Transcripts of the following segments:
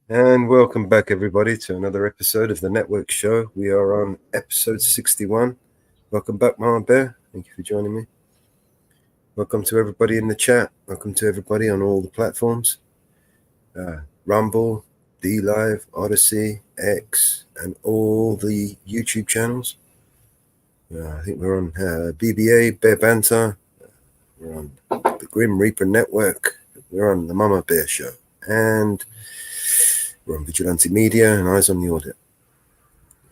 And welcome back, everybody, to another episode of the Network Show. We are on episode 61. Welcome back, Mama Bear. Thank you for joining me. Welcome to everybody in the chat. Welcome to everybody on all the platforms. Rumble, D-Live, Odyssey, X, and all the YouTube channels. I think we're on BBA, Bear Banter. We're on the Grim Reaper Network. We're on the Mama Bear Show. And we're on Vigilante Media and Eyes on the Audit.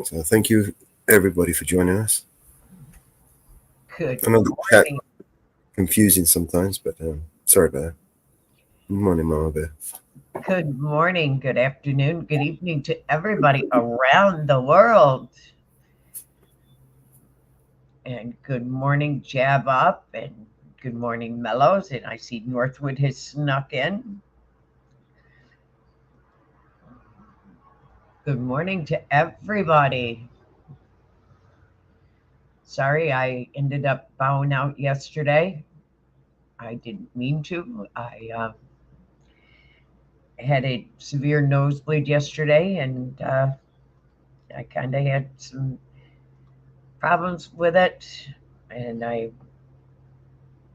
So thank you, everybody, for joining us. Good Another chat, morning. confusing sometimes, but sorry about that. Good morning, Mama Bear. Good morning, good afternoon, good evening to everybody around the world. And good morning, Jab Up, and good morning, Mellows. And I see Northwood has snuck in. Good morning to everybody. Sorry, I ended up bowing out yesterday. I didn't mean to. I had a severe nosebleed yesterday, and I kind of had some problems with it, and I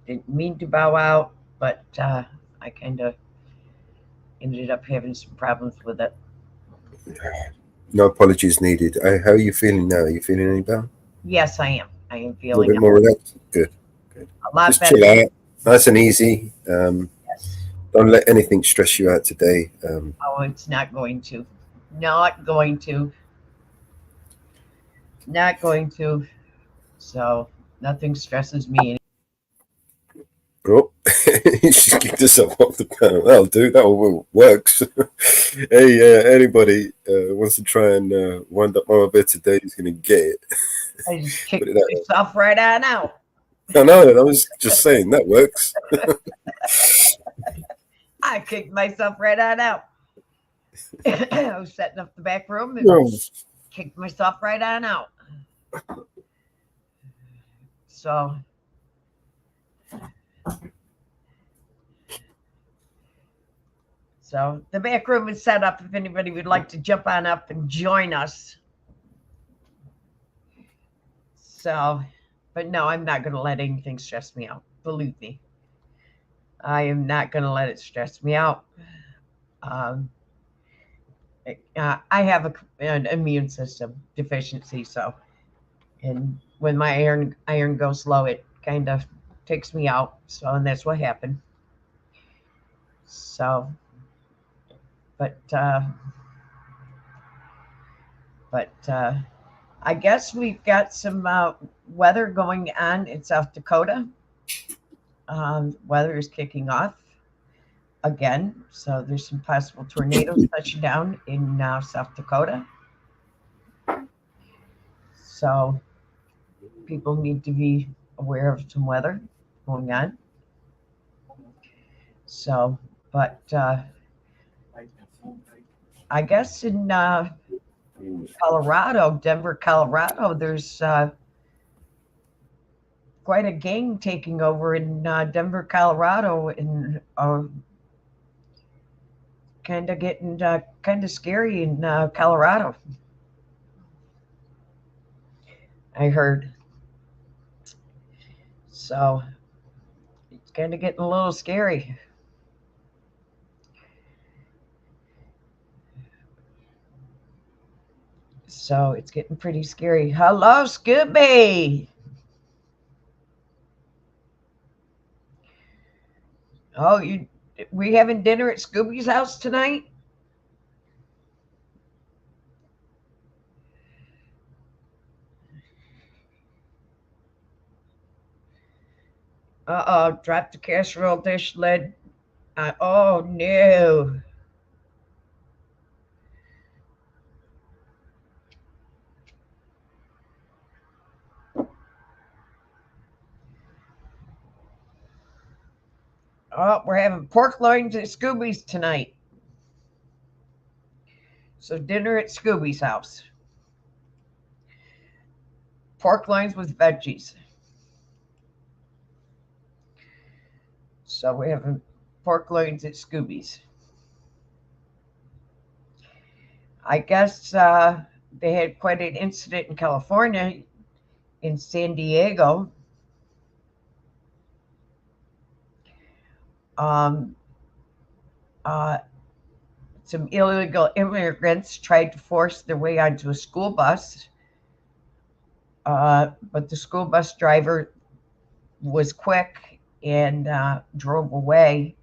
didn't mean to bow out, but I kind of ended up having some problems with it. No apologies needed. How are you feeling now? Are you feeling any better? Yes, I am. I am A little feeling bit more relaxed? Good, good. a lot Just better. chill out, nice and easy. Yes. Don't let anything stress you out today. Oh, it's not going to. Not going to. Not going to. So nothing stresses me any. Oh, she kicked herself off the panel. That'll do. That will works. Hey, anybody wants to try and wind up my bed today is going to get it. I just Put kicked it that way. myself right on out. I know. I was just saying that works. I kicked myself right on out. I was setting up the back room and Oh, kicked myself right on out. So, the back room is set up if anybody would like to jump on up and join us. So, but no, I'm not going to let anything stress me out. Believe me, I am not going to let it stress me out. Um, I have an immune system deficiency, so and when my iron goes low, it kind of takes me out. So, and that's what happened. So, but I guess we've got some weather going on in South Dakota. Weather is kicking off again, so there's some possible tornadoes touching down in South Dakota. So people need to be aware of some weather going on. So, but I guess in Colorado, Denver, Colorado, there's quite a gang taking over in Denver, Colorado, and kind of getting kind of scary in Colorado. I heard. So it's kind of getting a little scary. So it's getting pretty scary. Hello, Scooby. Oh, we having dinner at Scooby's house tonight? Uh-oh, dropped the casserole dish lid. Oh no. Oh, we're having pork loins at Scooby's tonight. So dinner at Scooby's house. Pork loins with veggies. So we're having pork loins at Scooby's. I guess they had quite an incident in California, in San Diego. Um, uh, some illegal immigrants tried to force their way onto a school bus, but the school bus driver was quick and drove away,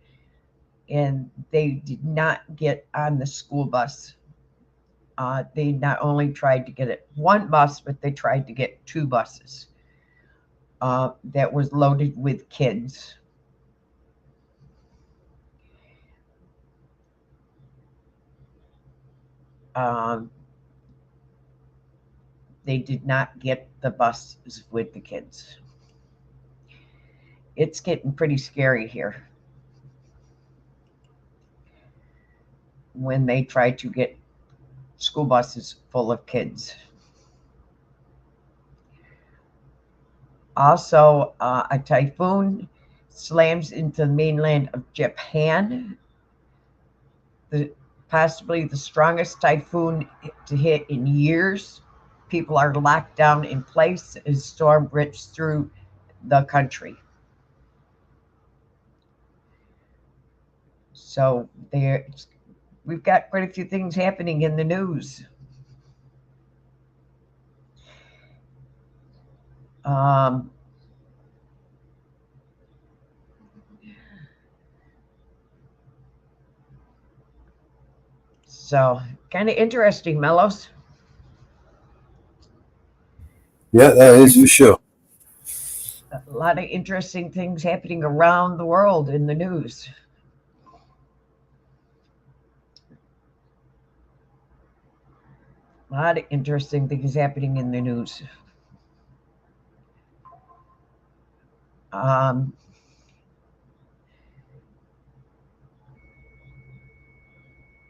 and they did not get on the school bus. They not only tried to get it one bus, but they tried to get two buses that was loaded with kids. Um, they did not get the buses with the kids. It's getting pretty scary here when they try to get school buses full of kids. Also, a typhoon slams into the mainland of Japan, possibly the strongest typhoon to hit in years. People are locked down in place as storm rips through the country. So we've got quite a few things happening in the news. Um, so kind of interesting, Mellows. Yeah, that is for sure. A lot of interesting things happening around the world in the news. A lot of interesting things happening in the news. Um,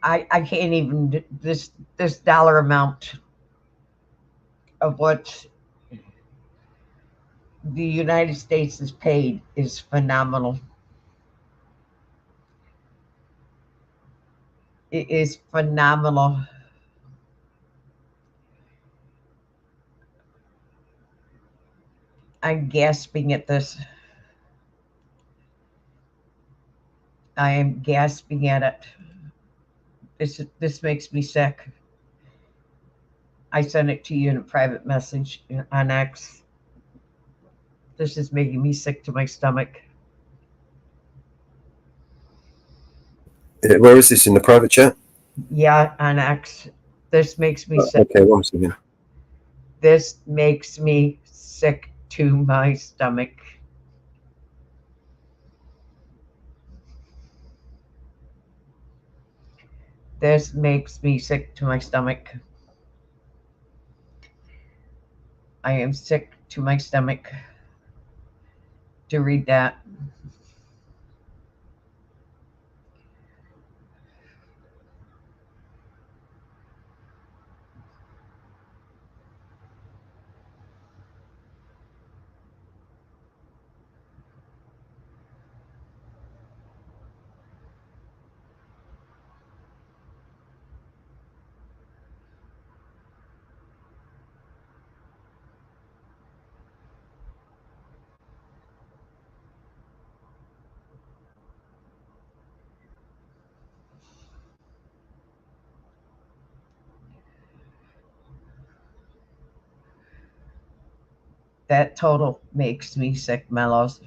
I can't even this dollar amount of what the United States is paid is phenomenal. It is phenomenal. I'm gasping at this. I am gasping at it. This makes me sick. I sent it to you in a private message on X. This is making me sick to my stomach. Where is this in the private chat? Yeah, on X. This makes me sick. Okay, one second. This makes me sick to my stomach. This makes me sick to my stomach. I am sick to my stomach to read that. That total makes me sick, Mellows.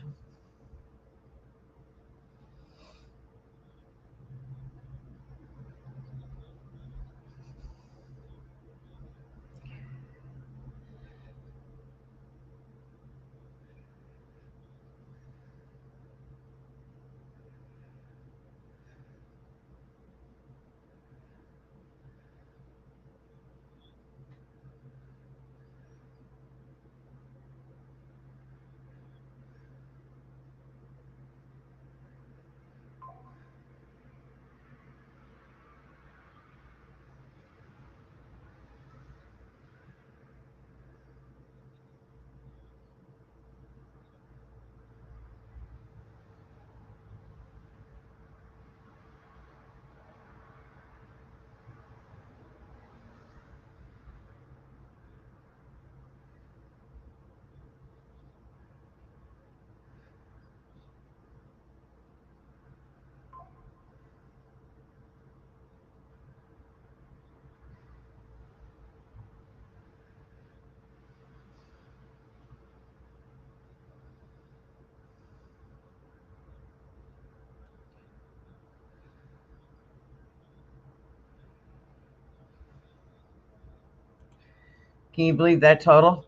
Can you believe that total?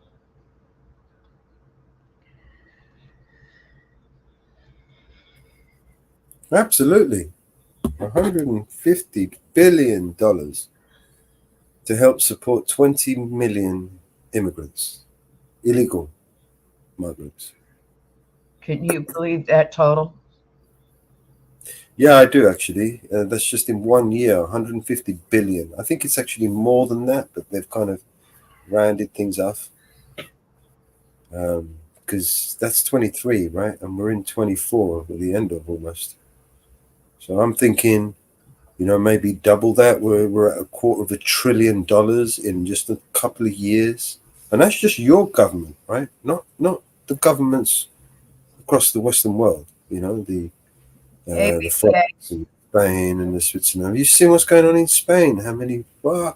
Absolutely. $150 billion to help support 20 million immigrants, illegal migrants. Can you believe that total? Yeah, I do actually. That's just in 1 year, 150 billion. I think it's actually more than that, but they've kind of rounded things off. Because that's 23, right? And we're in 24 at the end of almost. So I'm thinking, maybe double that. We're at $250 billion in just a couple of years. And that's just your government, right? Not the governments across the Western world, the ABA. France and Spain and the Switzerland. Have you seen what's going on in Spain? How many Yeah,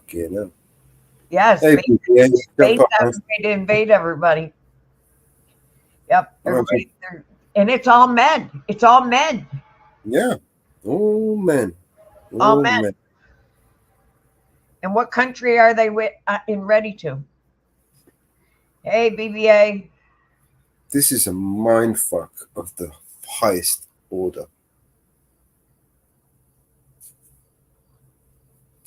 Hey, Spain, BPA, jump Spain's on. on the way to invade everybody. Yep. Everybody, and it's all men. It's all men. Yeah. Oh, man. All Oh, men. man. And what country are they in ready to? Hey, BBA. This is a mind fuck of the highest order.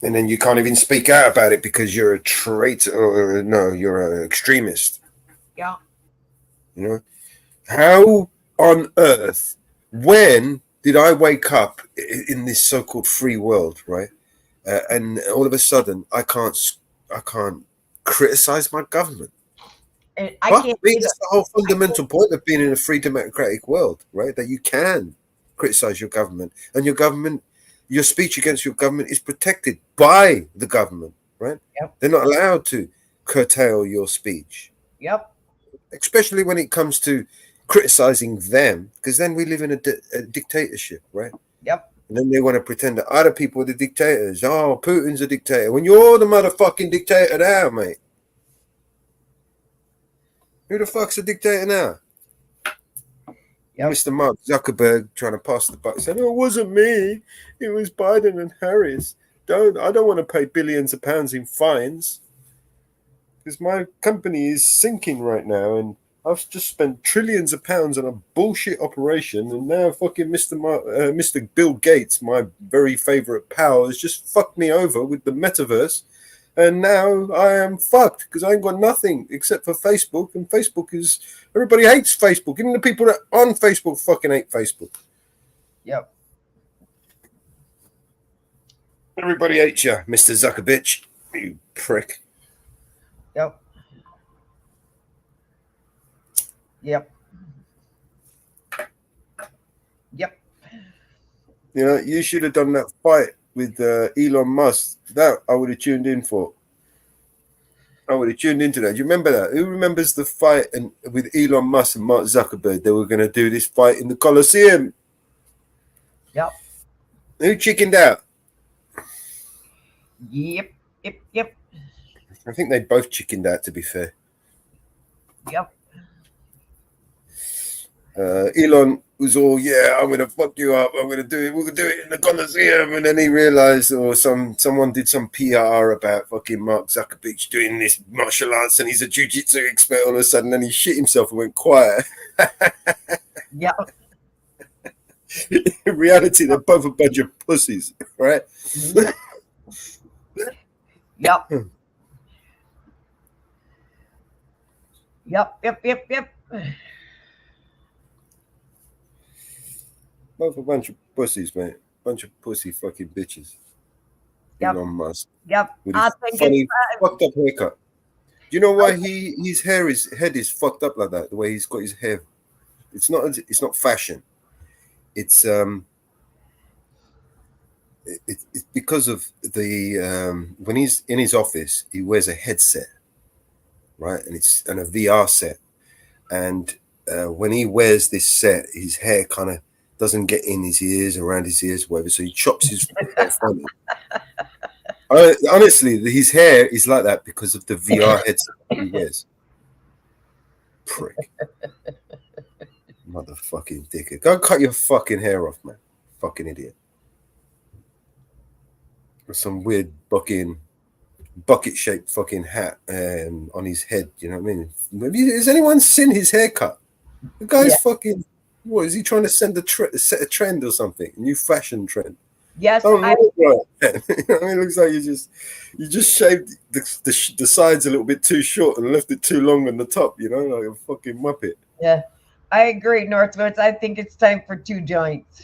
And then you can't even speak out about it because you're a traitor, or no, you're an extremist. Yeah. You know, how on earth, when did I wake up in this so-called free world, right? And all of a sudden, I can't criticize my government. And I But can't. that's the whole fundamental point of being in a free democratic world, right? That you can criticize your government, and your speech against your government is protected by the government, right? Yep. They're not allowed to curtail your speech. Yep. Especially when it comes to criticizing them, because then we live in a dictatorship, right? Yep. And then they want to pretend that other people are the dictators. Oh, Putin's a dictator. When you're the motherfucking dictator now, mate. Who the fuck's a dictator now? Yep. Mr. Mark Zuckerberg trying to pass the buck, saying, "Oh, it wasn't me. It was Biden and Harris. I don't want to pay billions of pounds in fines because my company is sinking right now, and I've just spent trillions of pounds on a bullshit operation, and now fucking Mr. Bill Gates, my very favorite pal, has just fucked me over with the metaverse. And now I am fucked because I ain't got nothing except for Facebook. And everybody hates Facebook. Even the people that are on Facebook fucking hate Facebook. Yep. Everybody hates you, Mr. Zuckerberg. You prick. Yep. Yep. Yep. You know, you should have done that fight with Elon Musk. That I would have tuned in for. I would have tuned into that. Do you remember that? Who remembers the fight with Elon Musk and Mark Zuckerberg? They were going to do this fight in the Colosseum. Yep. Who chickened out? Yep. Yep. Yep. I think they both chickened out, to be fair. Yep. Elon was all, yeah, I'm going to fuck you up. I'm going to do it. We're going to do it in the Colosseum. And then he realized, or someone did some PR about fucking Mark Zuckerberg doing this martial arts and he's a jiu-jitsu expert all of a sudden. And he shit himself and went quiet. Yeah. In reality, they're both a bunch of pussies, right? Yep. Yep. Both a bunch of pussies, mate. Bunch of pussy fucking bitches. Yep. Elon Musk. Yep. With his funny, fucked up haircut. Do you know why his head is fucked up like that? The way he's got his hair. It's not fashion. It's because of the when he's in his office, he wears a headset, right? And it's a VR set. And when he wears this set, his hair kind of doesn't get in his ears, around his ears, whatever. So he chops his hair funny. Honestly, his hair is like that because of the VR headset he wears. Prick. Motherfucking dickhead. Go cut your fucking hair off, man. Fucking idiot. With some weird bucket-shaped fucking hat on his head. You know what I mean? Has anyone seen his haircut? The guy's fucking... What, is he trying to set a trend or something? A new fashion trend? Yes. It looks like you just shaved the sides a little bit too short and left it too long on the top, you know, like a fucking Muppet. Yeah, I agree, Northwoods. I think it's time for 2 joints.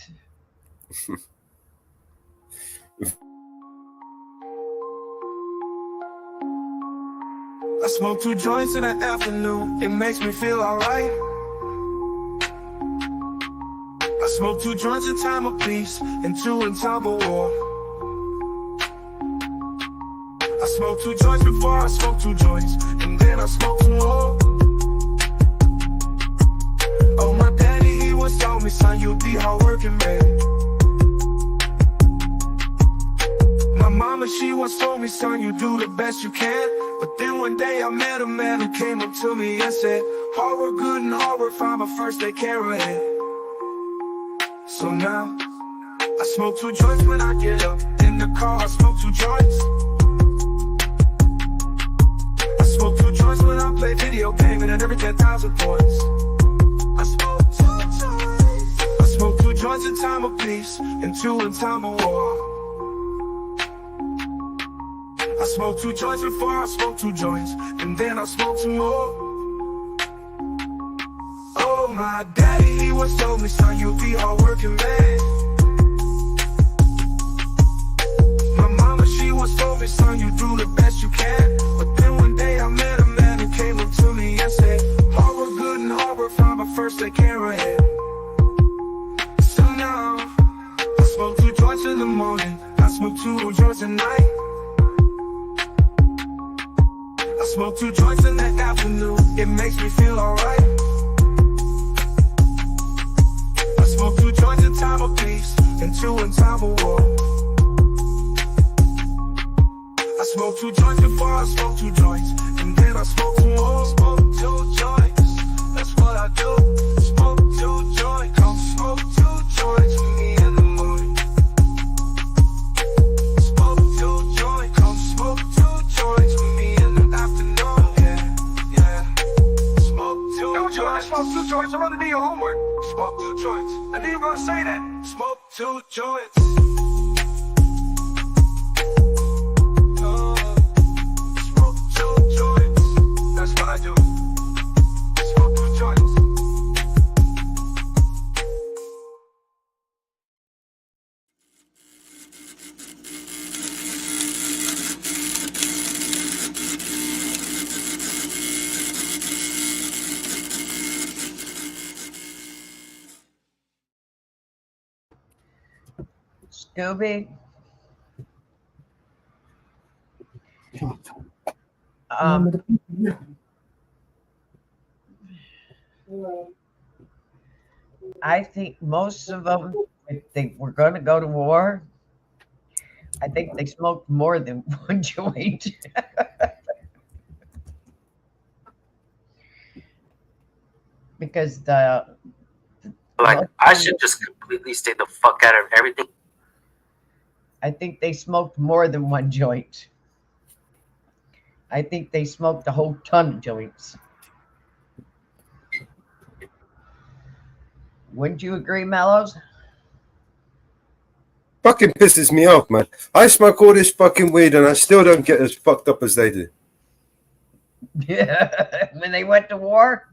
I smoke 2 joints in the afternoon. It makes me feel alright. I smoke 2 joints in time of peace and 2 in time of war. I smoke 2 joints before I smoke 2 joints, and then I smoke 2 more. Oh, my daddy, he once told me, son, you'll be hardworking, man. My mama, she once told me, son, you do the best you can. But then one day I met a man who came up to me and said, "Hard work good and hard work fine, but first they carry it." So now I smoke 2 joints when I get up in the car. I smoke 2 joints. I smoke 2 joints when I play video game, and every 10,000 points. I smoke 2 joints. I smoke 2 joints in time of peace and 2 in time of war. I smoke 2 joints before I smoke 2 joints, and then I smoke some more. Oh, my daddy, he once told me, son, you'll be hard-working man. My mama, she once told me, son, you do the best you can. But then one day I met a man who came up to me and said, "Hard work good and hard work fine, but first they carry it." So now I smoke 2 joints in the morning, I smoke 2 joints at night. I smoke 2 joints in the afternoon, it makes me feel alright. I smoke 2 joints in time of peace and 2 in time of war. I smoke 2 joints before I smoke 2 joints, and then I smoke some more. Smoke 2 joints, that's what I do. Smoke 2 joints, come smoke 2 joints with me in the morning. Smoke 2 joints, come smoke 2 joints with me in the afternoon. Yeah. Smoke 2 joints. Smoke 2 joints, I'm gonna do your homework. Smoke 2 joints. I knew you were gonna say that. Smoke 2 joints. Smoke 2 joints. That's what I do. Smoke 2 joints. Scooby. Um, I think most of them, if they were going to go to war, I think they smoked more than 1 joint. Because Like, I should just completely stay the fuck out of everything. I think they smoked more than 1 joint. I think they smoked a whole ton of joints. Wouldn't you agree, Mellows? Fucking pisses me off, man. I smoke all this fucking weed and I still don't get as fucked up as they do. Yeah, when they went to war?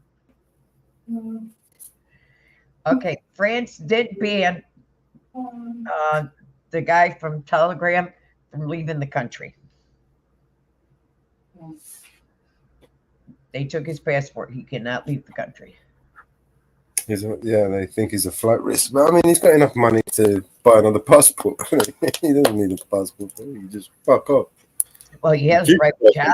Okay, France did ban the guy from Telegram from leaving the country. They took his passport. He cannot leave the country. They think he's a flight risk. But I mean, he's got enough money to buy another passport. He doesn't need a passport. He just fuck off. Well, he has the right job.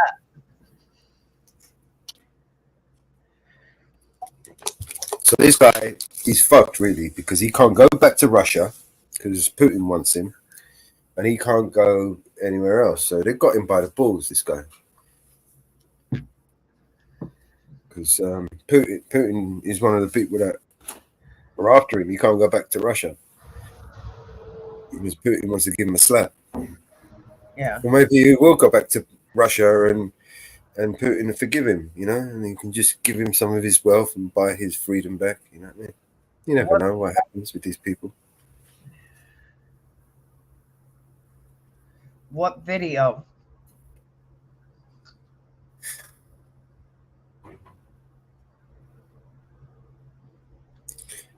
So this guy, he's fucked really because he can't go back to Russia because Putin wants him, and he can't go anywhere else. So they got him by the balls, this guy. Because Putin is one of the people that are after him. He can't go back to Russia because Putin wants to give him a slap. Yeah. Or maybe he will go back to Russia and Putin will forgive him, you know, and he can just give him some of his wealth and buy his freedom back. You know what I mean? You never know what happens with these people. What video?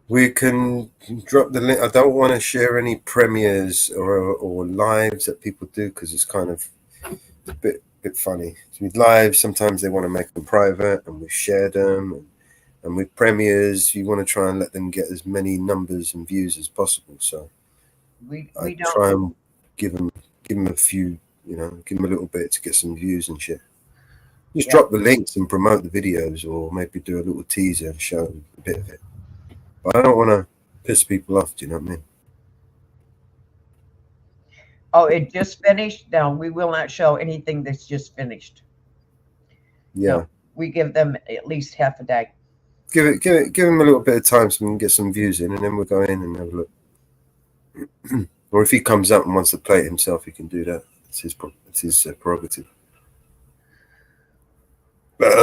We can drop the link. I don't want to share any premieres or lives that people do because it's kind of a bit funny. So with lives, sometimes they want to make them private, and we share them. And with premieres, you want to try and let them get as many numbers and views as possible. So we I don't try and give them a few, you know, give them a little bit to get some views and shit. Just drop the links and promote the videos, or maybe do a little teaser and show a bit of it. But I don't want to piss people off. Do you know what I mean? Oh, it just finished? No, we will not show anything that's just finished. Yeah. No, we give them at least half a day. Give him a little bit of time so we can get some views in, and then we'll go in and have a look. Or if he comes up and wants to play it himself, he can do that. It's his prerogative. But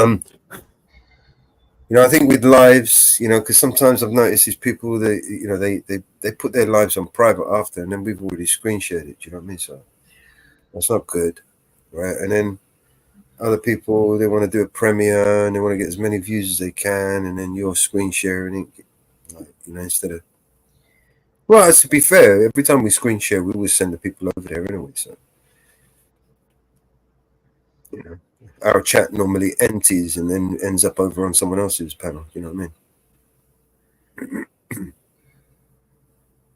I think with lives, because sometimes I've noticed these people that they put their lives on private after, and then we've already screen shared it. Do you know what I mean? So that's not good, right? And then other people, they want to do a premiere and they want to get as many views as they can, and then you're screen sharing it, instead of. Well, to be fair, every time we screen share, we always send the people over there anyway. So, our chat normally empties and then ends up over on someone else's panel. You know what I mean?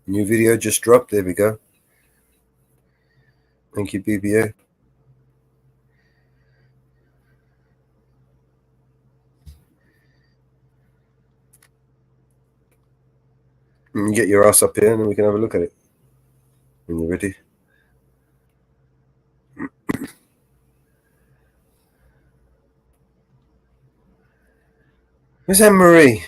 New video just dropped. There we go. Thank you, BBA. And get your ass up here and then we can have a look at it when you're ready. Where's Anne-Marie?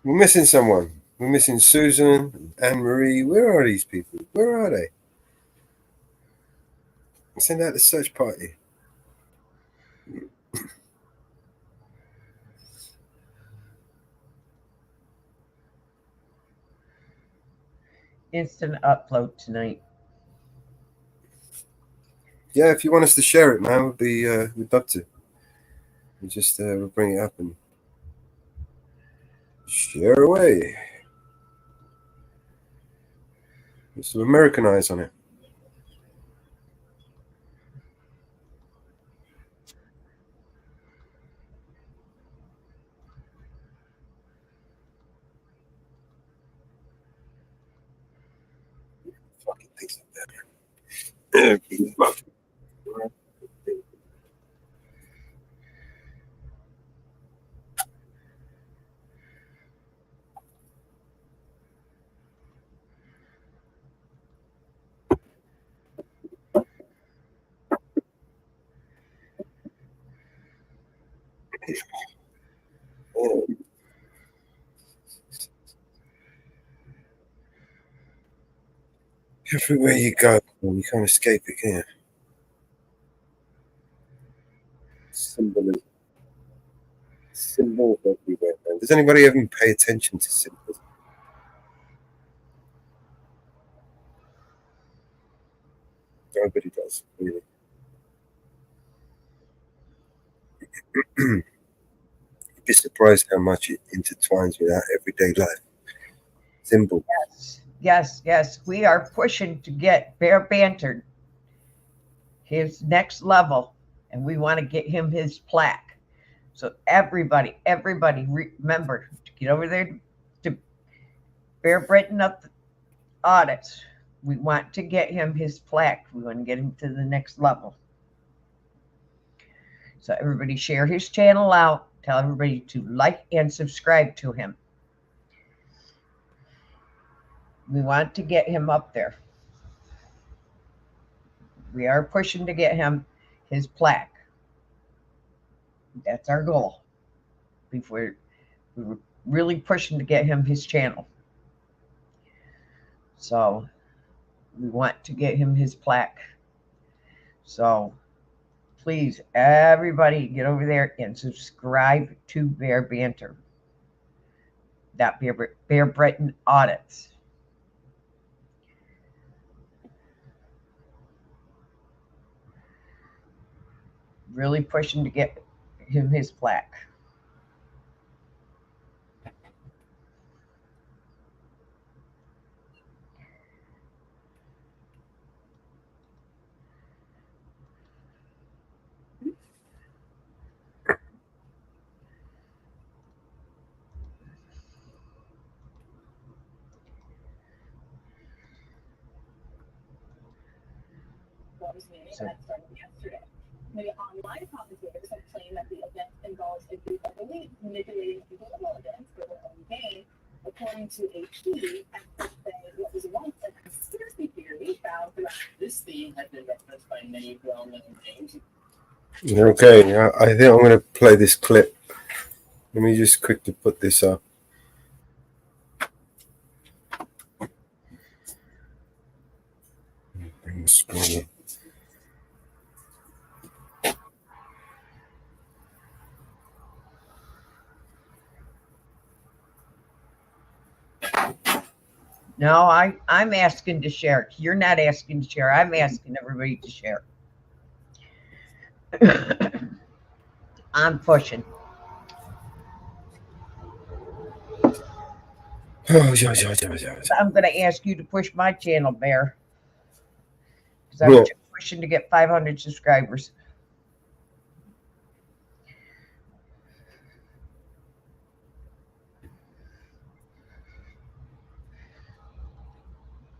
We're missing someone. We're missing Susan, Anne-Marie. Where are these people? Where are they? Send out the search party. Instant upload tonight. Yeah, if you want us to share it, man, we'd love to. We just we'll bring it up and share away. There's some American eyes on it. Fucking things like that. Everywhere you go, you can't escape it, can you? Symbolism. Symbols everywhere, man. Does anybody even pay attention to symbols? Nobody does, really. You'd be surprised how much it intertwines with our everyday life. Symbol. Yes. We are pushing to get Bear Banter his next level, and we want to get him his plaque. So everybody, remember to get over there to Bear Britain up the audits. We want to get him his plaque. We want to get him to the next level. So everybody share his channel out. Tell everybody to like and subscribe to him. We want to get him up there. We are pushing to get him his plaque. That's our goal. We're really pushing to get him his channel. So we want to get him his plaque. So please, everybody, get over there and subscribe to Bear Banter. That Bear Britain audits. Really pushing to get him his plaque. So. Many online commentators have claimed that the event involves a group of elite manipulating people intelligence for their own gain, According to AP, experts say what was once a conspiracy theory found throughout. This theme has been referenced by many well-known names. Okay, I think I'm going to play this clip. Let me just quickly put this up. Bring the screen up. No, I'm asking to share. You're not asking to share. I'm asking everybody to share. I'm pushing. Oh, yeah. I'm going to ask you to push my channel, Bear. Because I'm pushing to get 500 subscribers.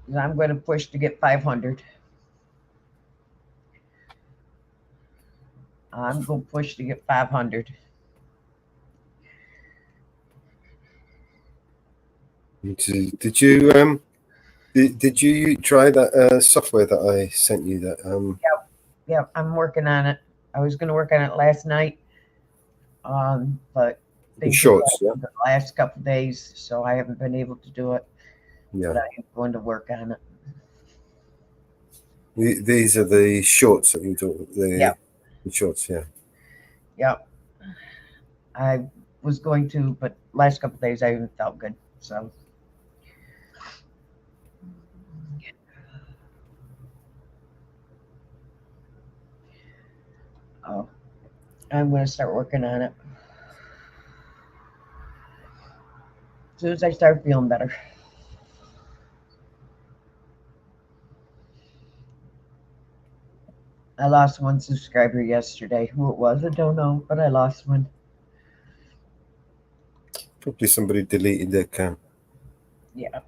And I'm going to push to get 500. I'm going to push to get 500. Did you try that software that I sent you? That Yep, I'm working on it. I was going to work on it last night, but the shorts, yeah. the last couple of days, so I haven't been able to do it. Yeah. But I am going to work on it. These are the shorts that you do. The shorts, yeah. Yep. I was going to, but last couple of days I haven't felt good, so. Oh, I'm going to start working on it as soon as I start feeling better. I lost one subscriber yesterday. Who it was, I don't know, but I lost one. Probably somebody deleted their account. Yeah.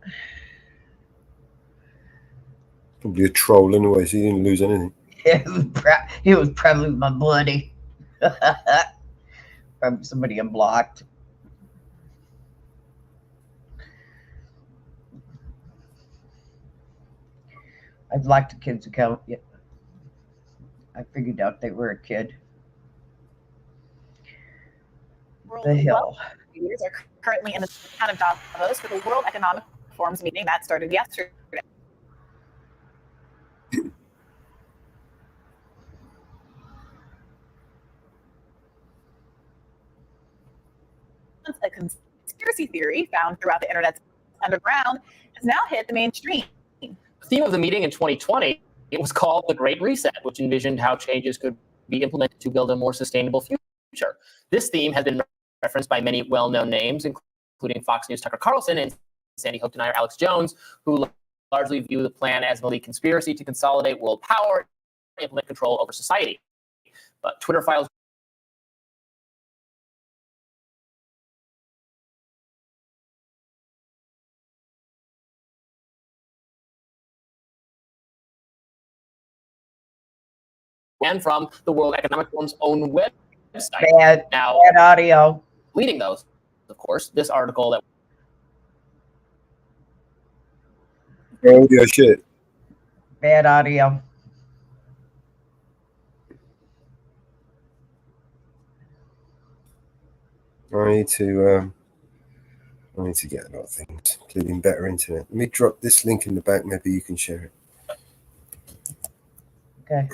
Probably a troll anyway, so you didn't lose anything. It was probably my buddy. From somebody unblocked. I blocked a kid's account. Yeah. I figured out they were a kid. The hill. Leaders are currently in the town of Davos for the World Economic Forum's meeting that started yesterday. A conspiracy theory found throughout the internet's underground has now hit the mainstream. The theme of the meeting in 2020, it was called the Great Reset, which envisioned how changes could be implemented to build a more sustainable future. This theme has been referenced by many well-known names, including Fox News' Tucker Carlson and Sandy Hook denier Alex Jones, who largely view the plan as an elite conspiracy to consolidate world power and implement control over society. But Twitter files and from the World Economic Forum's own website. Bad audio. Leading those, of course, this article that. Audio shit. Bad audio. I need to get a lot of things, including better internet. Let me drop this link in the back. Maybe you can share it. Okay.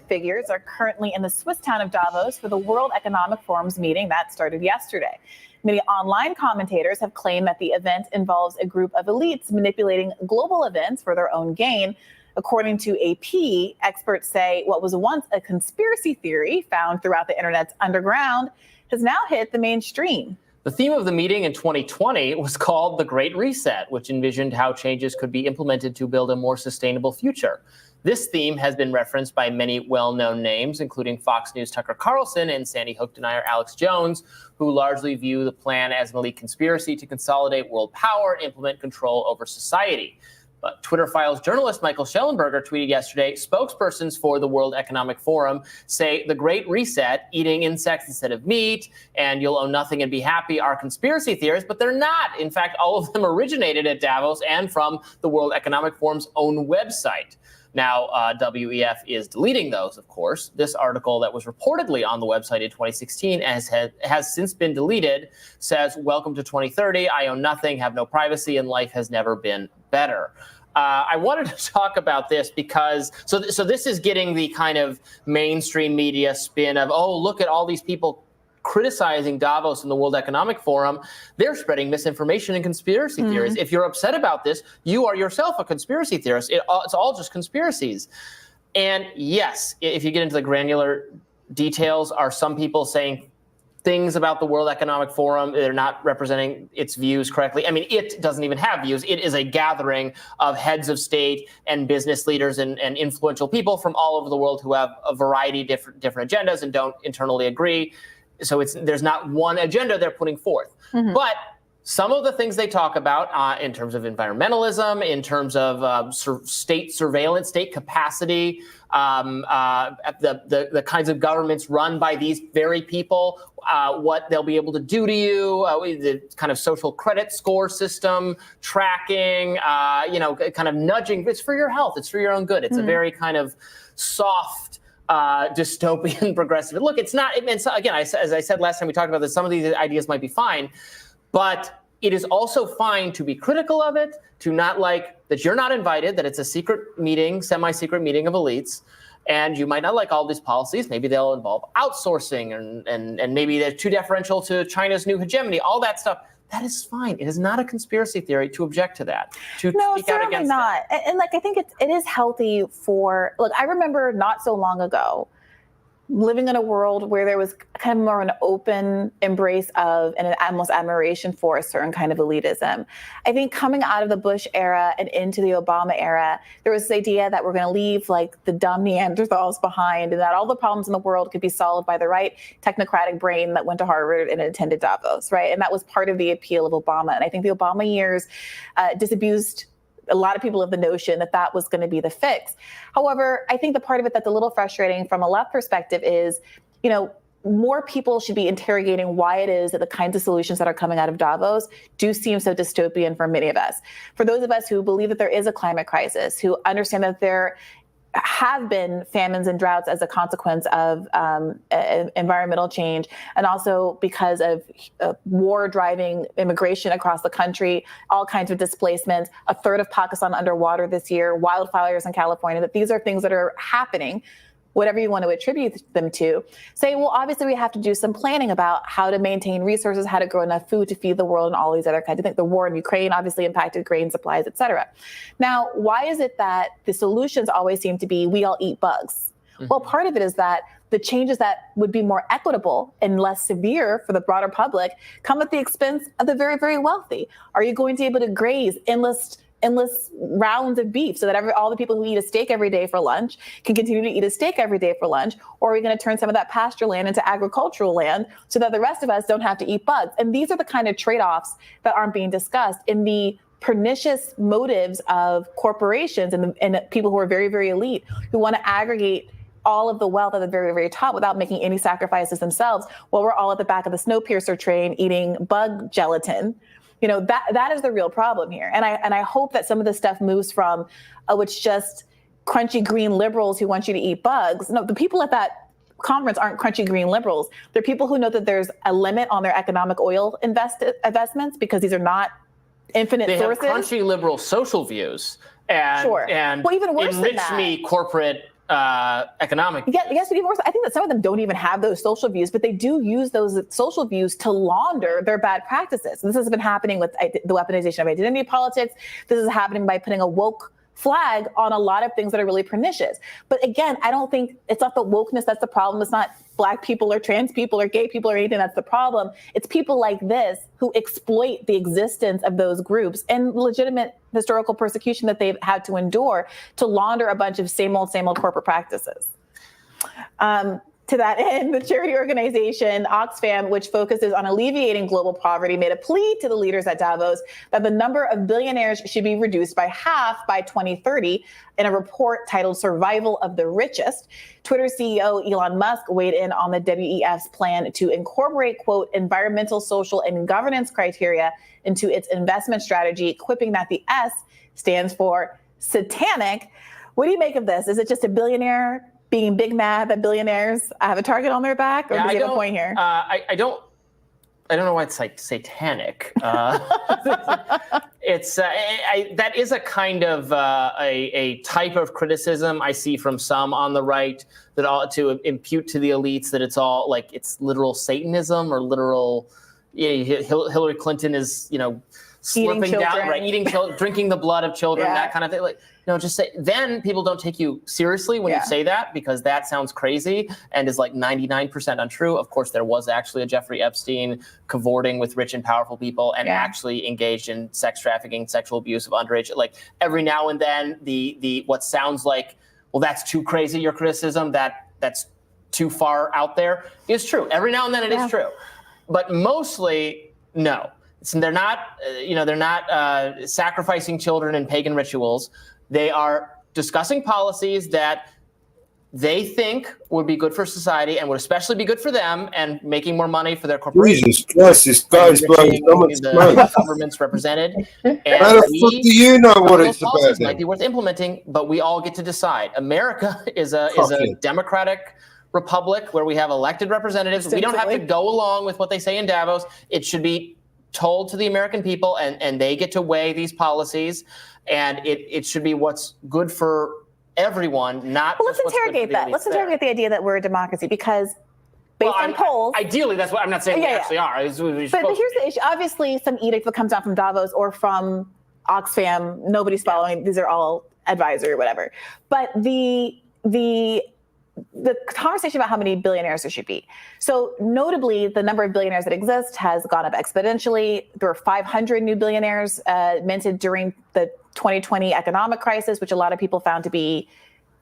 Figures are currently in the Swiss town of Davos for the World Economic Forum's meeting that started yesterday. Many online commentators have claimed that the event involves a group of elites manipulating global events for their own gain. According to AP, experts say what was once a conspiracy theory found throughout the internet's underground has now hit the mainstream. The theme of the meeting in 2020 was called the Great Reset, which envisioned how changes could be implemented to build a more sustainable future. This theme has been referenced by many well-known names, including Fox News' Tucker Carlson and Sandy Hook denier Alex Jones, who largely view the plan as an elite conspiracy to consolidate world power and implement control over society. But Twitter Files journalist Michael Schellenberger tweeted yesterday, spokespersons for the World Economic Forum say the Great Reset, eating insects instead of meat, and you'll own nothing and be happy are conspiracy theories, but they're not. In fact, all of them originated at Davos and from the World Economic Forum's own website. Now, WEF is deleting those, of course. This article that was reportedly on the website in 2016 has since been deleted, says, welcome to 2030, I own nothing, have no privacy, and life has never been better. I wanted to talk about this because, so this is getting the kind of mainstream media spin of, oh, look at all these people criticizing Davos and the World Economic Forum. They're spreading misinformation and conspiracy theories. If you're upset about this, you are yourself a conspiracy theorist. It's all just conspiracies. And yes, if you get into the granular details, are some people saying things about the World Economic Forum, they're not representing its views correctly. I mean, it doesn't even have views. It is a gathering of heads of state and business leaders and influential people from all over the world who have a variety of different agendas and don't internally agree. So there's not one agenda they're putting forth. But some of the things they talk about in terms of environmentalism, in terms of state surveillance, state capacity, the kinds of governments run by these very people, what they'll be able to do to you, the kind of social credit score system, tracking, kind of nudging. It's for your health. It's for your own good. It's a very kind of soft, dystopian progressive. Look, it's not, again, as I said last time we talked about this, some of these ideas might be fine, but it is also fine to be critical of it, to not like that you're not invited, that it's a secret meeting, semi-secret meeting of elites, and you might not like all these policies. Maybe they'll involve outsourcing and maybe they're too deferential to China's new hegemony, all that stuff. That is fine. It is not a conspiracy theory to object to that, to speak out against not. it. And like, I think it is healthy for, look, I remember not so long ago living in a world where there was kind of more of an open embrace of and an almost admiration for a certain kind of elitism. I think coming out of the Bush era and into the Obama era, there was this idea that we're going to leave like the dumb Neanderthals behind and that all the problems in the world could be solved by the right technocratic brain that went to Harvard and attended Davos, right? And that was part of the appeal of Obama. And I think the Obama years disabused a lot of people of the notion that that was going to be the fix. However, I think the part of it that's a little frustrating from a left perspective is, more people should be interrogating why it is that the kinds of solutions that are coming out of Davos do seem so dystopian for many of us. For those of us who believe that there is a climate crisis, who understand that there have been famines and droughts as a consequence of environmental change, and also because of war driving immigration across the country, all kinds of displacements, a third of Pakistan underwater this year, wildfires in California, that these are things that are happening, whatever you want to attribute them to, say, well, obviously we have to do some planning about how to maintain resources, how to grow enough food to feed the world and all these other kinds of things. The war in Ukraine obviously impacted grain supplies, et cetera. Now, why is it that the solutions always seem to be, we all eat bugs? Well, part of it is that the changes that would be more equitable and less severe for the broader public come at the expense of the very, very wealthy. Are you going to be able to graze endless rounds of beef so that all the people who eat a steak every day for lunch can continue to eat a steak every day for lunch? Or are we going to turn some of that pasture land into agricultural land so that the rest of us don't have to eat bugs? And these are the kind of trade-offs that aren't being discussed in the pernicious motives of corporations and people who are very, very elite, who want to aggregate all of the wealth at the very, very top without making any sacrifices themselves, while we're all at the back of the Snowpiercer train eating bug gelatin. That is the real problem here. And I hope that some of this stuff moves from, it's just crunchy green liberals who want you to eat bugs. No, the people at that conference aren't crunchy green liberals. They're people who know that there's a limit on their economic oil investments because these are not infinite sources. They have crunchy liberal social views and well, even worse enrich than that, me corporate economic. Yes, but even worse, I think that some of them don't even have those social views, but they do use those social views to launder their bad practices. This has been happening with the weaponization of identity politics. This is happening by putting a woke flag on a lot of things that are really pernicious. But again, I don't think it's not the wokeness that's the problem. It's not Black people or trans people or gay people or anything that's the problem. It's people like this who exploit the existence of those groups and legitimate historical persecution that they've had to endure to launder a bunch of same old corporate practices. To that end, the charity organization Oxfam, which focuses on alleviating global poverty, made a plea to the leaders at Davos that the number of billionaires should be reduced by half by 2030 in a report titled Survival of the Richest. Twitter CEO Elon Musk weighed in on the WEF's plan to incorporate, quote, environmental, social, and governance criteria into its investment strategy, quipping that the S stands for satanic. What do you make of this? Is it just a billionaire being big mad that billionaires have a target on their back, or does he have a point here? I don't know why it's like satanic. It's that is a kind of a type of criticism I see from some on the right that all to impute to the elites that it's all like it's literal Satanism or literal. Hillary Clinton is slipping down, right? Eating children, drinking the blood of children, that kind of thing. Like, just say. Then people don't take you seriously when you say that because that sounds crazy and is like 99% untrue. Of course, there was actually a Jeffrey Epstein cavorting with rich and powerful people and actually engaged in sex trafficking, sexual abuse of underage. Like every now and then, the what sounds like, well, that's too crazy. Your criticism that's too far out there is true. Every now and then, it is true, but mostly no. They're not, they're not sacrificing children in pagan rituals. They are discussing policies that they think would be good for society and would especially be good for them and making more money for their corporations. Jesus Christ, this guy's blowing so much smoke. The governments represented. And how the fuck do you know what it's about? Might be worth implementing, but we all get to decide. America is a democratic republic where we have elected representatives. We don't have to go along with what they say in Davos. It should be told to the American people, and they get to weigh these policies, and it should be what's good for everyone, not. Well, let's interrogate that. Let's interrogate the idea that we're a democracy because, based on polls, ideally, that's what I'm not saying we actually are. But here's the issue. Obviously, some edict that comes out from Davos or from Oxfam, nobody's following. These are all advisory or whatever. But the conversation about how many billionaires there should be. So notably, the number of billionaires that exist has gone up exponentially. There were 500 new billionaires minted during the 2020 economic crisis, which a lot of people found to be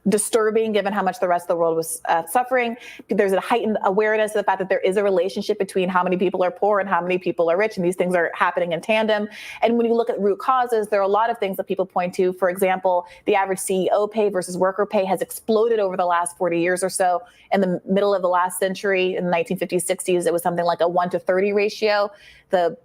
disturbing given how much the rest of the world was suffering. There's a heightened awareness of the fact that there is a relationship between how many people are poor and how many people are rich, and these things are happening in tandem. And when you look at root causes, there are a lot of things that people point to. For example, the average CEO pay versus worker pay has exploded over the last 40 years or so. In the middle of the last century, in the 1950s, 60s, it was something like a 1-to-30 ratio. The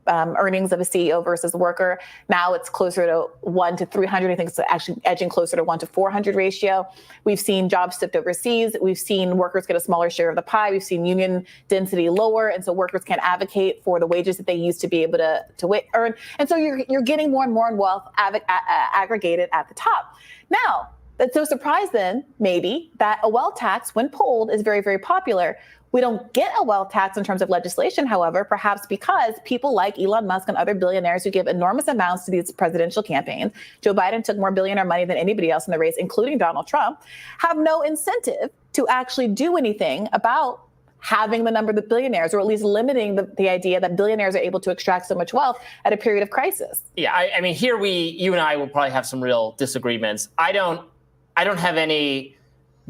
earnings of a CEO versus worker. Now it's closer to 1-to-300. I think it's actually edging closer to 1-to-400 ratio. We've seen jobs shift overseas. We've seen workers get a smaller share of the pie. We've seen union density lower, and so workers can't advocate for the wages that they used to be able to earn. And so you're getting more and more wealth aggregated at the top. Now, that's no surprise then, maybe, that a wealth tax, when polled, is very, very popular. We don't get a wealth tax in terms of legislation, however, perhaps because people like Elon Musk and other billionaires who give enormous amounts to these presidential campaigns, Joe Biden took more billionaire money than anybody else in the race, including Donald Trump, have no incentive to actually do anything about having the number of billionaires, or at least limiting the idea that billionaires are able to extract so much wealth at a period of crisis. Yeah, I mean, here you and I will probably have some real disagreements. I don't have any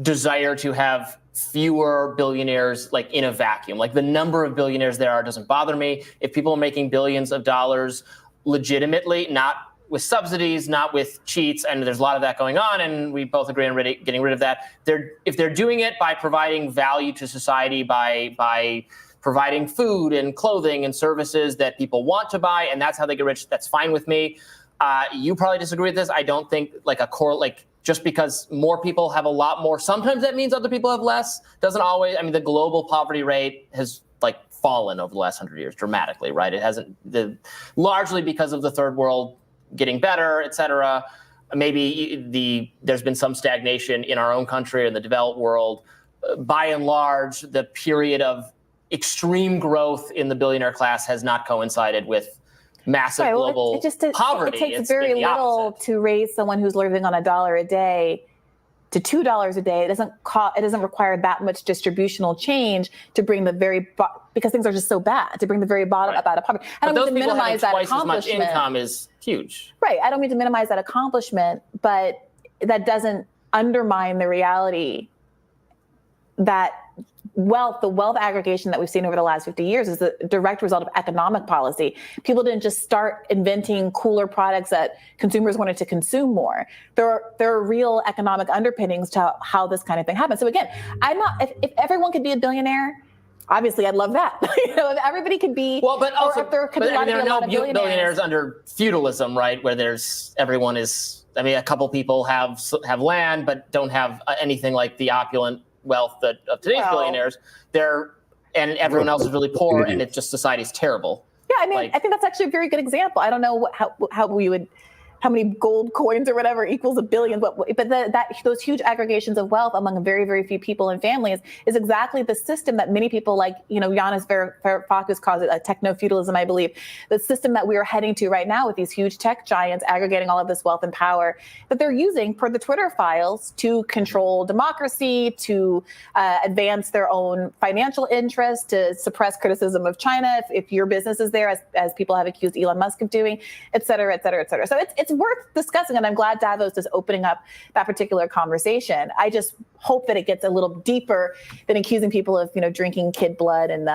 desire to have fewer billionaires like in a vacuum. Like the number of billionaires there are doesn't bother me. If people are making billions of dollars legitimately, not with subsidies, not with cheats, and there's a lot of that going on, and we both agree on getting rid of that. If they're doing it by providing value to society, by providing food and clothing and services that people want to buy, and that's how they get rich, that's fine with me. You probably disagree with this. I don't think just because more people have a lot more, sometimes that means other people have less. Doesn't always. I mean, the global poverty rate has fallen over the last 100 years dramatically, right? It hasn't, largely because of the third world getting better, et cetera. Maybe there's been some stagnation in our own country or in the developed world. By and large, the period of extreme growth in the billionaire class has not coincided with massive global poverty. It takes very little to raise someone who's living on $1 a day to $2 a day, it doesn't require that much distributional change to bring the because things are just so bad, to bring the very bottom up out of poverty. I don't mean to minimize that accomplishment. Twice as much income is huge. Right. I don't mean to minimize that accomplishment, but that doesn't undermine the reality that the wealth aggregation that we've seen over the last 50 years is the direct result of economic policy. People didn't just start inventing cooler products that consumers wanted to consume more. There are real economic underpinnings to how this kind of thing happens. So again, if everyone could be a billionaire, obviously I'd love that. If everybody could be, but also, there are no billionaires under feudalism, right? Where everyone is. I mean, a couple people have land, but don't have anything like the opulent wealth of today's billionaires. And everyone else is really poor, and it's just society's terrible. Yeah, I mean, I think that's actually a very good example. I don't know how many gold coins or whatever equals a billion, but those huge aggregations of wealth among very, very few people and families is exactly the system that many people like, Yanis Varoufakis calls it a techno-feudalism, I believe. The system that we are heading to right now with these huge tech giants aggregating all of this wealth and power that they're using per the Twitter files to control democracy, to advance their own financial interests, to suppress criticism of China if your business is there, as people have accused Elon Musk of doing, et cetera, et cetera, et cetera. So it's worth discussing, and I'm glad Davos is opening up that particular conversation. I just hope that it gets a little deeper than accusing people of, drinking kid blood and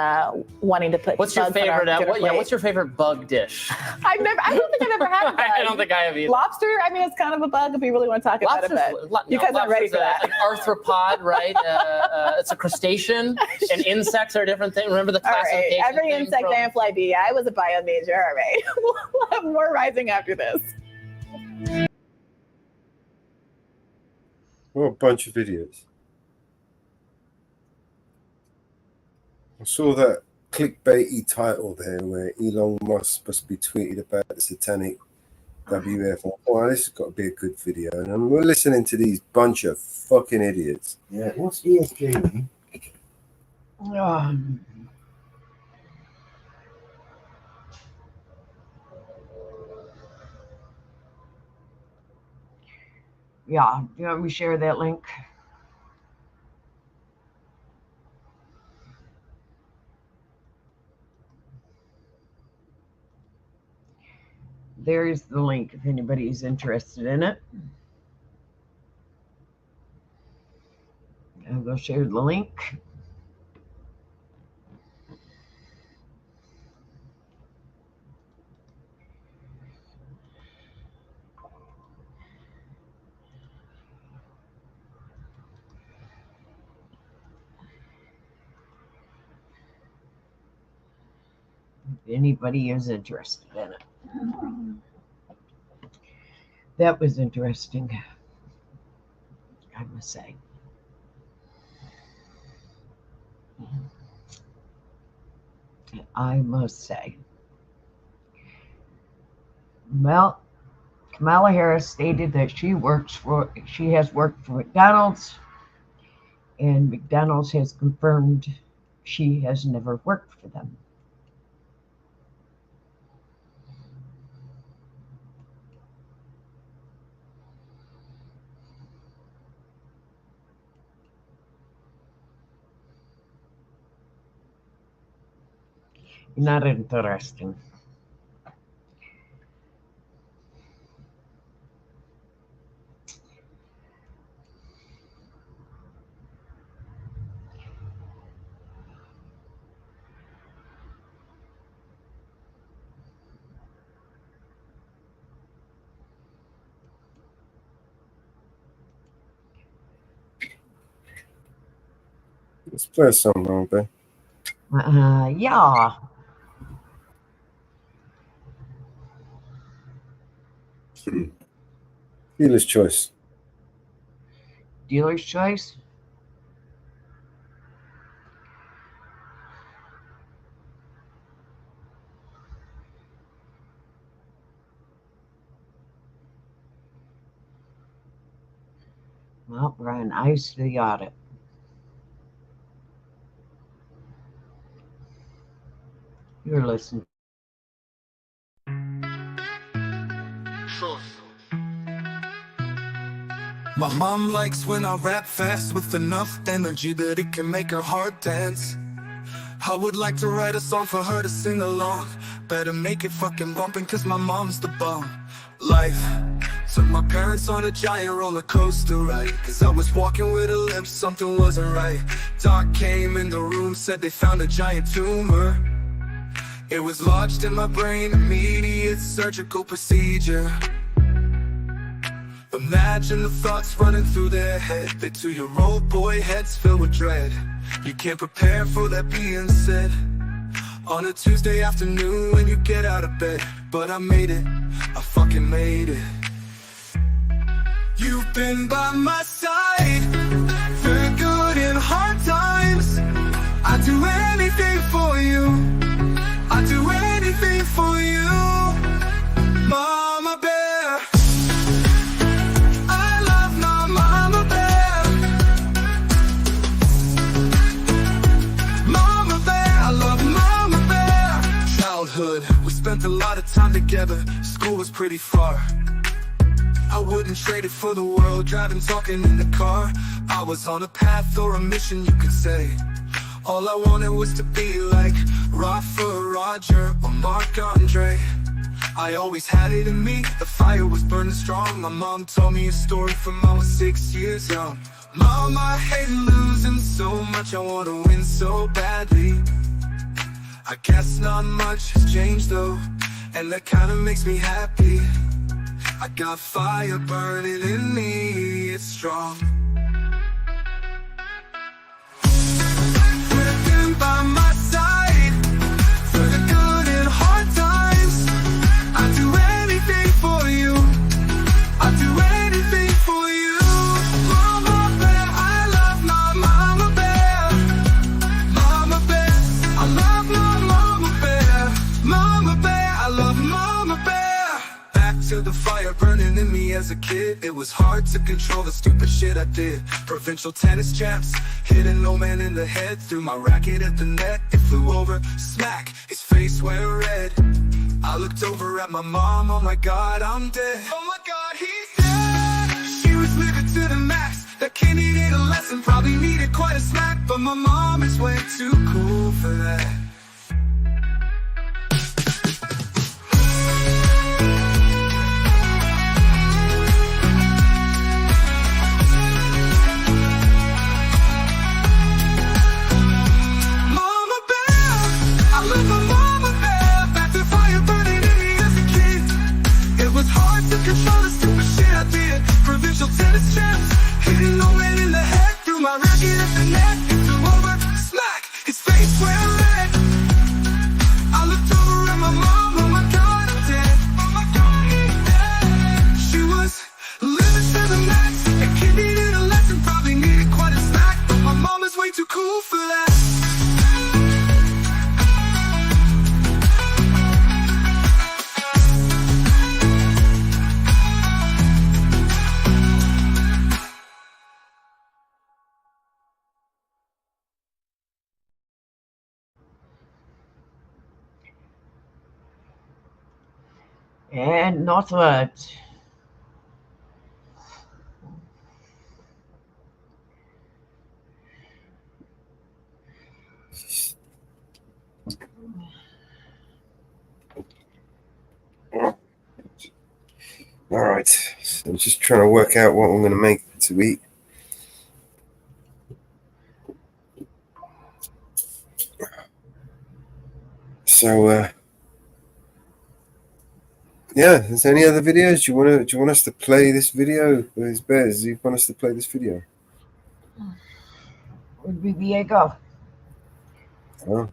wanting to put. What's your favorite? What's your favorite bug dish? I don't think I've ever had a bug. I don't think I have either. Lobster. I mean, it's kind of a bug if you really want to talk about it. But you guys aren't ready for that. An arthropod, right? It's a crustacean, and insects are a different thing. Remember the classification? All right. Every insect amphibia. I was a bio major. All right. We'll have more rising after this. What a bunch of idiots. I saw that clickbaity title there where Elon Musk supposed to be tweeted about the satanic WF. Oh, this has got to be a good video. And we're listening to these bunch of fucking idiots. Yeah, what's ESG? Yeah, do you want me to share that link? There's the link if anybody's interested in it. I'll go share the link. If anybody is interested in it. That was interesting, I must say. I must say. Well, Kamala Harris stated that she has worked for McDonald's, and McDonald's has confirmed she has never worked for them. Not interesting. Let's play something on there. Yeah. Dealer's choice. Dealer's choice. Well, Brian, I see the audit. You're listening. My mom likes when I rap fast with enough energy that it can make her heart dance. I would like to write a song for her to sing along. Better make it fucking bumpin' cause my mom's the bomb. Life took my parents on a giant roller coaster ride. Cause I was walking with a limp, something wasn't right. Doc came in the room, said they found a giant tumor. It was lodged in my brain, immediate surgical procedure. Imagine the thoughts running through their head. They 2-year-old boy heads filled with dread. You can't prepare for that being said on a Tuesday afternoon when you get out of bed. But I made it, I fucking made it. You've been by my side through good and hard times. I'd do anything for you, I'd do anything for you, Mama Bear. I love my Mama Bear. Mama Bear, I love Mama Bear. Childhood, we spent a lot of time together. School was pretty far. I wouldn't trade it for the world, driving, talking in the car. I was on a path or a mission, you could say. All I wanted was to be like Rafa, Roger, or Marc Andre. I always had it in me, the fire was burning strong. My mom told me a story from I was 6 years young. Mom, I hate losing so much, I wanna win so badly. I guess not much has changed though, and that kinda makes me happy. I got fire burning in me, it's strong. Living by my side through the good and hard times. I'd do anything for you, I'd do anything for you, Mama Bear. I love my Mama Bear. Mama Bear, I love my Mama Bear. Mama Bear, I love Mama Bear. Back to the fire burning in me as a kid. It was hard to control the stupid shit I did. Provincial tennis champs, hit an old man in the head. Threw my racket at the net, it flew over, smack, his face went red. I looked over at my mom, oh my god, I'm dead. Oh my god, he's dead. She was living to the max. That kid needed a lesson, probably needed quite a smack. But my mom is way too cool for that. Mama Bear, I love my Mama Bear. Back to fire burning in me as a kid. It was hard to control the stupid shit I did. Provincial tennis champs, hitting no man in the head. Threw my racket at the net, it flew over, smack, his face went red. I looked over at my mom, oh my god, I'm dead. Oh my god, he's dead. She was living to the max. A kid needed a lesson, probably needed quite a smack. But my mom is way too cool for that. And northwards. All right, so I'm just trying to work out what I'm going to make to eat. So, yeah. Is there any other videos? Do you want us to play this video? Where's Bears? Do you want us to play this video? Would BBA go? Oh.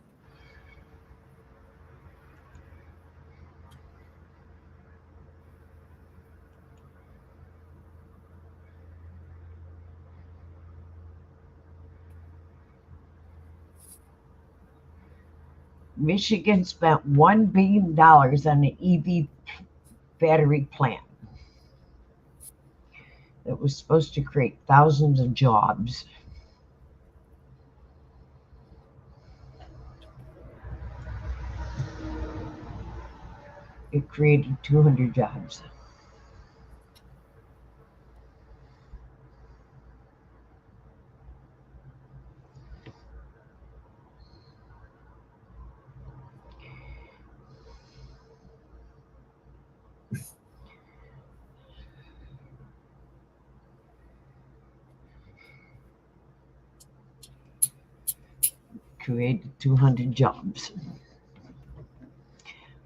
Michigan spent $1 billion on an EV battery plant that was supposed to create thousands of jobs. It created 200 jobs. created 200 jobs.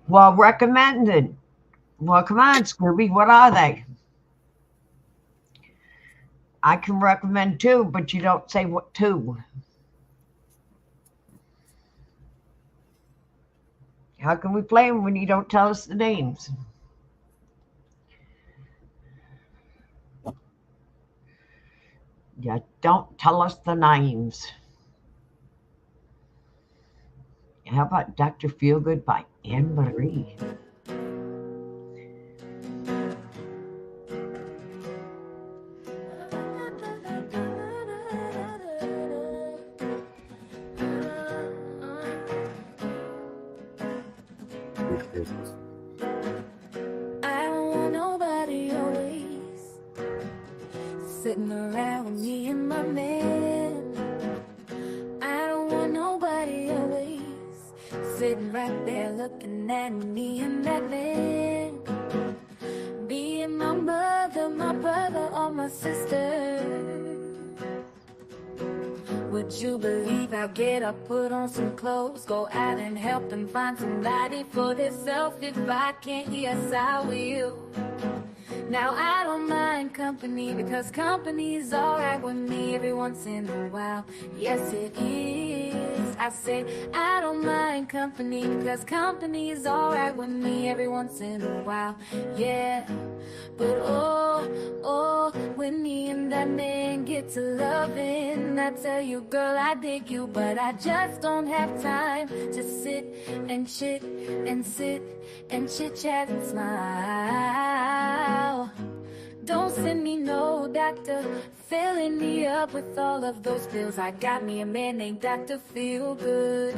Well recommended. Well, come on, Scooby, what are they? I can recommend 2, but you don't say what 2. How can we play them when you don't tell us the names? Yeah, don't tell us the names. How about Dr. Feelgood by Anne Marie? I don't want nobody always sitting around with me and my man. I don't want nobody always sitting right there looking at me and that man. Being my mother, my brother, or my sister. Would you believe I'll get up, put on some clothes, go out and help them find somebody for themselves? If I can't, yes, I will. Now I don't mind company, because company's alright with me every once in a while. Yes, it is. I said I don't mind company, because company's alright with me every once in a while. Yeah, but oh, when me and that man get to loving, I tell you, girl, I dig you, but I just don't have time to sit and chit and sit and chit-chat and smile. Don't send me no doctor, filling me up with all of those pills. I got me a man named Dr. Feelgood.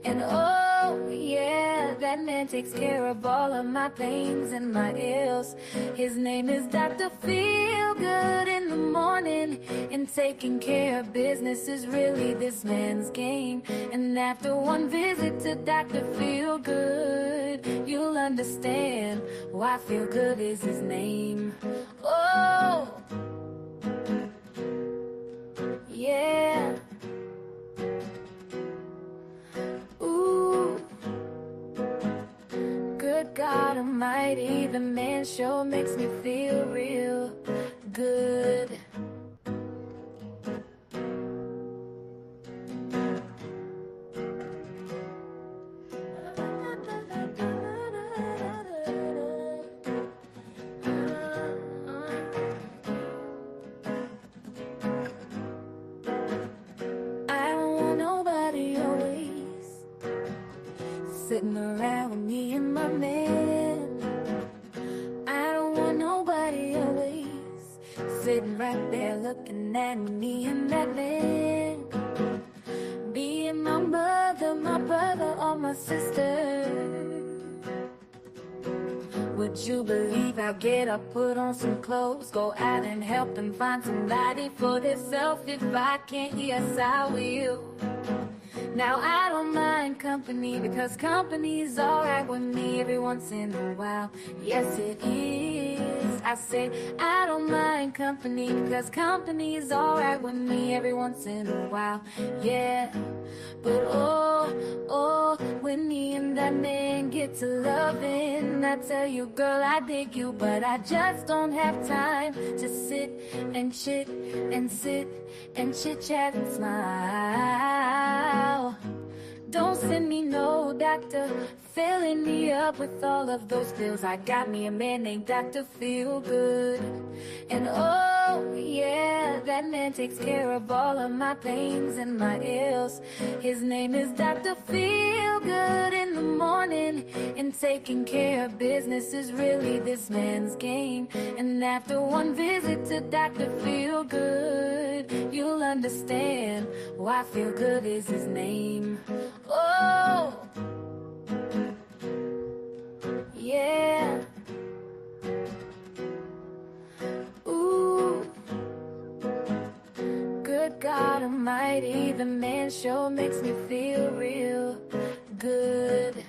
And oh yeah, that man takes care of all of my pains and my ills. His name is Dr. Feelgood in the morning. And taking care of business is really this man's game. And after one visit to Dr. Feelgood, you'll understand why Feelgood is his name. Oh, yeah. Ooh, good God Almighty, the man sure makes me feel real good. Sitting around with me and my man. I don't want nobody always sitting right there looking at me and that man. Being my mother, my brother, or my sister. Would you believe I'll get up, put on some clothes, go out and help them find somebody for themselves? If I can't, yes, I will. Now I don't mind company, because company's alright with me every once in a while. Yes, it is. I said I don't mind company, because company's alright with me every once in a while. Yeah, but oh, when me and that man get to loving, I tell you, girl, I dig you, but I just don't have time to sit and chit and sit and chit-chat and smile. Don't send me no doctor, filling me up with all of those pills. I got me a man named Dr. Feelgood. And oh yeah, that man takes care of all of my pains and my ills. His name is Dr. Feelgood in the morning. And taking care of business is really this man's game. And after one visit to Dr. Feelgood, you'll understand why Feelgood is his name. Oh, yeah. Ooh, good God Almighty, the man sure makes me feel real good.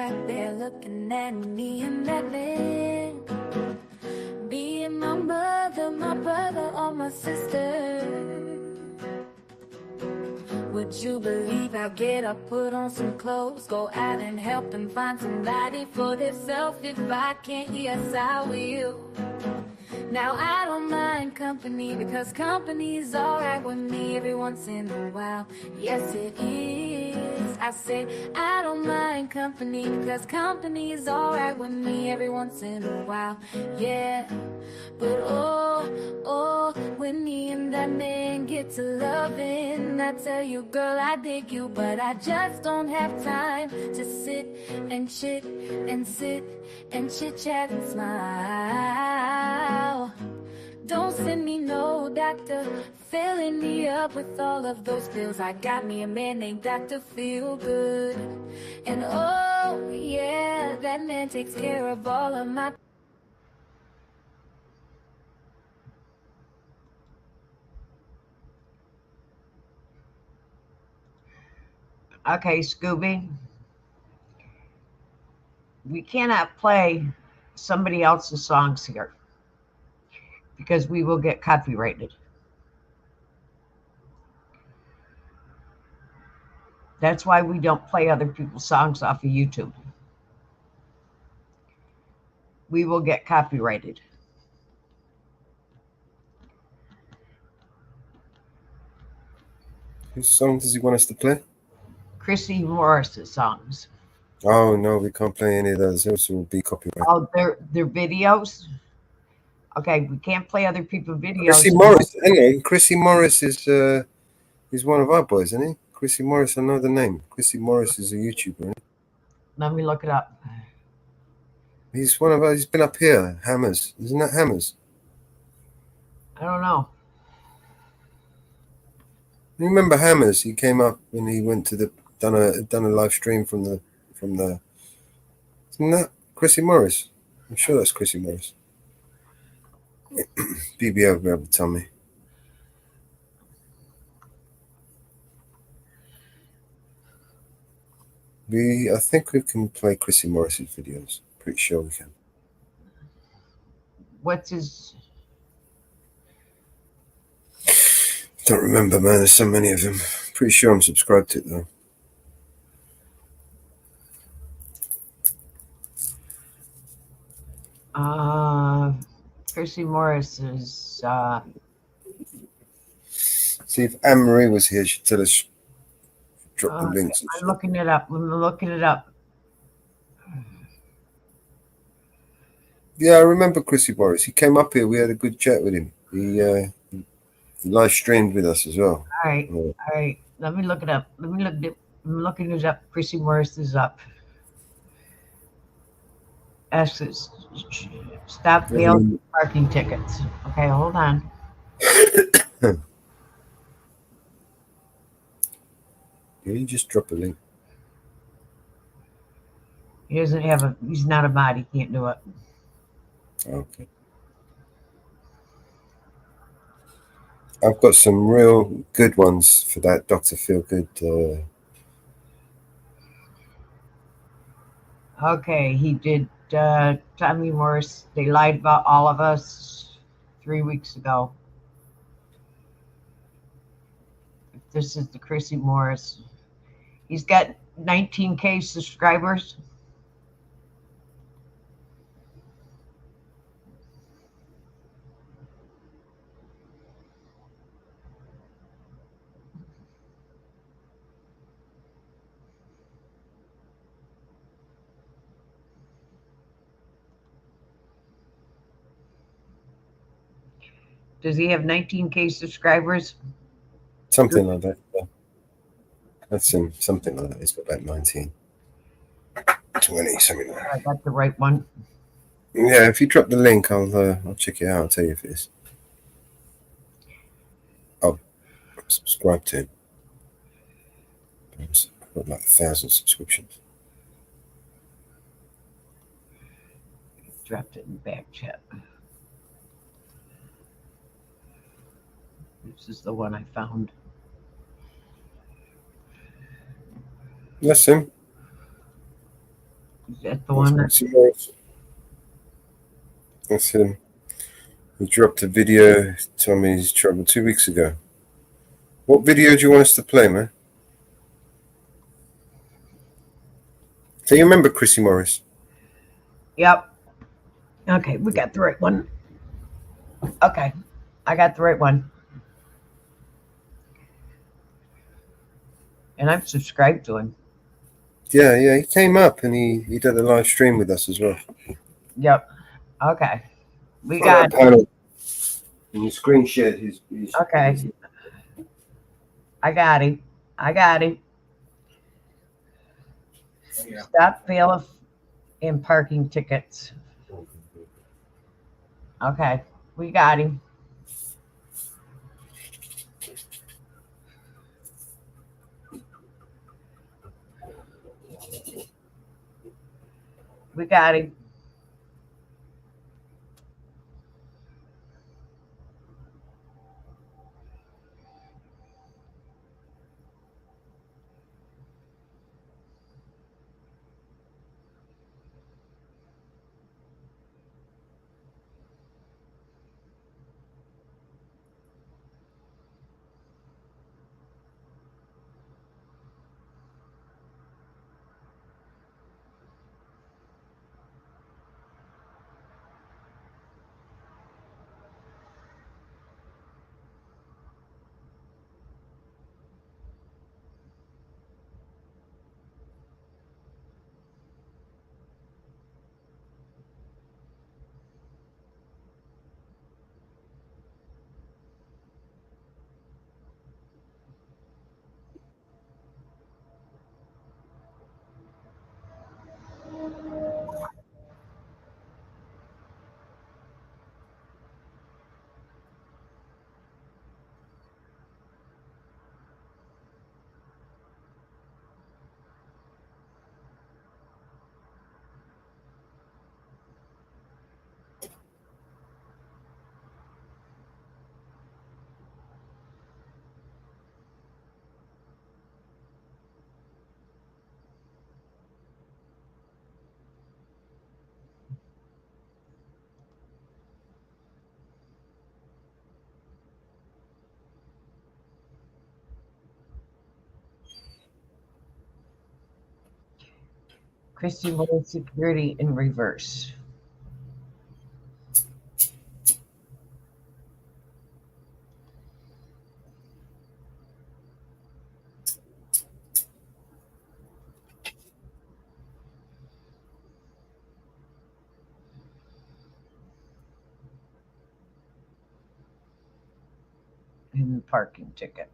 back there looking at me and that man. Being my mother, my brother, or my sister. Would you believe I'll get up, put on some clothes, go out and help and find somebody for themselves? If I can't, yes, I will. Now I don't mind company because company's alright with me every once in a while. Yes, it is. I say I don't mind company because company's alright with me every once in a while. Yeah, but oh, when me and that man get to loving, I tell you, girl, I dig you, but I just don't have time to sit and chit and sit and chit chat and smile. Don't send me no doctor, filling me up with all of those pills. I got me a man named Dr. Feelgood. And oh yeah, that man takes care of all of my Okay, Scooby. We cannot play somebody else's songs here because we will get copyrighted. That's why we don't play other people's songs off of YouTube. We will get copyrighted. Whose song does he want us to play? Chrissy Morris's songs. Oh no, we can't play any of those. Those will be copyrighted. Oh, their videos. Okay, we can't play other people's videos. Chrissy Morris, hang on. Chrissy Morris is one of our boys, isn't he? Chrissy Morris, I know the name. Chrissy Morris is a YouTuber. Isn't Let me look it up. he? He's one of us. He's been up here. Hammers, isn't that Hammers? I don't know. You remember Hammers? He came up when he went to the done a live stream from the. Isn't that Chrissy Morris? I'm sure that's Chrissy Morris. BBO will be able to tell me. I think we can play Chrissy Morris's videos. Pretty sure we can. What's his? Don't remember, man. There's so many of them. Pretty sure I'm subscribed to it though. Chrissy Morris is. See if Anne Marie was here, she'd tell us. Drop the links. And I'm shit. looking it up. I'm looking it up. Yeah, I remember Chrissy Morris. He came up here. We had a good chat with him. He live streamed with us as well. All right. All right. Let me look it up. I'm looking it up. Chrissy Morris is up. Stop the parking tickets. Okay, hold on. Can you just drop a link? He doesn't have he's not a mod. He can't do it. Okay. I've got some real good ones for that Dr. Feelgood. Okay, he did Tommy Morris. They lied about all of us 3 weeks ago. This is the Chrissy Morris. He's got 19K subscribers. Does he have 19K subscribers? Something like that. Yeah. That's him. Something like that. He's got about 19. 20, something like that. I got the right one. Yeah, if you drop the link, I'll check it out. I'll tell you if it is. I'll subscribe to him. I've got like 1,000 subscriptions. Dropped it in the back chat. This is the one I found. That's him. Is that the one? That's him. He dropped a video. Told me he's traveled 2 weeks ago. What video do you want us to play, man? Do you remember Chrissy Morris? Yep. Okay, we got the right one. Okay, I got the right one. And I'm subscribed to him. Yeah, he came up and he did a live stream with us as well. Yep. Okay. We got panel. And you screen shared his okay. I got him. Yeah. Stop bailiff and parking tickets. Okay, we got him. We got him. Christy Moore security in reverse. And the parking ticket.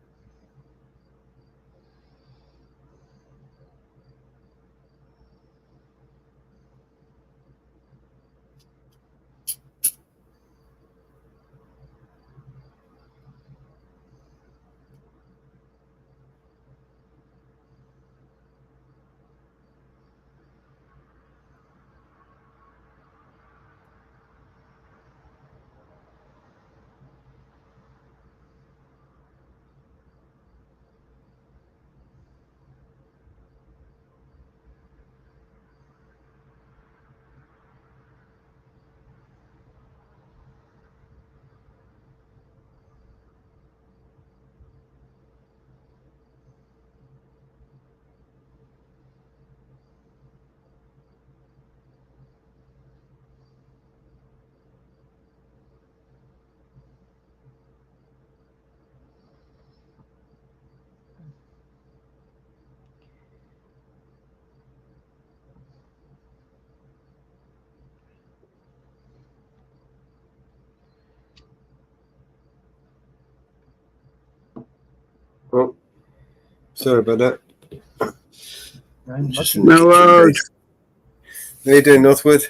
Oh, sorry about that. Hello. How you doing, Northwood?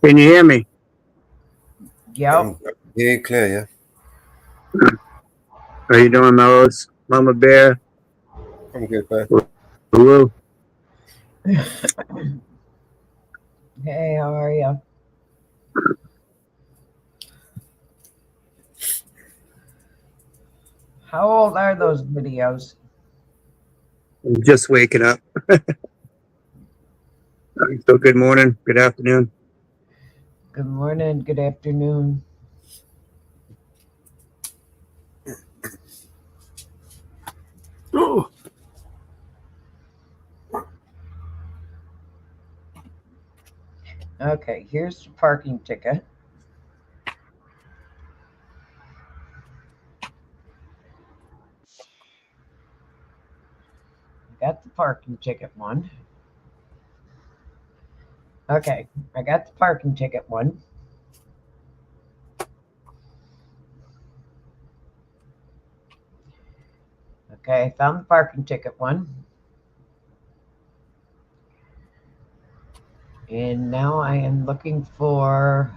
Can you hear me? Yep. Yeah, clear, yeah. How you doing, Mellows? Mama Bear? I'm good, man. Hello. Hey, how are you? How old are those videos? I'm just waking up. So good morning, good afternoon. Good morning, good afternoon. Oh, Okay, here's the parking ticket. Got the parking ticket one. Okay, I got the parking ticket one. Okay, I found the parking ticket one. And now I am looking for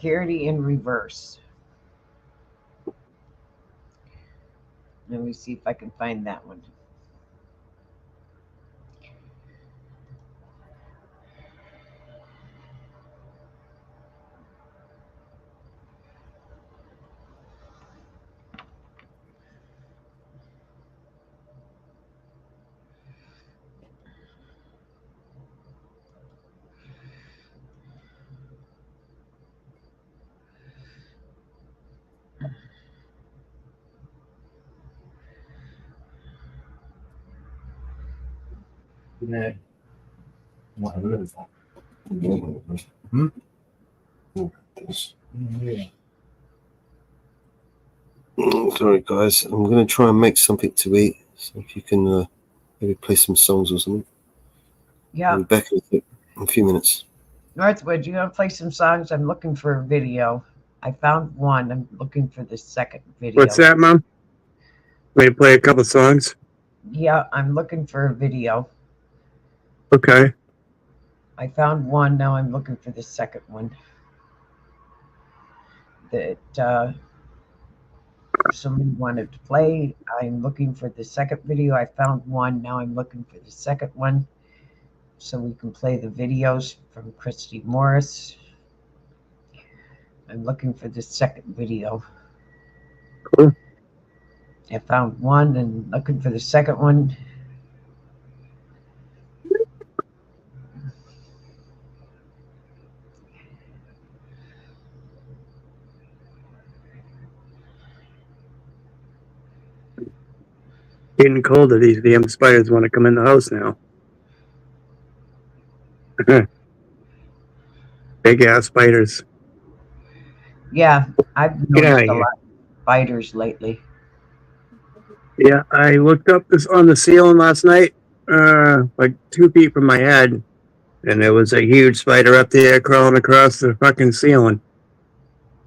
security in reverse. Let me see if I can find that one. sorry, guys. I'm going to try and make something to eat. So if you can maybe play some songs or something. Yeah, I'll be back in a few minutes. Northwood, you want to play some songs? I'm looking for a video. I found one. I'm looking for the second video. What's that, Mom? May play a couple songs? Yeah, I'm looking for a video. Okay. I found one. Now I'm looking for the second one. That somebody wanted to play. I'm looking for the second video. I found one. Now I'm looking for the second one. So we can play the videos from Christy Morris. I'm looking for the second video. Cool. I found one and looking for the second one. Getting colder. These damn spiders want to come in the house now. Big ass spiders. Yeah, I've Get noticed out a of here. lot of spiders lately. Yeah, I looked up this on the ceiling last night, like 2 feet from my head, and there was a huge spider up there crawling across the fucking ceiling.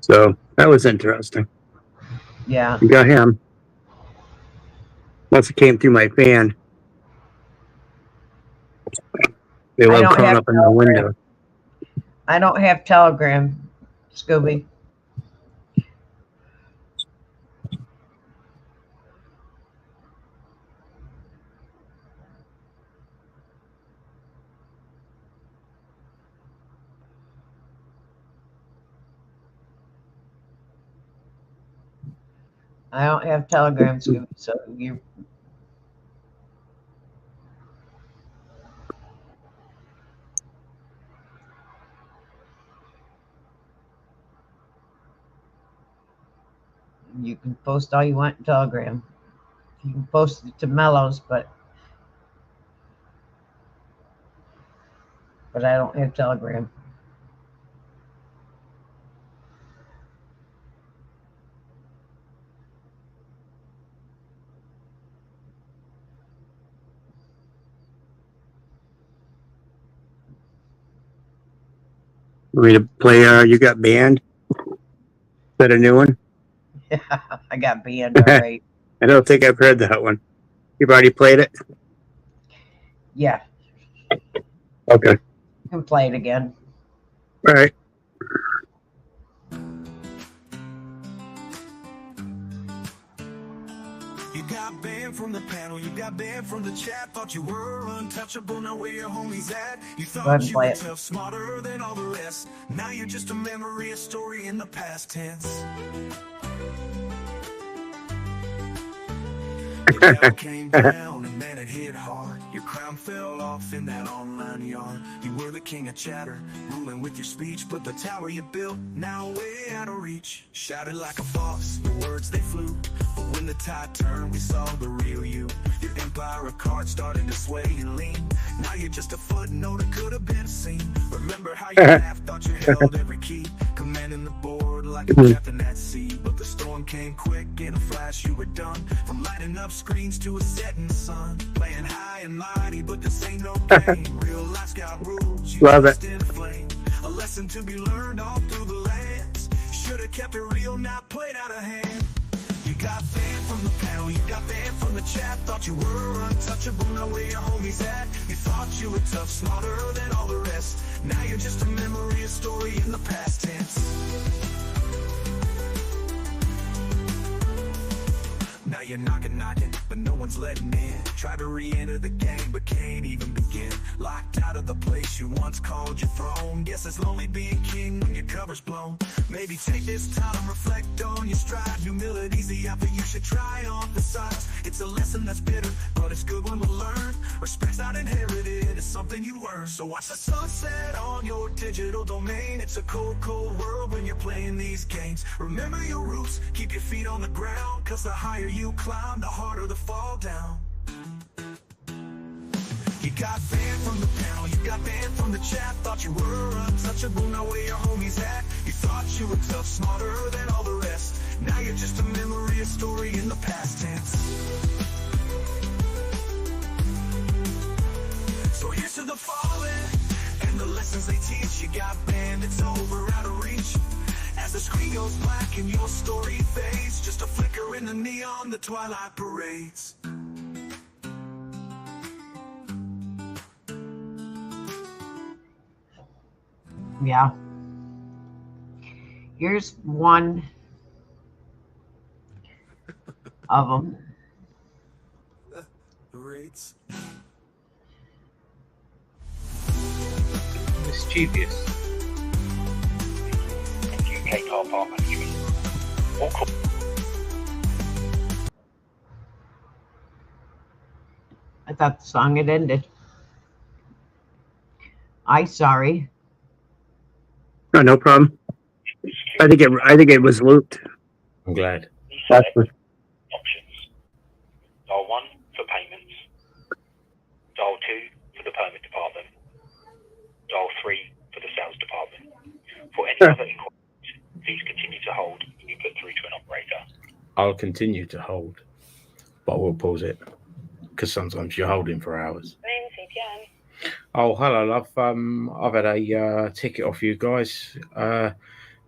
So that was interesting. Yeah, You got him. Once it came through my fan. They I love don't crawling have up in the window. I don't have Telegram, Scooby. I don't have Telegram, Scooby. So you. You can post all you want in Telegram. You can post it to Mellows, but I don't have Telegram. Want me to play You Got Banned? Is that a new one? I got banned, all right. I don't think I've heard that one. You've already played it? Yeah, Okay. you can play it again. All right. You got banned from the panel, you got got banned from the chat, thought you were untouchable. Now where your homies at? You Go ahead thought and you play were it. tough, smarter than all the rest. Now you're just a memory, a story in the past tense. The devil came down and then it hit hard. Your crown fell off in that online yard. You were the king of chatter, ruling with your speech. But the tower you built, now way out of reach. Shouted like a boss, the words they flew. But when the tide turned, we saw the real you. Your empire of cards started to sway and lean. Now you're just a footnote, it could have been seen. Remember how you laughed, thought you held every key. Commanding the board like a captain at sea. But the storm came quick, in a flash you were done. From lighting up screens to a setting sun. Playing high and mighty, but this ain't no game. Real life's got rules, you Love it. just in flame. A lesson to be learned all through the lands. Should've kept it real, not played out of hand. You got banned from the panel, you got banned from the chat. Thought you were untouchable, now where your homies at? You thought you were tough, smarter than all the rest. Now you're just a memory, a story in the past tense. Now you're knocking, but no one's letting in. Try to re-enter the game, but can't even begin. Locked out of the place you once called your throne. Guess it's lonely being king when your cover's blown. Maybe take this time, reflect on your stride. Humility's the effort you should try on the sides. It's a lesson that's bitter, but it's good when we learn. Respect's not inherited, it's something you earn. So watch the sunset on your digital domain. It's a cold, cold world when you're playing these games. Remember your roots, keep your feet on the ground. Cause the higher you climb, the harder the fall down. You got banned from the panel, you got banned from the chat. Thought you were untouchable, now where your homies at? You thought you were tough, smarter than all the rest. Now you're just a memory, a story in the past tense. So here's to the fallen, and the lessons they teach. You got banned, it's over, out of reach. As the screen goes black and your story fades, just a flicker in the neon, the twilight parades. Yeah. Here's one of them. Rates. Mischievous. UK car park management. All I thought the song had ended. Sorry. No, no problem. I think it was looped. I'm glad. That's what, Options. Dial 1 for payments. Dial 2 for the permit department. Dial 3 for the sales department. For any other inquiries, please continue to hold and be put through to an operator. I'll continue to hold, but we'll pause it because sometimes you're holding for hours. Oh, hello, love. I've had a ticket off you guys.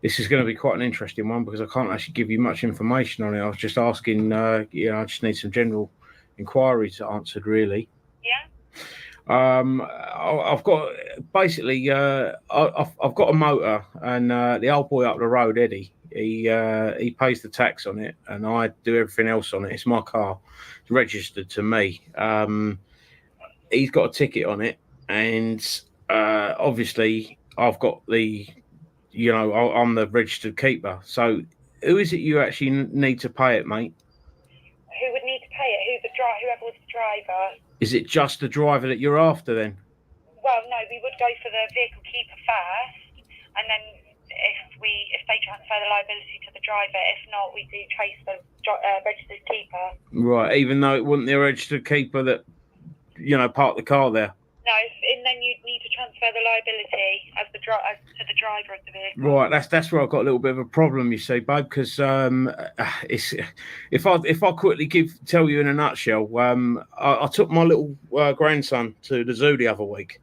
This is going to be quite an interesting one because I can't actually give you much information on it. I was just asking, I just need some general inquiries answered, really. Yeah. I've got basically, I've got a motor, and the old boy up the road, Eddie, he pays the tax on it, and I do everything else on it. It's my car. It's registered to me. He's got a ticket on it, and obviously I've got the, I'm the registered keeper. So who is it you actually need to pay it, mate? Who would need to pay it? Whoever was the driver. Is it just the driver that you're after then? Well, no, we would go for the vehicle keeper first, and then if they transfer the liability to the driver, if not, we do trace the registered keeper. Right, even though it wasn't the registered keeper that, parked the car there. No, and then you'd need to transfer the liability as to the driver of the vehicle. Right, that's where I've got a little bit of a problem, you see, babe, because it's if I quickly tell you in a nutshell, I took my little grandson to the zoo the other week,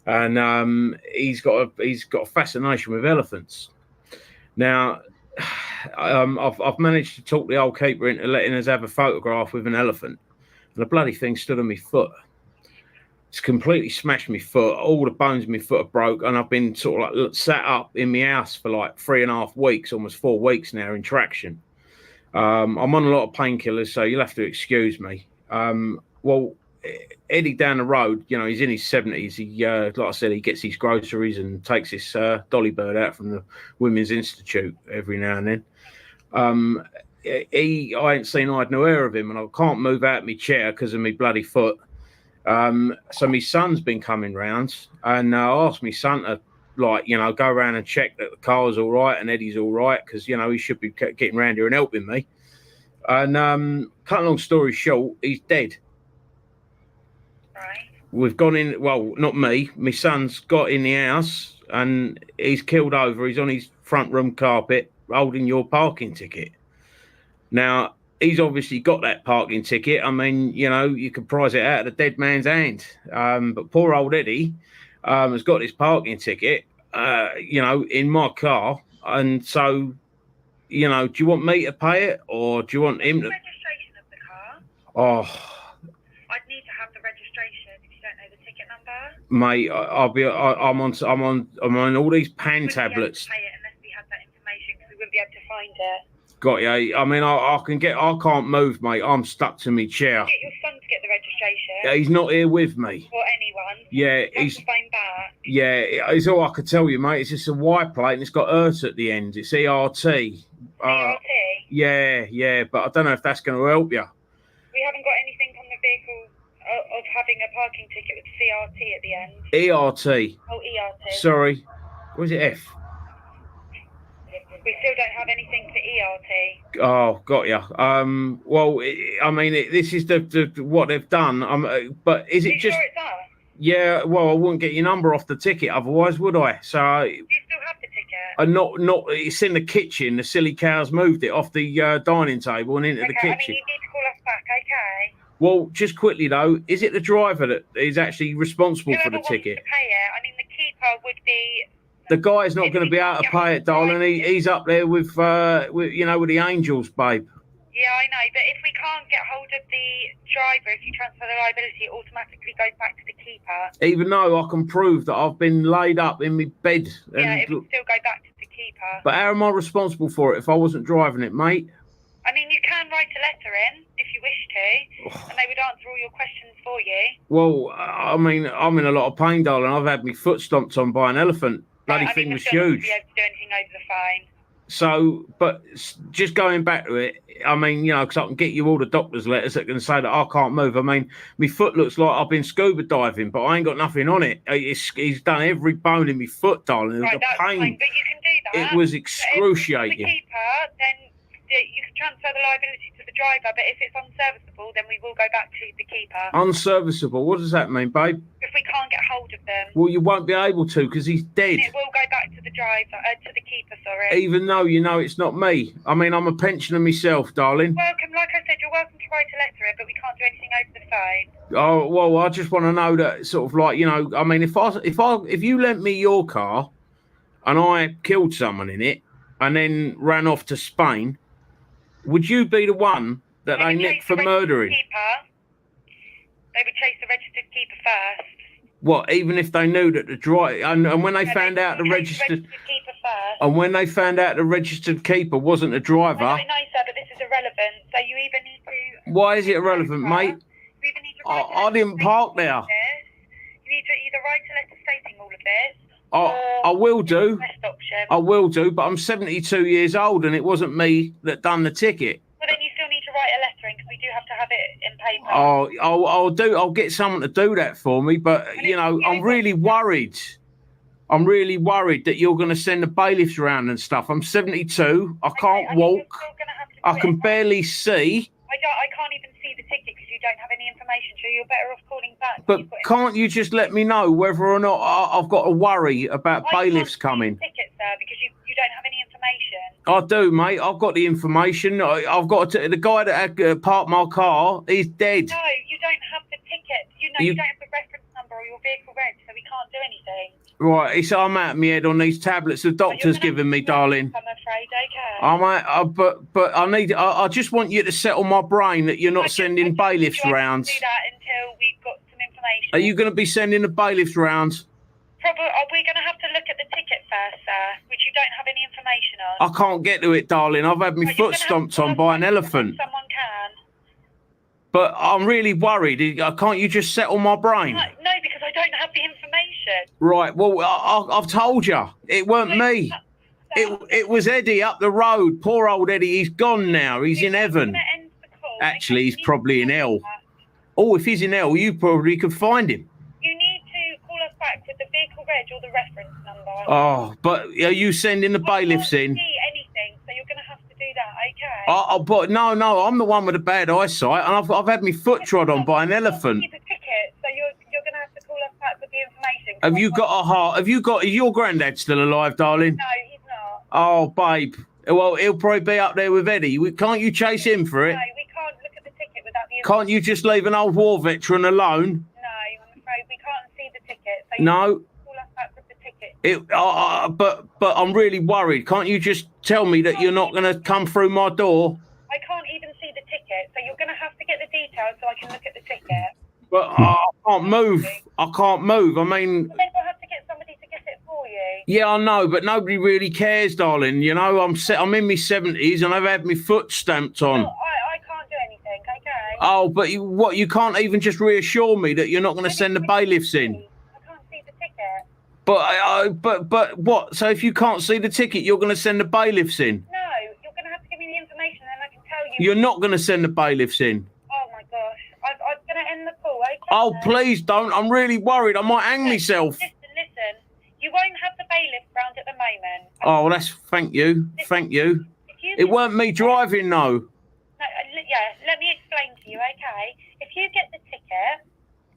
and he's got a fascination with elephants. Now, I've managed to talk the old keeper into letting us have a photograph with an elephant, and the bloody thing stood on my foot. It's completely smashed my foot. All the bones in my foot are broke, and I've been sort of like sat up in my house for like 3.5 weeks, almost 4 weeks now in traction. I'm on a lot of painkillers, so you'll have to excuse me. Well, Eddie down the road, you know, he's in his 70s. He, like I said, he gets his groceries and takes his dolly bird out from the Women's Institute every now and then. I ain't seen I'd no hair of him, and I can't move out my chair because of my bloody foot. So my son's been coming round, and I asked my son to, like, you know, go around and check that the car's all right and Eddie's all right, because, you know, he should be getting round here and helping me. And cut a long story short, he's dead. Right. We've gone in, well, not me, my son's got in the house and he's killed over. He's on his front room carpet holding your parking ticket. Now, he's obviously got that parking ticket. I mean, you know, you could prize it out of the dead man's hand. But poor old Eddie has got his parking ticket, you know, in my car. And so, you know, do you want me to pay it, or do you want him to? Registration of the car. Oh, I'd need to have the registration if you don't know the ticket number. mate, I'm on all these pan tablets. Pay it unless we had that information, because we wouldn't be able to find it. Got you. I mean, I can't move, mate. I'm stuck to my chair. Get your son to get the registration. Yeah, he's not here with me. Or anyone. Yeah, he's phone back. Yeah, it's all I could tell you, mate. It's just a Y plate and it's got ERT at the end. It's ERT. ERT? Yeah, but I don't know if that's going to help you. We haven't got anything on the vehicle of having a parking ticket with CRT at the end. ERT. Oh, ERT. Sorry. What is it, F? We still don't have anything for ERT. Oh, got you. Well, I mean, this is the what they've done. But is it just? Sure it's us? Yeah. Well, I wouldn't get your number off the ticket, otherwise, would I? So. Do you still have the ticket? Not. It's in the kitchen. The silly cows moved it off the dining table and into the kitchen. I mean, you need to call us back, okay? Well, just quickly though, is it the driver that is actually responsible for the ticket? To pay it. I mean, the keeper would be. The guy's not going to be able to pay it, darling. He's up there with you know, with the angels, babe. Yeah, I know, but if we can't get hold of the driver, if you transfer the liability, it automatically goes back to the keeper. Even though I can prove that I've been laid up in my bed. Yeah, it would still go back to the keeper. But how am I responsible for it if I wasn't driving it, mate? I mean, you can write a letter in if you wish to, and they would answer all your questions for you. Well, I mean, I'm in a lot of pain, darling. I've had my foot stomped on by an elephant. Bloody thing was huge. Be able to do anything over the phone. So, but just going back to it, I mean, you know, because I can get you all the doctor's letters that can say that I can't move. I mean, my foot looks like I've been scuba diving, but I ain't got nothing on it. He's done every bone in my foot, darling. Right, that's pain. fine, but you can do that. It was excruciating. If it's the keeper, then you can transfer the liability to the driver, but if it's unserviceable, then we will go back to the keeper. Unserviceable? What does that mean, babe? If we can't get hold of them. Well, you won't be able to because he's dead. It will go back to the driver, to the keeper, sorry. Even though you know it's not me. I mean, I'm a pensioner myself, darling. Welcome, like I said, you're welcome to write a letter in, but we can't do anything over the phone. Oh, well, I just want to know that sort of like, you know, I mean, if you lent me your car and I killed someone in it and then ran off to Spain, would you be the one that they nicked for murdering? They would chase the registered keeper first. What, even if they knew that the driver, and when they found out the registered keeper first. And when they found out the registered keeper wasn't a driver. I know, sir, but this is irrelevant. So you either need to. Why is it irrelevant, mate? You either need to I didn't park there. You need to either write a letter stating all of this. I will do. I will do, but I'm 72 years old and it wasn't me that done the ticket. Well, then you still need to write a letter in because we do have to have it in paper. I'll get someone to do that for me, but you know, I'm really worried. I'm really worried that you're going to send the bailiffs around and stuff. I'm 72. I can't walk. I can barely see. I can't even see the ticket because you don't have any information, so you're better off calling back. But can't you just let me know whether or not I've got to worry about bailiffs coming? Ticket, sir, because you don't have any information. I do, mate. I've got the information. I've got the guy that had parked my car. He's dead. No, you don't have the ticket. You don't have the reference number or your vehicle reg, so we can't do anything. Right, I'm out of my head on these tablets the doctor's given me, darling. I'm afraid, okay. But I need. I just want you to settle my brain that you're not sending bailiffs rounds. Do that until we've got some information. Are you going to be sending the bailiffs rounds? Probably. We're going to have to look at the ticket first, sir, which you don't have any information on. I can't get to it, darling. I've had my foot stomped on by an elephant. Someone can. But I'm really worried. Can't you just settle my brain? No, because I don't have the information. Right. Well, I've told you. It weren't me. It was Eddie up the road. Poor old Eddie. He's gone now. He's in heaven. Actually, he's probably in hell. Oh, if he's in hell, you probably could find him. You need to call us back with the vehicle reg or the reference number. Oh, but are you sending the bailiffs in? I can't see anything, so you're going to have to do that, okay? Oh, but no, I'm the one with the bad eyesight, and I've had my foot trod on by an elephant. Keep a ticket, so you're going to have to call us back with the information. Have you got a heart? Is your granddad still alive, darling? No, he's not. Oh, babe. Well, he'll probably be up there with Eddie. Can't you chase him for it? No, we can't look at the ticket without the information. Can't you just leave an old war veteran alone? No, I'm afraid we can't see the ticket, so No. call us back with the ticket. But I'm really worried. Can't you just tell me that you're not going to come through my door? I can't even see the ticket, so you're going to have to get the details so I can look at the ticket. But I can't move. I can't move. I mean, Then we'll have to get somebody to get it for you. yeah, I know, but nobody really cares, darling. You know, I'm in my 70s and I've had my foot stamped on. Well, I can't do anything, okay? Oh, but you can't even just reassure me that you're not going to send the bailiffs in. I can't see the ticket. But what? So if you can't see the ticket, you're going to send the bailiffs in? No, you're going to have to give me the information and I can tell you. You're not going to send the bailiffs in? Oh my gosh. I'm going to end the call, okay? Oh, please don't. I'm really worried. I might hang myself. Listen. You won't have the bailiff round at the moment. Oh, thank you. Thank you. It weren't me driving, though. No, yeah, let me explain to you, okay? If you get the ticket,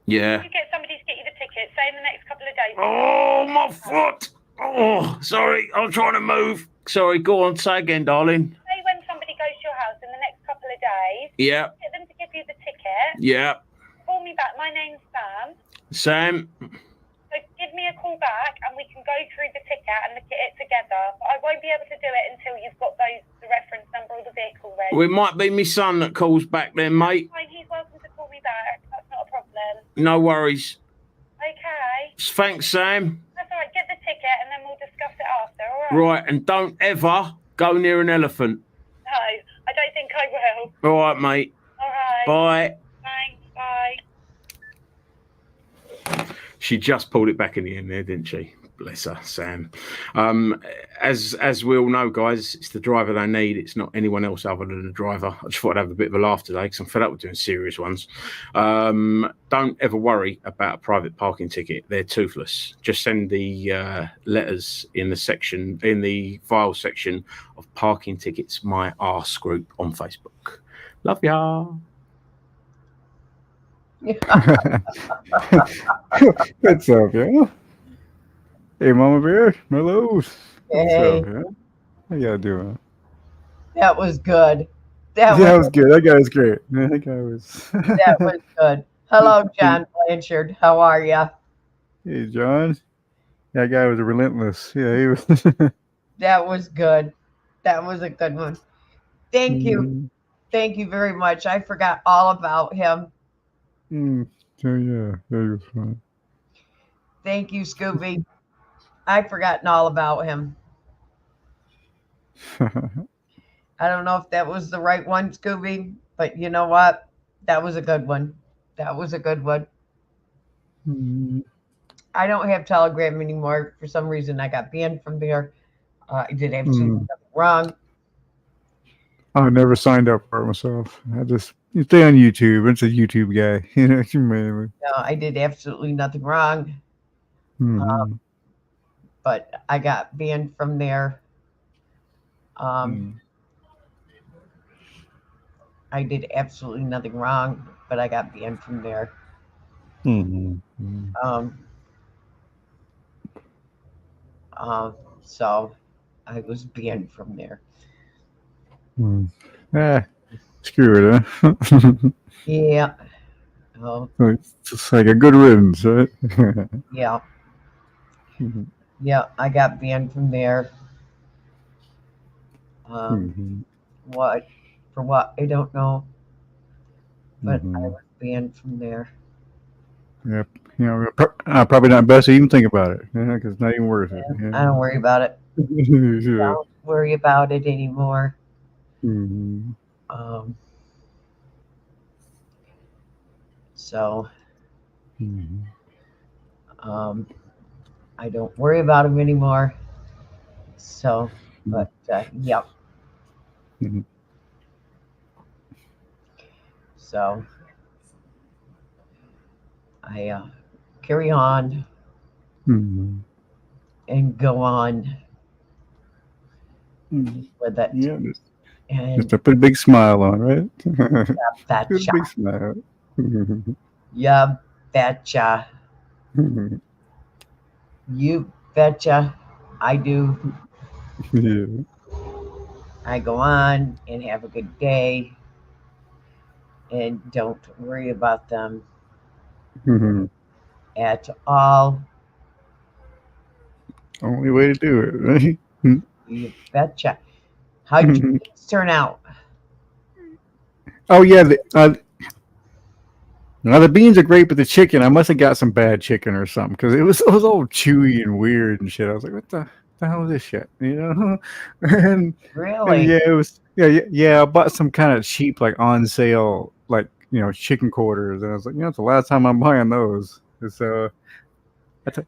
Yeah. you get somebody to get you the ticket, say in the next couple of days. Oh, my foot. Oh, sorry. I'm trying to move. Sorry, go on. Say again, darling. Say when somebody goes to your house in the next couple of days. Yeah. Get them to give you the ticket. Yeah. Call me back. My name's Sam. Sam. So give me a call back and we can go through the ticket and look at it together. But I won't be able to do it until you've got the reference number or the vehicle reg. Well, it might be my son that calls back then, mate. Fine, he's welcome to call me back. That's not a problem. No worries. Okay. Thanks, Sam. That's all right. Get the ticket and then we'll discuss it after, all right? Right, and don't ever go near an elephant. No, I don't think I will. All right, mate. All right. Bye. Thanks. Bye. She just pulled it back in the end there, didn't she? Bless her, Sam. As we all know, guys, it's the driver they need. It's not anyone else other than the driver. I just thought I'd have a bit of a laugh today because I'm fed up with doing serious ones. Don't ever worry about a private parking ticket. They're toothless. Just send the letters in the file section of Parking Tickets My Arse group on Facebook. Love ya. What's up, yeah? Hey, Mama Bear, Mellows. Hey. What's up, yeah? How y'all doing? That was good. That was good. That guy was great. That guy was. That was good. Hello, John Blanchard. How are you? Hey, John. That guy was relentless. Yeah, he was. That was good. That was a good one. Thank you. Thank you very much. I forgot all about him. So, yeah, that was fun. Thank you, Scooby. I've forgotten all about him. I don't know if that was the right one, Scooby, but you know what? That was a good one. That was a good one. I don't have Telegram anymore. For some reason, I got banned from there. I did absolutely nothing wrong. I never signed up for it myself. You stay on YouTube. It's a YouTube guy. You know, mainly. No, I did absolutely nothing wrong. But I got banned from there. I did absolutely nothing wrong, but I got banned from there. So I was banned from there. Screw it, huh? Yeah. Oh. It's just like a good riddance, right? Yeah. Yeah, I got banned from there. What? For what? I don't know. But I was banned from there. Yep. You know, probably not best to even think about it, because it's not even worth it. Yeah. I don't worry about it. Sure. Don't worry about it anymore. So Mhm. I don't worry about them anymore. So, but yep. Mhm. So I carry on Mhm. and go on Mhm. with it. Yeah, just And to put a big smile on, right? that Put a big shot. smile. You betcha. You betcha. I do. Yeah. I go on and have a good day and don't worry about them Mhm. at all. Only way to do it, right? You betcha. How'd your beans turn out? Oh yeah, now the beans are great, but the chicken, I must have got some bad chicken or something because it was all chewy and weird and shit. I was like, what the hell is this shit? You know? and Really? yeah, it was yeah. I bought some kind of cheap like on sale like chicken quarters, and I was like, it's the last time I'm buying those. So I, t-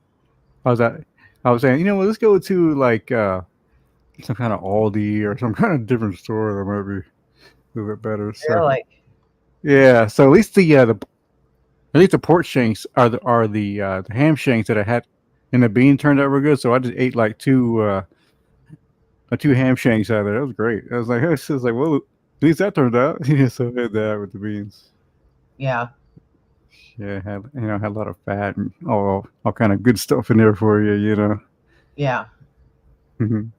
I was saying, let's go to like some kind of Aldi or some kind of different store that might be a little bit better. So Really? yeah, so at least the pork shanks are the ham shanks that I had, and the bean turned out real good. So I just ate like two ham shanks out of there. That was great. I was like, it's just like, well, at least that turned out. Yeah, so I had that with the beans. Yeah. Yeah, had a lot of fat and all kind of good stuff in there for you. Yeah. Mhm.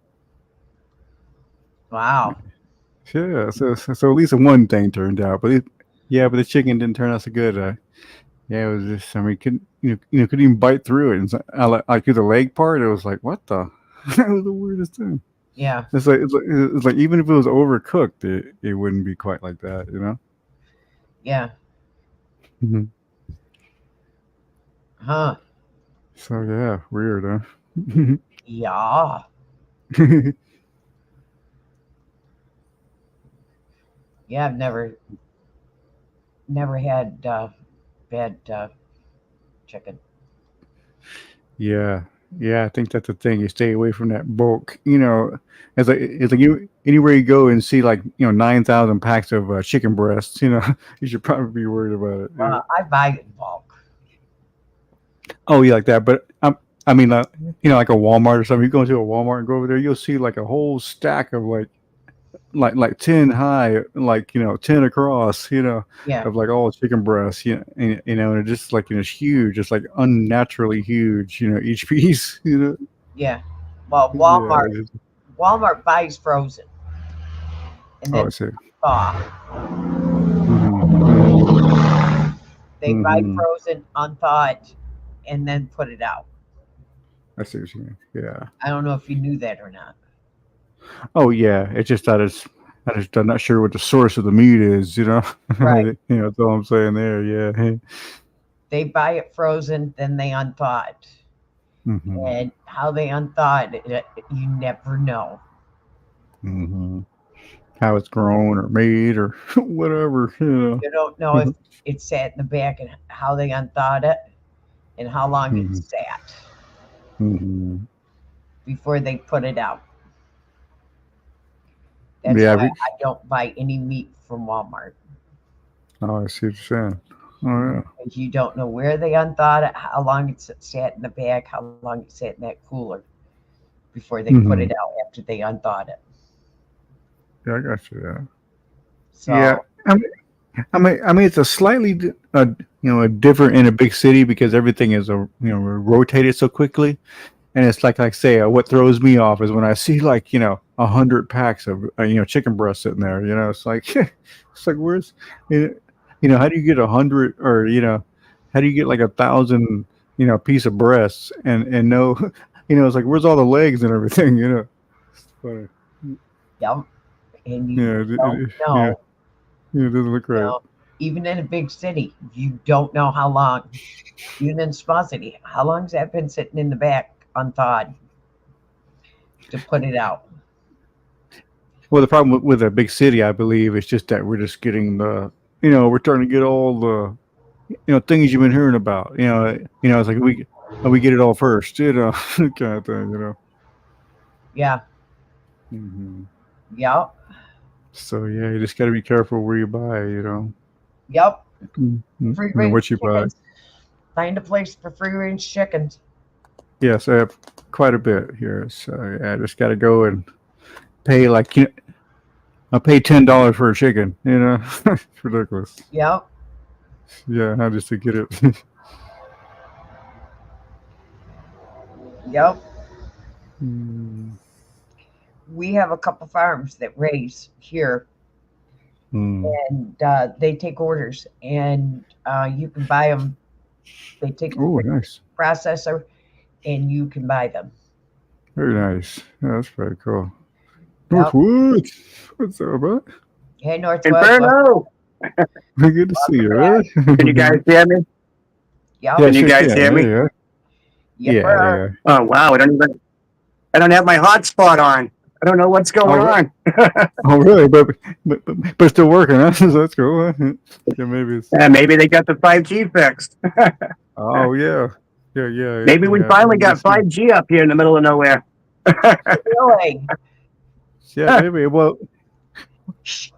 Wow. Yeah, so at least one thing turned out, but but the chicken didn't turn out so good. Yeah, it was just, I mean, couldn't even bite through it. And so, like through the leg part, it was like, what the? That was the weirdest thing. Yeah. It's like even if it was overcooked, it wouldn't be quite like that. Yeah. Hmm. Huh. So yeah, weird, huh? Yeah. Yeah, I've never had bad chicken. Yeah, yeah, I think that's the thing. You stay away from that bulk. It's like you anywhere you go and see like 9,000 packs of chicken breasts. You should probably be worried about it. Yeah. I buy it in bulk. Oh, yeah, like that. But I mean, like a Walmart or something. You go into a Walmart and go over there, you'll see like a whole stack of like 10 high, like 10 across, Yeah. of like all chicken breasts. And it's just like it's huge, it's like unnaturally huge. Each piece. Yeah. Well, Yeah. Walmart buys frozen and Oh, I then see. thaw. Mhm. They buy Mhm. frozen, unthawed, and then put it out. I see what you mean. Yeah. I don't know if you knew that or not. Oh yeah. It's just that I'm not sure what the source of the meat is. Right. That's all I'm saying there. Yeah. They buy it frozen, then they unthaw it. Hmm. And how they unthaw it, you never know. Hmm. How it's grown or made or whatever. You don't know if it sat in the back and how they unthawed it and how long it Hmm. sat Hmm. before they put it out. That's Yeah. why I don't buy any meat from Walmart. Oh, I see what you're saying. Oh yeah. Because you don't know where they unthawed it, how long it sat in the bag, how long it sat in that cooler before they put Hmm. it out after they unthawed it. Yeah, I got you. Yeah. So Yeah. I mean, it's a slightly, a different in a big city because everything is, rotated so quickly, and it's like I say, what throws me off is when I see like 100 packs of chicken breast sitting there. It's like, where's, how do you get 100 or how do you get like 1,000 piece of breasts and no, it's like where's all the legs and everything. It's funny. yeah, and you Yeah, don't yeah, know, it doesn't look right. even in a big city, you don't know how long. Even in small city, how long's that been sitting in the back unthawed to put it out? Well, the problem with a big city, I believe, is just that we're just getting we're trying to get all things you've been hearing about. It's like we get it all first, kind of thing. Yeah. Mm-hmm. Yep. So yeah, you just got to be careful where you buy. Yep. Free range what you chickens. Find a place for free range chickens. Yes, I have quite a bit here. So yeah, I just got to go and pay I'll pay $10 for a chicken. It's ridiculous. Yep. Yeah, how just to get it. Yep. We have a couple farms that raise here, and they take orders, and you can buy them. They take nice processor, and you can buy them. Very nice. Yeah, that's very cool. Yep. Northwood, what's up, bud? Hey, Northwood. Inferno. Good to see you. Right? Can you guys hear me? Yep. Can you guys hear me? Yeah. Oh wow! I don't have my hotspot on. I don't know what's going on. Oh really? But it's still working, huh? So that's cool. Yeah, maybe they got the 5G fixed. Oh yeah. Yeah. Maybe we finally got 5G up here in the middle of nowhere. Really? Yeah, maybe. Well,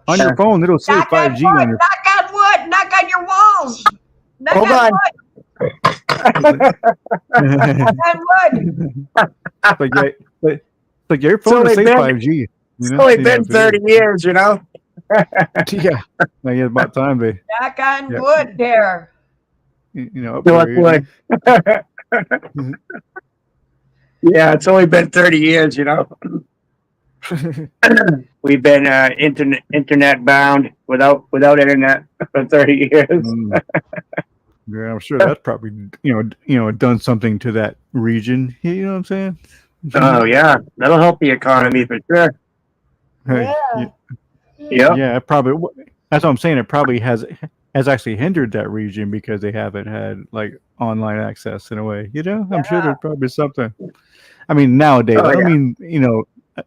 on your phone it'll say 5G on your. Knock on wood. Knock on your walls. Knock Hold on wood. Like your phone will say 5G. It's only been 30 years, Yeah. Like it's about time, babe. Knock on wood there. Yeah, it's only been 30 years, We've been internet bound without internet for 30 years. Yeah, I'm sure that's probably done something to that region. You know what I'm saying? Oh yeah, that'll help the economy for sure. Yeah, it probably. That's what I'm saying. It probably has actually hindered that region because they haven't had like online access in a way. I'm sure there's probably something. I mean, nowadays. I don't mean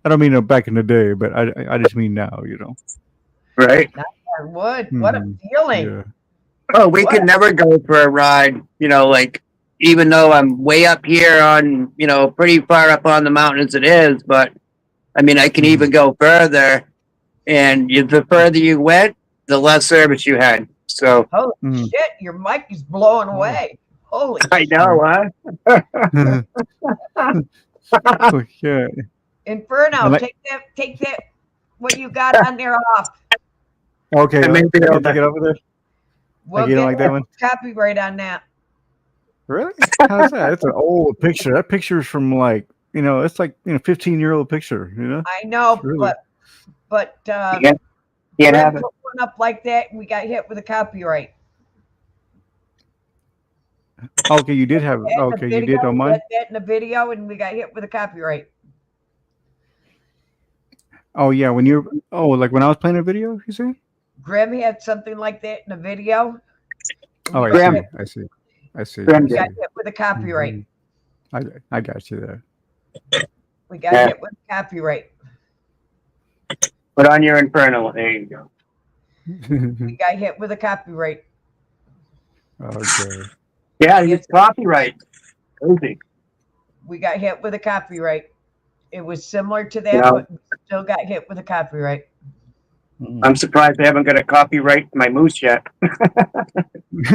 I don't mean back in the day, but I just mean now. Right. Knock on wood. What a feeling. Yeah. Oh, we could never go for a ride. Even though I'm way up here on, pretty far up on the mountain as it is, but I mean, I can even go further. And the further you went, the less service you had. So, holy shit, your mic is blowing away. Holy I know, huh? Yeah. Inferno, take that, what you got on there off. Okay, take it over there. We'll get get like that one. Copyright on that. Really? How's that? It's an old picture. That picture is from it's like 15-year-old picture. I know, really. but can't have it. Put one up like that, and we got hit with a copyright. Okay, you did have. Okay, you did on mine. That in the video, and we got hit with a copyright. Oh yeah, when I was playing a video, you say? Grim had something like that in the video. Oh, I see. We got hit with a copyright. I got you there. We got hit with a copyright. Put on your Inferno. There you go. We got hit with a copyright. Okay. Yeah, it's copyright. Crazy. We got hit with a copyright. It was similar to that, but we still got hit with a copyright. I'm surprised they haven't got a copyright my moose yet. I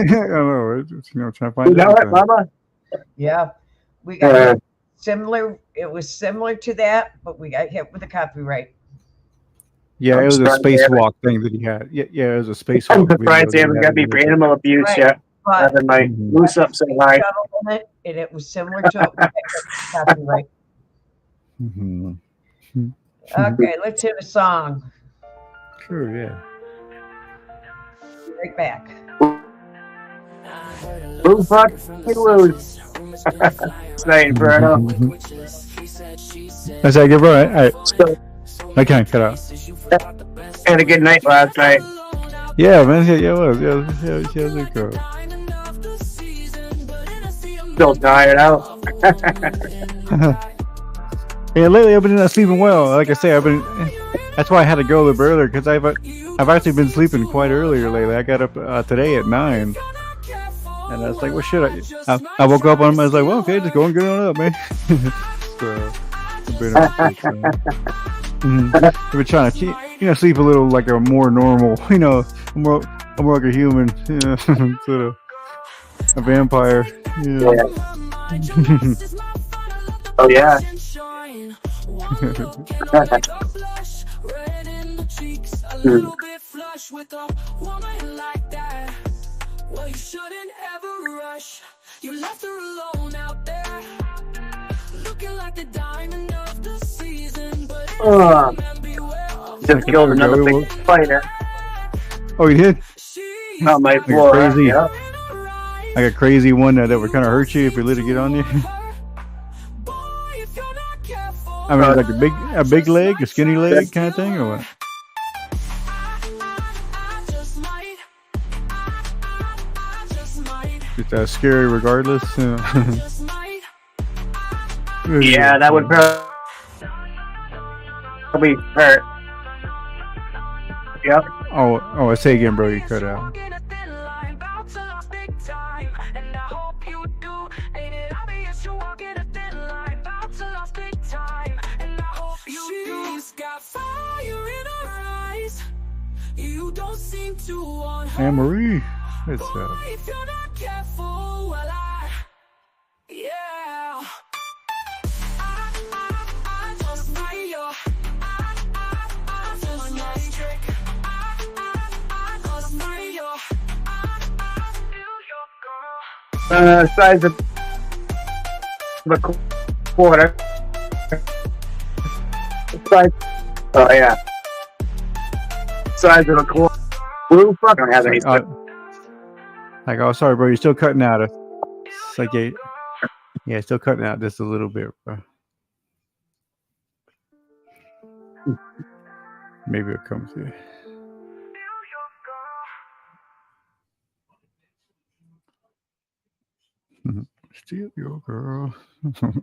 know. Trying to find you know it, Mama? Yeah, we got similar. It was similar to that, but we got hit with a copyright. Yeah, it was a spacewalk thing that he had. Yeah, it was a spacewalk. I'm surprised they haven't got me for animal abuse yet. Having my moose up so high. And it was similar to it. We got hit with a copyright. Okay, let's hit a song. Sure, yeah. Right back. Who fucking lose? Say Inferno. I said, right. I can't cut out. Had a good night last night. Yeah, man. Yeah, it was. Yeah, it was. Still tired out. Yeah, lately I've been sleeping well. Like I say, that's why I had to go a little earlier because I've actually been sleeping quite earlier lately. I got up today at 9. And I was like, well, shit. I woke up on him. I was like, well, okay, just go and get on up, man. So, I've been trying to, sleep a little like a more normal, more like a human, sort of a vampire. Yeah. Oh yeah. Well, you shouldn't ever rush. You left her alone out there, looking like the diamond of the season. But just killed another big spider. Oh, you did? Not my like floor. Crazy. Yeah. Like a crazy one that would kind of hurt you if you let it get on you. I mean, like a big leg, a skinny leg kind of thing, or what? It's scary regardless. Yeah, that would probably hurt. Yep. Oh, I say again, bro. You cut out. Anne Marie, it's size of a quarter. Size. Oh yeah. Size of a quarter. Blue fuck don't have any. Like, oh, sorry, bro. You're still cutting out. It's like, yeah, still cutting out just a little bit, bro. Maybe it'll come through. Steal your girl. Okay.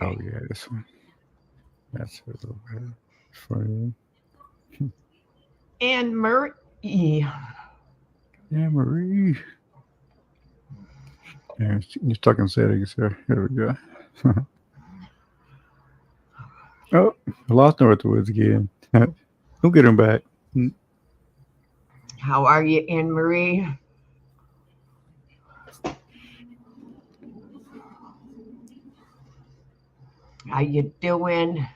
Oh yeah, this one. That's a little better for you. Anne Marie. Yeah, Marie. Yeah, you're stuck in settings here. Here we go. Oh, I lost Northwoods again. We'll get him back. How are you, Anne Marie? How you doing?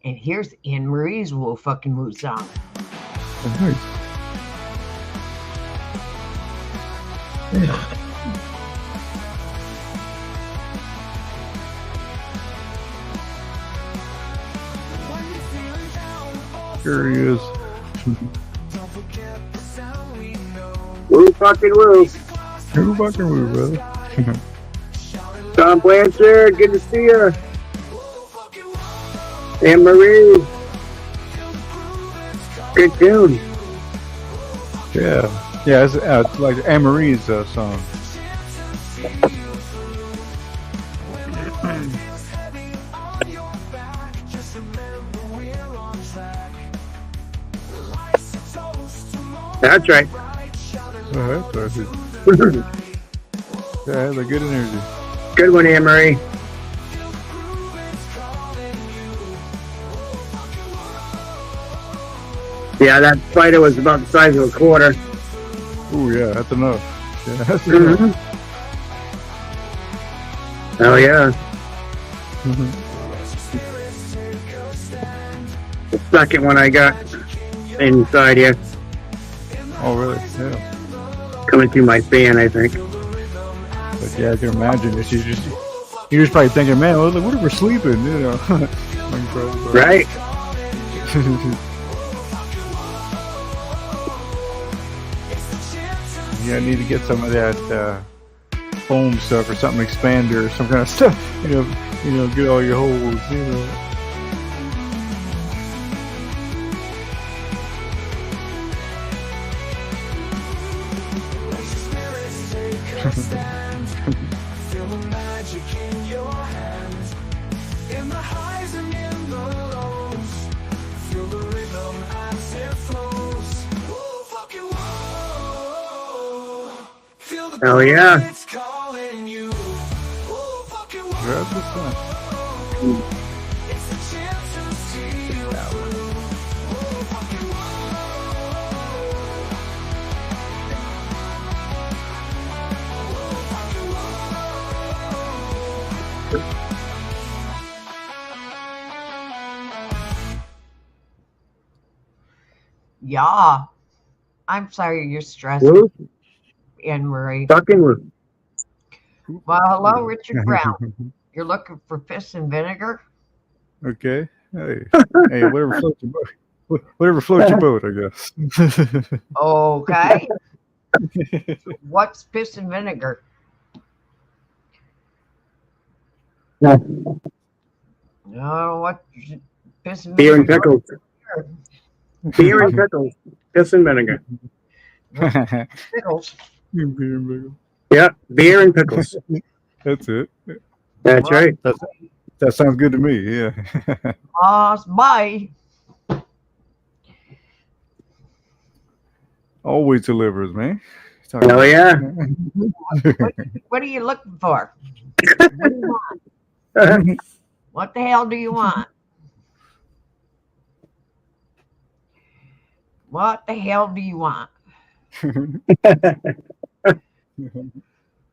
And here's Anne Marie's fucking mood song. Oh, nice. Yeah. Here he is. Woo fucking woo. Who fucking woo, brother? Tom Blanchard, good to see you. Anne Marie. Good tune. Yeah. Yeah, it's like Anne Marie's song. That's right. Oh, that's right. Yeah, has a good energy. Good one, Anne Marie. Yeah, that spider was about the size of a quarter. Oh yeah, that's enough. Yeah, that's enough. Oh yeah. The second one I got inside here. Oh really? Yeah. Coming through my fan, I think. But yeah, I can imagine this. You're just probably thinking, man, what if we're sleeping? You know, right? Yeah, I need to get some of that foam stuff or something, expander or some kind of stuff. You know, get all your holes. You know. stand. Feel the magic in your hands. In the highs and in the lows. Feel the rhythm as it flows. Woo, fucking whoa. Feel the Hell yeah. it's calling you. Woo, fucking whoa. Grab the sun. It's a chance to see you through. Woo, fucking whoa. Yeah. I'm sorry you're stressed, Woo. Anne Marie. Fucking woo. Well, hello, Richard Brown. You're looking for piss and vinegar? Okay. Hey, hey, whatever floats your boat. Whatever floats your boat, I guess. Okay. What's piss and vinegar? No. No, what piss and Beer and vinegar? pickles. Beer and pickles. Piss and vinegar. Pickles. Yeah, beer and pickles. That's it. That's right. That sounds good to me. Yeah. Bye. Always delivers, man. Hell yeah. What are you looking for? What do you want? What the hell do you want? What the hell do you want?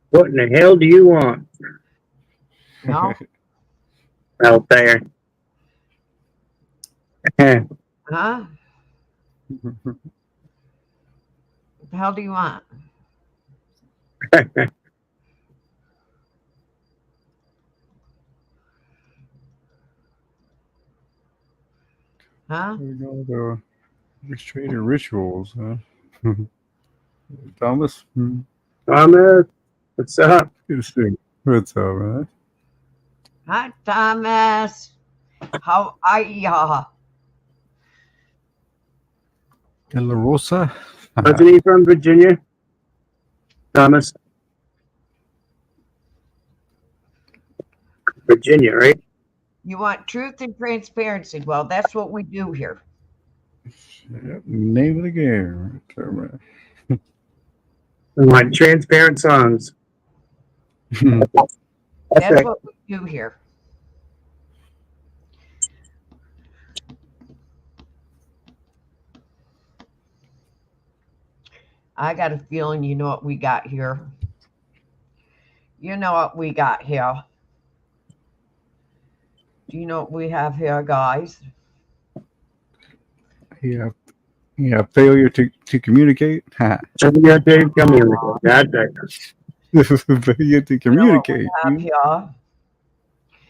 What in the hell do you want? No? Out there. Huh? What the hell do you want? Huh? We know the restraining rituals, huh? Thomas? Thomas, what's up? Good to see you. What's up, man? Hi, Thomas. How are ya? De La Rosa? Wasn't he from Virginia? Thomas. Virginia, right? You want truth and transparency. Well, that's what we do here. Yep, name of the game. Right there, man. We want transparent songs. That's right. what we do here. I got a feeling you know what we got here. You know what we got here. Do you know what we have here, guys? Yeah. Failure to communicate. Failure to communicate. That's right. Failure to communicate.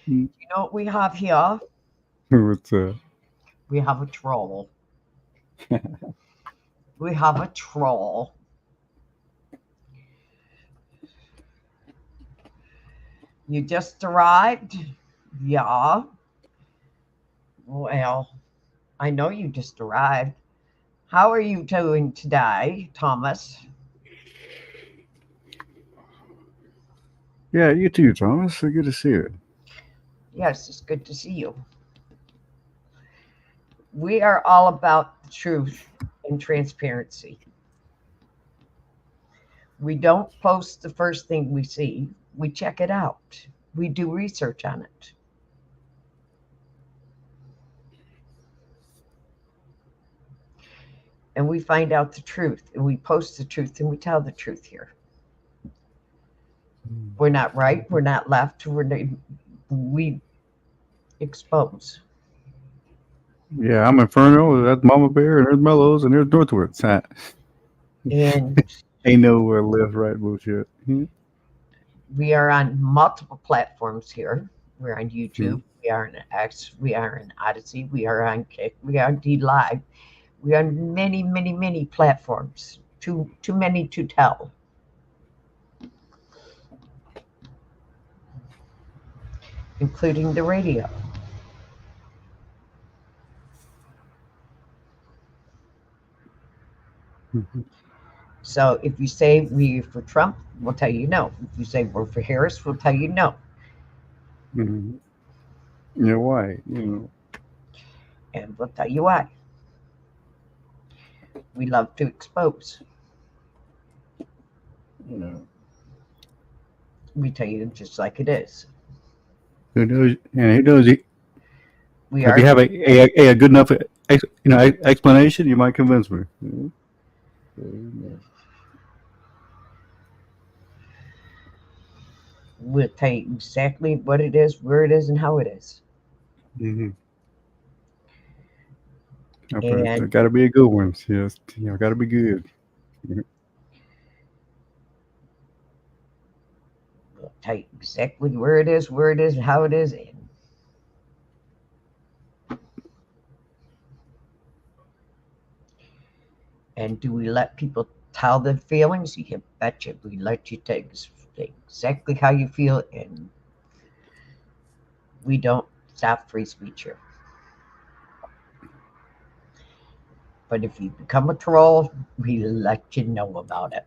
You know what we have here? What's that? We have a troll. We have a troll. You just arrived? Yeah. Well, I know you just arrived. How are you doing today, Thomas? Yeah, you too, Thomas. So good to see you. Yes, it's good to see you. We are all about the truth and transparency. We don't post the first thing we see. We check it out. We do research on it. And we find out the truth, and we post the truth, and we tell the truth here. We're not right. We're not left. We expose. Yeah, I'm Inferno. That's Mama Bear, and there's Mellows, and there's Northwoods. And ain't nowhere live right bullshit. We are on multiple platforms here. We're on YouTube. We are on X. We are on Odyssey. We are on Kick. We are on D Live. We are on many, many, many platforms. Too many to tell. Including the radio. So if you say we're for Trump, we'll tell you no. If you say we're for Harris, we'll tell you no. Mhm. Yeah, why? And we'll tell you why. We love to expose. We tell you just like it is. Who knows? And who knows? We If are. you have a good enough, explanation, you might convince me. We'll tell you exactly what it is, where it is, and how it is. Mm-hmm. But And it got to be a good one. Yes, got to be good. we'll tell you exactly where it is, and how it is. And do we let people tell their feelings? You can betcha we let you take exactly how you feel, and we don't stop free speech here. But if you become a troll, we let you know about it.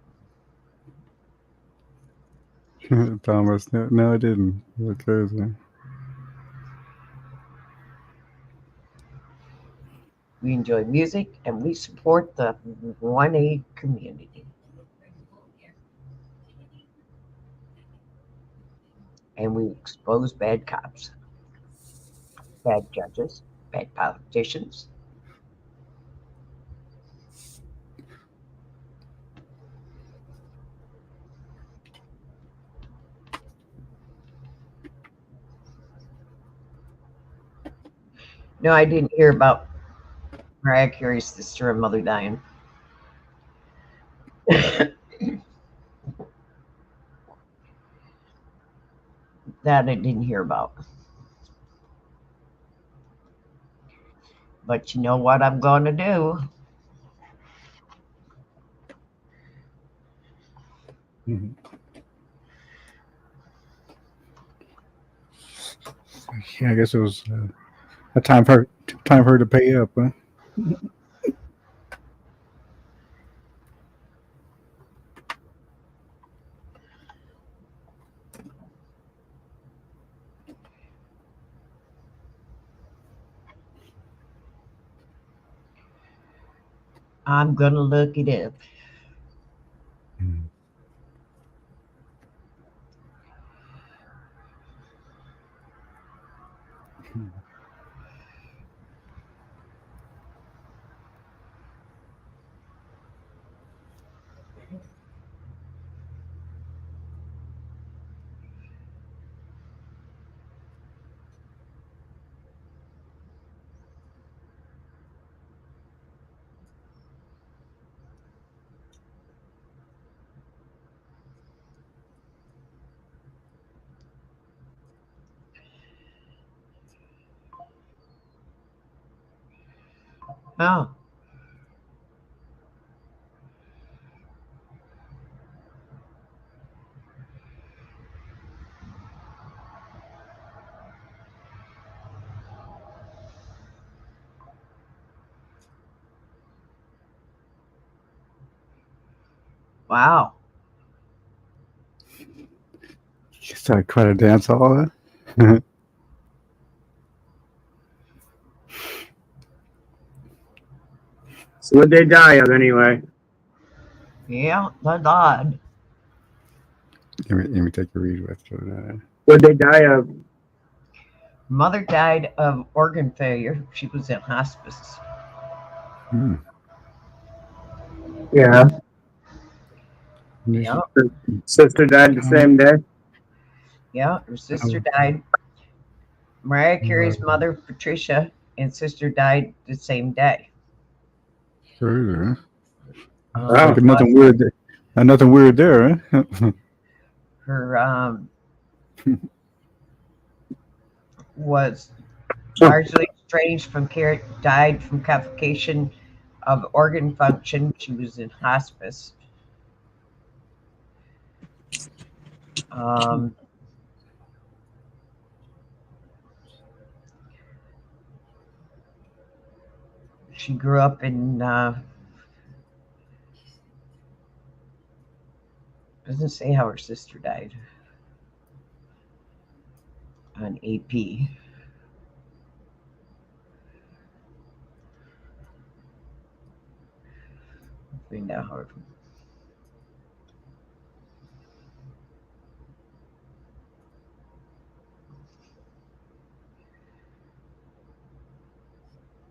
Thomas, no, I didn't. Okay. We enjoy music and we support the 1A community. And we expose bad cops, bad judges, bad politicians. No, I didn't hear about Mariah Carey's sister and mother dying. That I didn't hear about. But you know what I'm going to do? Mm-hmm. Yeah, I guess it was a time for her to pay up, huh? I'm going to look it up. Oh. Wow. Just quite a dance hall, huh? So what'd they die of anyway? Yeah, that's odd. Let me take a read with that. What'd they die of? Mother died of organ failure. She was in hospice. Hmm. Yeah. Yeah. Her sister died the same day. Yeah, her sister died. Mariah Carey's mother, Patricia, and sister died the same day. Sure. Wow. Nothing weird. Nothing weird there, huh? Her was largely estranged from care, died from complication of organ function. She was in hospice. She grew up in doesn't say how her sister died on AP. Find out how.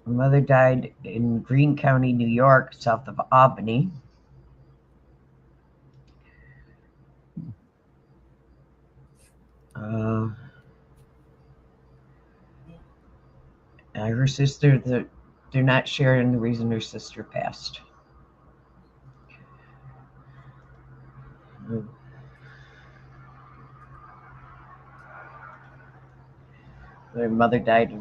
Her mother died in Greene County, New York, south of Albany. Her sister, they're not sharing the reason her sister passed. Her mother died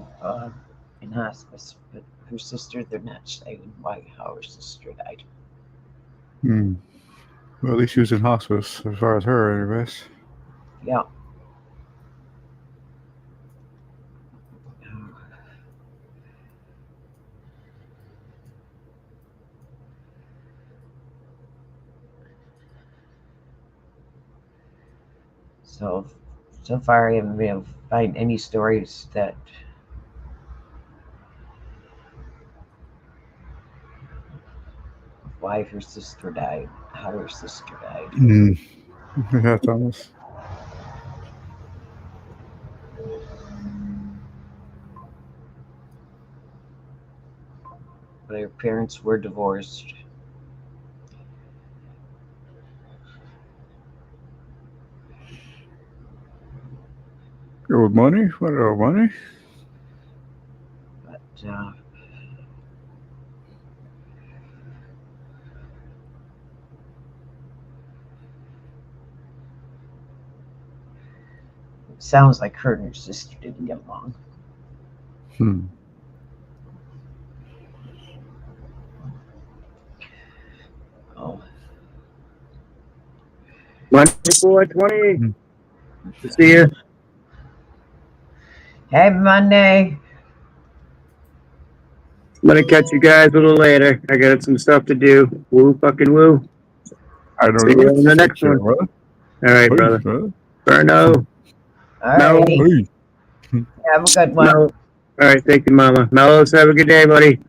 in hospice, but her sister, they're not saying how her sister died. Well, at least she was in hospice, as far as her, anyways. Yeah. So far, I haven't been able to find any stories that why her sister died, how her sister died. Yeah, Thomas. But her parents were divorced. With money? What about money? But it sounds like her and her sister didn't get along. Oh. 1-4-20. See you. Hey, Monday. I'm gonna catch you guys a little later. I got some stuff to do. Woo, fucking woo. I don't See know. you on the next one. Brother. All right, brother. Berno. All Mellow. right. Have a good one. Mellow. All right, thank you, Mama. Mellows, have a good day, buddy.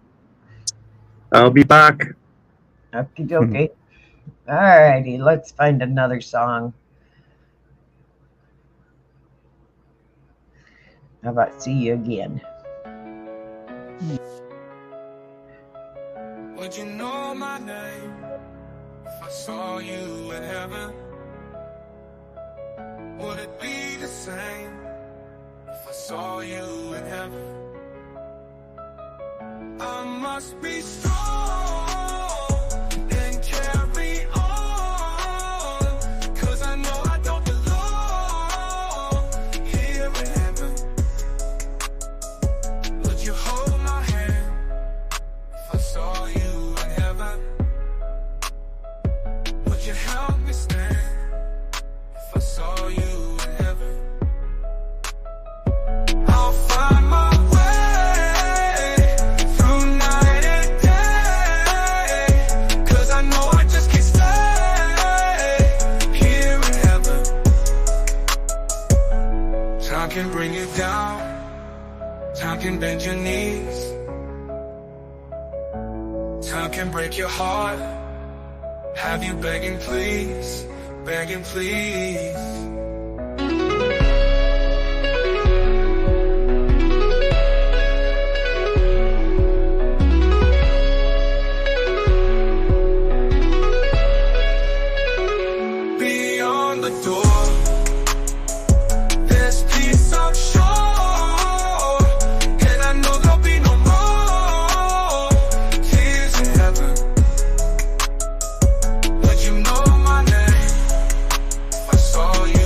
I'll be back. Okie dokie. All righty, let's find another song. How about See You Again? Would you know my name if I saw you in heaven? Would it be the same if I saw you in heaven? I must be strong and carry on, 'cause I know I don't belong here in heaven. Would you hold my hand if I saw you in heaven? Would you help me stand if I saw you in heaven? I'll find my way through night and day, 'cause I know I just can't stay here in heaven. Time can bring you down, time can bend your knees, time can break your heart, have you begging please, begging please. Beyond the door, there's peace I'm sure, and I know there'll be no more tears in heaven. Would you know my name if I saw you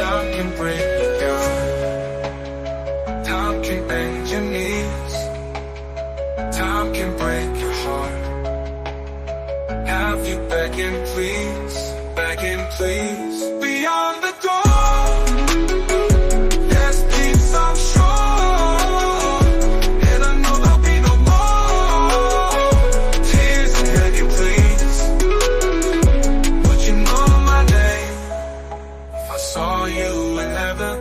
Time can break your heart. Time can bend your knees. Time can break your heart. Have you begging please, begging please. Beyond the door, there's peace I'm sure. And I know there'll be no more tears and begging please. Would you know my name if I saw you in heaven?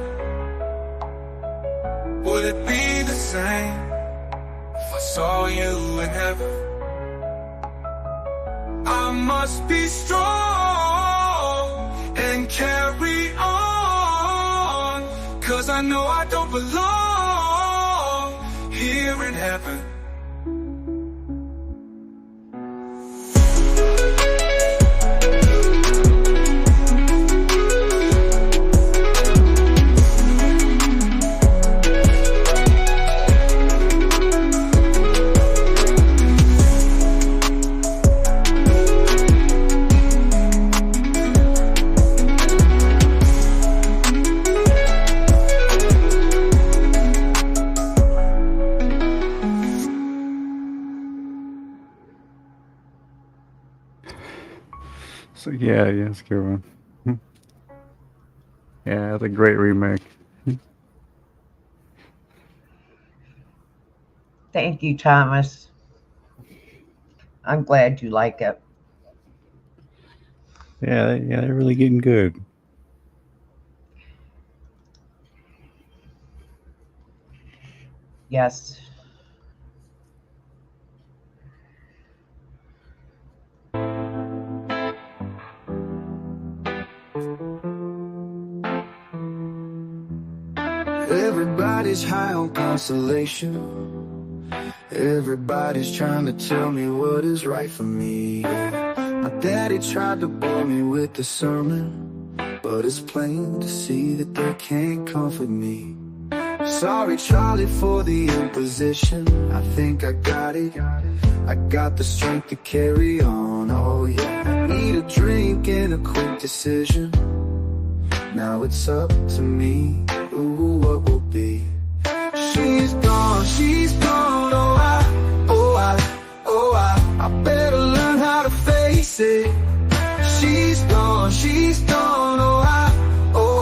Would it be the same if I saw you in heaven? I must be strong and carry on, 'cause I know I don't belong here in heaven. So yeah, it's a good one. Yeah, that's a great remake. Thank you, Thomas. I'm glad you like it. Yeah, they're really getting good. Yes. Everybody's high on consolation. Everybody's trying to tell me what is right for me. My daddy tried to bore me with the sermon, but it's plain to see that they can't comfort me. Sorry, Charlie, for the imposition. I think I got it. I got the strength to carry on. Oh yeah, I need a drink and a quick decision. Now it's up to me. Ooh, what will be? She's gone, oh I better learn how to face it. She's gone, oh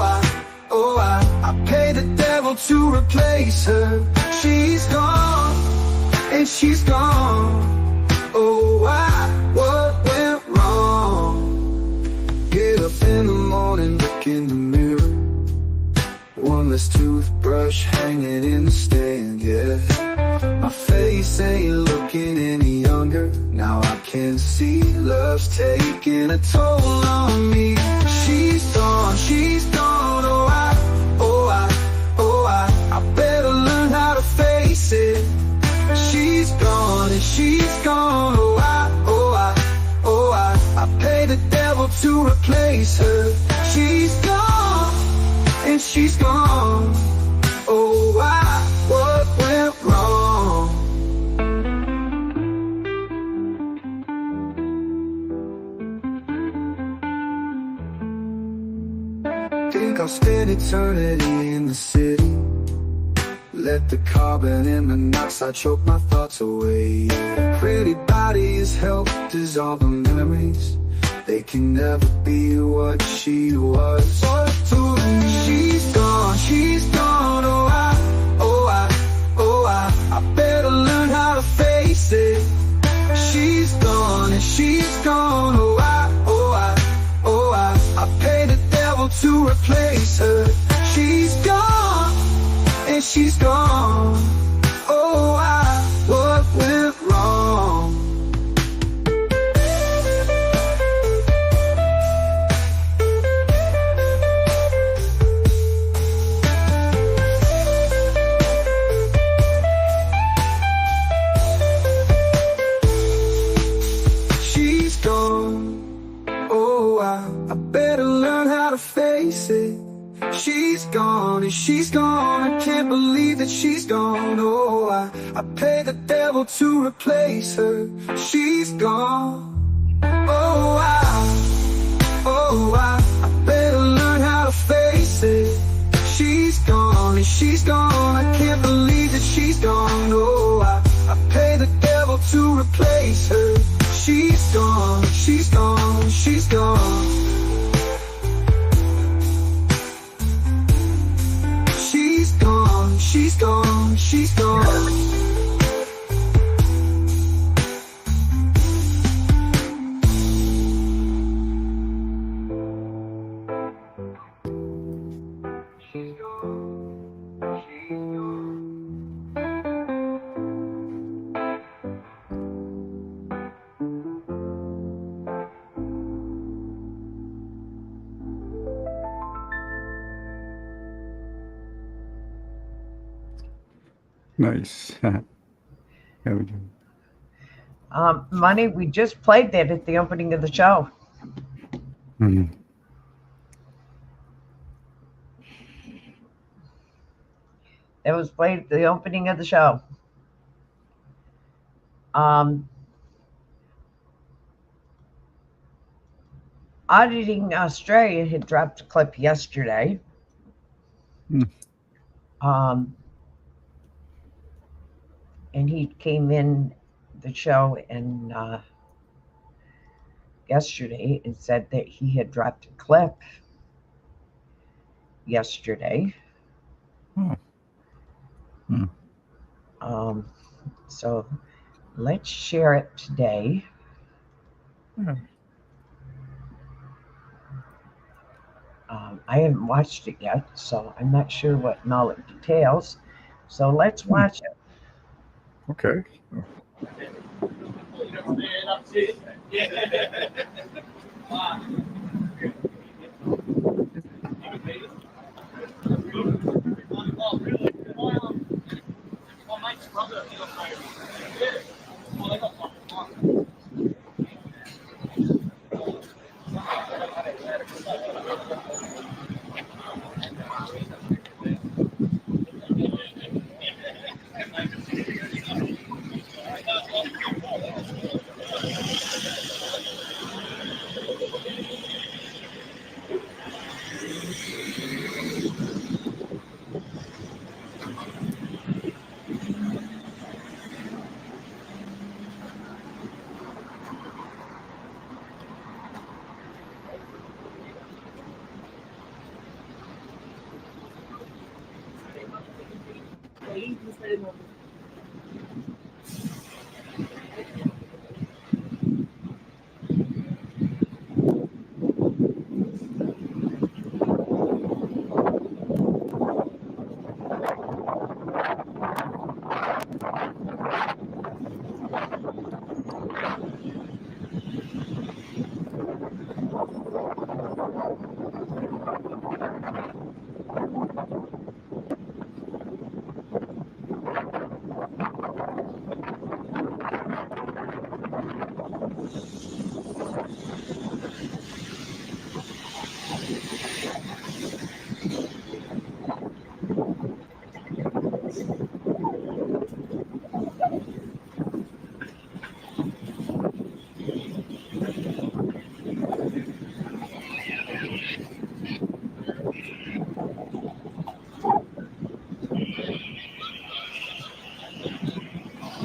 I pay the devil to replace her. She's gone, and she's gone. Oh, what went wrong? Get up in the morning, look in the mirror. One less toothbrush hanging in the stand, yeah. My face ain't looking any younger. Now I can see love's taking a toll on me. She's gone, I better learn how to face it. She's gone, and she's gone, I pay the devil to replace her. She's gone, and she's gone. Oh, what went wrong? Think I'll spend eternity in the city. Let the carbon and monoxide choke my thoughts away. Pretty body has helped dissolve the memories. They can never be what she was. She's gone, I better learn how to face it. She's gone, and she's gone, I pay the devil to replace her. She's gone, and she's gone. Oh, what went wrong? She's gone. Oh, I better learn how to face it. She's gone, and she's gone. I can't believe that she's gone. Oh, I pay the devil to replace her. She's gone. Oh, I better learn how to face it. and she's gone. I can't believe that she's gone. Oh, I pay the devil to replace her. She's gone, she's gone, she's gone. She's gone, she's gone, she's gone. Nice. Yeah, we do. Money, we just played that at the opening of the show. Mhm. That was played at the opening of the show. Auditing Australia had dropped a clip yesterday. And he came in the show and yesterday and said that he had dropped a clip yesterday. So let's share it today. I haven't watched it yet, so I'm not sure what all it details. So let's watch it. Okay.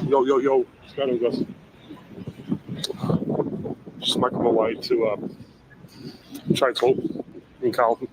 Yo, Scott Gus. Just making my way to Trades Hall in Carlton.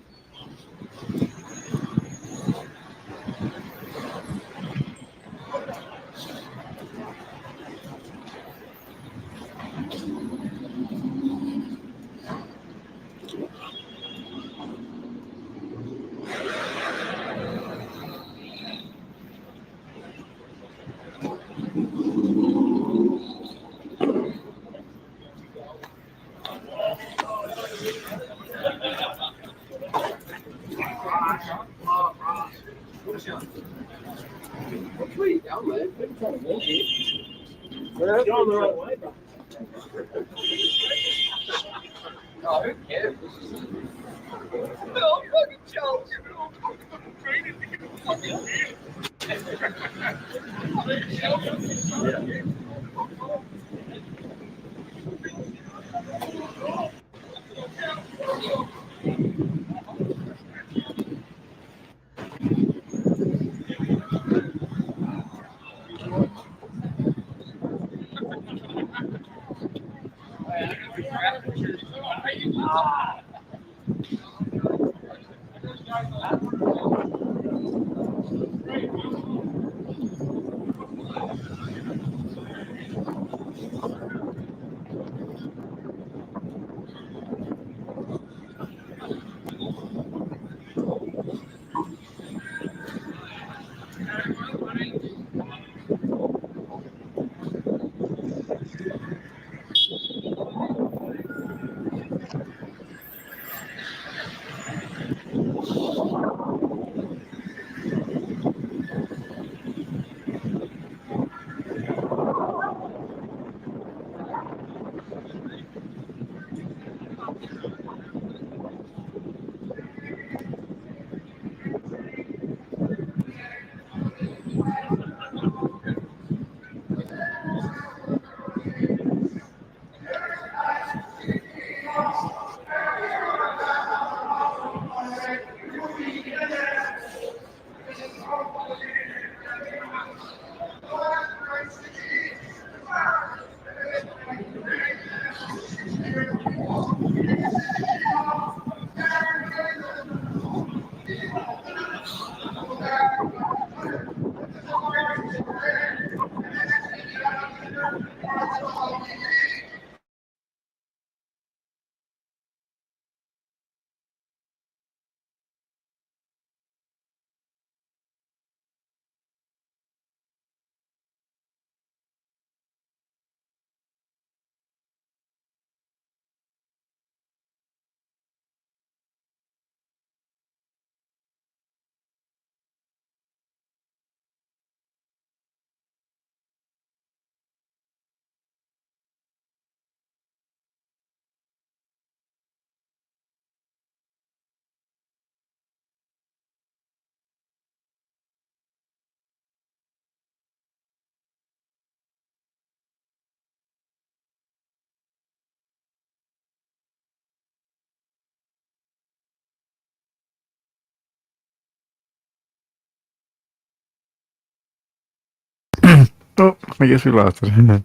Oh, I guess we lost it.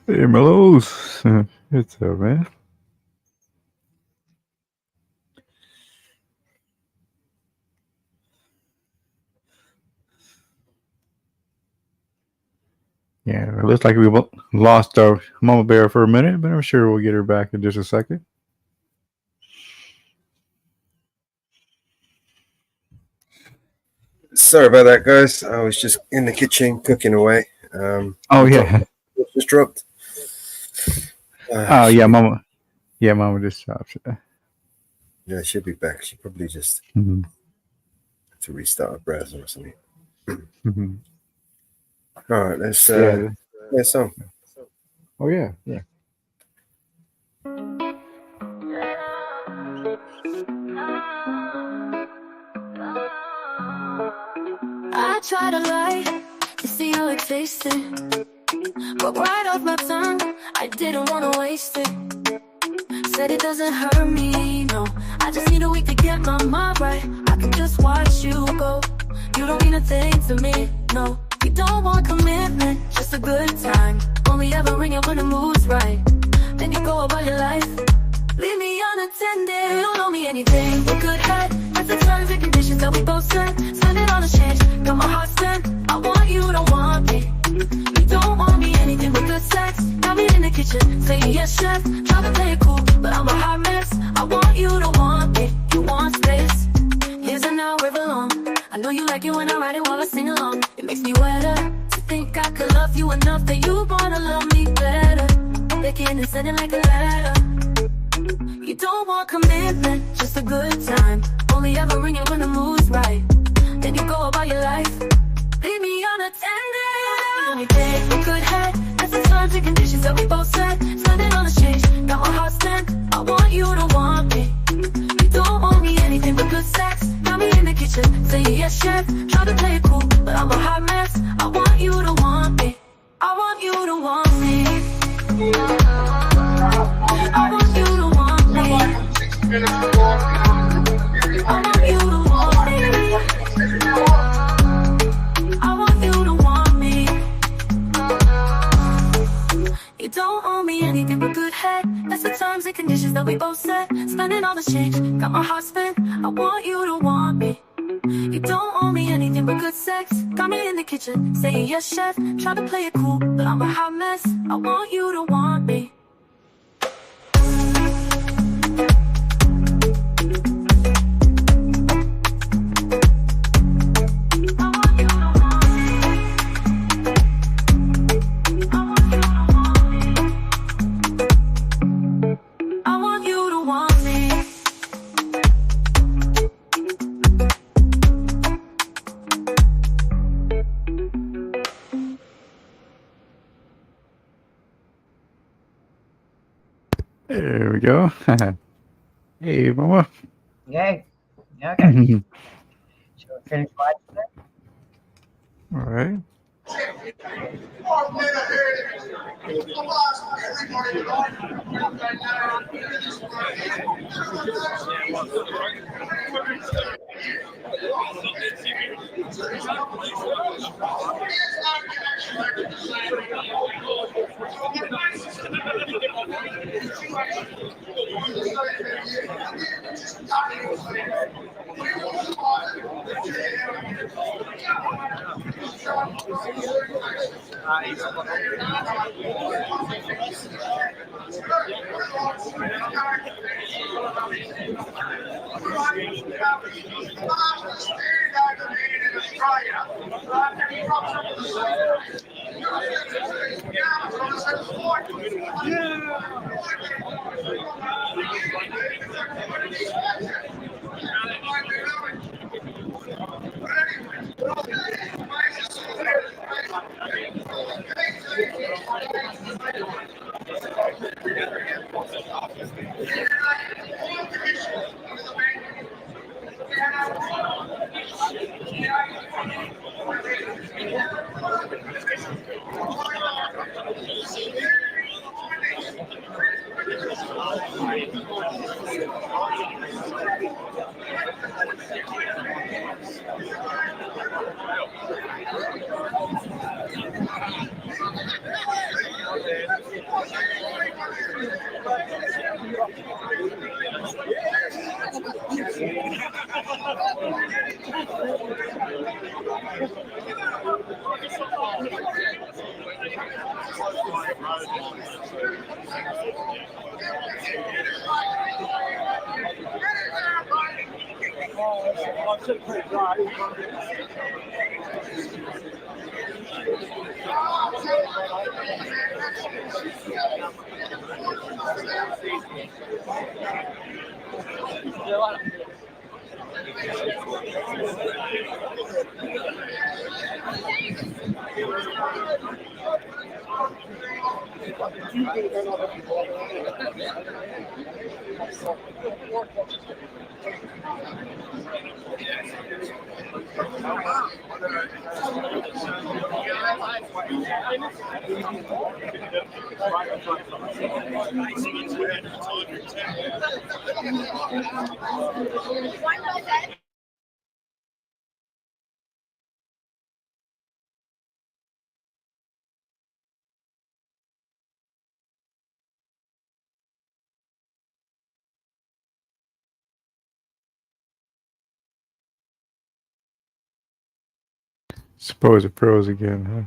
Hey, Mellows. What's up, man? Yeah, it looks like we lost our Mama Bear for a minute, but I'm sure we'll get her back in just a second. Sorry about that, guys. I was just in the kitchen cooking away. Oh yeah, just dropped. oh yeah, Mama. Yeah, Mama just stopped. Yeah, she'll be back. She probably just Mm-hmm. had to restart her browser or something. Mm-hmm. All right, let's Yeah. play a song. Oh yeah, yeah. I try to lie to see how it tasted, but right off my tongue, I didn't want to waste it. Said it doesn't hurt me, no. I just need a week to get my mind right. I can just watch you go. You don't mean a thing to me, no. You don't want commitment, just a good time. Only ever ring it when the mood's right. Then you go about your life. Leave me unattended, you don't owe me anything. We're good at the terms and conditions that we both set. Spend it on a change, got my heart spent. I want you, don't want me. You don't want me anything but good sex. Got me in the kitchen, saying yes chef. Try to play it cool, but I'm a hot mess. I want you, don't want me. You want space. Here's an hour river long. I know you like it when I ride it while I sing along. It makes me wetter to think I could love you enough that you wanna love me better. Licking and sending like a letter. You don't want commitment, just a good time. Only ever ring it when the mood's right. Then you go about your life. Leave me unattended. Only take a good head. That's the terms and conditions that we both set. Spending on a change, got my heart spent. I want you to want me. You don't want me anything but good sex. Got me in the kitchen, saying yes chef. Try to play it cool, but I'm a hot mess. I want you to want me. I want you to want me. I want you to want me. I want you to want me. I want you to want me. You don't owe me anything. a good head. That's the terms and conditions that we both set. Spending all the change, got my heart spent. I want you to want me. You don't owe me anything but good sex. Got me in the kitchen, saying yes, chef. Try to play it cool, but I'm a hot mess. I want you to want me. There we go. Hey, Mama. Yay. Okay. Shall we finish watching it? All right. Suppose it froze again, huh?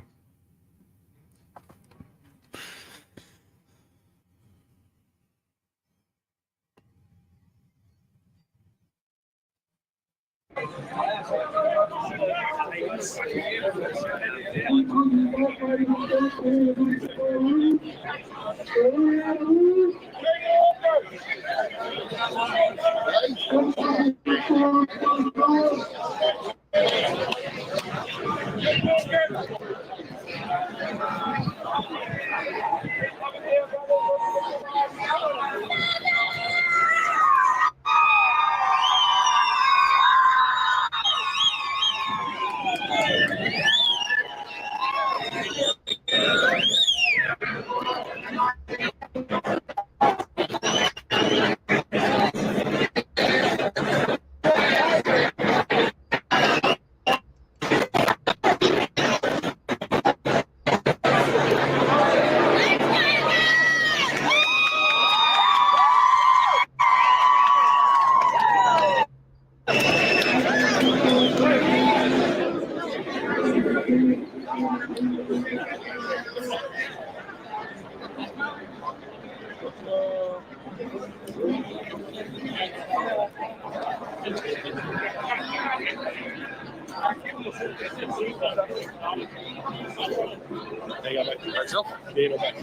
There you go, mate. Yourself? Yeah, not bad.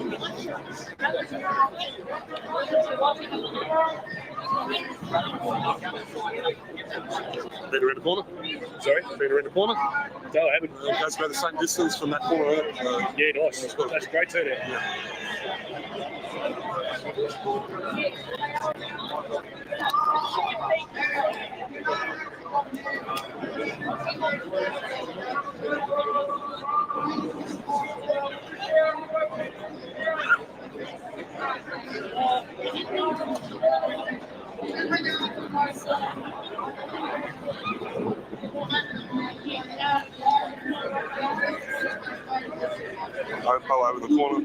Been around the corner? Sorry? Been around the corner? No, I haven't. It goes about the same distance from that corner. Yeah, nice. That's great turnout. Yeah. I'll over the corner.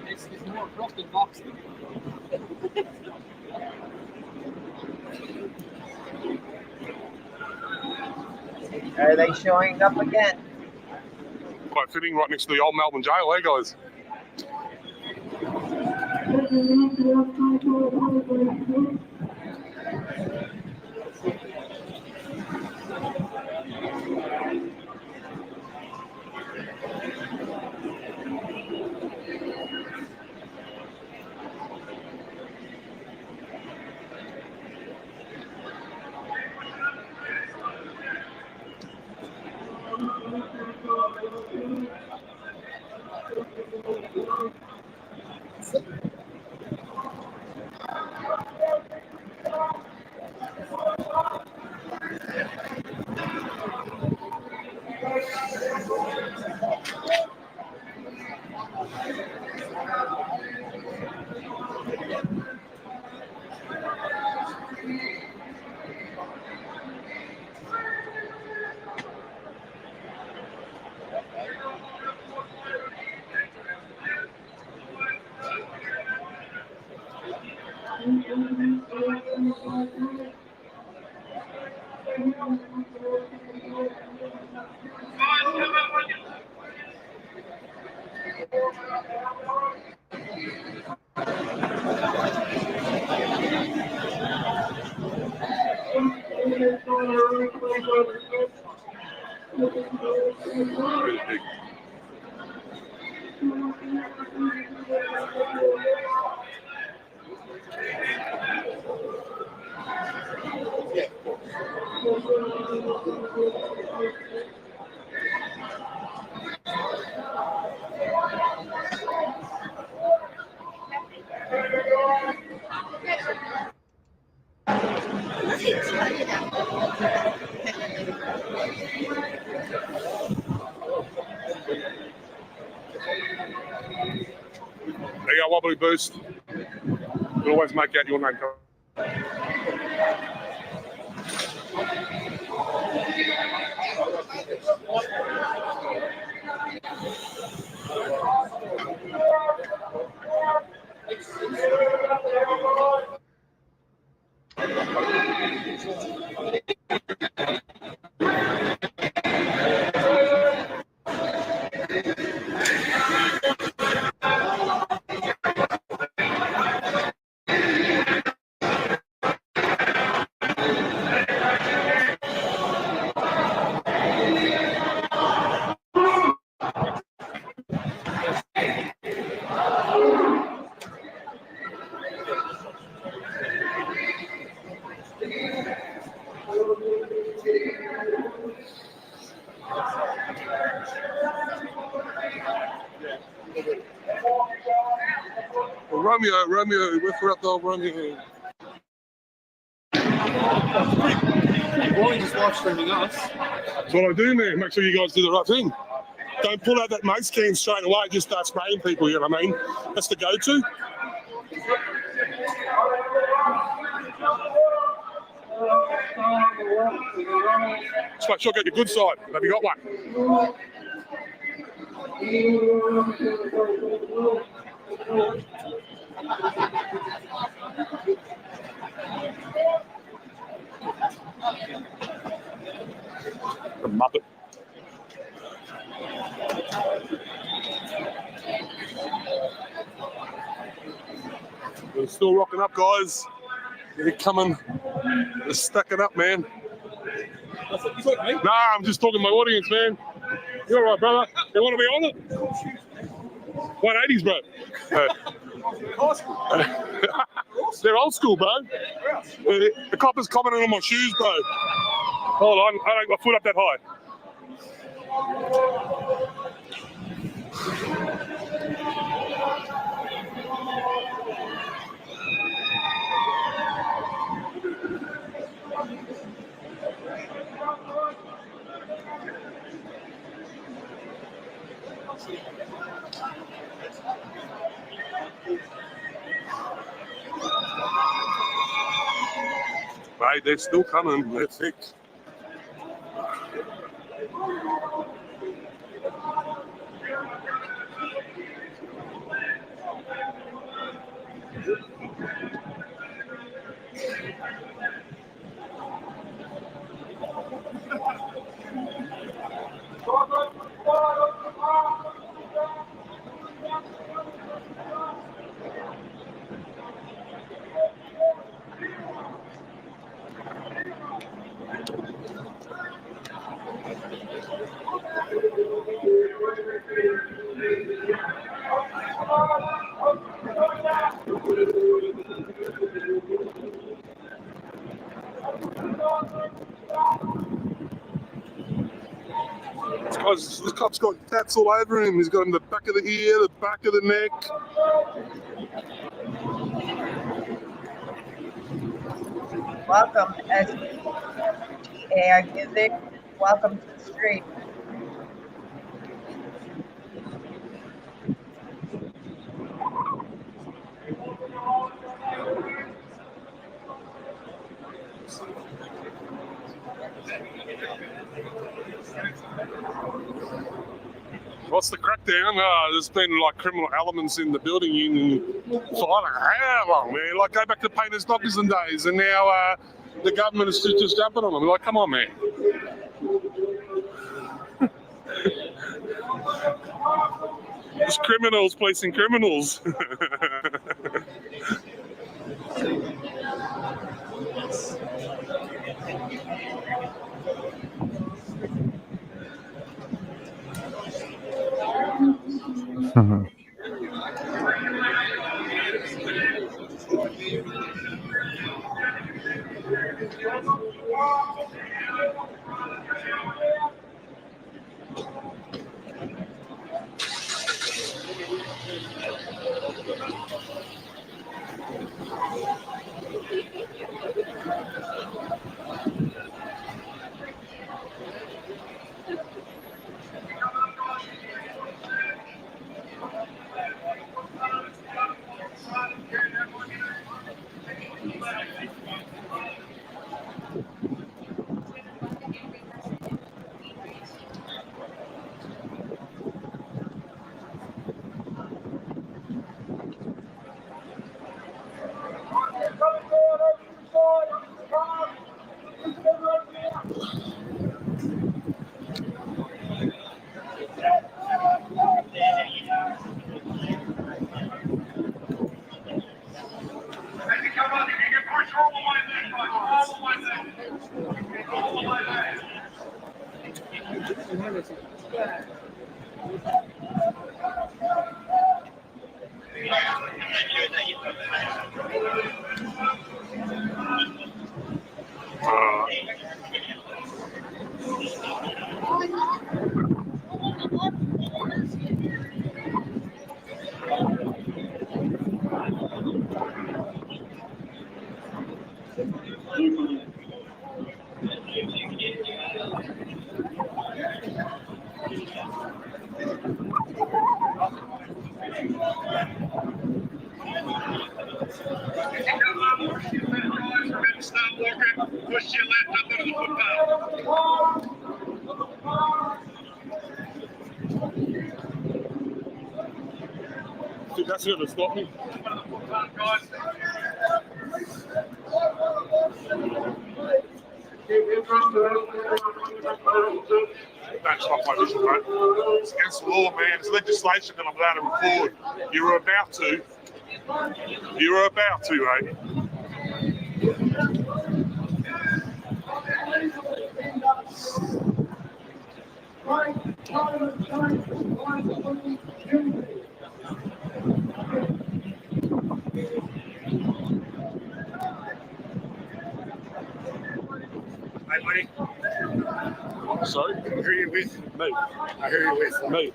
It's more frosted boxing. Are they showing up again? Quite fitting right next to the old Melbourne jail, eh, guys? There you go, wobbly boost. You'll always make out your name. Romeo, we're for up there, Romeo. Why are you just live streaming us? That's what I do, man. Make sure you guys do the right thing. Don't pull out that mace can straight away. Just start spraying people. You know what I mean? That's the go-to. Just make sure you get your good side. Have you got one? The Muppet. We're still rocking up, guys. They're coming. They're stacking up, man. Nah, I'm just talking to my audience, man. You're all right, brother. You want to be on it? 180s, bro. They're old school, bro. The copper's commenting on my shoes, bro. Hold on, I don't got my foot up that high. Right, they're still coming. They're thick. This cop's got tats all over him. He's got him the back of the ear, the back of the neck. Welcome, STAI Music. Welcome to the street. What's the crackdown? There's been like criminal elements in the building union for I don't know how long, man. Like go back to painters, knockers and days, and now the government is just jumping on them. Like, come on, man. It's criminals policing criminals. That's going to stop me. That's not my vision, mate. It's against the law, man. It's legislation that I'm allowed to record. You were about to. You were about to, mate. Hey, buddy. Sorry? Who are you with? Me. I hear you with. Me.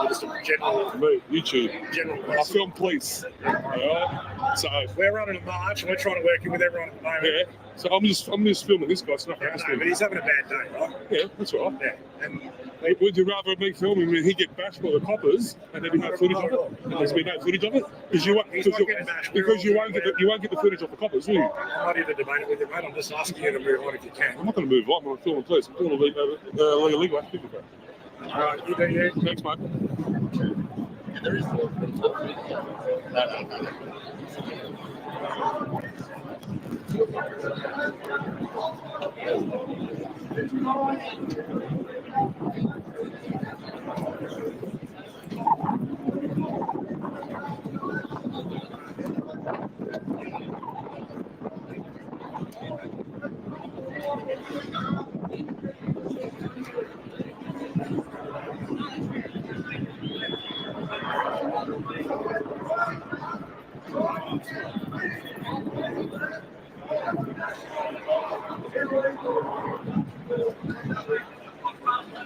Just a general. Me. YouTube. General. I film police. Alright? So we're running a march and we're trying to work in with everyone at the moment. yeah. So I'm just filming this guy. It's not Yeah, I know, but he's having a bad day, right? Yeah, that's right. Yeah. And would you rather me filming when he get bashed by the coppers and there be no footage of it? And there's be no footage of it because you won't get the footage of the coppers, will you? I'm not here to debate it with you, mate. I'm just asking you to move on if you can. I'm not going to move on. I'm going to film police. I'm doing a legal activity. All right, you do you. Thanks, mate. There is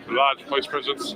Large police presence.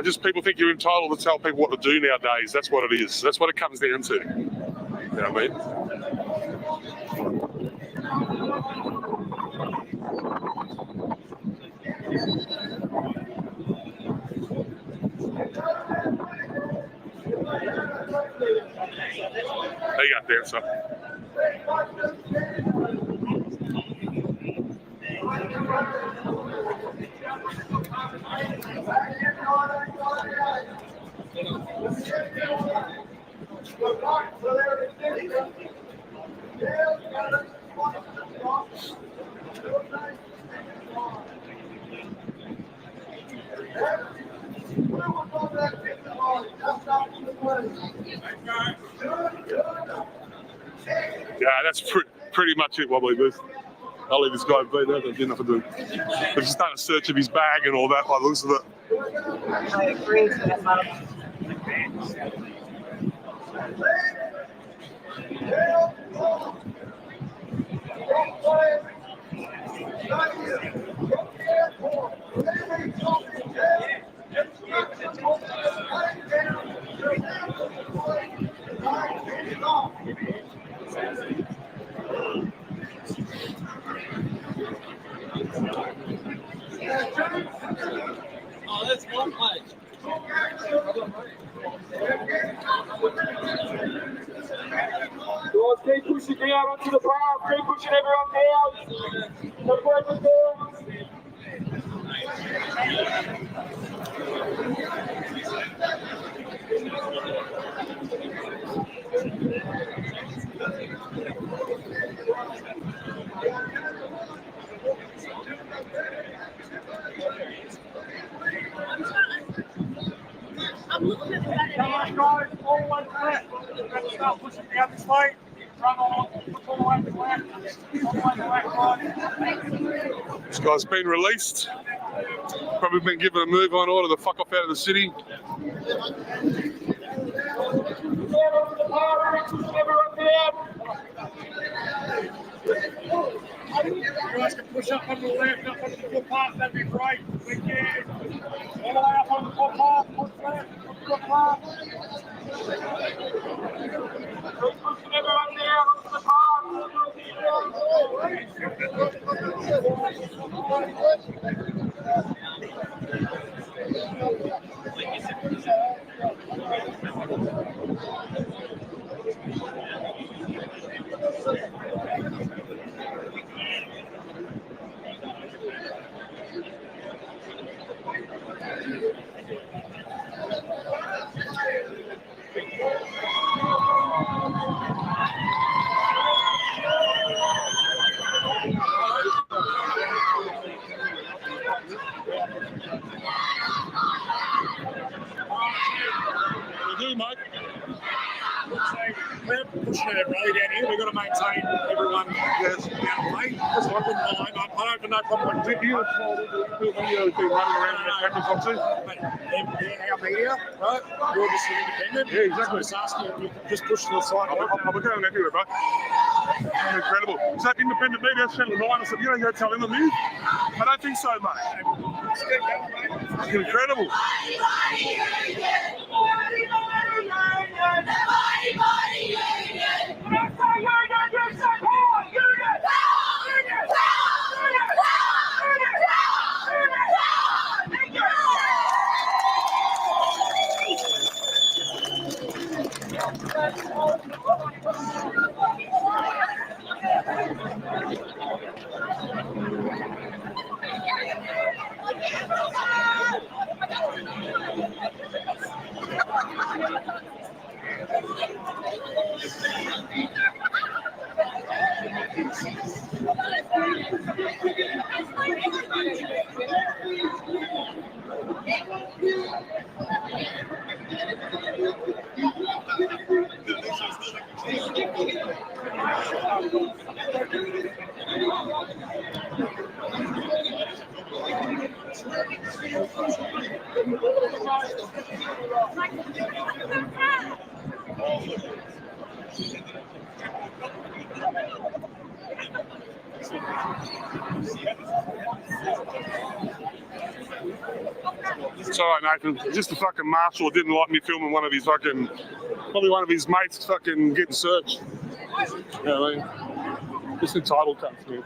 Just people think you're entitled to tell people what to do nowadays. That's what it is. That's what it comes down to. You know what I mean? There you go, dancer. Yeah, that's pretty much it, Wobbly Booth. I'll leave this guy be there. There's nothing to do. They've just done a search of his bag and all that by the looks of it. I agree. Oh, that's one place. Guys, keep pushing down onto the path. Keep pushing everyone down. Don't break it down. Come on, guys, all one left. Start pushing down this way. Run on, push all the way to the left. All the way to the left, guys. This guy's been released. Probably been given a move on order to fuck off out of the city. Down onto the path, pushing everyone You guys can push up on the left, up on the footpath, that'd be great. Thank you. All the way up on the footpath, push left, push footpath. Pushing everyone down onto the You do, mate. We're pushing it really down here. We've got to maintain everyone down the way. That's what I wouldn't mind. I don't have no problem with You have been running around with the cameras on too. they're our media, right? You're just an independent. Yeah, exactly. So I'm just asking you to just push to the side. I'll be going everywhere, bro. Incredible. Is that independent media channel 9? I said, you don't go telling them this? I don't think so, mate. It's incredible. It's all right, Nathan. Just the fucking marshal didn't like me filming one of his fucking, probably one of his mates fucking getting searched. You know what I mean? Just entitled cunts, man.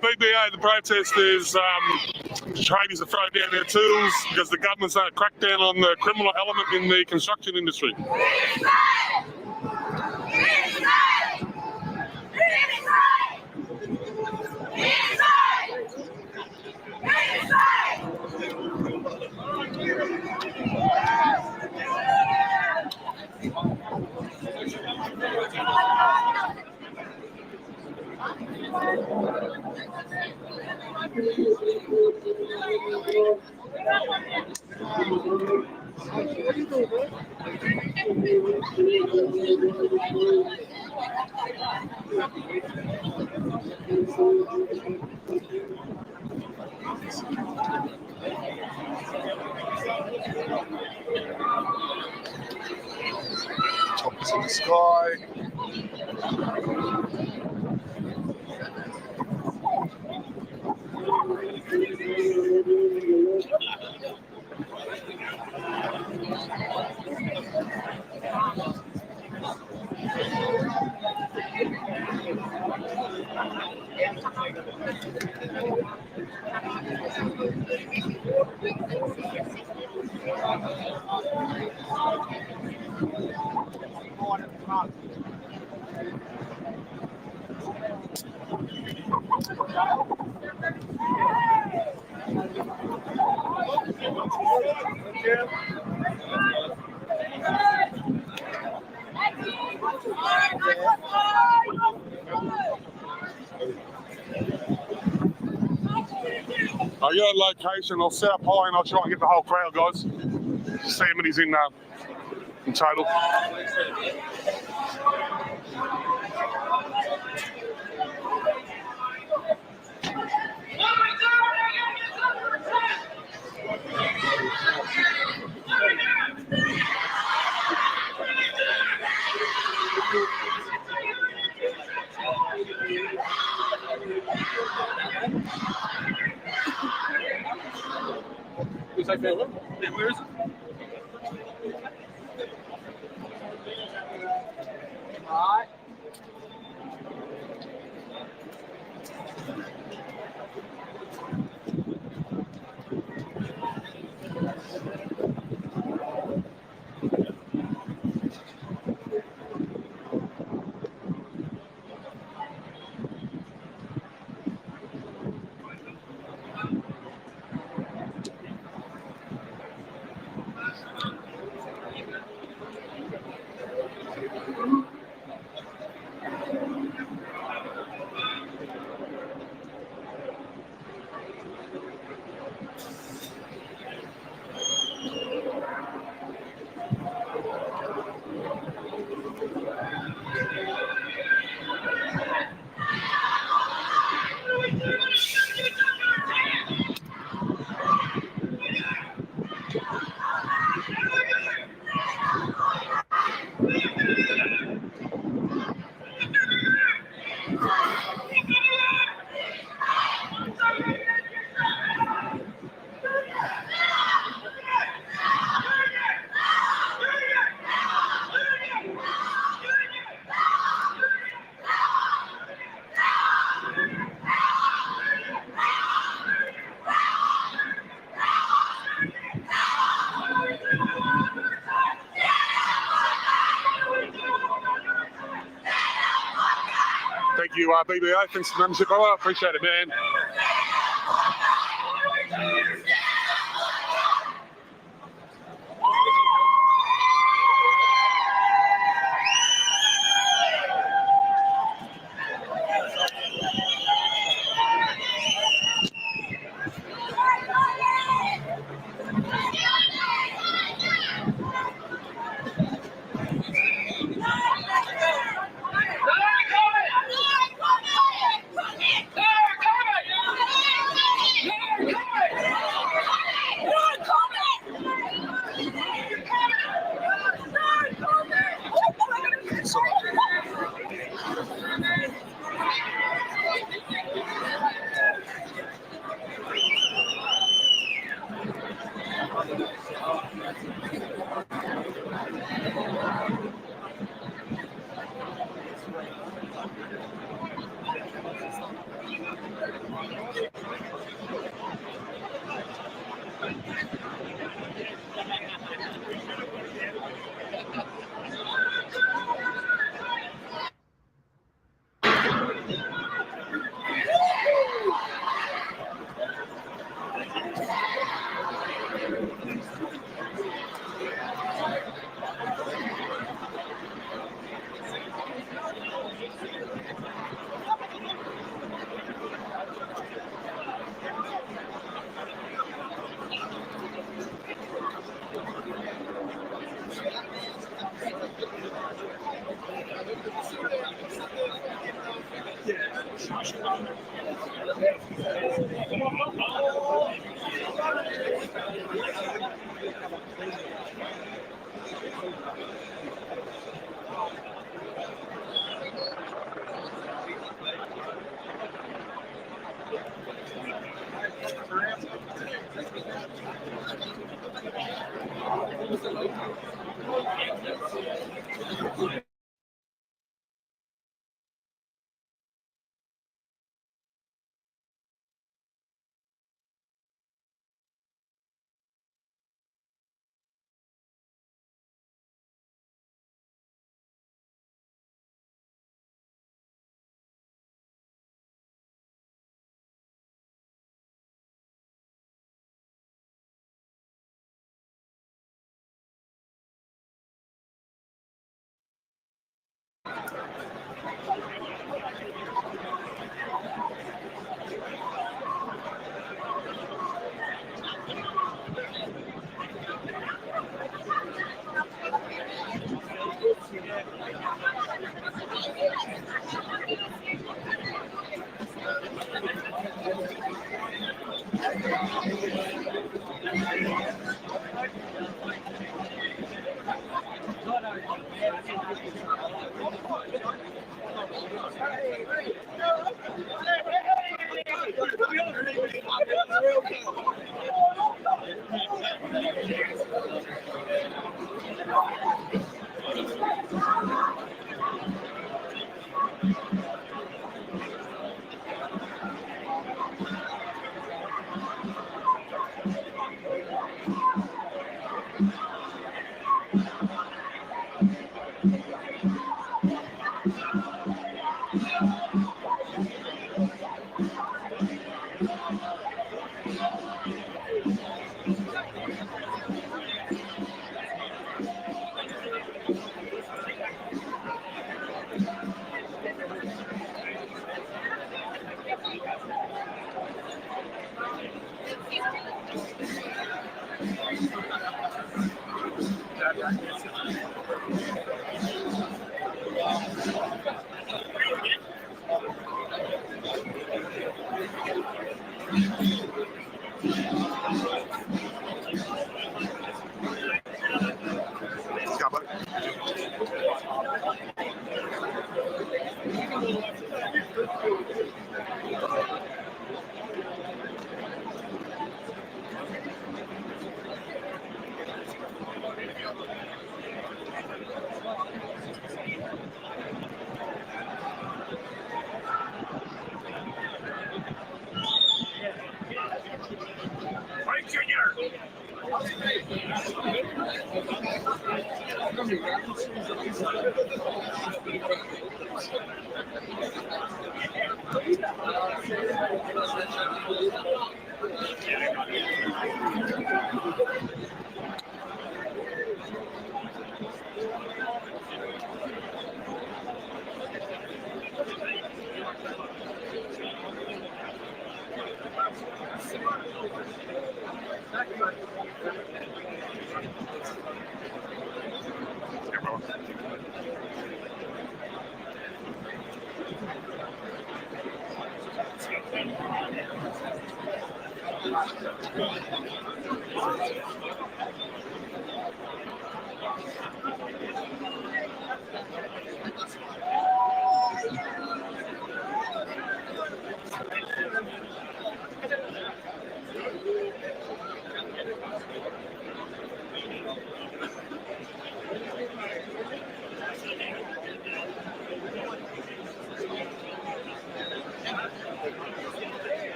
BBA, the protesters, tradies are throwing down their tools because the government's done a crackdown on the criminal element in the construction industry. Choppers in the sky. I got a location. I'll set up high and I'll try and get the whole crowd, guys. 70's in total. Where is it? All right. Thank you, BBA. Thanks for the membership, brother. I appreciate it, man.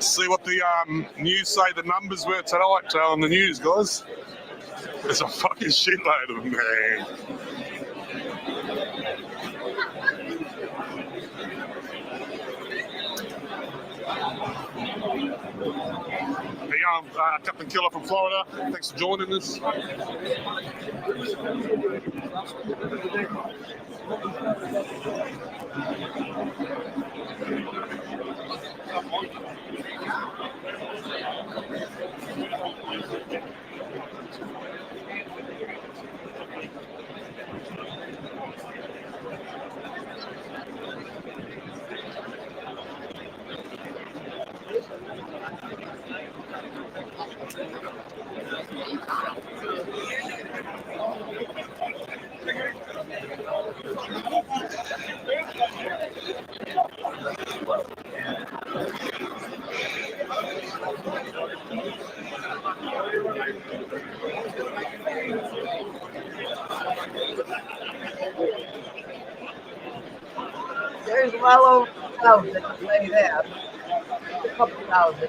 See what the news say the numbers were tonight on the news, guys. There's a fucking shitload of them, man. Hey, Captain Killer from Florida. Thanks for joining us. There's well over 1,000, I'll tell you that. A couple thousand.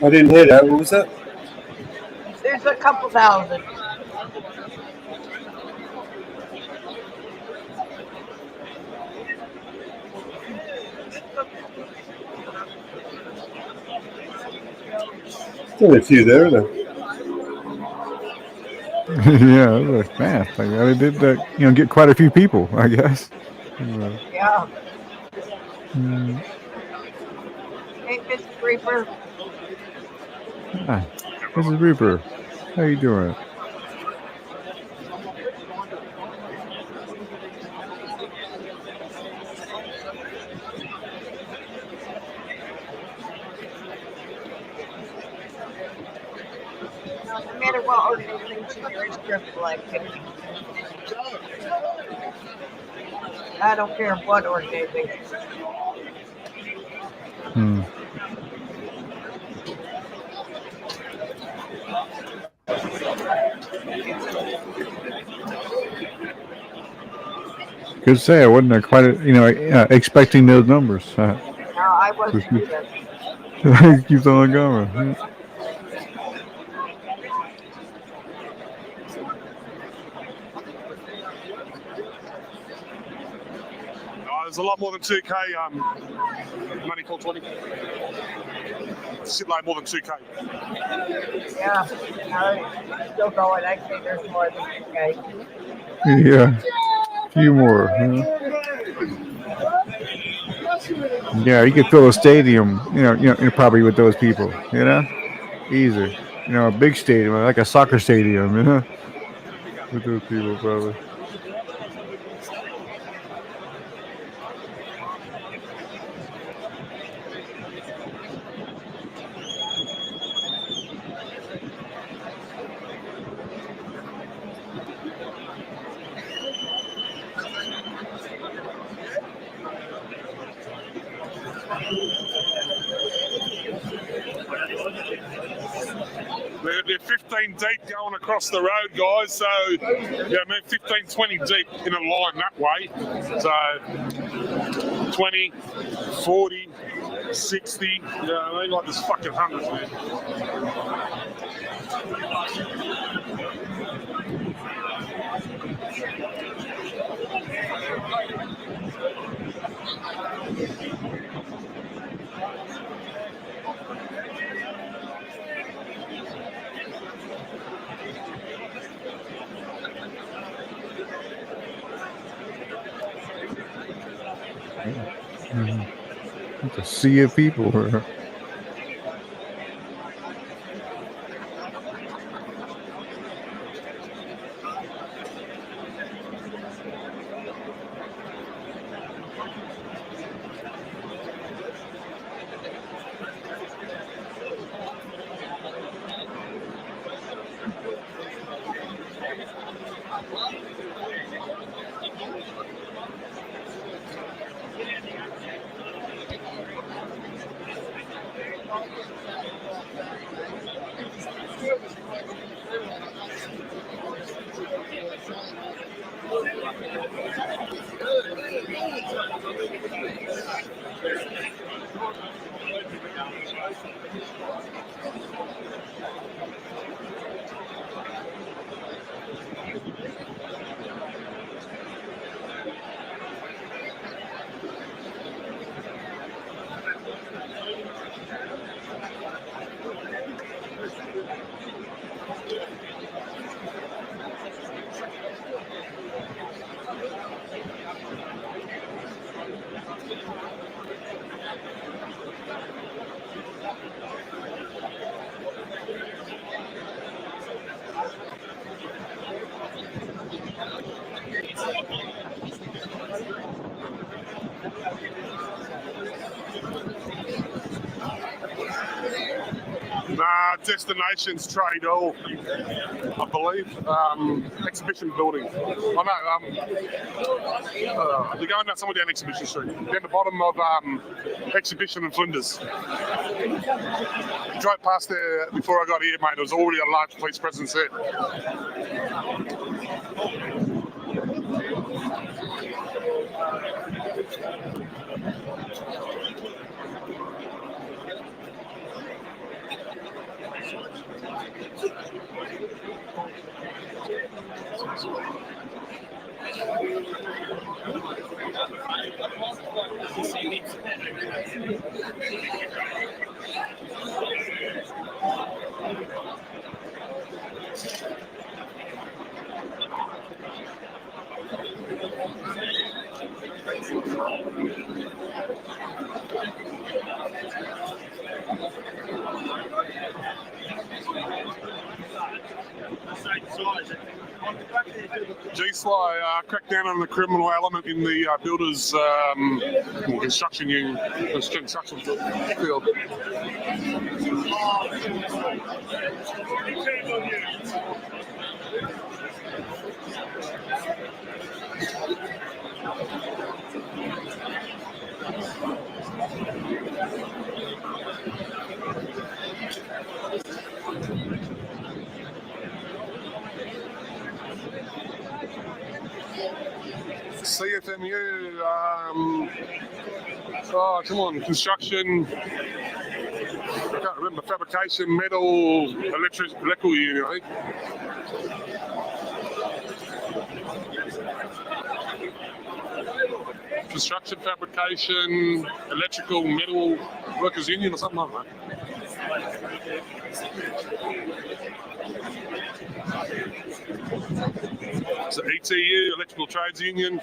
I didn't hear that. What was that? There's a couple thousand. Still a few there, isn't there? Yeah, it was fast. Like, they did that, get quite a few people, I guess. Yeah. Hey, Mr. Reaper. Hi, this is Reaper. How you doing? No matter what organization there is criminal activity. I don't care what organization. Hmm. Could say I wasn't quite, expecting those numbers. No, I wasn't Just either. keeps on going. There's a lot more than 2K money called 20. Shitload more than 2K. Yeah, still going. I think there's more than 2K. Yeah, a few more. Huh? Yeah, you could fill a stadium, probably with those people, easy. A big stadium, like a soccer stadium, with those people, probably. They're 15 deep going across the road, guys. So, yeah, I mean, 15, 20 deep in a line that way. So, 20, 40, 60, you know what I mean? Like there's fucking hundreds, man. It's a sea of people. Destinations trade all, I believe. Exhibition building. I know. They're going down somewhere down Exhibition Street. Down the bottom of Exhibition and Flinders. Drove past there before I got here, mate. There was already a large police presence there. G-Sly crack down on the criminal element in the builders' construction union, construction field. CFMU, oh, come on, construction, I can't remember, fabrication, metal, electrical union, I think. Construction, fabrication, electrical, metal workers union or something like that. So ETU, Electrical Trades Union.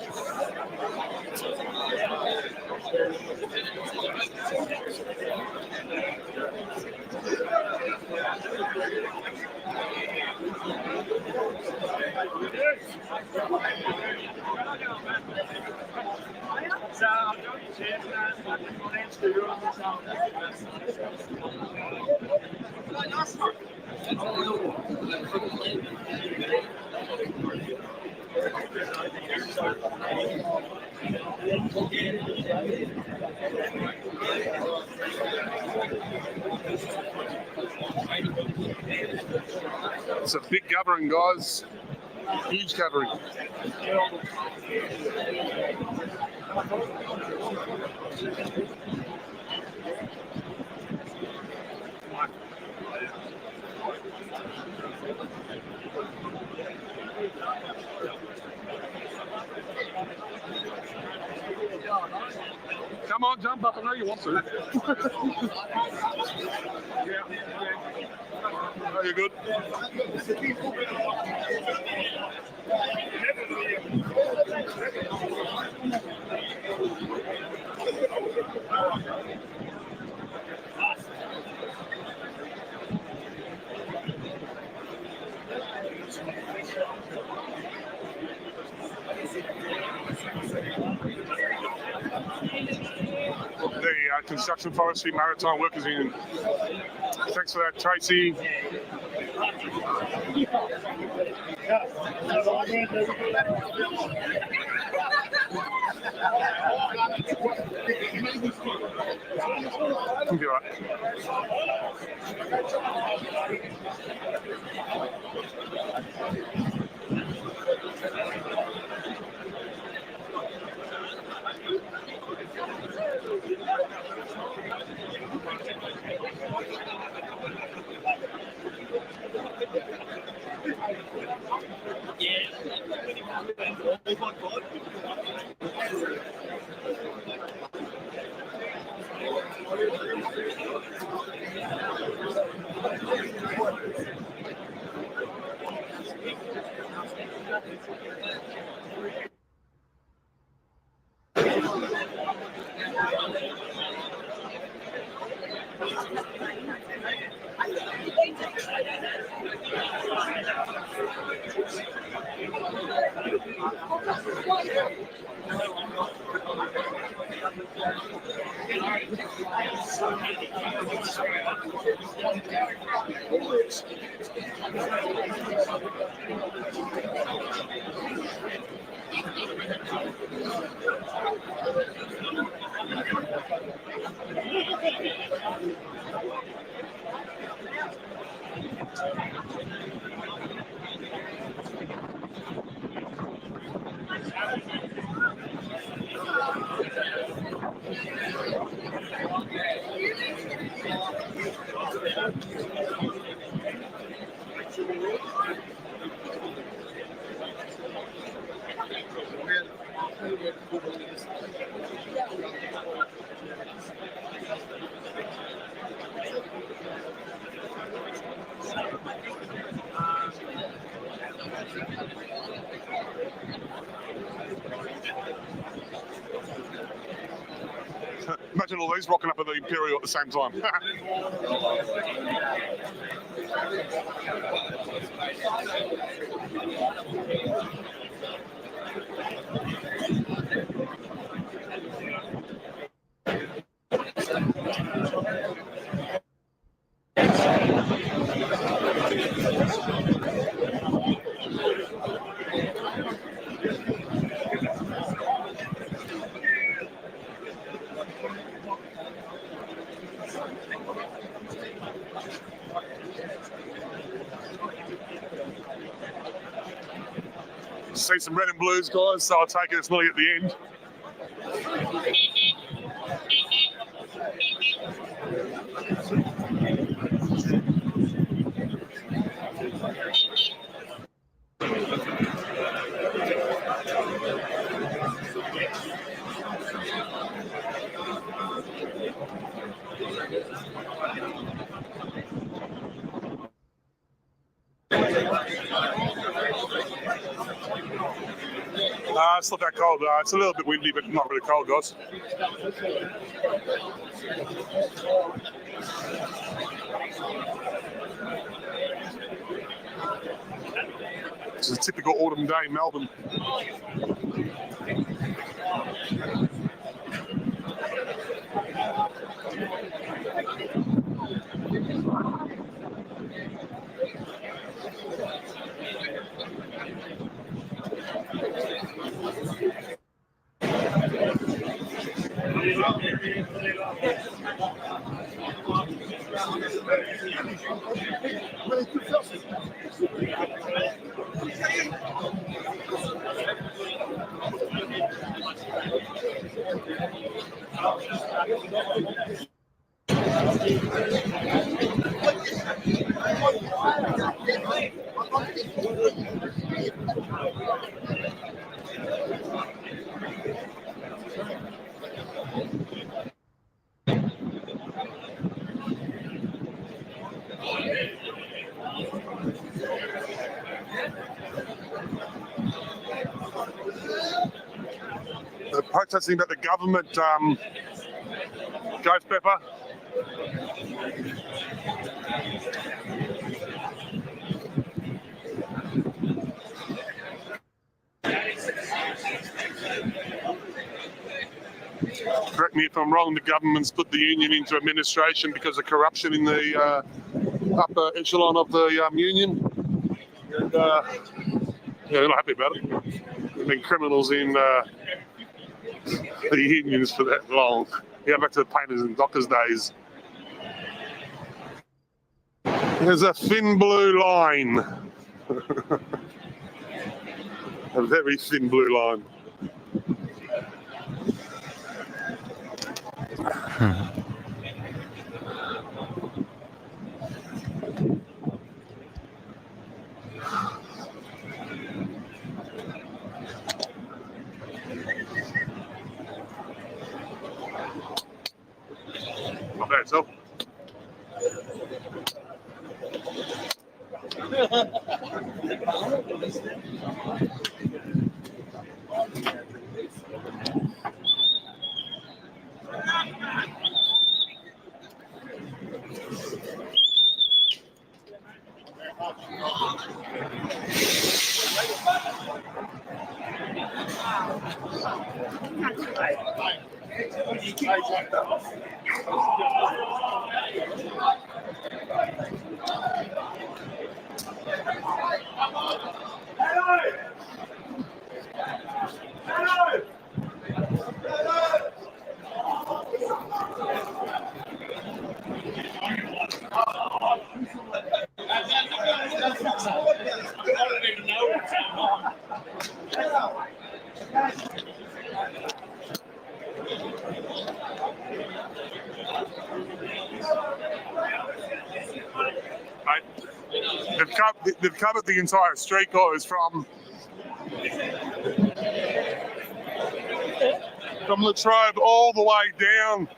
It's a big gathering, guys. Huge gathering. Come on, jump up. I know you want to. Oh, you're good. The Construction, Forestry, Maritime Workers Union. Thanks for that, Tracy. You'll be all right. Imagine all these rocking up at the Imperial at the same time. see some red and blues, guys, so I'll take it. It's nearly at the end. It's not that cold. It's a little bit windy, but not really cold, guys. It's a typical autumn day in Melbourne. They're protesting about the government, Ghost Pepper. Correct me if I'm wrong, the government's put the union into administration because of corruption in the upper echelon of the union. And, they're not happy about it. There's been criminals in the unions for that long. Yeah, back to the painters and dockers days. There's a thin blue line. A very thin blue line. Not bad, so. They've covered the entire street, guys, from Latrobe all the way down.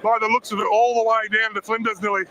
By the looks of it, all the way down to Flinders nearly.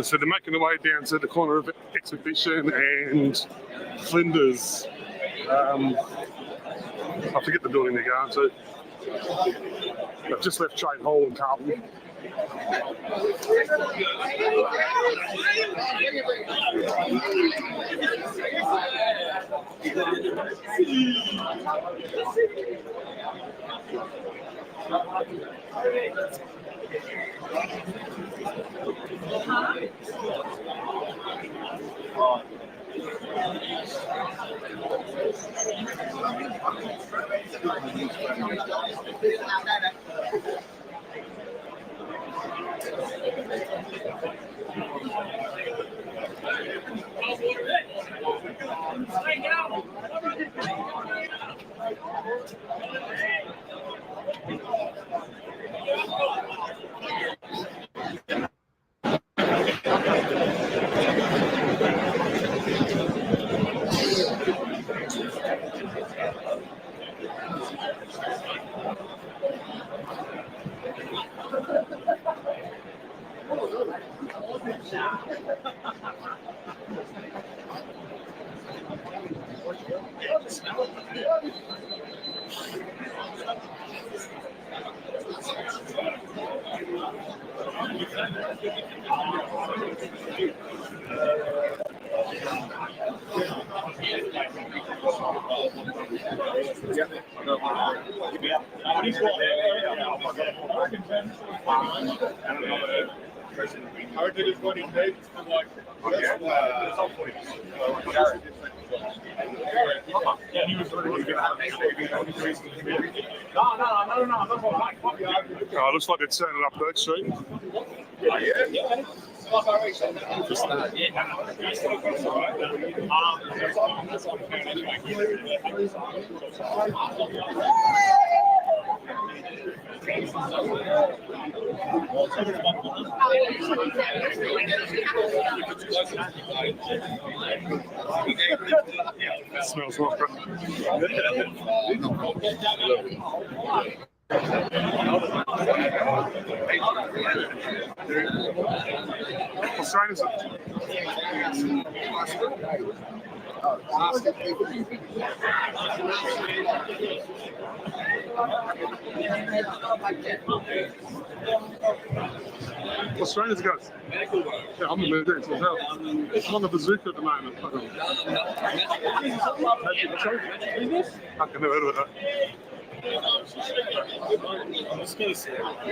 So they're making their way down to the corner of Exhibition and Flinders. I forget the building they're going to. I've just left Trade Hall and Carlton. Looks like they're turning up Birch Street. It smells rotten. What strain is it? What strain is it, guys? Yeah, I'm the medic as well. I'm on the bazooka at the moment. I can never heard of that.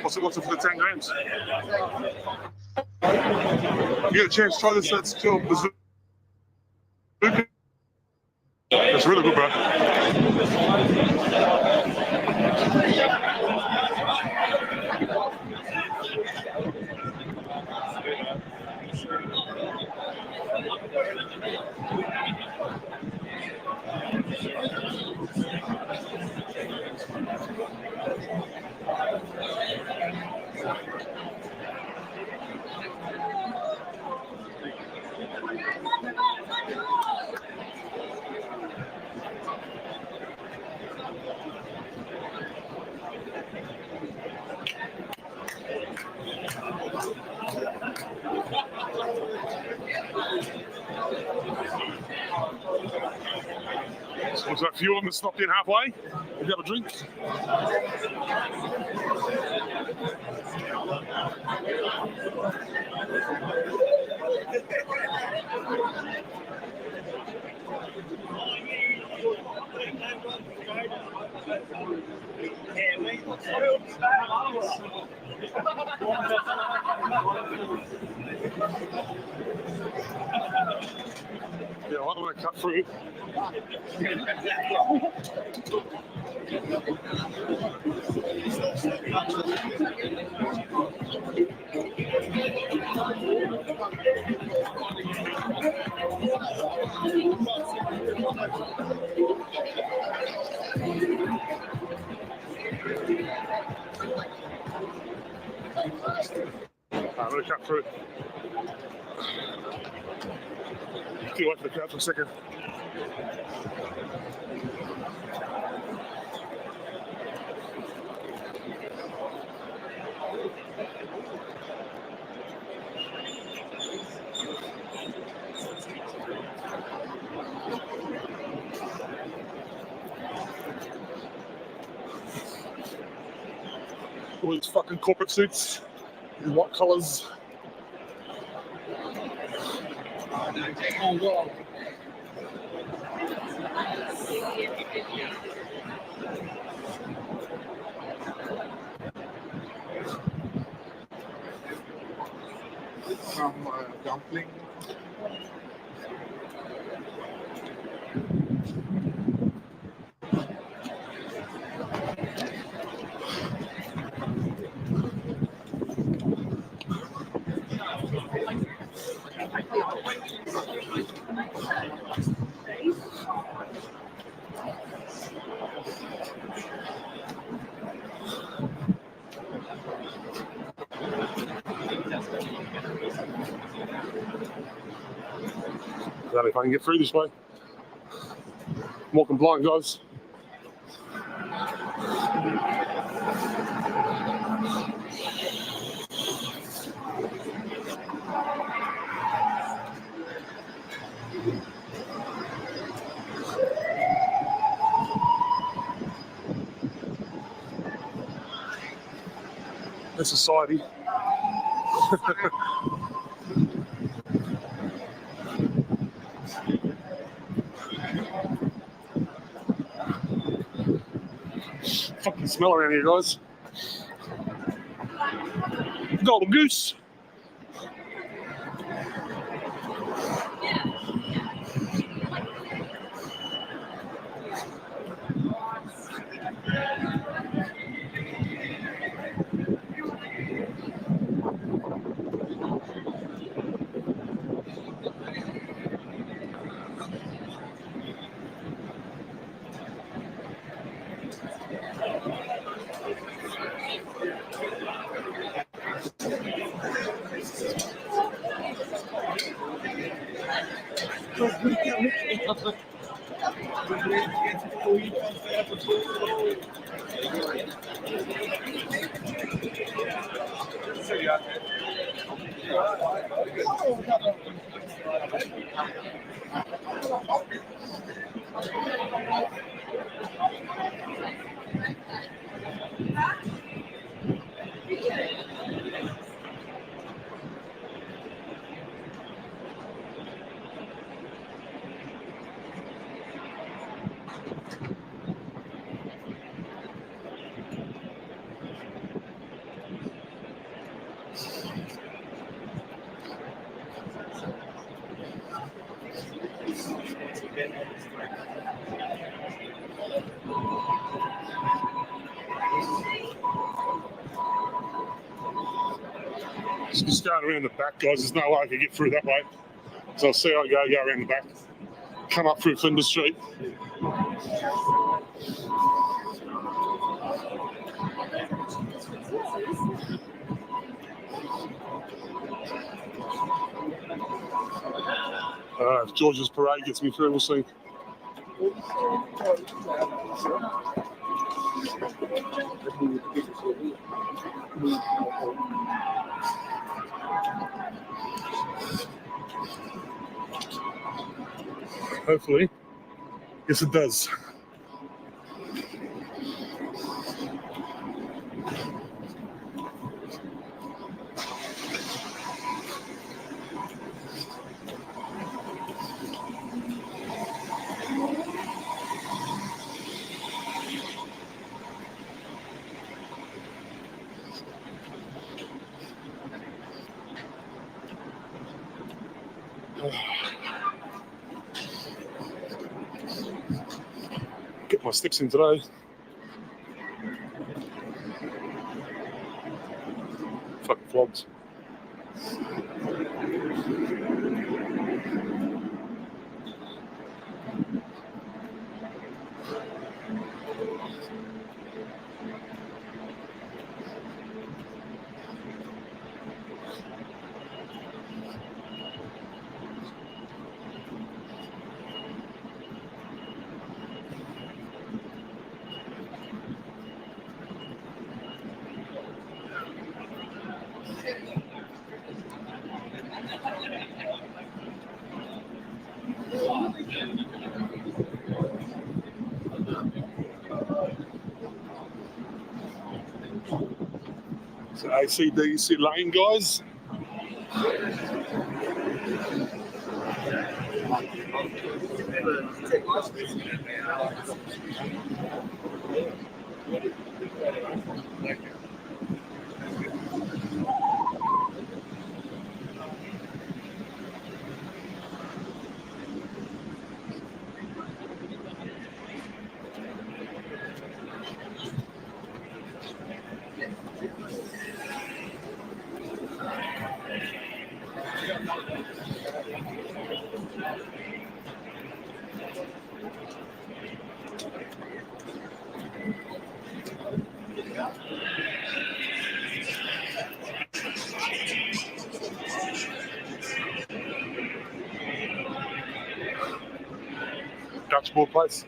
What's it for the 10 grams? You get a chance to try this, that's still bazooka. It's really good, bro. Looks like a few of them have stopped in halfway. Did you have a drink? Yeah, I don't want to cut through. I'm going to cut through. Keep away from the crowd for a second. All these fucking corporate suits in what colours? Oh, wow. Some dumpling. Glad if I can get through this way. I'm walking blind, guys. The society. Fucking smell around here, guys. Golden goose. Just going around the back, guys. There's no way I can get through that way. So I'll see how I go around the back. Come up through Flinders Street. If George's parade gets me through, we'll see. Hopefully. Yes, it does. Get my steps in today. Fucking flogs. So ACDC lane, guys. Dutchboard place.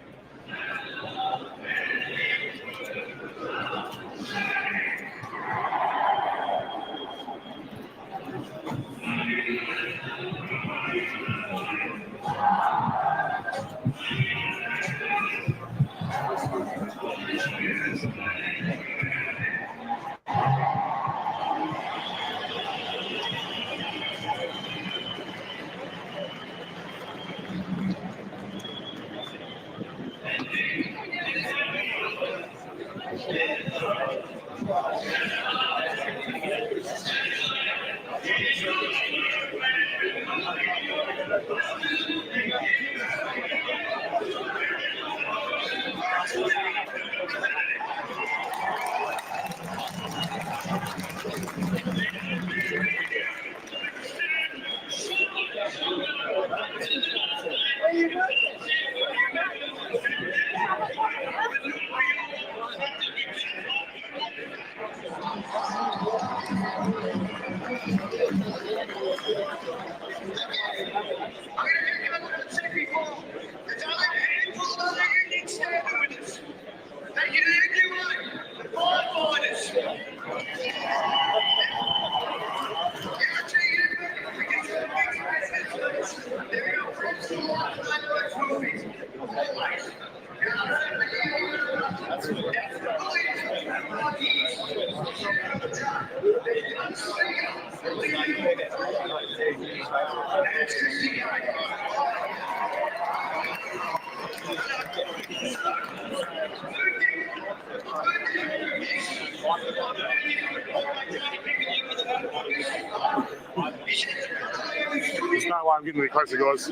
There's no way I'm getting any closer, guys.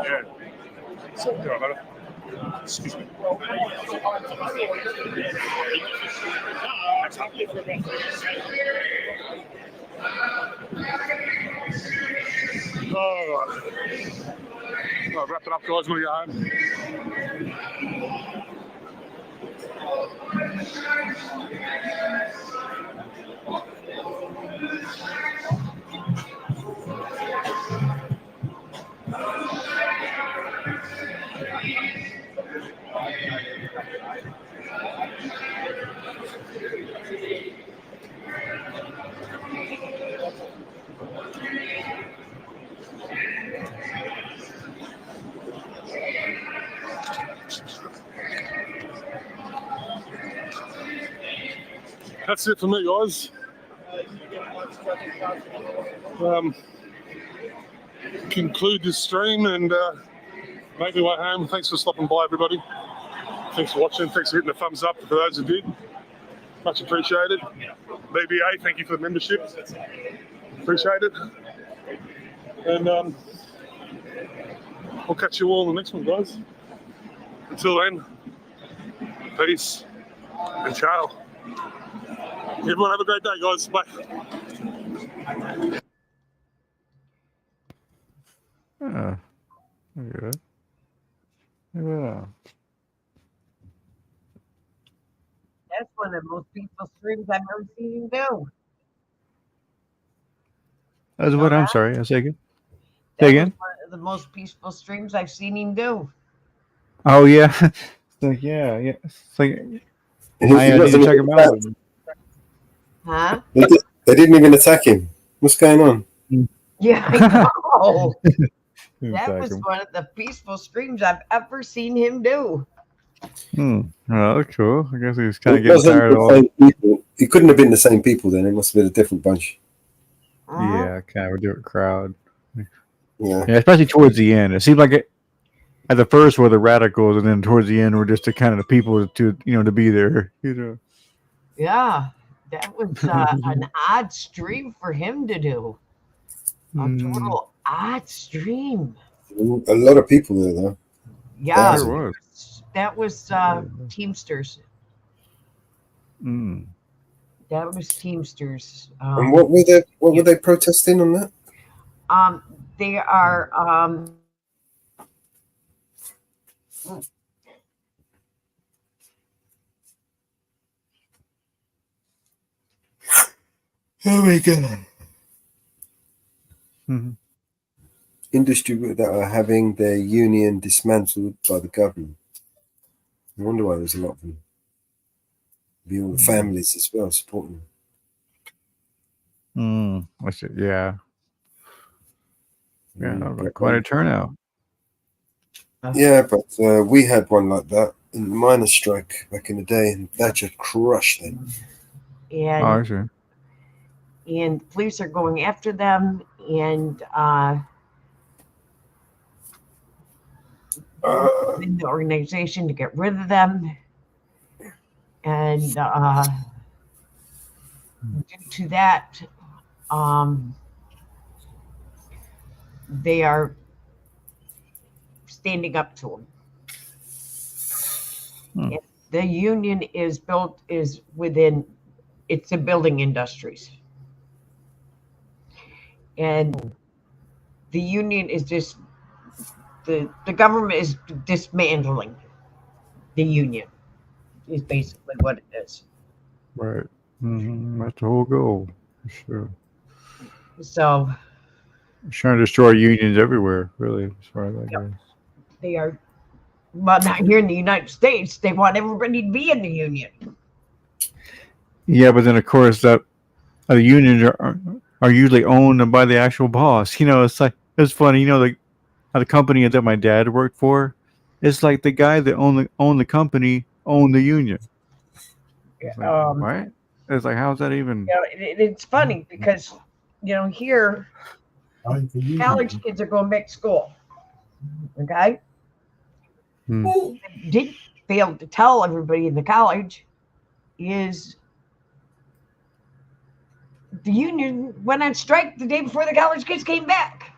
Yeah. Sorry about it. Excuse me. All right. I'll wrap it up, guys. When we get home. That's it for me, guys. Conclude this stream and make my way home. Thanks for stopping by, everybody. Thanks for watching. Thanks for hitting the thumbs up for those who did. Much appreciated. BBA, thank you for the membership. Appreciate it. And we'll catch you all in the next one, guys. Until then, peace and ciao. Everyone have a great day, guys. Bye. Good. Yeah. That's one of the most peaceful streams I've ever seen him do. That's what I'm sorry. I say again. That Say again. was one of the most peaceful streams I've seen him do. Oh yeah. It's like yeah. It's like I need to check him out. Huh? They didn't even attack him. What's going on? Yeah, I know. That Attack was him. one of the peaceful streams I've ever seen him do. Oh, that's cool. I guess he was kind of It getting wasn't tired of the all. same people. It couldn't have been the same people then. It must have been a different bunch. Yeah, kind of a different crowd. Yeah. Yeah, especially towards the end. It seemed like it. At the first were the radicals, and then towards the end were just the kind of the people to to be there. Yeah, that was an odd stream for him to do. A total odd stream. A lot of people there, though. Yeah, There that was Teamsters. Mm. That was Teamsters. And what were they protesting on that? They are Oh my god. Mm-hmm. Industry that are having their union dismantled by the government. I wonder why there's a lot of them. Be all the families as well supporting them. That's it. Yeah. Yeah, quite a turnout. Yeah, but we had one like that in the miners' strike back in the day, and that just crushed them. and and police are going after them, and in the organization to get rid of them, and due to that, they are standing up to them. And the union is within, it's the building industries. And the union is just, the government is dismantling the union, is basically what it is. Right. That's the whole goal. For sure. So Trying to destroy unions everywhere, really, as far as that goes. they are, well, not here in the United States, they want everybody to be in the union. Yeah, but then of course that the unions are usually owned by the actual boss. It's like it's funny. The company that my dad worked for, it's like the guy that owned the company owned the union. It's like, what? It's like, how's that even? It's funny because here college kids are going back to school. Okay. Who did fail to tell everybody in the college is the union went on strike the day before the college kids came back.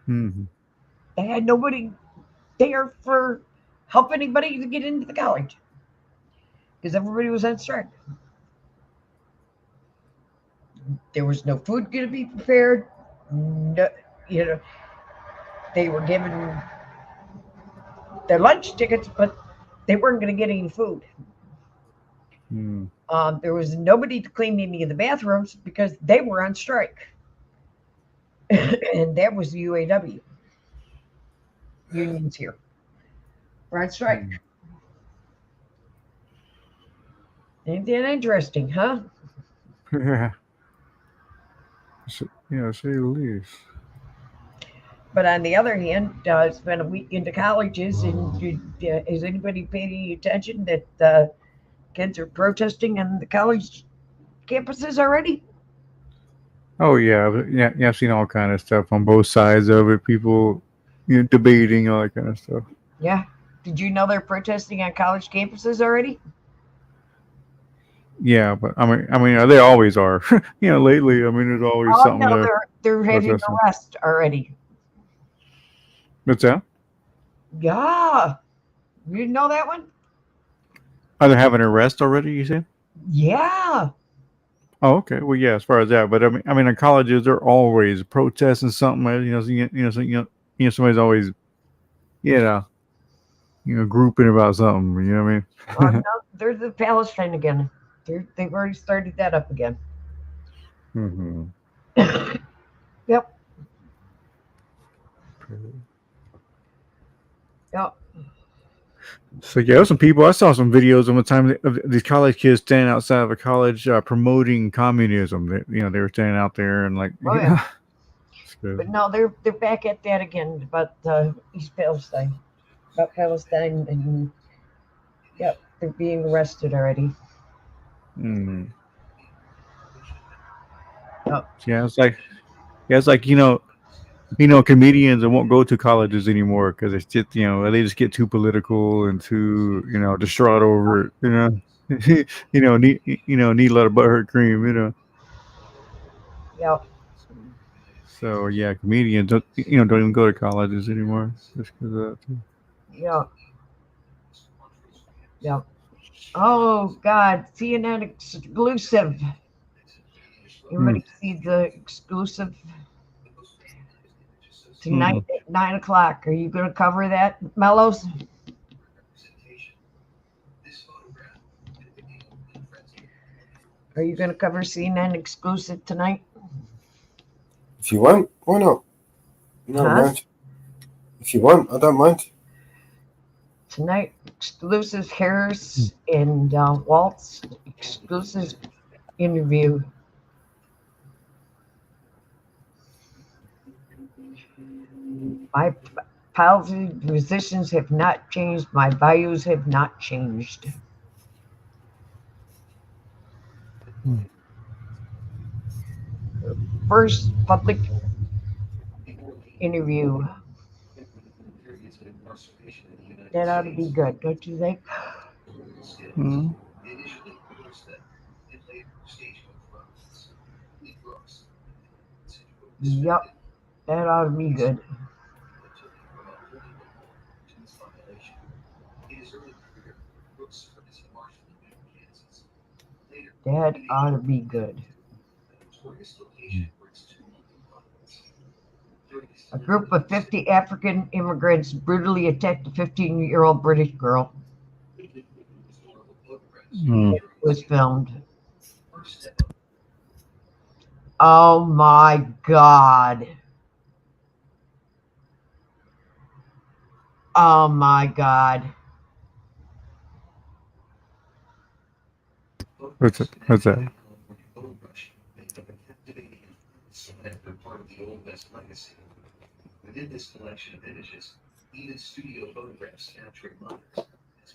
They had nobody there for help anybody to get into the college because everybody was on strike. There was no food going to be prepared. No, they were given their lunch tickets, but they weren't going to get any food. There was nobody to clean any of the bathrooms because they were on strike. And that was the UAW. Unions here were on strike. Ain't that interesting, huh? Yeah. Yeah, say the least. But on the other hand, it's been a week into colleges, and is anybody paying any attention that kids are protesting on the college campuses already? Oh yeah. I've seen all kind of stuff on both sides of it. People, debating all that kind of stuff. Yeah. Did you know they're protesting on college campuses already? Yeah, but I mean, they always are. Lately, I mean, there's always Oh something no, to they're heading protest on. arrest already. What's that? Yeah. You didn't know that one? Are they having an arrest already? You said? Yeah. Oh, okay. Well, yeah. As far as that, but I mean, in colleges, they're always protesting something. Somebody's always, you know, grouping about something. You know what I mean? Oh no, they're the Palestine again. They've already started that up again. hmm Yep. Yep. So yeah, some people. I saw some videos of the time of these college kids standing outside of a college promoting communism. They were standing out there and like, Oh yeah. it's good. But no, they're back at that again about East Palestine, about Palestine, and yep, they're being arrested already. Mm. Yep. Yeah, it's like comedians that won't go to colleges anymore because it's just they just get too political and too distraught over it. Need a lot of butthurt cream. Yep. So yeah, comedians don't even go to colleges anymore just because of that. Too. Yep. Yep. Oh God, CNN exclusive. Everybody see the exclusive tonight at 9:00. Are you going to cover that, Mellows? Are you going to cover CNN exclusive tonight? If you want, why not? No, I don't mind. If you want, I don't mind. Tonight, exclusive Harris and Waltz exclusive interview. My policy positions have not changed. My values have not changed. First public interview. That ought to be good, don't you think? Mm-hmm. Yep, that ought to be good. That ought to be good. A group of 50 African immigrants brutally attacked a 15-year-old British girl. It was filmed. Oh my God. Oh my God. What's that? Within this collection of images, even studio photographs capturing mothers, as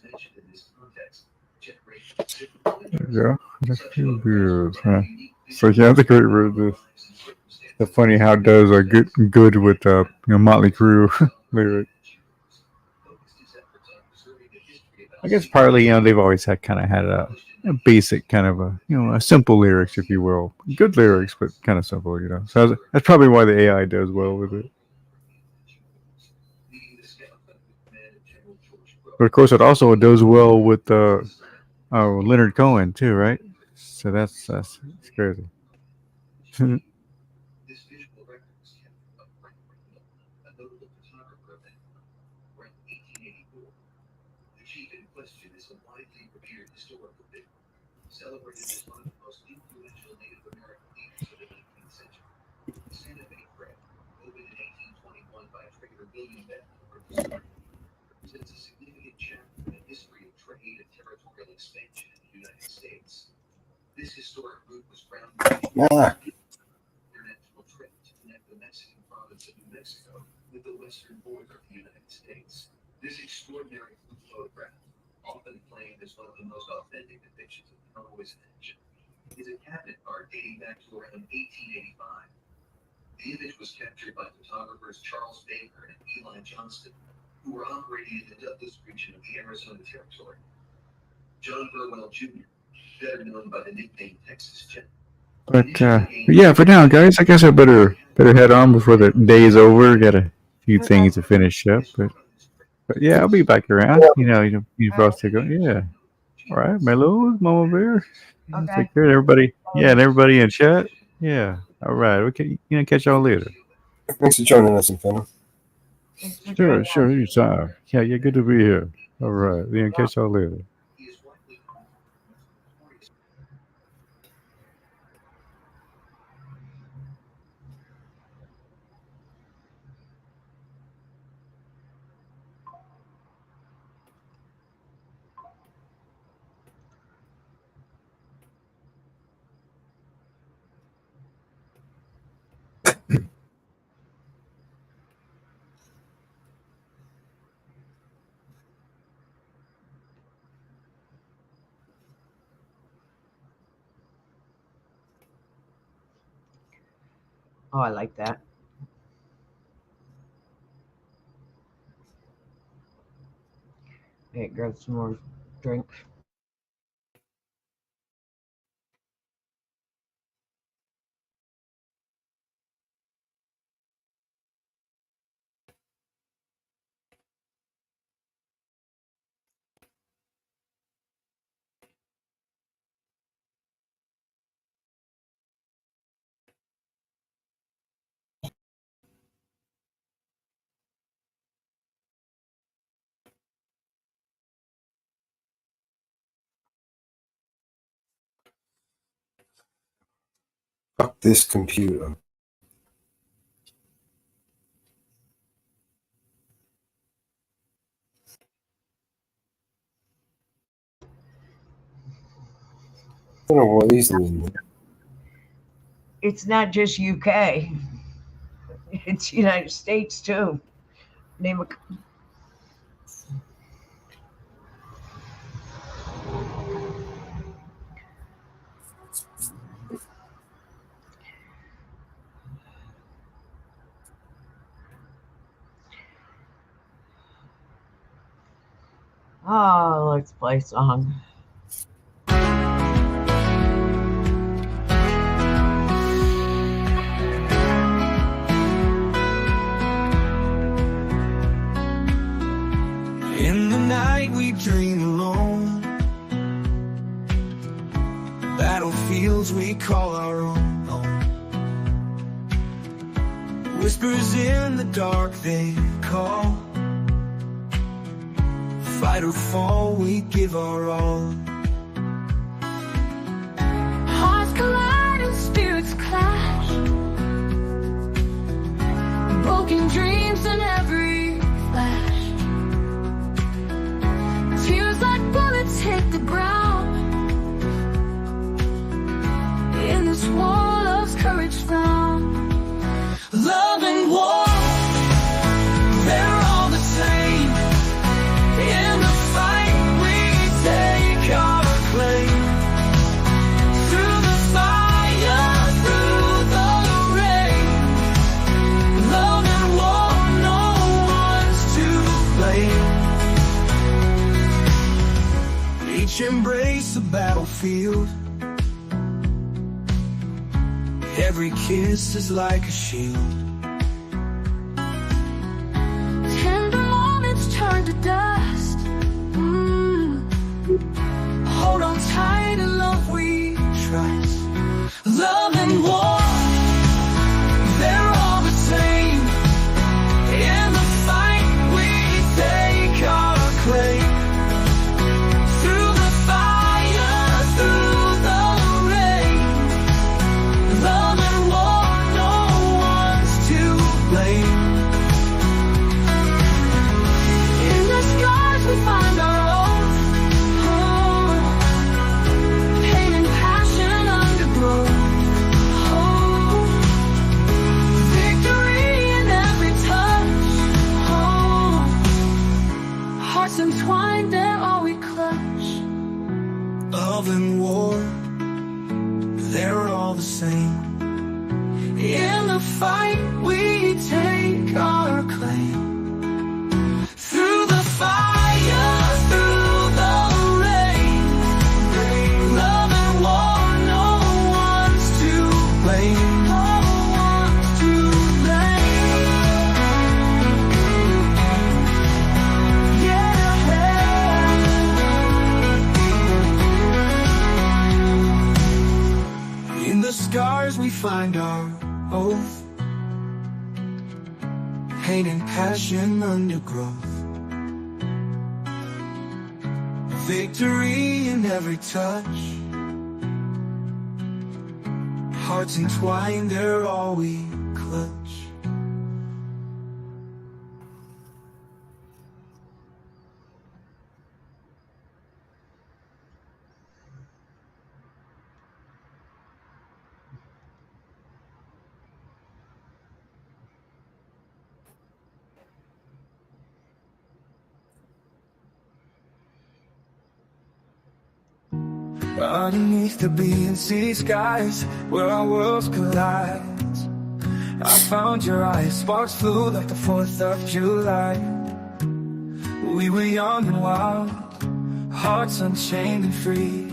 mentioned in this context, generate Yeah, that's feel good. Huh? So yeah, that's a great word. It's funny how it does good with Motley Crue lyric. I guess partly they've always had a basic kind of a simple lyrics, if you will, good lyrics, but kind of simple. So that's probably why the AI does well with it. But of course, it also does well with Leonard Cohen too, right? So that's crazy. Celebrated as one of the most influential Native American leaders of the 19th century. The Santa Fe Trail, opened in 1821 by trader William Benton, represents a significant chapter in the history of trade and territorial expansion in the United States. This historic route was groundbreaking international trip to connect the Mexican province of New Mexico with the western border of the United States. This extraordinary photograph, often claimed as one of the most authentic depictions of cowboys in action, is a cabinet card dating back to around 1885. The image was captured by photographers Charles Baker and Eli Johnston, who were operating in the Douglas region of the Arizona Territory. John Burwell Jr., better known by the nickname Texas Jim. But yeah, for now, guys, I guess I better head on before the day is over. Got a few things to finish up, but yeah, I'll be back around. You for us to go. Yeah. All right, Mellow, Mama Bear. Okay. Take care, everybody. Yeah, and everybody in chat. Yeah. All right. Okay. Catch y'all later. Thanks for joining us, Inferno. Sure. Anytime. Yeah. Good to be here. All right. Then catch y'all later. Oh, I like that. Hey, grab some more drinks. Fuck this computer. I don't know what he's doing. It's not just UK. It's United States too. Name a. Oh, let's play a song. In the night we dream alone, battlefields we call our own. Whispers in the dark they call. Fight or fall, we give our all. Hearts collide and spirits clash. Broken dreams in every flash. Tears like bullets hit the ground. In this war, love's courage found. Love and war, they're all the same. In the fight we take our claim. Through the fire, through the rain. Love and war, no one's to blame. Each embrace a battlefield. Every kiss is like a shield. Tender moments turn to dust. Hold on tight to love we trust. Love and war, they're all the same. In the fight we take our claim. Through the fire, through the rain. Love and war, no one's to blame. In the scars we find our own. Pain and passion undergrown. In the fight, we take our claim. Through the fire, through the rain, love and war, no one's to blame. No one's to blame. Yeah. In the scars we find our oath, hate and passion undergrowth, victory in every touch, hearts entwined, they're all we clutch. Underneath the B and C skies, where our worlds collide, I found your eyes, sparks flew like the 4th of July. We were young and wild, hearts unchained and free.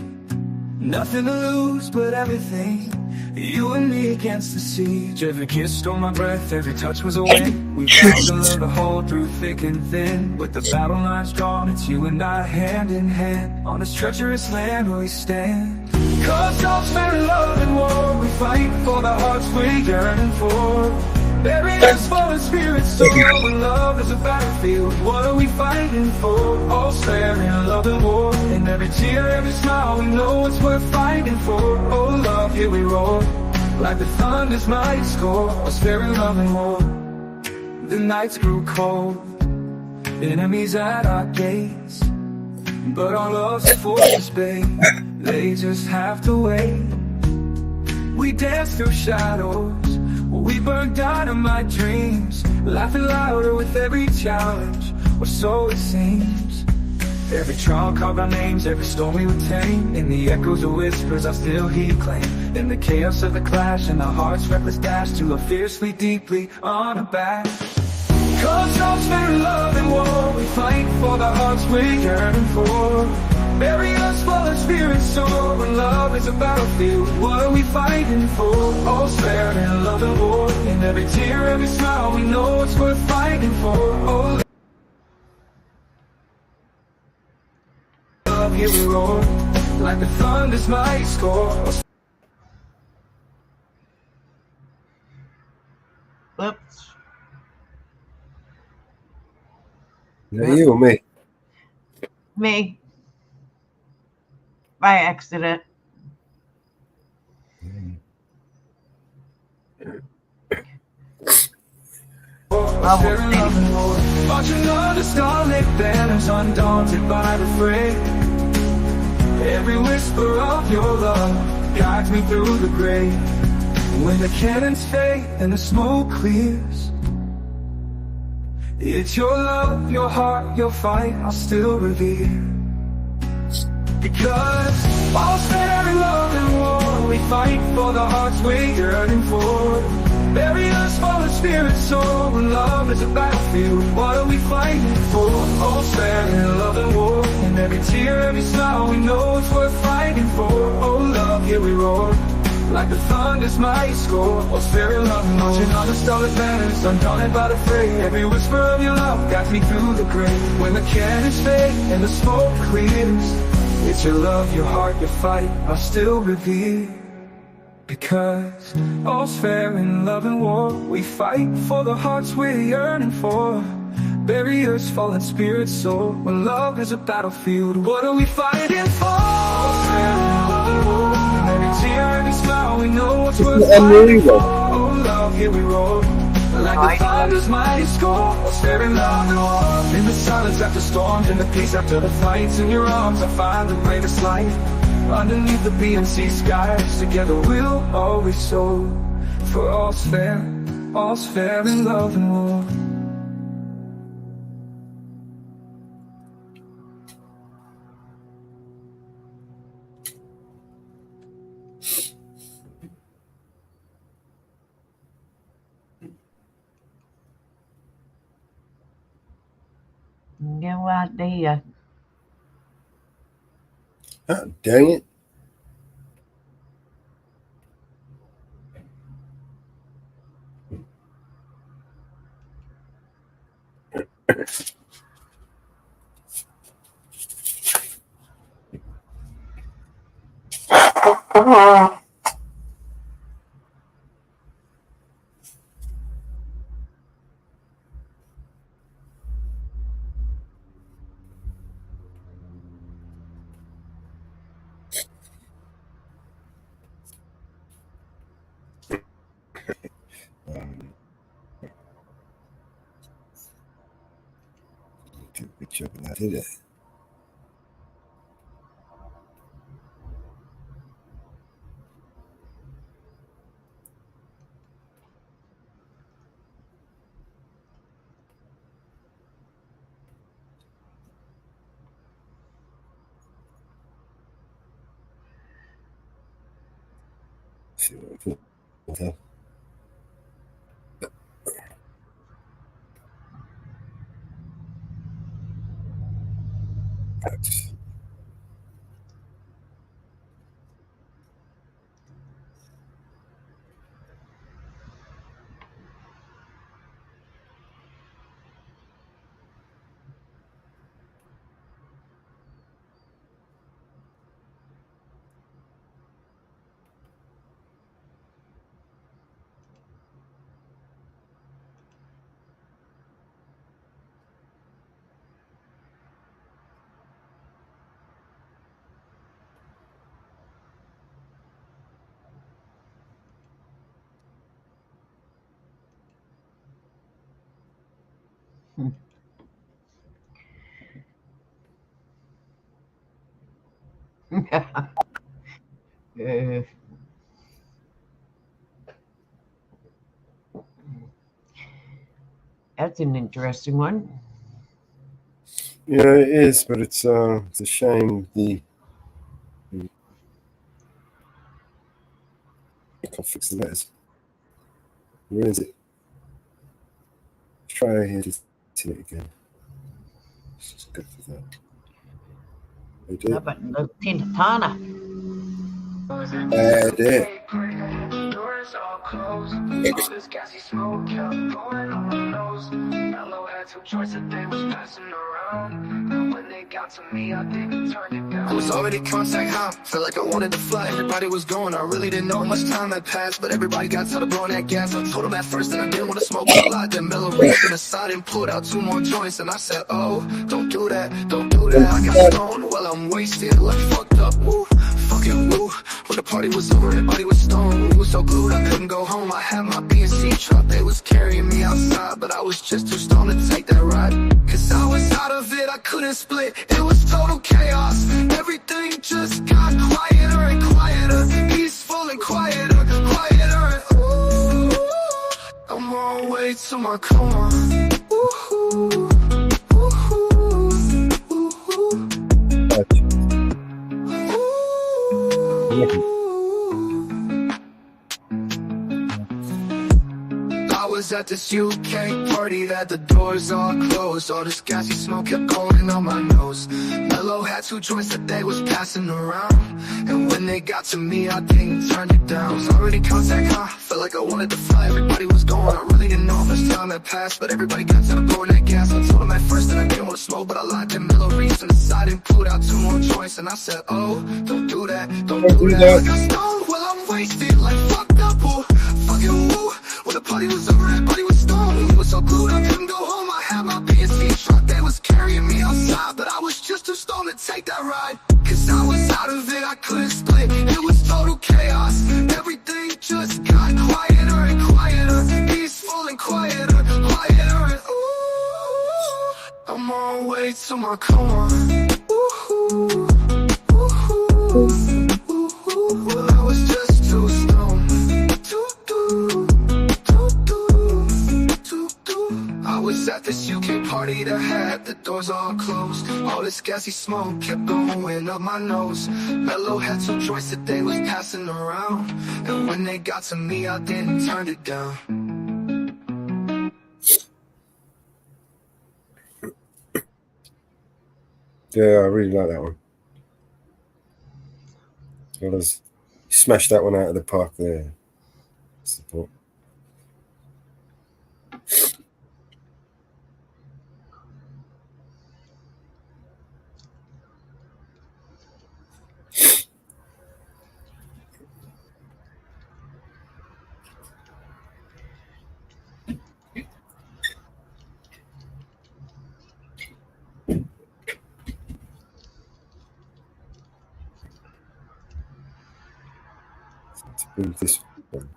Nothing to lose but everything, you and me against the siege. Every kiss stole my breath, every touch was a win. We vowed to love the whole through thick and thin. With the battle lines drawn, it's you and I hand in hand, on this treacherous land where we stand. Cause dogs in love and war, we fight for the hearts we're yearning for. Bury us fallen spirits, so when love is a battlefield, what are we fighting for? All fair in love and war, in every tear, every smile, we know it's worth fighting for. Oh love, here we roar, like the thunder's mighty score. All fair in love and war. The nights grew cold, enemies at our gates, but our love's forces, babe, they just have to wait. We dance through shadows, we burn dynamite dreams, laughing louder with every challenge, or so it seems. Every trial carved our names, every storm we would tame. In the echoes of whispers I still hear claim. In the chaos of the clash and the heart's reckless dash, to love fiercely, deeply, unabashed. Cause love's fair in love and war, we fight for the hearts we're yearning for. Bury us fallen spirits soar, when love is a battlefield, what are we fighting for? All's fair in love and war, in every tear, every smile, we know it's worth fighting for. Oh, love, here we roar, like the thunder's mighty score. Whoops. You or me? Me. By accident. Marching under starlit banners, undaunted by the fray. Every whisper of your love guides me through the grave. When the cannons fade and the smoke clears, it's your love, your heart, your fight I'll still revere. Because all's fair in love and war, we fight for the hearts we're yearning for. Bury us fallen spirits soar, when love is a battlefield, what are we fighting for? All's fair in love and war, in every tear, every smile, we know it's worth fighting for. Oh love, here we roar, like the thunder's mighty score. All's fair in love and war, marching on the starlit banners, undaunted by the fray. Every whisper of your love guides me through the grave. When the cannons fade and the smoke clears, it's your love, your heart, your fight I'll still revere. Because all's fair in love and war, we fight for the hearts we're yearning for. Bury us fallen spirits soar, when love is a battlefield, what are we fighting for? All's fair in love and war, in every tear, every smile, we know what's worth fighting for. Oh love, here we roar, like the thunder's mighty score. All's fair in love and war, in the silence after storms, in the peace after the fights. In your arms I find the greatest light. Underneath the B&C skies, together we'll always soar. For all's fair in love and war. no idea. Oh, dang it. Did a good job of that, did it? See what we put with that. Practice. Uh, that's an interesting one. Yeah, it is, but it's a shame the. I can't fix the letters. Where is it? Let's try editing it again. Let's just go for that. How about the Tintatana? Edit. Doors all closed. All this gassy smoke kept going on my nose. Mellow had two choices, they was passing around. And when they got to me, I didn't turn it down. I was already contact high, felt like I wanted to fly. Everybody was going, I really didn't know much time had passed. But everybody got tired of blowing that gas. I told them at first that I didn't want to smoke a lot. Then Mellow reached in the side and pulled out 2 more joints. And I said, oh, don't do that, don't do that. I got stoned while I'm wasted, like fucked up, woo. Fucking woo. When the party was over, everybody was stoned. We was so glued, I couldn't go home. I had my B&C truck, they was carrying me outside. But I was just too stoned to take that ride. Cause I was out of it, I couldn't split. It was total chaos. Everything just got quieter and quieter. Peaceful and quieter, quieter. And ooh, I'm on my way to my coma. Ooh, I was at this UK party that the doors all closed. All this gassy smoke kept going on my nose. Mellow had 2 joints that they was passing around. And when they got to me, I didn't turn it down. Was already contact high, felt like I wanted to fly. Everybody was going, I really didn't know how much time had passed. But everybody got tired of blowing that gas. I told them at first that I didn't want to smoke, but I lied. Then Mellow reached in the side and pulled out 2 more joints. And I said, oh, don't do that, don't do that. I got stoned while I'm wasted, like fucked up, ooh, fucking woo. When the party was over, everybody was stoned. We was so glued, I couldn't go home. I had my B&C truck, they was carrying me outside. But I was just too stoned to take that ride. Cause I was out of it, I couldn't split. It was total chaos. Everything just got quieter and quieter. Peaceful and quieter, quieter. And ooh, I'm on my way to my coma. Ooh, well, I was just too stoned. I was at this UK party that had the doors all closed. All this gassy smoke kept going up my nose. Mellow had 2 joints that they was passing around. And when they got to me, I didn't turn it down. Yeah, I really like that one. Well, you smashed that one out of the park there. Support. Let's move this one.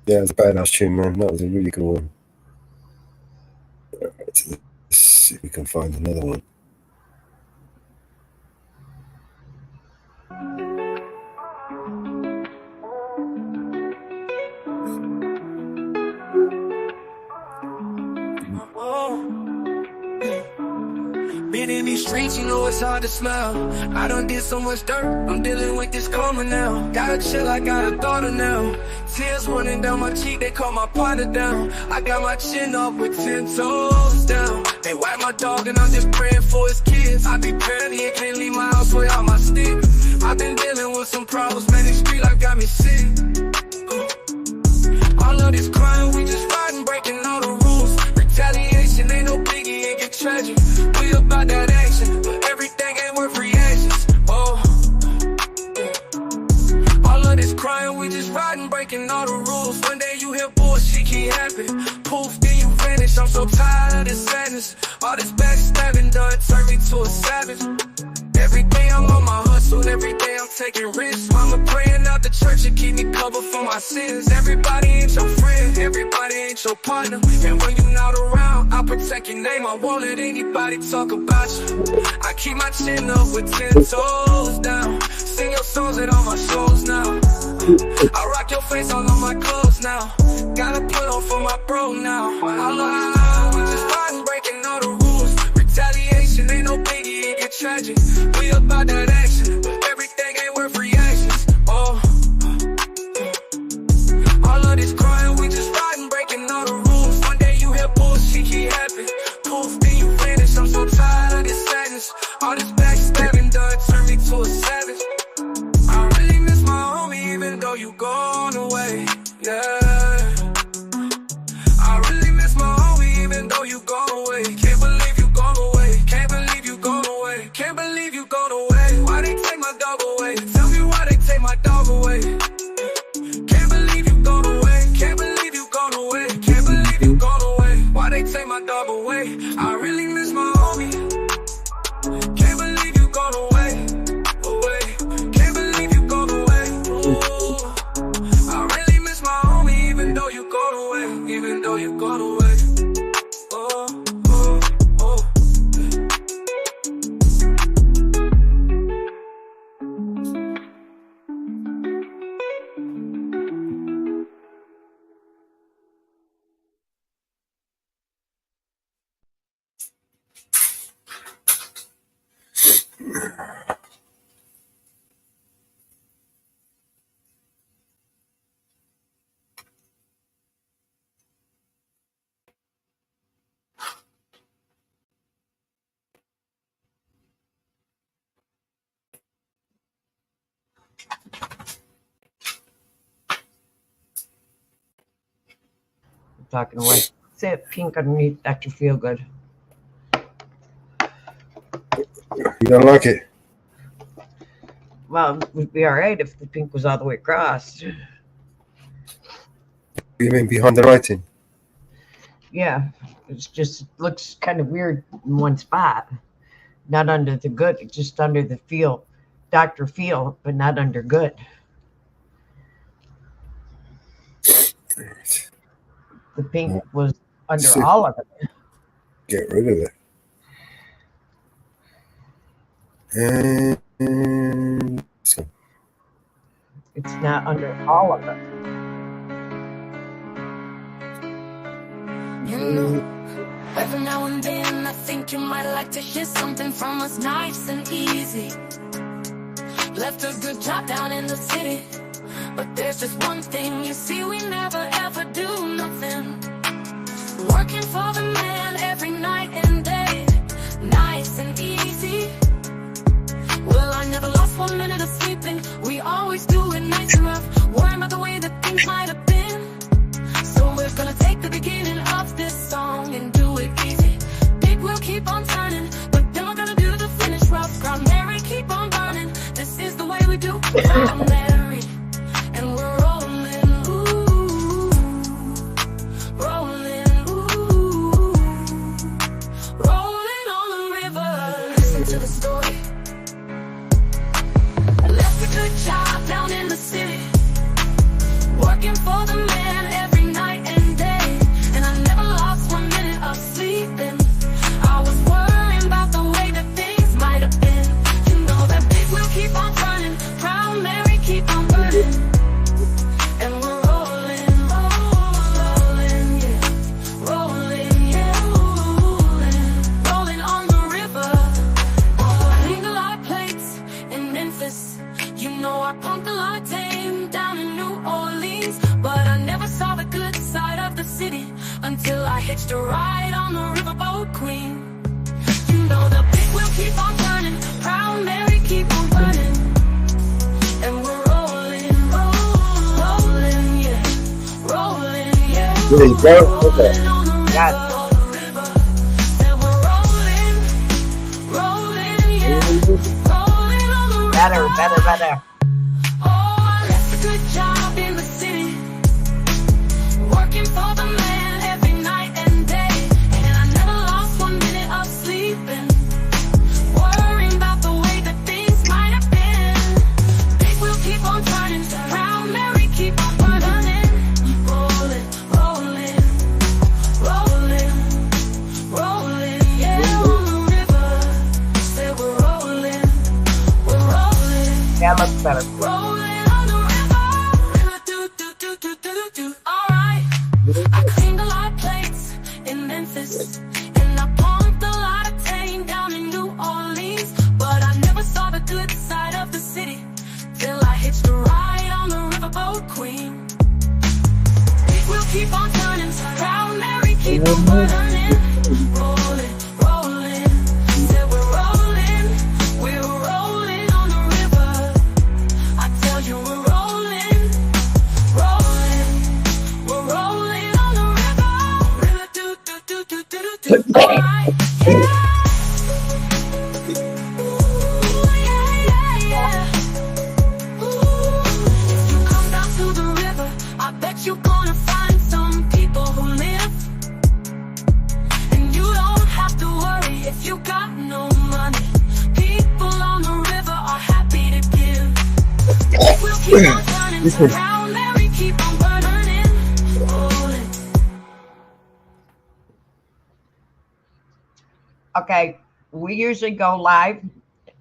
Yeah, it's a badass tune, man. That was a really cool one. Right, let's see if we can find another one. Been in these streets, you know it's hard to smell. I done did so much dirt, I'm dealing with this karma now. Gotta chill, I got a daughter now. Tears running down my cheek, they call my partner down. I got my chin up with 10 toes down. They wipe my dog and I'm just praying for his kids. I be petty and can't leave my house without my stick. I've been dealing with some problems, man, this street life got me sick. All of this crime, we just riding, breaking all the rules. Retaliation ain't no biggie, it get tragic. We about that action, but everything ain't worth reactions. Oh, yeah. All of this crime, we just riding, breaking all the rules. One day you hear bullshit keep happening. Poof, then you vanish. I'm so tired of this sadness. All this backstabbing done turned me to a savage. Every day I'm on my hustle, every day I'm taking risks. Mama praying out the church to keep me covered for my sins. Everybody ain't your friend, everybody ain't your partner. And when you not around, I protect your name, I won't let anybody talk about you. I keep my chin up with 10 toes down. Sing your songs at all my shows now. I rock your face all on my clothes now. Gotta put on for my bro now. All of we just riding, breaking all the rules. Retaliation ain't no biggie, it get tragic. We about that action, but everything ain't worth reactions. Oh, all of this crime, we just riding, breaking all the rules. One day you hear bullshit keep happening. Poof, then you vanish. I'm so tired of this sadness. All this backstabbing done turned me to a savage. I really miss my homie, even though you gone away. Yeah. I really miss my homie, even though you gone away. Can't believe you gone away. Can't believe you gone away. Can't believe you gone away. Why they take my dog away? Tell me why they take my dog away. Can't believe you gone away. Can't believe you gone away. Can't believe you gone away. Why they take my dog away? I really miss my homie. Can't believe you gone away. Away. Can't believe you gone away. Ooh. I really miss my homie, even though you gone away. Even though you gone away. Oh, oh, oh. Talking away. Say it pink underneath Dr. Feelgood. You don't like it? Well, it would be all right if the pink was all the way across. You mean behind the writing? Yeah, it's just looks kind of weird in one spot. Not under the good, just under the feel, Dr. Feel, but not under good. The pink was under all of it. Get rid of it. And so. It's not under all of it. You know, every now and then I think you might like to hear something from us nice and easy. Left a good job down in the city, but there's just one thing, you see, we never ever do nothing. Working for the man every night and day, nice and easy. Well, I never lost 1 minute of sleeping. We always do it nice and rough, worrying about the way that things might have been. So we're gonna take the beginning of this song and do it easy. Big wheel keep on turning, but then we're gonna do the finish rough. Crown Mary keep on burning. This is the way we do. I'm married and we're rolling, ooh, rolling, ooh, rolling on the river. Listen to the story. I left a good job down in the city, working for the man every night and day, and I never lost 1 minute of sleeping. I was worrying about the way that things might have been. You know that big wheel keep on turning, Proud Mary keep on burning, and we're rolling, rolling, yeah, rolling, yeah, rolling on the river. Oh, I hang a lot of plates in Memphis. You know I pumped a lot of tame down in New Orleans, but I never saw the good side of the city until I hitched a ride on the riverboat queen. You know the big wheel keep on turning, Proud Mary keep on burning, and we're rolling, rolling, yeah, rolling, yeah. There you go. Okay. God. Better, better, better. Oh, I left a good job in the city, working for the man every night and day, and I never lost 1 minute of sleeping, worrying about the way that things might have been. Big wheel keep on turning, Proud Mary keep on burning, rolling, rolling, rolling, rolling, yeah, on the river. Say we're rolling, we're rolling. That looks better. Rolling on the river, do do do do do do do. All right, I cleaned a lot of plates in Memphis, and I pumped a lot of tame down in New Orleans, but I never saw the good side of the city till I hitched a ride on the riverboat queen. Big wheel keep on turning, Proud Mary keep on burning, rolling, rolling. Said we're rolling on the river. I tell you we're rolling, rolling, we're rolling on the river. River do do do do do do do. All right, yeah. Ooh, yeah, yeah, yeah. Ooh, if you come down to the river, I bet you're gonna find some people who live, and you don't have to worry if you got no money. People on the river are happy to give. We'll keep on turning, Proud Mary keep on burning, rolling. Okay, we usually go live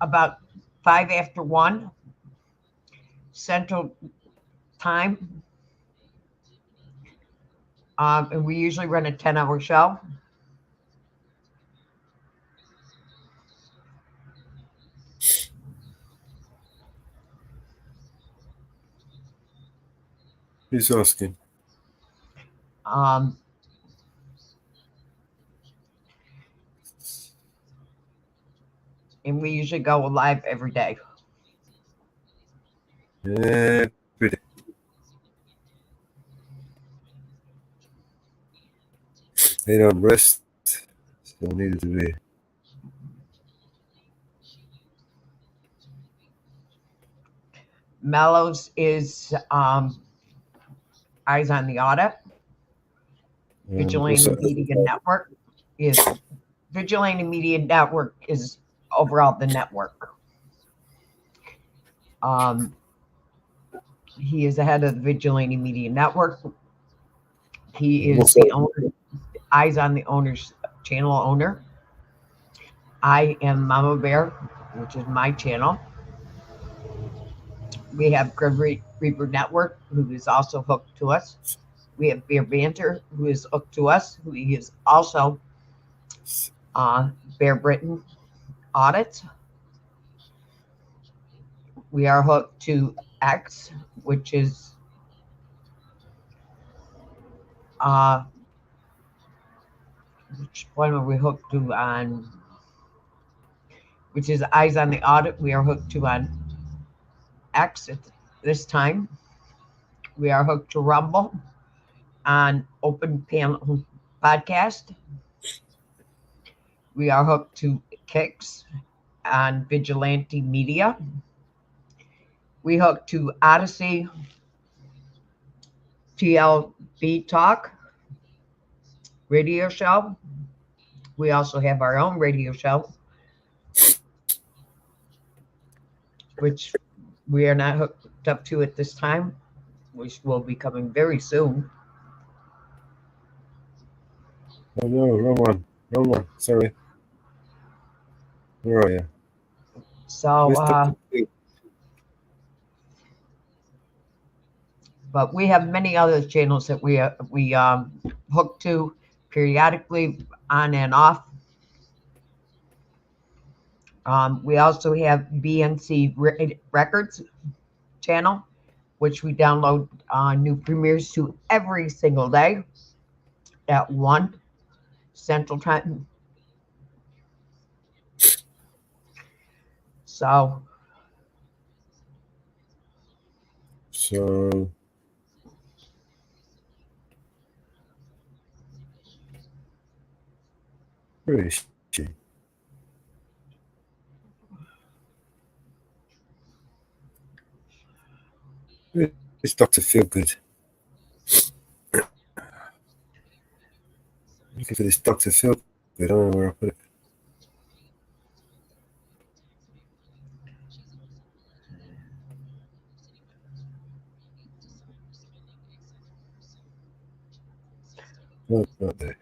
about 5 after 1 Central Time. And we usually run a 10-hour show. Who's asking? And we usually go live every day. Every day. They don't rest, so neither do we. Mellows is Eyes on the Audit. Vigilante Media Network is Vigilante Media Network is overall the network. He is the head of the Vigilante Media Network. He is the owner, Eyes on the Owner's channel owner. I am Mama Bear, which is my channel. We have Grim Reaper Network, who is also hooked to us. We have Beer Banter, who is hooked to us, who is also Bear Britain Audits. We are hooked to X, which is which one are we hooked to on? Which is Eyes on the Audit. We are hooked to on X at this time. We are hooked to Rumble on Open Panel Podcast. We are hooked to Kicks on Vigilante Media. We hooked to Odyssey TLB Talk radio show. We also have our own radio show, which we are not hooked up to at this time, which will be coming very soon. Oh no, wrong one. Sorry. Where are you? So, but we have many other channels that we hook to periodically on and off. We also have BNC Records channel, which we download new premieres to every single day at 1 Central Time. So where is she? It's Dr. Feelgood. Looking for this Dr. Feelgood. I don't know where I put it. No, not there.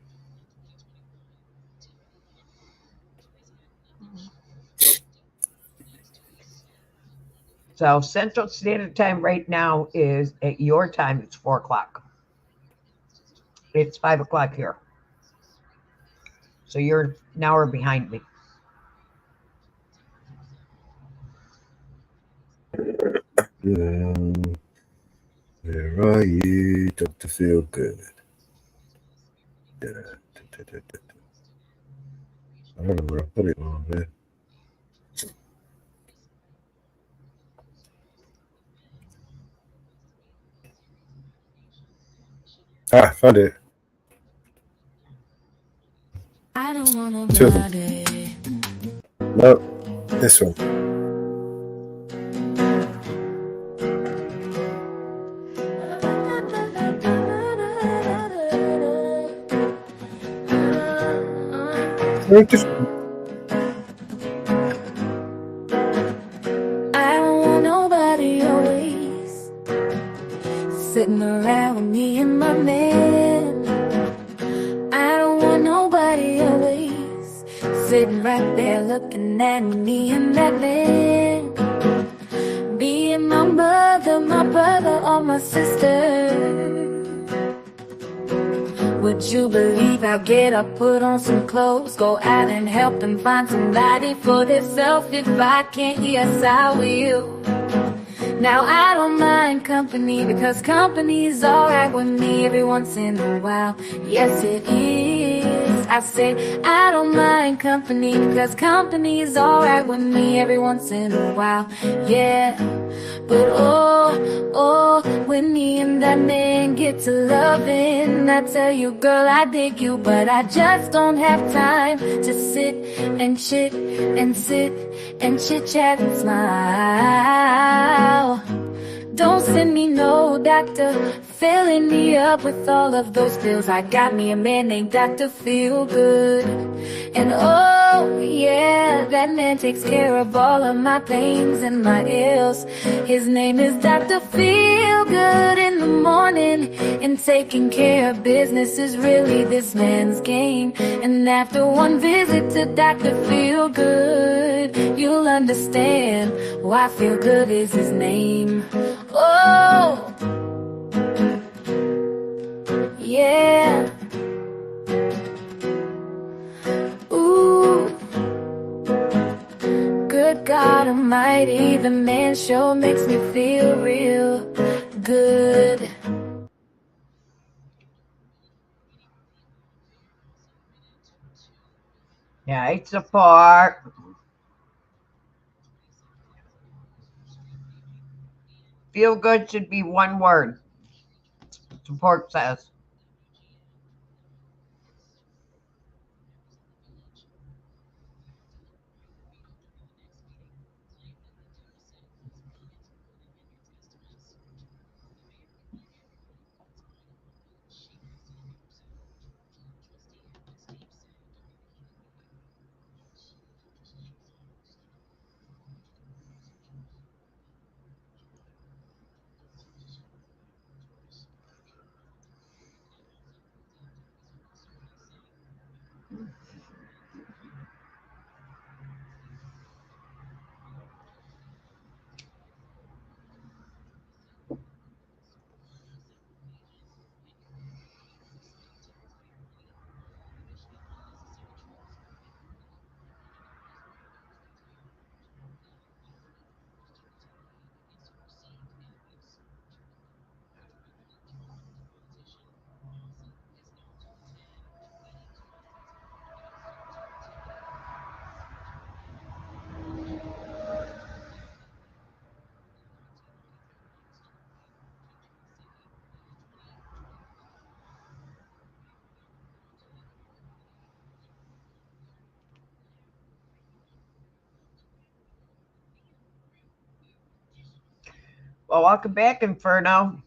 So Central Standard Time right now is at your time. It's 4 o'clock. It's 5 o'clock here. So you're an hour behind me. Where are you, Dr. Feelgood? I don't know where I put it on there. Found it. I don't want Two of nobody. them. No, this one. Very different. I don't want nobody always sitting around with me and my man. I don't want nobody always sitting right there looking at me and that man. Being my mother, my brother, or my sister. Would you believe I'll get up, put on some clothes, go out and help and find somebody for themselves if I can't? Yes, I will. Now I don't mind company because company's alright with me every once in a while. Yes, it is. I said I don't mind company because company's alright with me every once in a while. Yeah. But oh, when me and that man get to loving, I tell you, girl, I dig you, but I just don't have time to sit and chit and chit-chat and smile. Don't send me no doctor, filling me up with all of those pills. I got me a man named Dr. Feelgood. And oh yeah, that man takes care of all of my pains and my ills. His name is Dr. Feelgood in the morning, and taking care of business is really this man's game. And after one visit to Dr. Feelgood, you'll understand why Feelgood is his name. Oh, yeah. Ooh, good God Almighty, the man show makes me feel real good. Yeah, it's a part. Feel good should be one word. Support says. Well, welcome back, Inferno.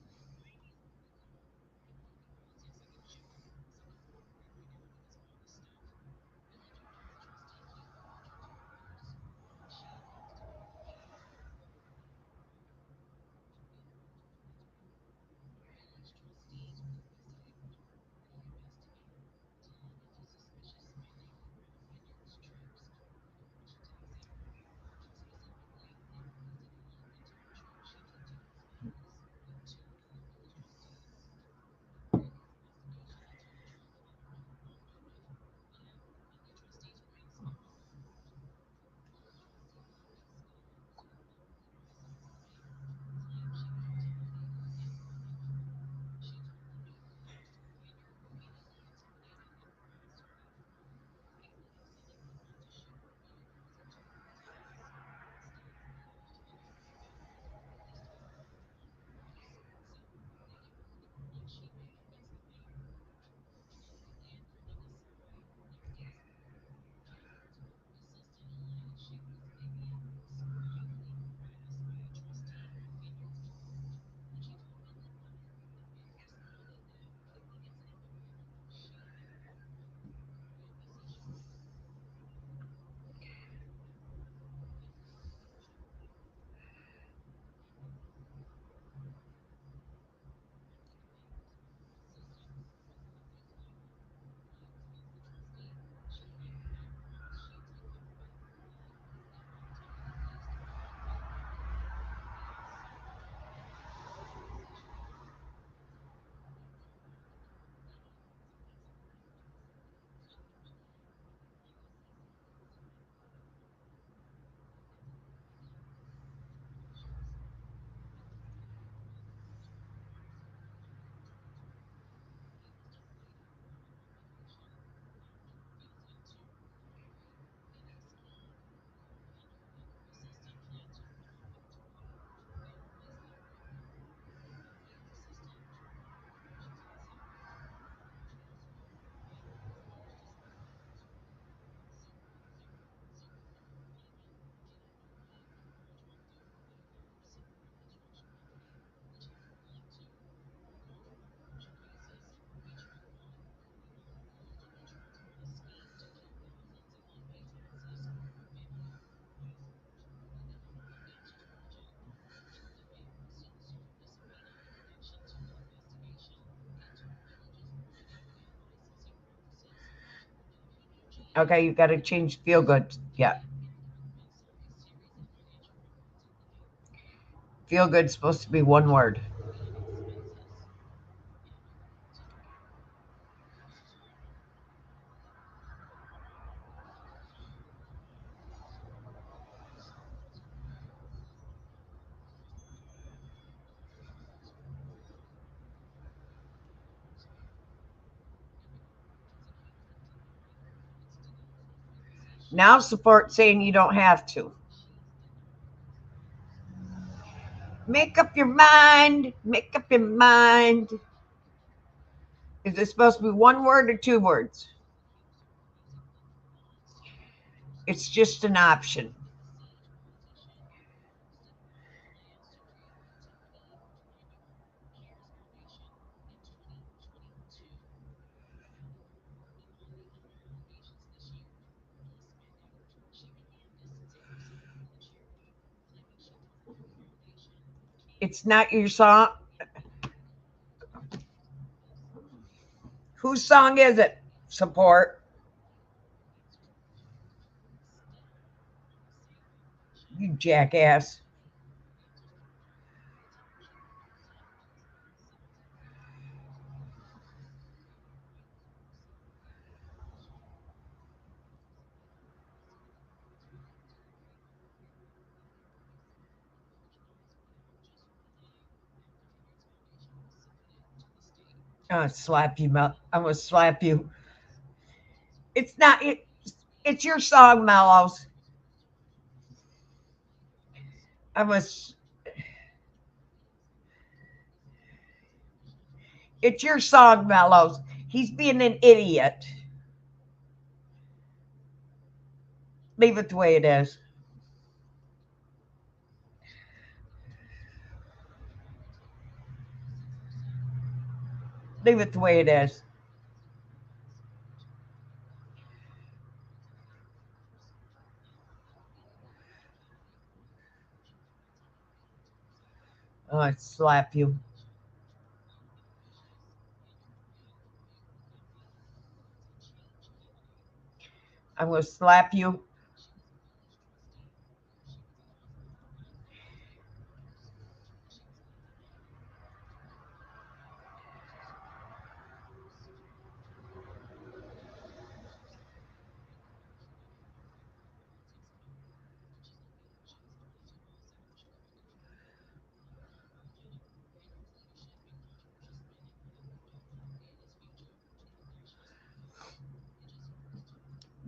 Okay, you got to change feel good. Yeah. Feel good's supposed to be one word. Now support saying you don't have to. Make up your mind. Make up your mind. Is it supposed to be one word or two words? It's just an option. It's not your song. Whose song is it? Support. You jackass. I'm gonna slap you, Mel. I'm gonna slap you. It's not it. It's your song, Mellows. I was. It's your song, Mellows. He's being an idiot. Leave it the way it is. Leave it the way it is. Oh, I'd slap you. I'm going to slap you.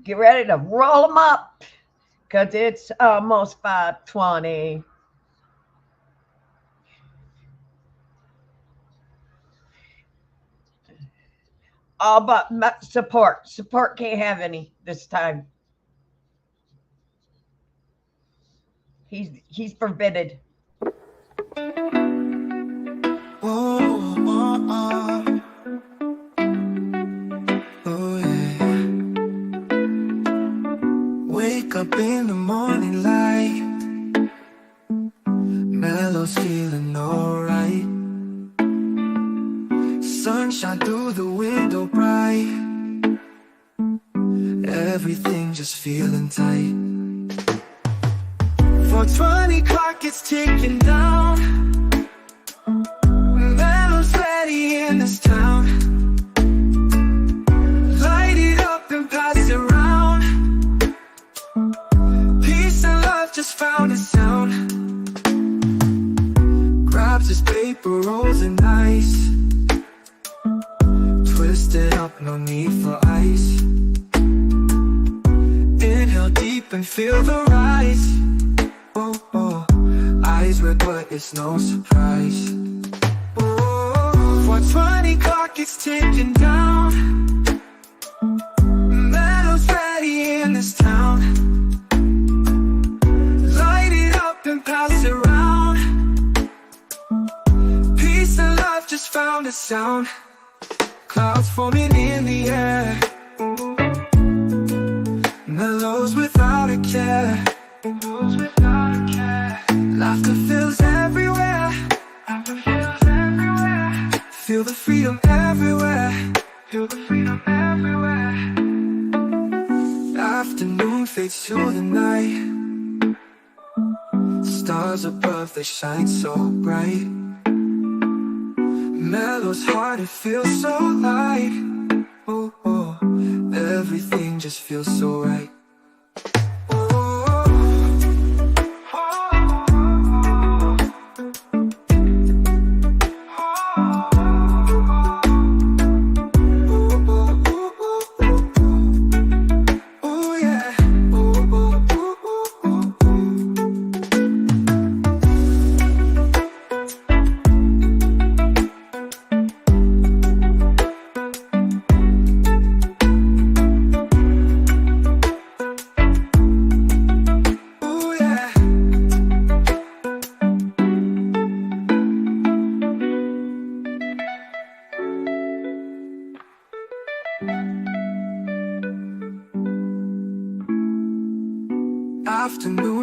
Get ready to roll them up because it's almost 5:20. All but support. Support can't have any this time. He's forbidden. Wake up in the morning light, Mellow's feeling alright. Sunshine through the window bright, everything just feeling tight. 4:20 clock is ticking down, Mellow's ready in this town. Light it up and pass it around, peace and love just found a sound. Grabs his paper rolls and ice, twisted up, no need for ice. Inhale deep and feel the rise. Oh, oh, eyes red but it's no surprise. Oh, 4:20 clock is ticking down, Mellow's ready in this town. Light it up and pass it around, peace and love just found a sound. Clouds forming in the air, Mellow's without a care. Laughter fills everywhere, feel the freedom everywhere. Afternoon fades to the night, stars above they shine so bright. Mellow's heart, it feels so light. Oh, oh, everything just feels so right. Oh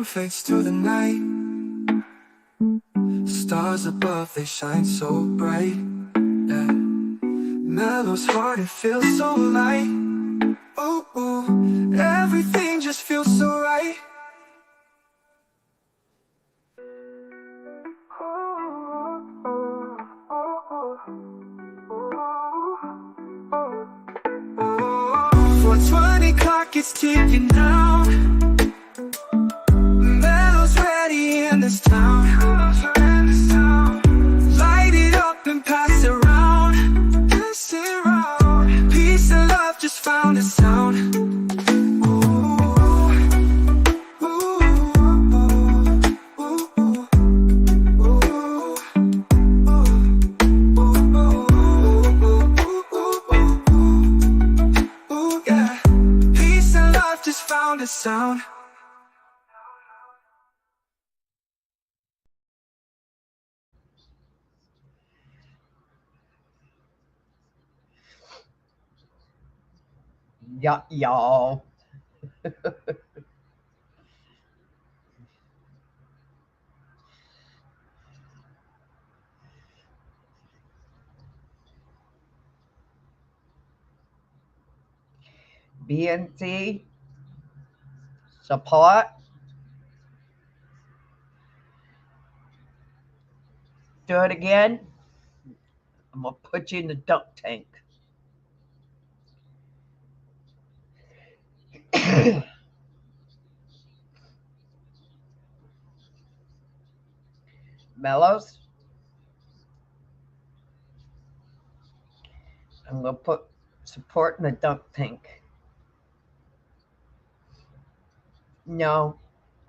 moon fades to the night. Stars above, they shine so bright. Yeah. Mellow's heart, it feels so light. Ooh, ooh, everything just feels so right. For 20 clock, it's ticking now. Mellow's ready in this town. Light it up and pass it around. Pass it around. Peace and love just found a sound. Found a sound. Yeah, y'all. BNC support. Do it again. I'm gonna put you in the dunk tank. Mellows. I'm gonna put support in the dunk tank. No,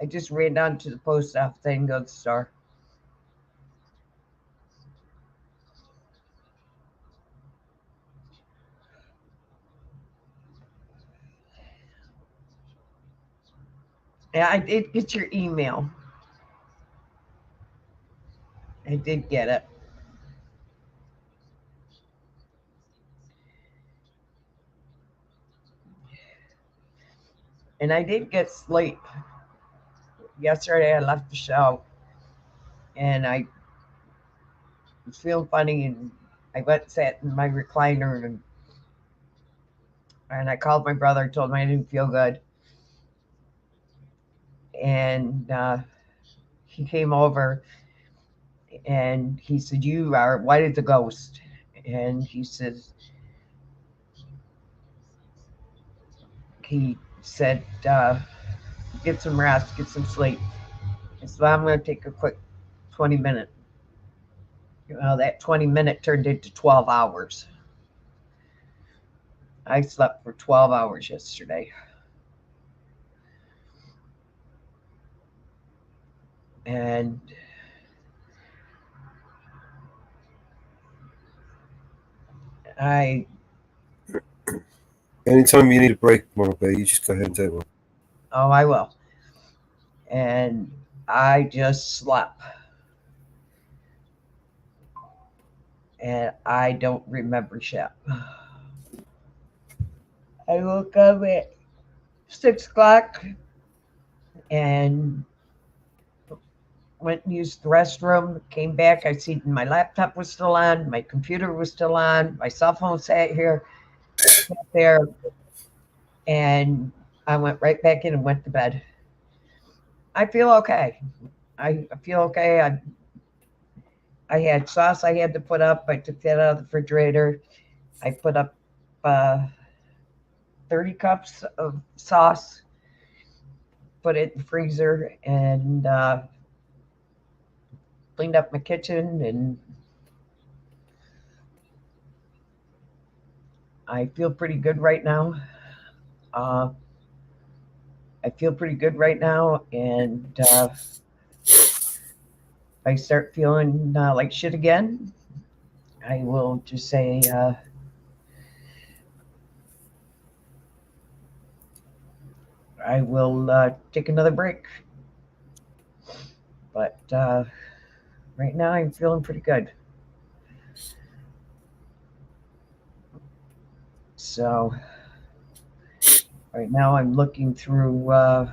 I just ran down to the post office and go to the store. Yeah, I did get your email. I did get it. And I did get sleep. Yesterday I left the show and I was feeling funny and I went and sat in my recliner and I called my brother, told him I didn't feel good. And he came over and he said, "You are white as a ghost." And he says, get some rest, get some sleep. And so I'm going to take a quick 20-minute. That 20-minute turned into 12 hours. I slept for 12 hours yesterday. And anytime you need a break, Monica, you just go ahead and take one. Oh, I will. And I just slept. And I don't remember shit. I woke up at 6 o'clock and went and used the restroom, came back. I see my laptop was still on, my computer was still on, my cell phone sat there, and I went right back in and went to bed. I feel okay. I feel okay. I had sauce I had to put up. I took that out of the refrigerator. I put up 30 cups of sauce, put it in the freezer, and cleaned up my kitchen, and I feel pretty good right now. And if I start feeling like shit again, I will just say, I will take another break. But right now I'm feeling pretty good. So right now I'm looking through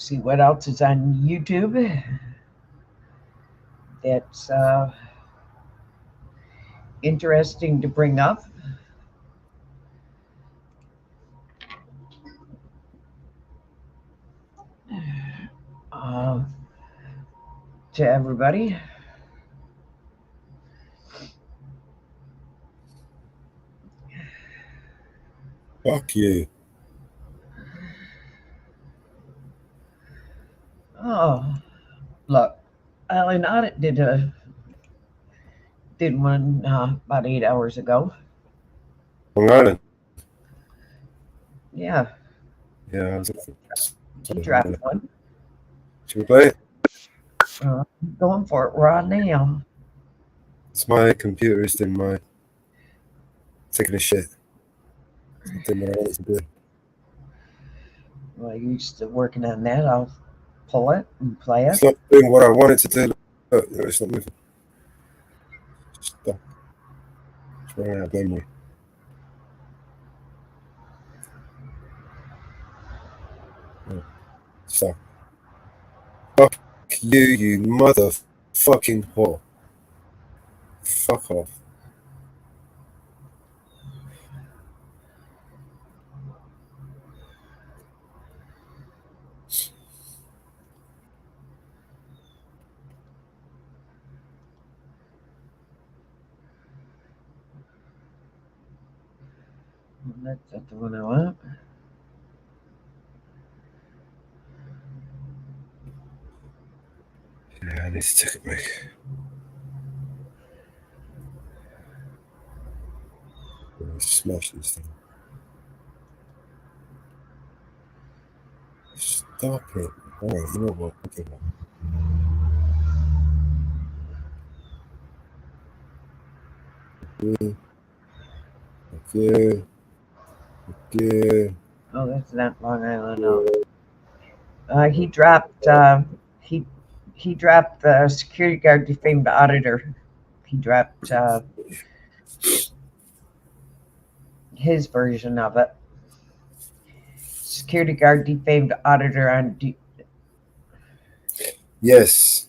see what else is on YouTube that's interesting to bring up. To everybody. Fuck you. Oh, look, Alan Audit did one about 8 hours ago. Long Island. Yeah, Yeah, I was he dropped one. Should we play it? Going for it raw now. It's my computer is in my taking a shit. It's doing what I want it to do. Well, you still working on that? I'll pull it and play it. It's not doing what I want it to do. Look, it's not moving. Stop. It's running out of memory. Oh, stop. Fuck you, you motherfucking whore. Fuck off. That's not the one I want. Yeah, I need to take a break. Smash this thing. Stop it. Alright, you know what? Okay. Okay. Oh, that's not Long Island. No. He dropped. He dropped the security guard defamed auditor. He dropped his version of it. Security guard defamed auditor on. Yes.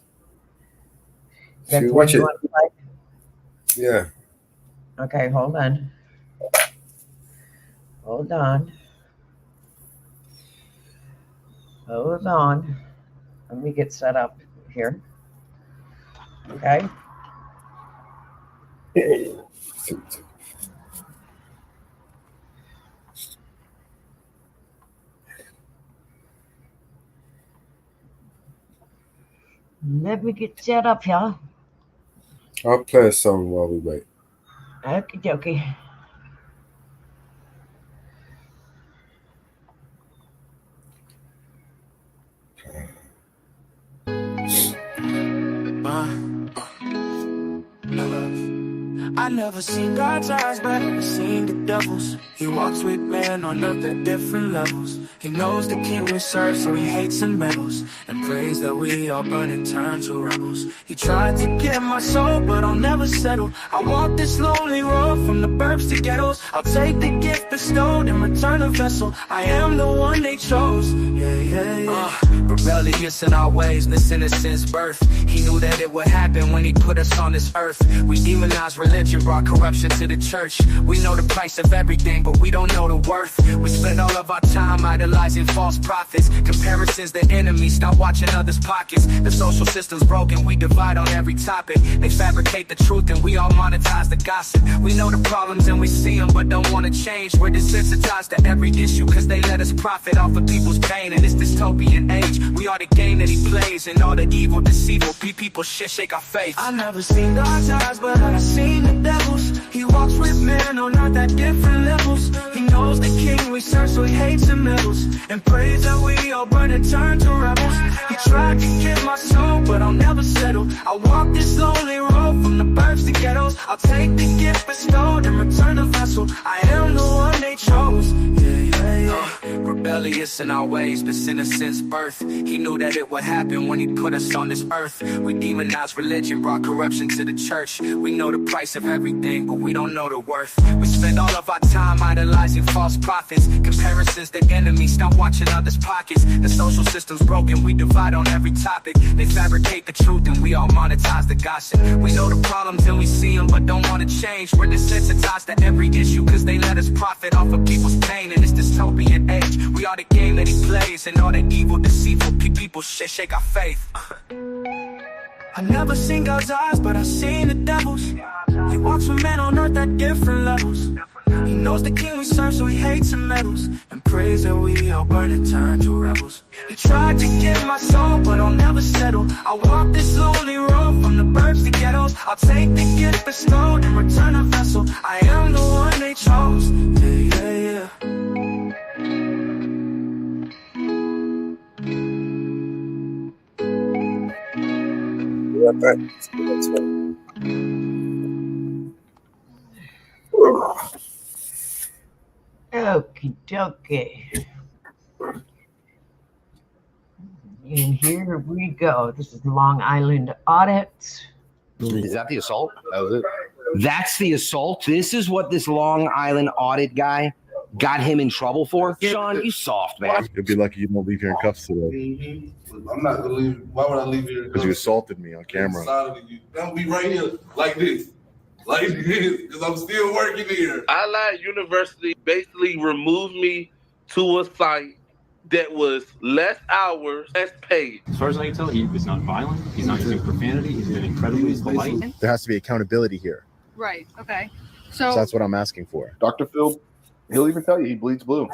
That's Should we the watch one you it? want to play? Yeah. Okay, hold on. Hold on. Hold on. Let me get set up here. Okay. Let me get set up here. I'll play a song while we wait. Okie dokie. I never seen God's eyes, but I seen the devil's. He walks with man on earth at different levels. He knows the king we serve, so he hates and meddles, and prays that we all burn and turn to rebels. He tried to get my soul, but I'll never settle. I walk this lonely road from the burbs to ghettos. I'll take the gift bestowed and return a vessel. I am the one they chose. Rebellious in our ways, listening since birth. He knew that it would happen when he put us on this earth. We demonized religion, brought corruption to the church. We know the price of everything, but we don't know the worth. We spend all of our time idolizing false prophets. Comparison's the enemy, stop watching others' pockets. The social system's broken, we divide on every topic. They fabricate the truth and we all monetize the gossip. We know the problems and we see them, but don't want to change. We're desensitized to every issue, cause they let us profit off of people's pain. In this dystopian age, we are the game that he plays, and all the evil, deceitful people shit shake our faith. I never seen God's eyes, but I seen the devil's. He walks with men on earth at different levels. He knows the king we serve, so he hates and meddles, and prays that we all burn and turn to rebels. He tried to get my soul, but I'll never settle. I walk this lonely road from the burbs to ghettos. I'll take the gift bestowed and return the vessel. I am the one they chose. Rebellion rebellious in our ways, but sinners since birth. He knew that it would happen when he put us on this earth. We demonized religion, brought corruption to the church. We know the price of everything, but we don't know the worth. We spend all of our time idolizing false prophets. Comparisons to enemies, stop watching others' pockets. The social system's broken, we divide on every topic. They fabricate the truth and we all monetize the gossip. We know the problems and we see them, but don't want to change. We're desensitized to every issue, cause they let us profit off of people's pain in this dystopian age. We are the game that he plays, and all that evil, deceitful people shake our faith. I never seen God's eyes, but I've seen the devil's. He walks with men on earth at different levels. He knows the king we serve, so he hates and meddles, and prays that we all burn and turn to rebels. He tried to get my soul, but I'll never settle. I'll walk this lonely road from the burbs to ghettos. I'll take the gift bestowed and return a vessel. I am the one they chose. Yeah. Right back. Let's do the next one. Okie dokie. And here we go. This is Long Island Audit. Is that the assault? That was it. That's the assault. This is what this Long Island Audit guy got him in trouble for. Sean, you soft, man. You'll be lucky you don't leave here in cuffs today. I'm not gonna leave. Why would I leave here? Because you assaulted me on camera. Don't be right here like this. Because I'm still working here. Allied University basically removed me to a site that was less hours, less paid. As far as I can tell, he was not violent. He's not using profanity. He's been incredibly polite. There has to be accountability here. Right. Okay. So that's what I'm asking for. Dr. Phil, he'll even tell you he bleeds blue.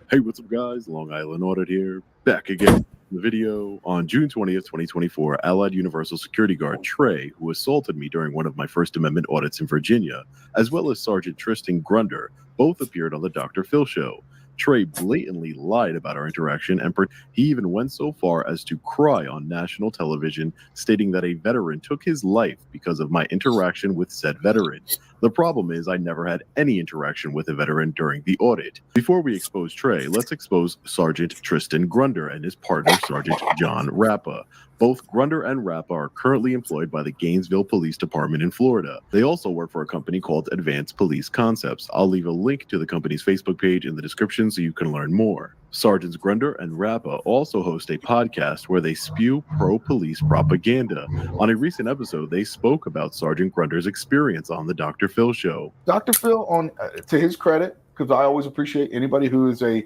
Hey, what's up, guys? Long Island Audit here. Back again. The video on June 20th, 2024, Allied Universal Security Guard Trey, who assaulted me during one of my First Amendment audits in Virginia, as well as Sergeant Tristan Grunder, both appeared on the Dr. Phil show. Trey blatantly lied about our interaction, and he even went so far as to cry on national television, stating that a veteran took his life because of my interaction with said veteran. The problem is I never had any interaction with a veteran during the audit. Before we expose Trey, let's expose Sergeant Tristan Grunder and his partner, Sergeant John Rappa. Both Grunder and Rappa are currently employed by the Gainesville Police Department in Florida. They also work for a company called Advanced Police Concepts. I'll leave a link to the company's Facebook page in the description so you can learn more. Sergeants Grunder and Rappa also host a podcast where they spew pro-police propaganda. On a recent episode, they spoke about Sergeant Grunder's experience on the Dr. Phil show. Dr. Phil, on to his credit, because I always appreciate anybody who is a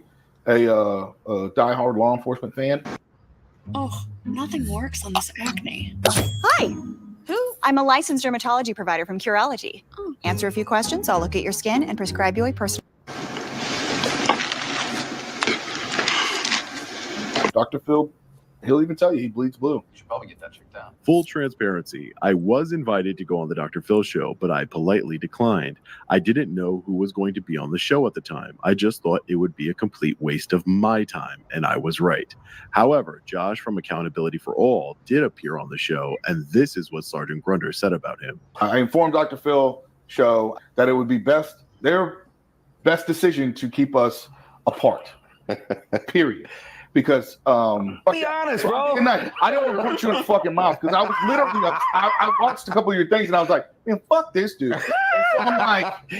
diehard law enforcement fan. Oh, nothing works on this acne. Hi. Who? I'm a licensed dermatology provider from Curology. Answer a few questions, I'll look at your skin and prescribe you a personal. Dr. Phil, he'll even tell you he bleeds blue. You should probably get that checked out. Full transparency, I was invited to go on the Dr. Phil show, but I politely declined. I didn't know who was going to be on the show at the time. I just thought it would be a complete waste of my time, and I was right. However, Josh from Accountability for All did appear on the show, and this is what Sergeant Grunder said about him. I informed Dr. Phil show that it would be their best decision to keep us apart. Period. Because be honest, bro. I don't want to put you in the fucking mouth because I was literally I watched a couple of your things and I was like, man, fuck this dude. And so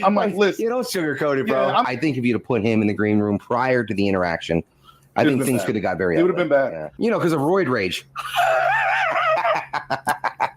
I'm like, listen. You don't sugarcoat it, bro. Yeah, I think if you'd have put him in the green room prior to the interaction, I think things could have got very. It would have been bad. Yeah. You know, because of roid rage.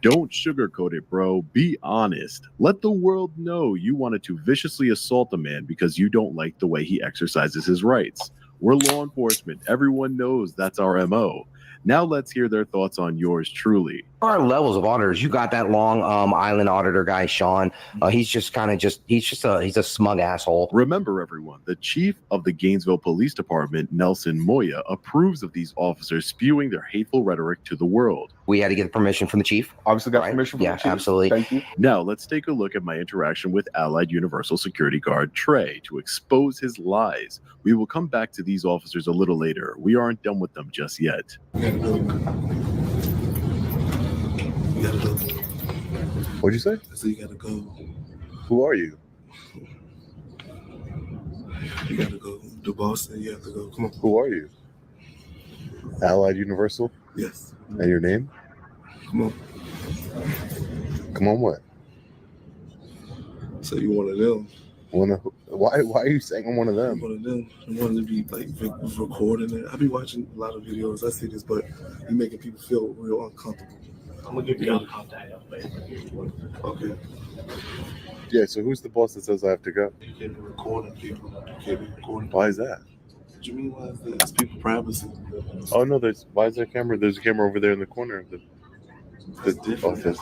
Don't sugarcoat it, bro. Be honest. Let the world know you wanted to viciously assault a man because you don't like the way he exercises his rights. We're law enforcement. Everyone knows that's our MO. Now let's hear their thoughts on yours truly. There are levels of auditors. You got that Long Island auditor guy, Sean. He's a smug asshole. Remember, everyone, the chief of the Gainesville Police Department, Nelson Moya, approves of these officers spewing their hateful rhetoric to the world. We had to get permission from the chief. Obviously got permission from the chief. Yeah, absolutely. Thank you. Now let's take a look at my interaction with Allied Universal Security Guard Trey to expose his lies. We will come back to these officers a little later. We aren't done with them just yet. What'd you say? So you gotta go. Who are you? You gotta go. The boss said you have to go. Come on. Who are you? Allied Universal? Yes. And your name? Come on. Come on, what? So you one of them? Why are you saying I'm one of them? One of them. I wanted to be like recording it. I be watching a lot of videos. I see this, but you making people feel real uncomfortable. I'm gonna give you the contact later. Okay. Yeah, so who's the boss that says I have to go? You can't be recording people. You can't be recording. Why is that? What you mean? Why is that? It's people privacy. Oh no, why is there a camera? There's a camera over there in the corner of the office.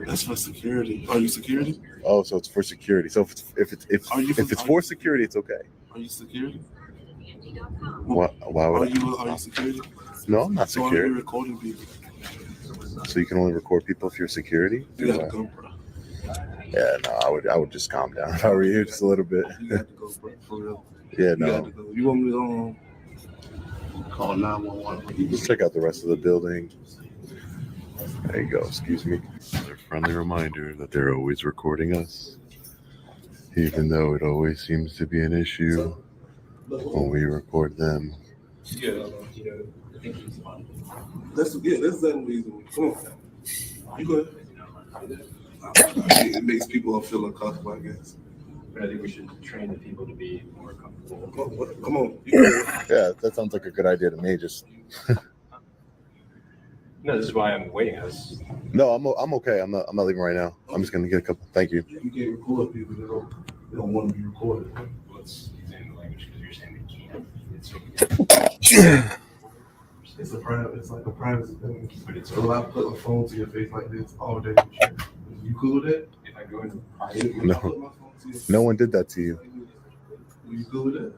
That's for security. Are you security? Oh, so it's for security. So if it's for security, it's okay. Are you security? Why would Are you security? No, I'm not So are you security. recording people? So you can only record people if you're security? You gotta go, bro. Yeah, no, I would just calm down if I were you just a little bit. You got to go, bro. For real. Yeah, You no. got to go. You want me to call 911? Just check out the rest of the building. There you go. Excuse me. A friendly reminder that they're always recording us, even though it always seems to be an issue when we record them. Yeah. That's that reason. Come on. You go ahead. It makes people feel uncomfortable, I guess. But I think we should train the people to be more comfortable. Come on. You go ahead. Yeah, that sounds like a good idea to me. Just No, this is why I'm waiting. no, I'm okay. I'm not leaving right now. I'm just gonna get a couple. Thank you. You can't record people that don't want to be recorded. Let's examine the language because you're saying we can't. It's like a privacy thing. But it's so I put a phone to your face like this all day. You cool with that? If I go into private, No one did that to you. You cool with that?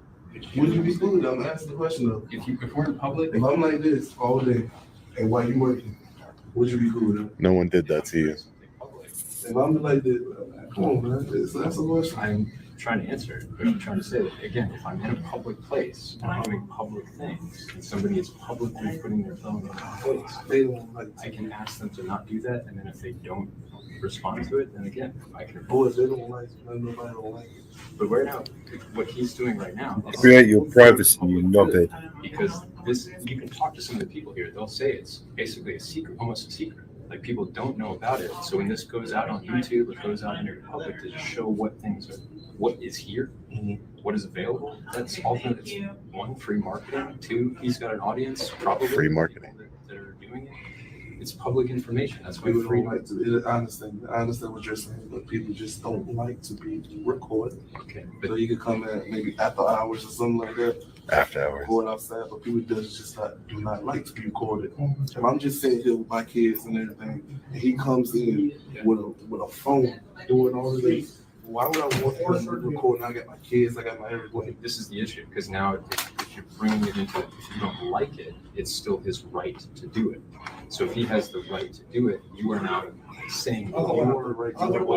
Would you be cool with that? I'm asking the question though. If we're in public, if I'm like this all day, and while you working, would you be cool with that? No one did that to you. If I'm like this, come on, man. That's a question. I'm trying to answer it, but I'm trying to say that again, if I'm in a public place and I'm doing public things and somebody is publicly putting their phone in my face, I can ask them to not do that, and then if they don't respond to it, then again, I can. Or if they don't like it, nobody don't like it. But right now, what he's doing right now is Create your privacy, you knobhead. because this, you can talk to some of the people here. They'll say it's basically a secret, almost a secret. Like people don't know about it. So when this goes out on YouTube, it goes out into the public to show what things are, what is here, what is available. That's ultimately, it's one, free marketing. Two, he's got an audience, probably Free marketing. that are doing it. It's public information. That's why People free. don't like to. I understand what you're saying, but people just don't like to be recorded. Okay. So you could come at maybe after hours or something like that. After hours. Record outside, but people do not like to be recorded. If I'm just sitting here with my kids and everything, and he comes in with a phone doing all of this, why would I want him to record? I got my kids, I got my everything. This is the issue because now if you're bringing it into, if you don't like it, it's still his right to do it. So if he has the right to do it, you are now saying your right to do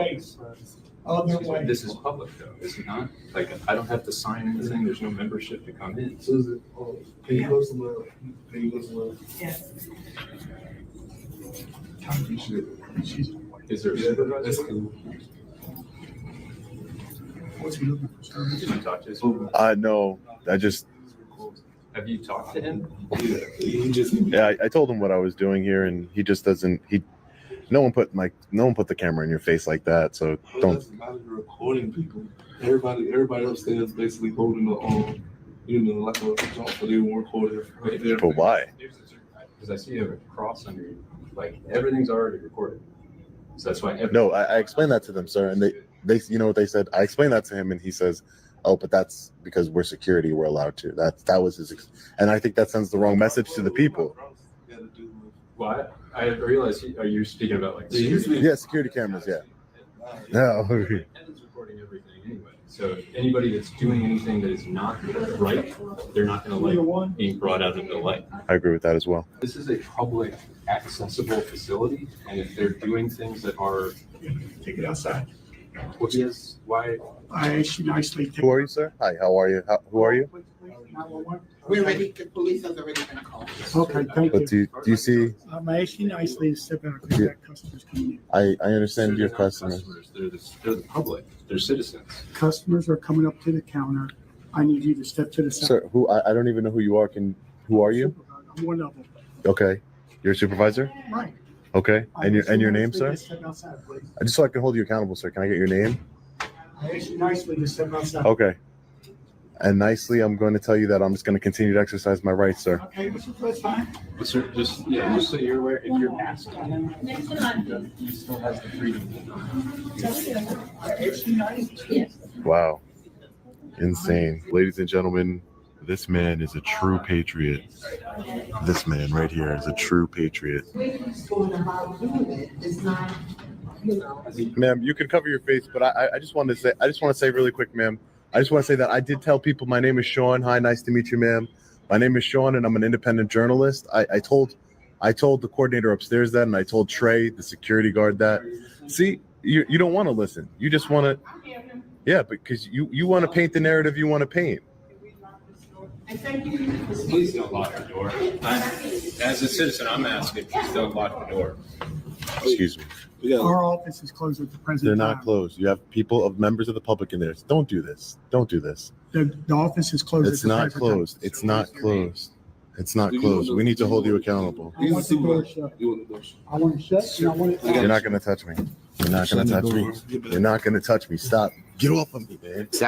it. This is public though, is it not? Like I don't have to sign anything. There's no membership to come in. Susan, can you go somewhere? Can you go somewhere? Yes. Is there a Yeah, supervisor? that's cool. What's he looking for? Did you talk to his No, I just. Have you talked to him? Yeah, I told him what I was doing here, and he just doesn't. No one put the camera in your face like that. So don't. That's not you're recording people. Everybody upstairs basically holding the like a jump, but they won't record it. But why? Because I see you have a cross under you. Like everything's already recorded. So that's why. No, I explained that to them, sir, and they you know what they said. I explained that to him, and he says, "Oh, but that's because we're security. We're allowed to." That was his, and I think that sends the wrong message to the people. Well, I realize. Are you speaking about like? Yeah, security cameras. Yeah. No. Evan's recording everything anyway. So anybody that's doing anything that is not right, they're not going to like being brought out into the light. I agree with that as well. This is a public accessible facility, and if they're doing things that are, Take it outside. well, yes, why? I actually nicely. Who are you, sir? Hi. How are you? Who are you? 911? We already, the police has already been called. Okay, thank But you. do you see? I asked you nicely to step out because Yeah. that customer's coming in. I understand your customers. They're the public. They're citizens. Customers are coming up to the counter. I need you to step to the side. Sir, who I don't even know who you are. Who are you? I'm one of them. Okay, you're a supervisor. Right. Okay, I and asked your you name, nicely sir? to step outside, please. Just so I can hold you accountable, sir. Can I get your name? I asked you nicely to step outside. Okay. And nicely, I'm going to tell you that I'm just going to continue to exercise my rights, sir. Okay, that's fine. But sir, just so you're aware, if you're masked, he still has the freedom. I asked you nicely. Wow. Insane. Ladies and gentlemen, this man is a true patriot. This man right here is a true patriot. Ma'am, you can cover your face, but I just want to say really quick, ma'am. I just want to say that I did tell people my name is Sean. Hi, nice to meet you, ma'am. My name is Sean, and I'm an independent journalist. I told the coordinator upstairs that, and I told Trey, the security guard, that. See, you don't want to listen. You just want to, yeah, because you want to paint the narrative you want to paint. Please don't lock the door. As a citizen, I'm asking, please don't lock the door. Excuse me. Our office is closed at the present They're time. not closed. You have members of the public in there. Don't do this. Don't do this. The office is closed. It's at the not present closed. It's not closed. It's not closed. We need to hold you accountable. Time. I want the door shut. I want it shut, and I want it. You're not going to touch me. You're not going to touch me. You're not going to touch me. Stop. Get off of me, man. Is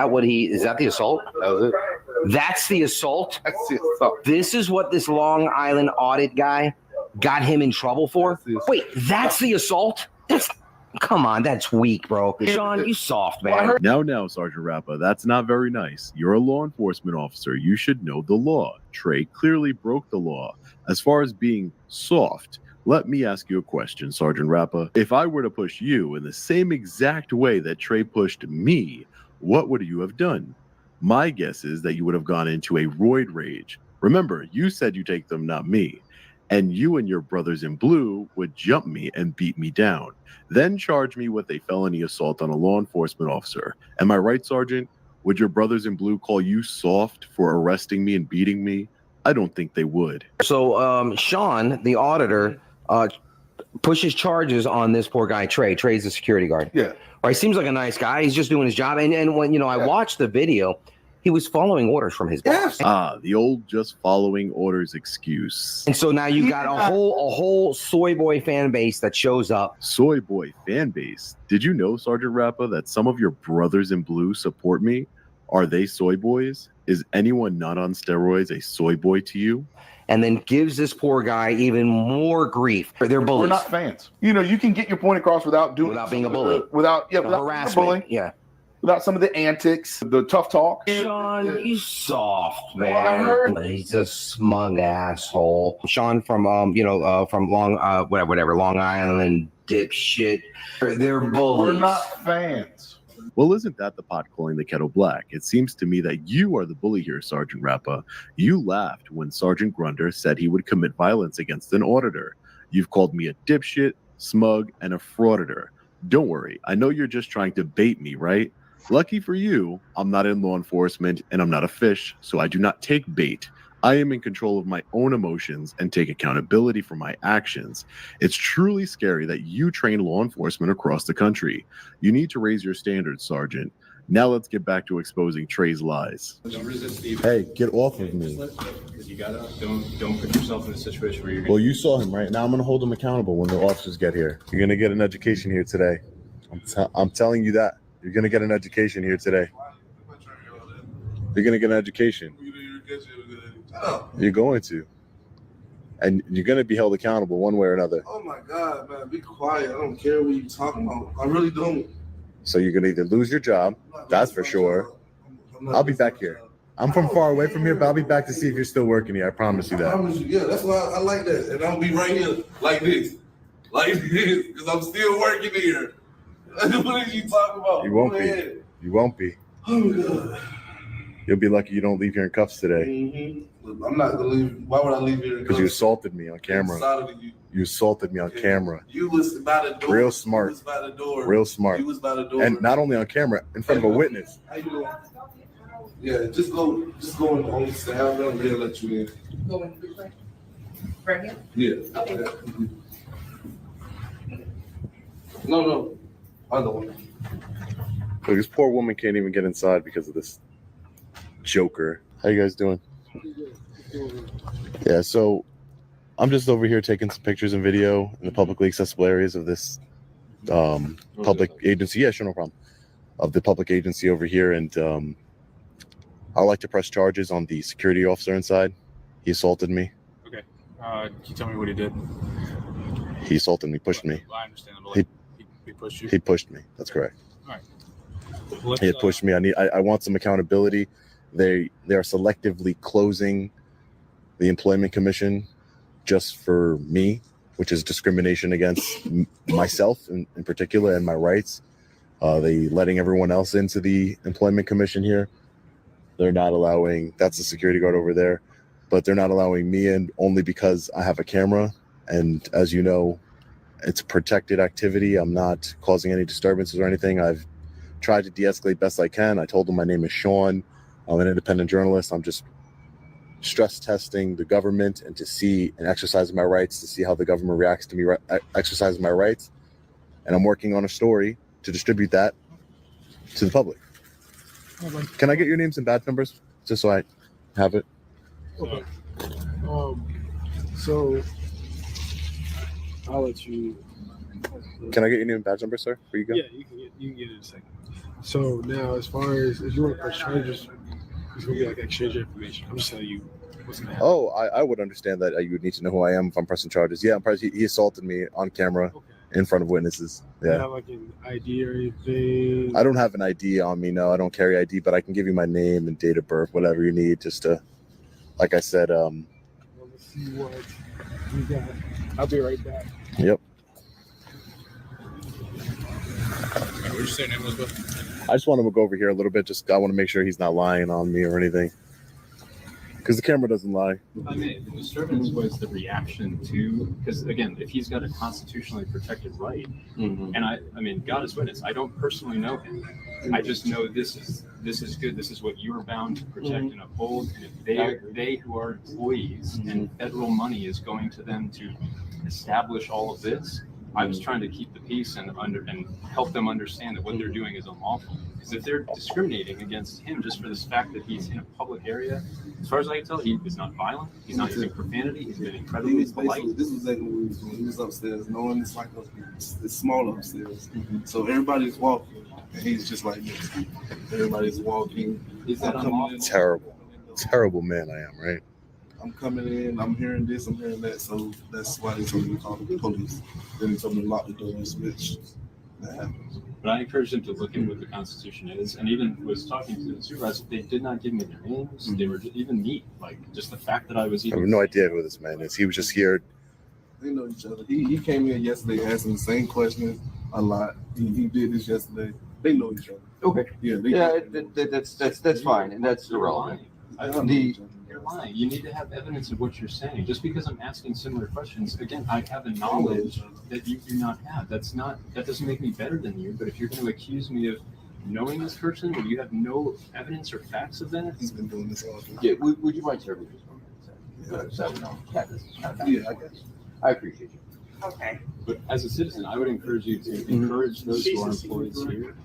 that the assault? That was it. That's the assault? That's the assault. This is what this Long Island audit guy got him in trouble for? Wait, that's the assault? Come on, that's weak, bro. Sean, you soft, man. Now, Sergeant Rappa, that's not very nice. You're a law enforcement officer. You should know the law. Trey clearly broke the law. As far as being soft, let me ask you a question, Sergeant Rappa. If I were to push you in the same exact way that Trey pushed me, what would you have done? My guess is that you would have gone into a roid rage. Remember, you said you take them, not me. And you and your brothers in blue would jump me and beat me down. Then charge me with a felony assault on a law enforcement officer. Am I right, Sergeant? Would your brothers in blue call you soft for arresting me and beating me? I don't think they would. So Sean, the auditor, pushes charges on this poor guy, Trey. Trey's the security guard. Yeah. Right. Seems like a nice guy. He's just doing his job. And when I watched the video, he was following orders from his boss. The old just following orders excuse. And so now you got a whole soy boy fan base that shows up. Soy boy fan base? Did you know, Sergeant Rappa, that some of your brothers in blue support me? Are they soy boys? Is anyone not on steroids a soy boy to you? And then gives this poor guy even more grief. They're bullies. We're not fans. You can get your point across without being a bully. Without harassment. bullying. Yeah. Without some of the antics, the tough talk. Sean, you soft, man. Well, I heard. He's a smug asshole. Sean from from Long Island, dipshit. They're bullies. We're not fans. Well, isn't that the pot calling the kettle black? It seems to me that you are the bully here, Sergeant Rappa. You laughed when Sergeant Grunder said he would commit violence against an auditor. You've called me a dipshit, smug, and a frauditor. Don't worry. I know you're just trying to bait me, right? Lucky for you, I'm not in law enforcement and I'm not a fish, so I do not take bait. I am in control of my own emotions and take accountability for my actions. It's truly scary that you train law enforcement across the country. You need to raise your standards, Sergeant. Now let's get back to exposing Trey's lies. Don't resist the Hey, get off of me. Because you gotta don't put yourself in a situation where you're Well, you saw him, right? Now I'm going to hold him accountable when the officers get here. You're going to get an education here today. I'm telling you that. You're going to get an education here today. You're going to get an education. You're going to. And you're going to be held accountable one way or another. Oh my God, man, be quiet. I don't care what you're talking about. I really don't. So you're going to either lose your job, that's for sure. I'll be back here. I'm from far away from here, but I'll be back to see if you're still working here. I promise you that. I promise you, yeah, that's why I like that. And I'll be right here like this. Like this, because I'm still working here. What are you talking about? You won't be. You won't be. Oh my God. You'll be lucky you don't leave here in cuffs today. Mm-hmm. I'm not going to leave. Why would I leave here in Because you assaulted me on camera. You assaulted me on camera. You was by the door. Real smart. You was by the door. Real smart. You was by the door. And not only on camera, in front of a witness. How you doing? Yeah, just go in the home staff them. They'll let you in. Go in which way? Right here? Yeah. Okay. Mhm. No, other one. Look, this poor woman can't even get inside because of this joker. How you guys doing? Yeah, so I'm just over here taking some pictures and video in the publicly accessible areas of this public agency. Yeah, sure, no problem. Of the public agency over here, and I'd like to press charges on the security officer inside. He assaulted me. Okay. Can you tell me what he did? He assaulted me, pushed me. I understand. He pushed you? He pushed me. That's correct. All right. He had pushed me. I want some accountability. They are selectively closing the employment commission just for me, which is discrimination against myself in particular and my rights. They letting everyone else into the employment commission here. They're not allowing, that's the security guard over there, but they're not allowing me in only because I have a camera. And as you know, it's protected activity. I'm not causing any disturbances or anything. I've tried to de-escalate best I can. I told them my name is Sean. I'm an independent journalist. I'm just stress testing the government and to see and exercising my rights, to see how the government reacts to me exercising my rights. And I'm working on a story to distribute that to the public. Can I get your names and badge numbers just so I have it? Okay. So I'll let you. Can I get your name and badge number, sir? Before you go? Yeah, you can get it in a second. So now, as far as if you want to press charges, it's gonna be like exchange of information. I'm just telling you what's gonna happen. Oh, I would understand that you would need to know who I am if I'm pressing charges. Yeah, he assaulted me on camera in front of witnesses. Do you Yeah. have like an ID or anything? I don't have an ID on me. No, I don't carry ID, but I can give you my name and date of birth, whatever you need, just to, like I said, Let's see what we got. I'll be right back. Yep. What did you say your name was, bud? I just want him to go over here a little bit. Just I want to make sure he's not lying on me or anything, because the camera doesn't lie. I mean, the disturbance was the reaction to, because again, if he's got a constitutionally protected right, and I mean, God is witness, I don't personally know him. I just know this is good. This is what you are bound to protect and uphold. And if they who are employees and federal money is going to them to establish all of this, I was trying to keep the peace and help them understand that what they're doing is unlawful. Because if they're discriminating against him just for this fact that he's in a public area, as far as I can tell, he is not violent. He's not using profanity. He's been incredibly polite. This was exactly what he was doing. He was upstairs, knowing it's like it's small upstairs. So everybody's walking, and he's just like this. Everybody's walking. Is that unlawful? Terrible man I am, right? I'm coming in, I'm hearing this, I'm hearing that, so that's why they told me to call the police. Then they told me to lock the doors, which that happened. But I encouraged him to look into what the Constitution is, and even was talking to the supervisor. They did not give me their names. They were even me. Like just the fact that I was I even. have no idea who this man is. He was just here. They know each other. He came in yesterday asking the same questions a lot. He did this yesterday. They know each other. Okay. Yeah. That's fine, and that's irrelevant. You're lying. You need to have evidence of what you're saying. Just because I'm asking similar questions, again, I have a knowledge that you do not have. That doesn't make me better than you. But if you're going to accuse me of knowing this person when you have no evidence or facts of that, he's been doing this all day. Yeah, would you mind serving this one? Yeah, I guess. I appreciate you. Okay. But as a citizen, I would encourage you to encourage those who are employees here.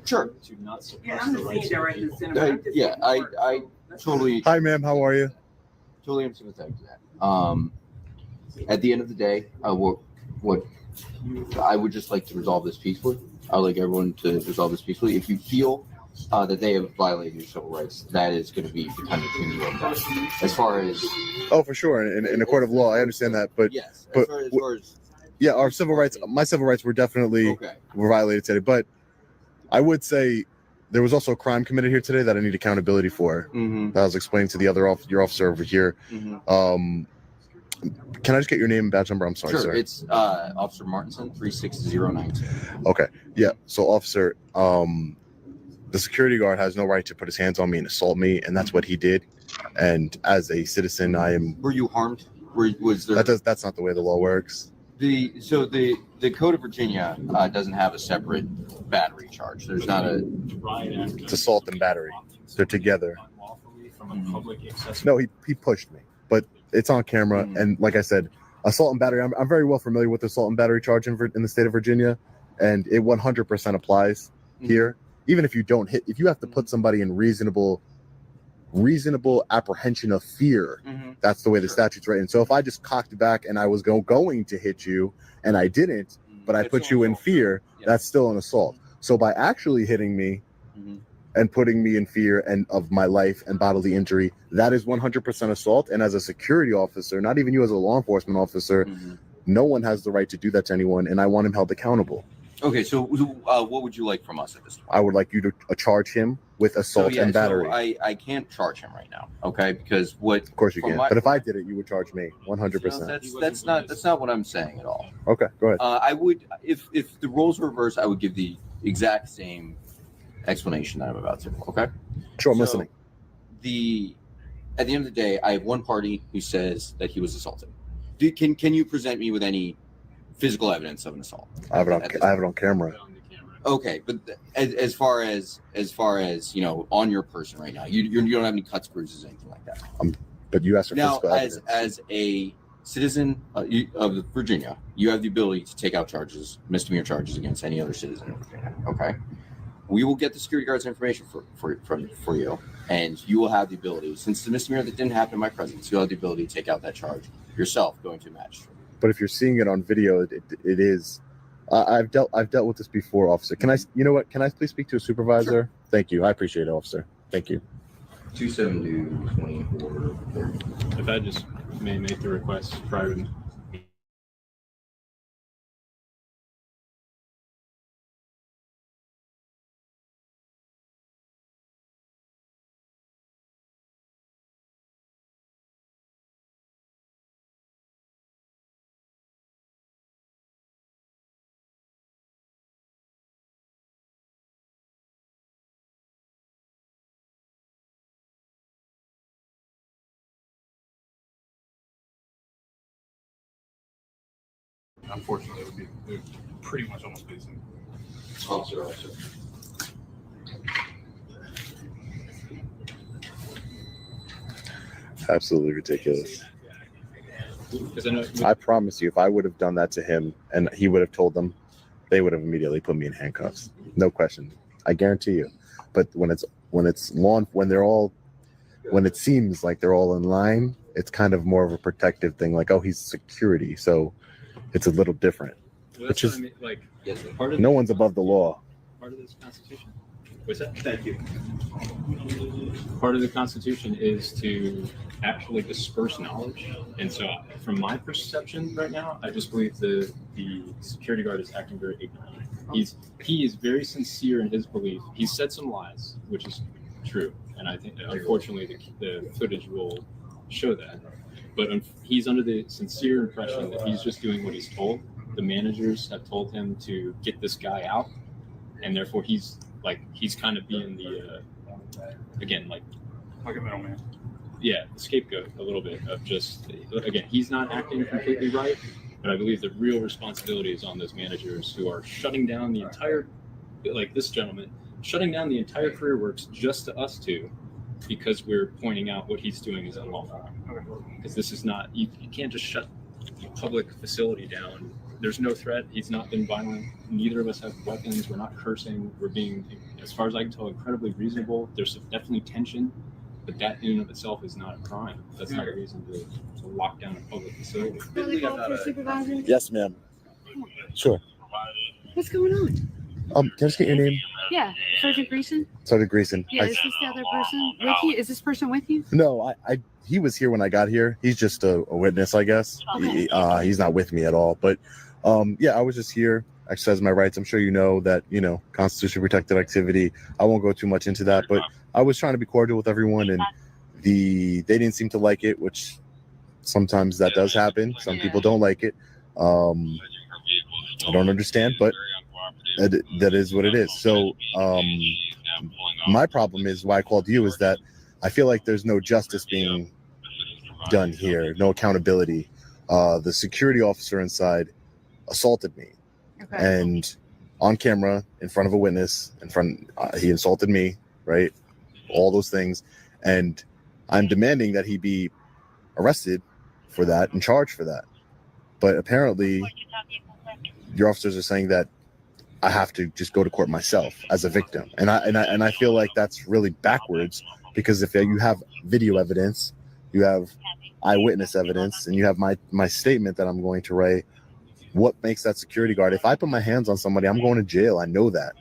Sure. To not suppress Yeah, I'm the the rights senior of director people. of Center. Yeah, I totally. Hi, ma'am. How are you? Totally am sympathetic to that. At the end of the day, what I would just like to resolve this peacefully. I would like everyone to resolve this peacefully. If you feel that they have violated your civil rights, that is going to be dependent between you and them. As far as Oh, for sure. In a court of law, I understand that. But yes, but as far as yeah, our civil rights, my civil rights were definitely were violated today. But I would say there was also a crime committed here today that I need accountability for. That I was explaining to the other your officer over here. Can I just get your name and badge number? I'm sorry, sure, sir. it's Officer Martinson 36092. Okay. Yeah. So, officer, the security guard has no right to put his hands on me and assault me, and that's what he did. And as a citizen, I am. Were you harmed? Was there? That's not the way the law works. The Code of Virginia doesn't have a separate battery charge. There's not a. It's assault and battery. They're together. Unlawfully from a public accessible. No, he pushed me, but it's on camera. And like I said, assault and battery. I'm very well familiar with assault and battery charge in the state of Virginia, and it 100% applies here. Even if you don't hit, if you have to put somebody in reasonable apprehension of fear, that's the way the statute's written. So if I just cocked back and I was going to hit you and I didn't, but I put you in fear, that's still an assault. So by actually hitting me and putting me in fear and of my life and bodily injury, that is 100% assault. And as a security officer, not even you as a law enforcement officer, no one has the right to do that to anyone, and I want him held accountable. Okay, so what would you like from us at this point? I would like you to charge him with assault and battery. So I can't charge him right now, okay? Because what? Of course you can. But if I did it, you would charge me 100%. That's not what I'm saying at all. Okay, go ahead. I would, if the roles were reversed, I would give the exact same explanation that I'm about to. Okay. Sure, I'm listening. At the end of the day, I have one party who says that he was assaulted. Can you present me with any physical evidence of an assault? I have it on camera. Okay, but as far as on your person right now, you don't have any cuts, bruises, anything like that. But you asked for now, physical evidence. as a citizen of Virginia, you have the ability to take out misdemeanor charges against any other citizen of Virginia. Okay, we will get the security guard's information for you, and you will have the ability, since the misdemeanor that didn't happen in my presence, you'll have the ability to take out that charge yourself, going to a magistrate. But if you're seeing it on video, it is. I've dealt with this before, officer. Can I? You know what? Can I please speak to a supervisor? Sure. Thank you. I appreciate it, officer. Thank you. 272-24. If I just may make the request prior to. Unfortunately, it would pretty much almost be the same. Officer. Absolutely ridiculous. I I promise you, if I would have done that to him and he would have told them, they would have immediately put me in handcuffs. No question. I guarantee you. But when it seems like they're all in line, it's kind of more of a protective thing. Like, oh, he's security, so it's a little different. Well, Which that's is, what I mean. Like, part of no one's above the law. Part of this Constitution. What's that? Thank you. Part of the Constitution is to actually disperse knowledge, and so from my perception right now, I just believe the security guard is acting very ignorant. He is very sincere in his belief. He said some lies, which is true, and I think unfortunately the footage will show that. But he's under the sincere impression that he's just doing what he's told. The managers have told him to get this guy out, and therefore he's kind of being the like a middleman. Yeah, the scapegoat a little bit of just, again, he's not acting completely right, but I believe the real responsibility is on those managers who are shutting down the entire, like this gentleman, shutting down the entire career works just to us two because we're pointing out what he's doing is unlawful. Because this is not, you can't just shut a public facility down. There's no threat. He's not been violent. Neither of us have weapons. We're not cursing. We're being, as far as I can tell, incredibly reasonable. There's definitely tension, but that in and of itself is not a crime. That's not a reason to lock down a public facility. Yes, ma'am. Sure. What's going on? Can I just get your name? Yeah, Sergeant Greason. Sergeant Greason. Yeah, is this the other person with you? Is this person with you? No, he was here when I got here. He's just a witness, I guess. Okay. He's not with me at all. But yeah, I was just here, exercise my rights. I'm sure you know that, Constitution protected activity. I won't go too much into that, but I was trying to be cordial with everyone, and they didn't seem to like it, which sometimes that does happen. Some people don't like it. I don't understand, but that is what it is. So my problem is why I called you is that I feel like there's no justice being done here, no accountability. The security officer inside assaulted me, and on camera, in front of a witness, he insulted me, right? all those things, and I'm demanding that he be arrested for that and charged for that. But apparently, your officers are saying that I have to just go to court myself as a victim, and I feel like that's really backwards, because if you have video evidence, you have eyewitness evidence, and you have my statement that I'm going to write, what makes that security guard? If I put my hands on somebody, I'm going to jail. I know that.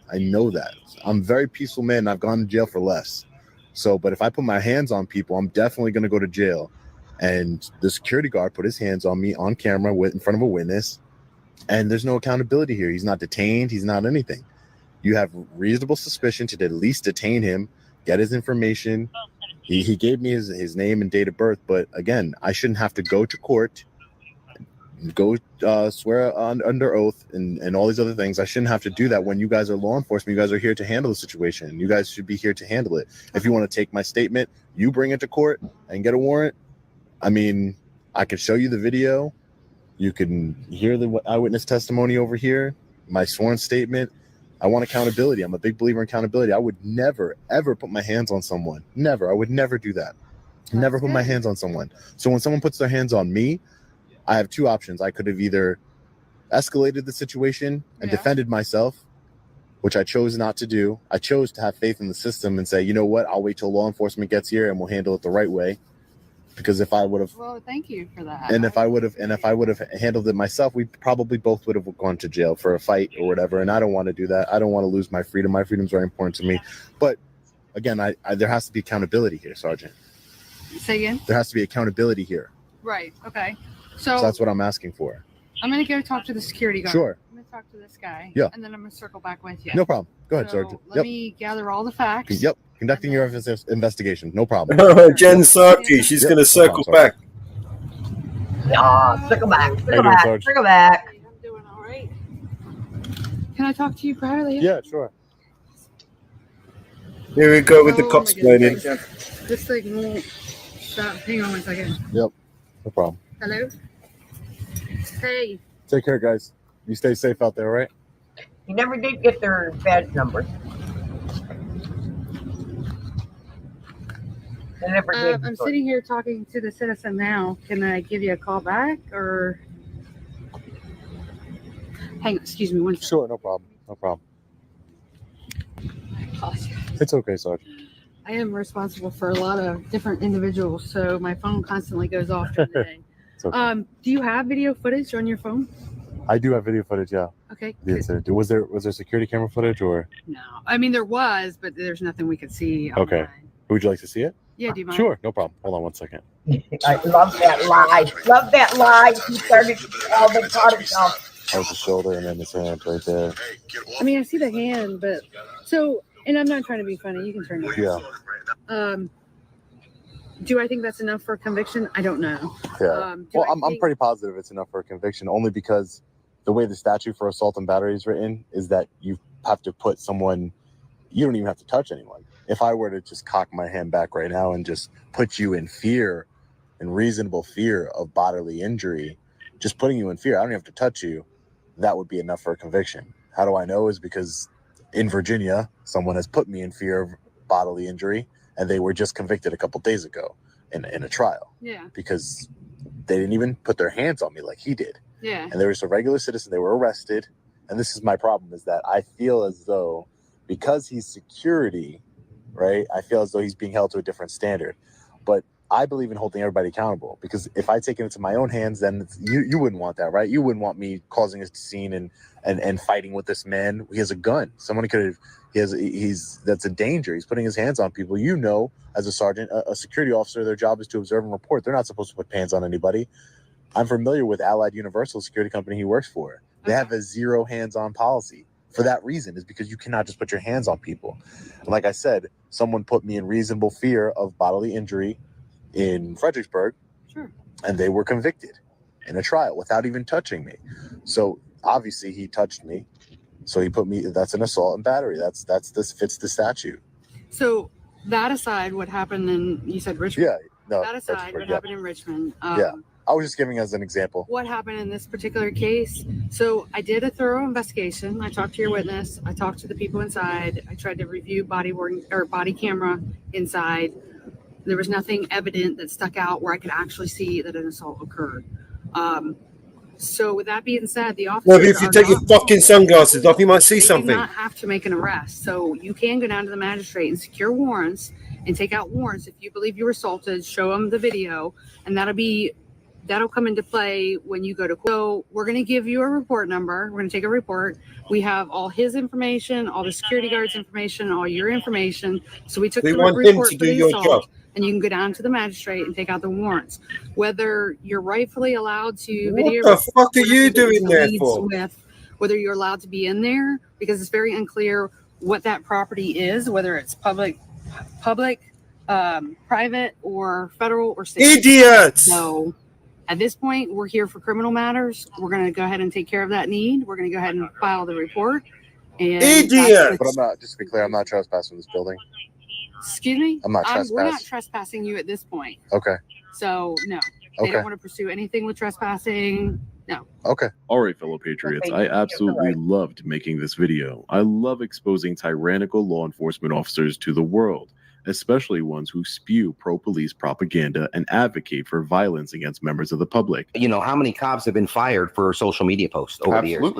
I'm a very peaceful man, and I've gone to jail for less. So, but if I put my hands on people, I'm definitely going to go to jail. And the security guard put his hands on me on camera in front of a witness, and there's no accountability here. He's not detained. He's not anything. You have reasonable suspicion to at least detain him, get his information. He gave me his name and date of birth, but again, I shouldn't have to go to court, go swear under oath and all these other things. I shouldn't have to do that when you guys are law enforcement. You guys are here to handle the situation. You guys should be here to handle it. If you want to take my statement, you bring it to court and get a warrant. I mean, I can show you the video. You can hear the eyewitness testimony over here, my sworn statement. I want accountability. I'm a big believer in accountability. I would never, ever put my hands on someone. Never. I would never do that. Never put my hands on someone. So when someone puts their hands on me, I have two options. I could have either escalated the situation and defended myself, which I chose not to do. I chose to have faith in the system and say, you know what, I'll wait till law enforcement gets here and we'll handle it the right way. Because if I would have, Well, thank you for that. and if I would have handled it myself, we probably both would have gone to jail for a fight or whatever. And I don't want to do that. I don't want to lose my freedom. My freedom is very important to me. But again, I there has to be accountability here, Sergeant. Say again? There has to be accountability here. Right. Okay. So that's what I'm asking for. I'm going to go talk to the security guard. Sure. I'm going to talk to this guy. Yeah. And then I'm going to circle back with you. No problem. Go ahead, So Sergeant. Let me gather all the facts. Yep. Conducting your investigation. No problem. Jen Sarkey, she's going to circle back. Yeah, circle back. How you Circle doing, back. Sarge? Circle back. I'm doing all right. Can I talk to you privately? Yeah, sure. Here we go with the Oh, cops my planning. goodness. This thing won't stop. Hang on 1 second. Yep. No problem. Hello? Hey. Take care, guys. You stay safe out there, all right? You never did get their badge numbers. I never did. I'm sitting here talking to the citizen now. Can I give you a call back or? Hang on, excuse me 1 second. Sure, no problem. No problem. I apologize. It's okay, Sarge. I am responsible for a lot of different individuals, so my phone constantly goes off during the day. Okay. Do you have video footage on your phone? I do have video footage, yeah. Okay. Yes, sir. Was there security camera footage or? No, I mean there was, but there's nothing we could see. Okay. Would you like to see it? Yeah, do you mind? Sure, no problem. Hold on 1 second. I love that lie. Love that lie. He started all the caught himself. That was the shoulder and then his hand right there. I mean, I see the hand, but so, and I'm not trying to be funny. You can turn it. Yeah. Do I think that's enough for conviction? I don't know. Yeah. Well, I'm pretty positive it's enough for a conviction, only because the way the statute for assault and battery is written is that you have to put someone, you don't even have to touch anyone. If I were to just cock my hand back right now and just put you in fear, in reasonable fear of bodily injury, just putting you in fear, I don't even have to touch you, that would be enough for a conviction. How do I know? Is because in Virginia, someone has put me in fear of bodily injury, and they were just convicted a couple days ago in a trial. Yeah. Because they didn't even put their hands on me like he did. Yeah. And they were just a regular citizen. They were arrested. And this is my problem, is that I feel as though because he's security, right, I feel as though he's being held to a different standard. But I believe in holding everybody accountable, because if I take it into my own hands, then you wouldn't want that, right? You wouldn't want me causing a scene and fighting with this man. He has a gun. Someone could have, that's a danger. He's putting his hands on people. You know, as a sergeant, a security officer, their job is to observe and report. They're not supposed to put hands on anybody. I'm familiar with Allied Universal, security company he works for. They have a zero hands-on policy. For that reason, is because you cannot just put your hands on people. And like I said, someone put me in reasonable fear of bodily injury in Fredericksburg, Sure. And they were convicted in a trial without even touching me. So obviously he touched me. So he put me, that's an assault and battery. This fits the statute. So that aside, what happened in, you said Richmond? Yeah. No, that aside, Fredericksburg, what yeah. happened in Richmond? Yeah. I was just giving as an example. What happened in this particular case? So I did a thorough investigation. I talked to your witness. I talked to the people inside. I tried to review body camera inside. There was nothing evident that stuck out where I could actually see that an assault occurred. So with that being said, the officer. Well, if you take your fucking sunglasses off, you might see They something. do not have to make an arrest. So you can go down to the magistrate and secure warrants and take out warrants. If you believe you were assaulted, show them the video, and that'll come into play when you go to court. So we're going to give you a report number. We're going to take a report. We have all his information, all the security guards' information, all your information. So we took the report for the assault, and you can go down to the magistrate and take out the warrants. Whether you're rightfully allowed to video. What the fuck are you doing there for? Whether you're allowed to be in there, because it's very unclear what that property is, whether it's public, private, or federal or state. Idiots! So at this point, we're here for criminal matters. We're going to go ahead and take care of that need. We're going to go ahead and file the report. And Idiot! But I'm not, just to be clear, I'm not trespassing this building. Excuse me? I'm not trespassing. We're not trespassing you at this point. Okay. So, no. They don't want to pursue anything with trespassing. No. Okay. All right, fellow patriots. I absolutely loved making this video. I love exposing tyrannical law enforcement officers to the world, especially ones who spew pro-police propaganda and advocate for violence against members of the public. You know, how many cops have been fired for social media posts over the years?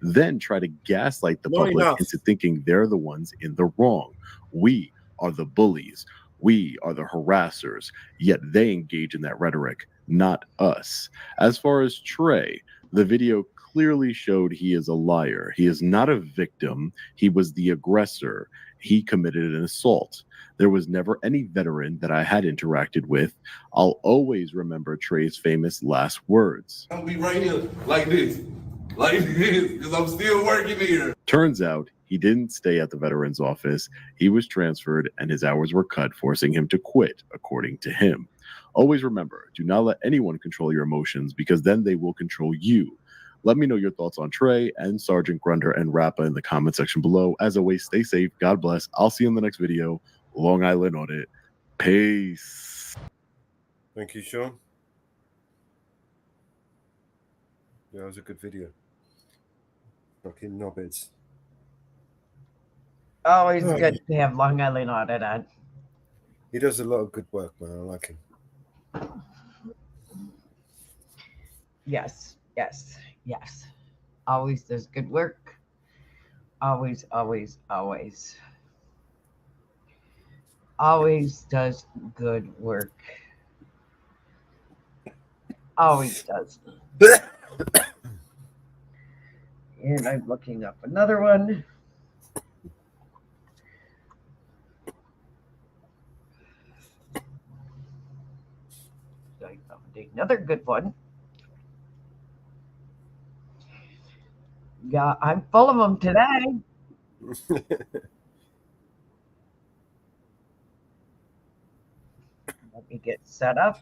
Then try to gaslight the public into thinking they're the ones in the wrong. We are the bullies. We are the harassers, yet they engage in that rhetoric, not us. As far as Trey, the video clearly showed he is a liar. He is not a victim. He was the aggressor. He committed an assault. There was never any veteran that I had interacted with. I'll always remember Trey's famous last words. I'll be right here like this, because I'm still working here. Turns out he didn't stay at the veteran's office. He was transferred and his hours were cut, forcing him to quit, according to him. Always remember, do not let anyone control your emotions, because then they will control you. Let me know your thoughts on Trey and Sergeant Grunder and Rappa in the comment section below. As always, stay safe. God bless. I'll see you in the next video. Long Island Audit. Peace. Thank you, Sean. Yeah, that was a good video. Fucking knobheads. Always good to have Long Island Audit on. He does a lot of good work, man. I like him. Yes. Always does good work. Always does good work. Always does. And I'm looking up another one. Another good one. Yeah, I'm full of them today. Let me get set up.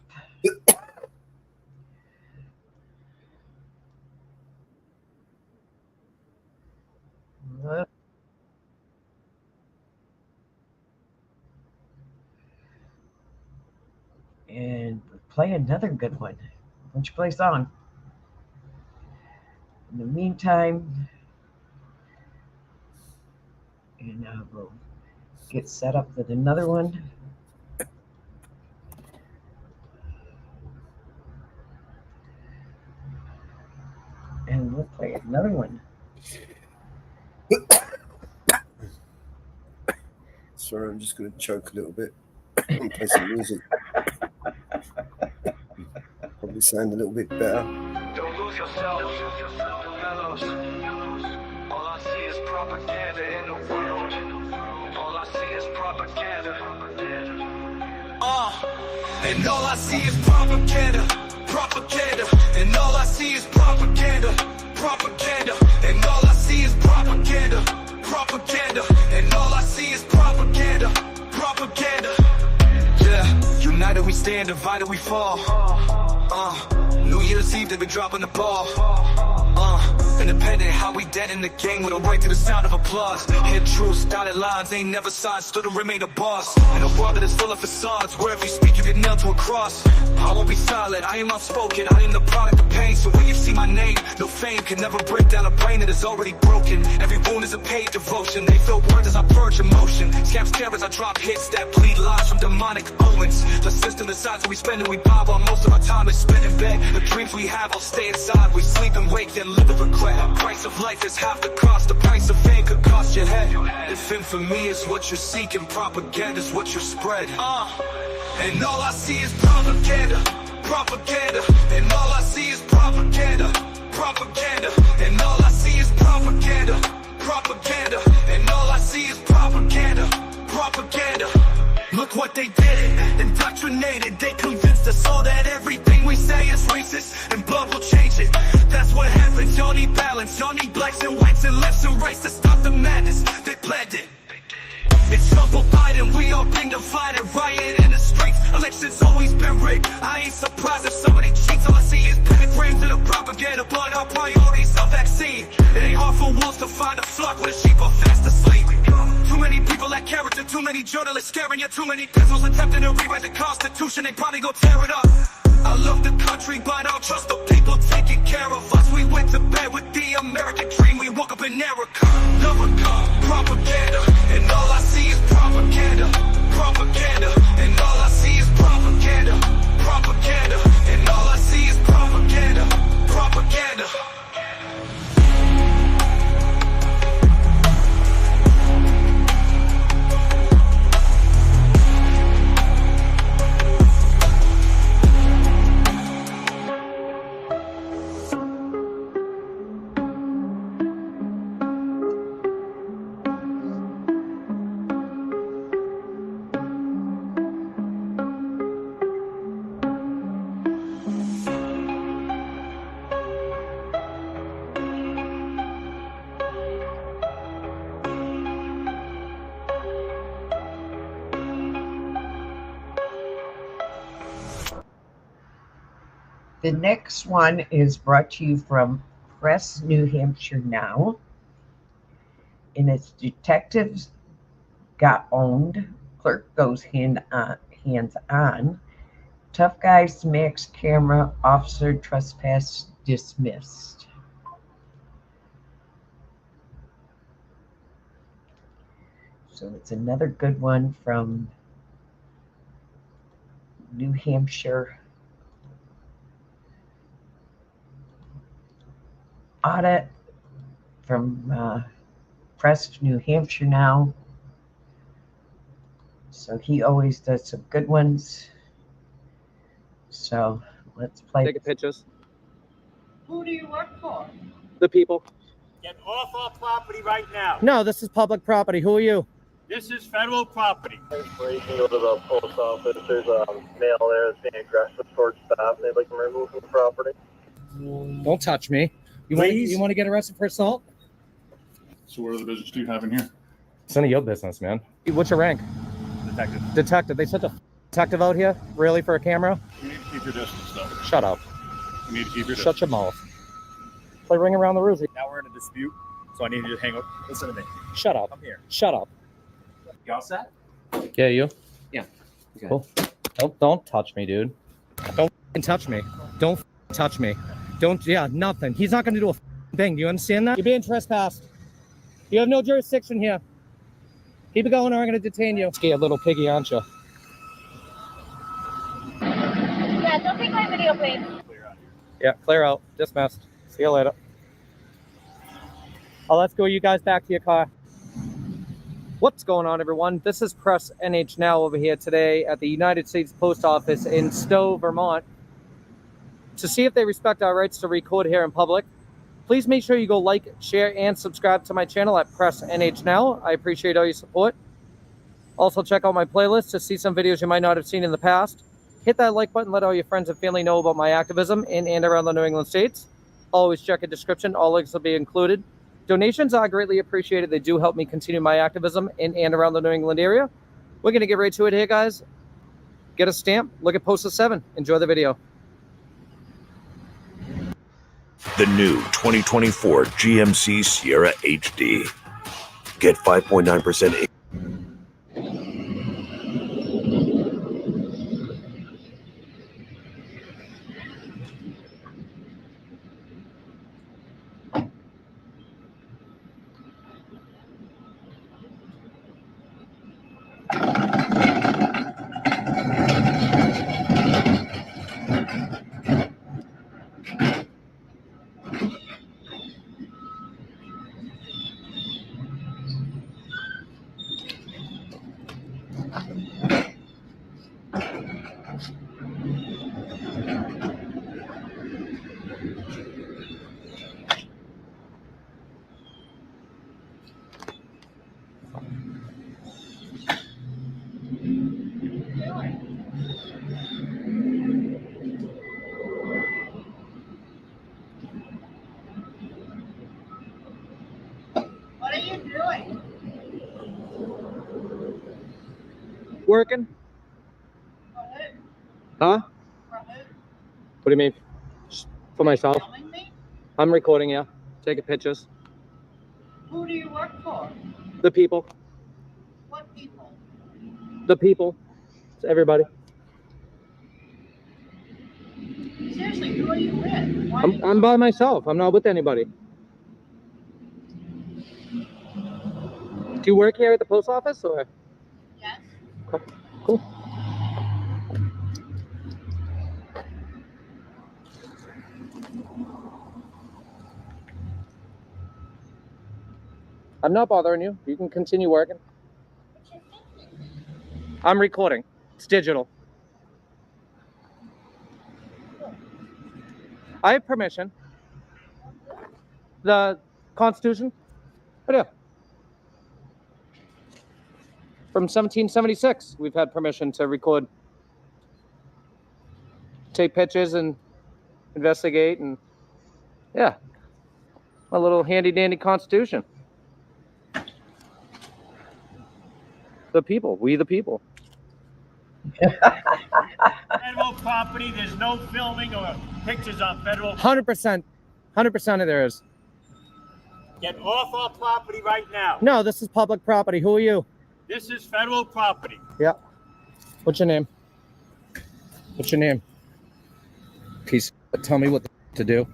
And play another good one. Won't you play a song? In the meantime, and I will get set up with another one. And we'll play another one. Sorry, I'm just going to choke a little bit and play some music. Probably sound a little bit better. Don't lose yourself. All I see is propaganda in the world. All I see is propaganda. And all I see is propaganda. And all I see is propaganda. And all I see is propaganda. And all I see is propaganda. Yeah, united we stand, divided we fall. New Year's Eve, they've been dropping the ball. Independent, how we dead in the game with a right to the sound of applause. Hit truths, dotted lines, ain't never signed, stood and remain a boss. In a world that is full of facades, where if you speak you get nailed to a cross. I won't be silent, I am outspoken, I am the product of pain. So when you see my name, no fame can never break down a brain that is already broken. Every wound is a paid devotion, they fill words as I purge emotion. Scam scare as I drop hits that bleed lies from demonic owens. The system decides what we spend and we buy while most of our time is spent in bed. The dreams we have all stay inside, we sleep and wake then live with regret. The price of life is half the cost, the price of fame could cost your head. If infamy is what you're seeking, propaganda is what you spread. And all I see is propaganda, propaganda. And all I see is propaganda, propaganda. And all I see is propaganda, propaganda. And all I see is propaganda, propaganda. Look what they did, indoctrinated. They convinced us all that everything we say is racist, and blood will change it. That's what happens, y'all need balance. Y'all need blacks and whites and lefts and rights to stop the madness. They planned it. It's Trump or Biden, we all been divided. Riot in the streets, elections always been rigged. I ain't surprised if somebody cheats. All I see is pentagrams and a propaganda. But our priorities are vaccine. It ain't hard for wolves to find a flock where the sheep are fast asleep. Too many people lack character, too many journalists scaring you, too many pencils attempting to rewrite the Constitution. They probably gon' tear it up. I love the country, but I don't trust the people taking care of us. We went to bed with the American dream, we woke up in America. Propaganda, and all I see is propaganda, propaganda. And all I see is propaganda, propaganda. And all I see is propaganda, propaganda. The next one is brought to you from Press New Hampshire Now. And it's detectives got owned, clerk goes hands on, tough guy smacks camera, officer trespass dismissed. So it's another good one from New Hampshire Audit from Press New Hampshire Now. So he always does some good ones. So let's play. Taking pictures. Who do you work for? The people. Get off our property right now. No, this is public property. Who are you? This is federal property. Where you can go to the post office. There's a male there that's being aggressive towards staff. They'd like to remove from the property. Don't touch me. You want to get arrested for assault? So what other business do you have in here? It's none of your business, man. What's your rank? Detective. Detective. They sent a detective out here? Really, for a camera? You need to keep your distance, though. Shut up. You need to keep your Shut your mouth. Play Ring Around the Rosie. Now we're in a dispute, so I need you to hang up. Listen to me. Shut up. I'm here. Shut up. You all set? Yeah, you? Yeah. Okay. Cool. Don't touch me, dude. Don't touch me. Don't touch me. Nothing. He's not going to do a thing. Do you understand that? You're being trespassed. You have no jurisdiction here. Keep it going or I'm going to detain you. Scared little piggy, aren't you? Yeah, don't take my video, please. Yeah, clear out. Dismissed. See you later. Oh, let's go you guys back to your car. What's going on, everyone? This is Press NH Now over here today at the United States Post Office in Stowe, Vermont. To see if they respect our rights to record here in public, please make sure you go like, share, and subscribe to my channel at Press NH Now. I appreciate all your support. Also, check out my playlist to see some videos you might not have seen in the past. Hit that like button, let all your friends and family know about my activism in and around the New England states. Always check a description. All links will be included. Donations are greatly appreciated. They do help me continue my activism in and around the New England area. We're going to get right to it here, guys. Get a stamp. Look at Poster 7. Enjoy the video. the new 2024 GMC Sierra HD. Get 5.9% What are you doing? Working? Huh? What do you mean? For myself. Filming me? I'm recording, yeah. Taking pictures. Who do you work for? The people. What people? The people. It's everybody. Seriously, who are you with? Why are you I'm by myself. I'm not with anybody. Do you work here at the post office or? Yes. Cool. I'm not bothering you. You can continue working. I'm recording. It's digital. I have permission. The Constitution? Right here. From 1776, we've had permission to record, take pictures and investigate, and yeah, a little handy dandy Constitution. The people, we the people. Federal property, there's no filming or pictures on federal. 100%, 100% of there is. Get off our property right now. No, this is public property. Who are you? This is federal property. Yeah. What's your name? What's your name? Piece. Tell me what to do.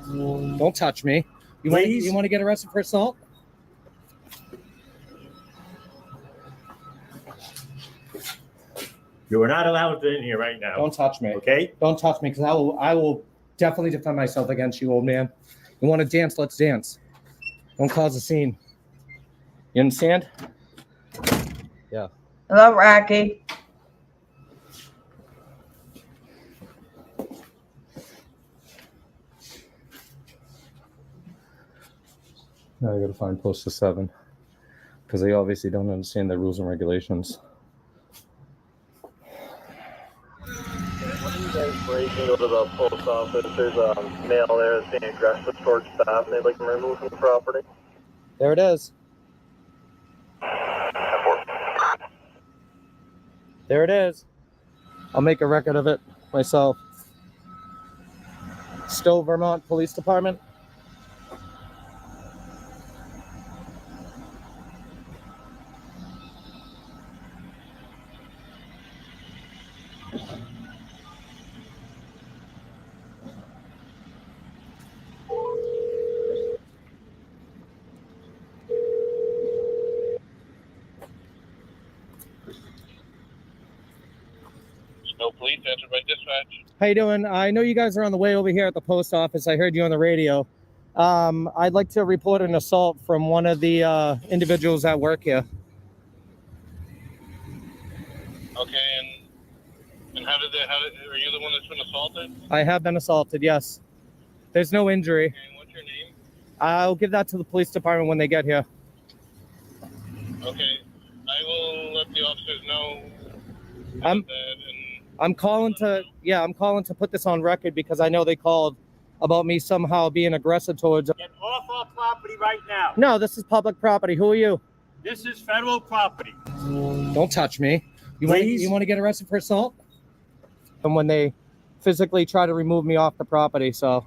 Don't touch me. You want to get arrested for assault? You are not allowed in here right now. Don't touch me. Okay? Don't touch me, because I will definitely defend myself against you, old man. You want to dance? Let's dance. Don't cause a scene. You understand? Yeah. Hello, Rocky. Now I got to find post to 7 because they obviously don't understand the rules and regulations. When you guys break into the post office, there's a male there that's being aggressive towards staff, and they'd like to remove from the property. There it is. There it is. I'll make a record of it myself. Stowe, Vermont Police Department. No police, answered by dispatch. How you doing? I know you guys are on the way over here at the post office. I heard you on the radio. I'd like to report an assault from one of the individuals that work here. Okay, and how did are you the one that's been assaulted? I have been assaulted, yes. There's no injury. Okay, and what's your name? I'll give that to the police department when they get here. Okay, I will let the officers know I'm calling to put this on record because I know they called about me somehow being aggressive towards. Get off our property right now. No, this is public property. Who are you? This is federal property. Don't touch me. You want to get arrested for assault? And when they physically try to remove me off the property. So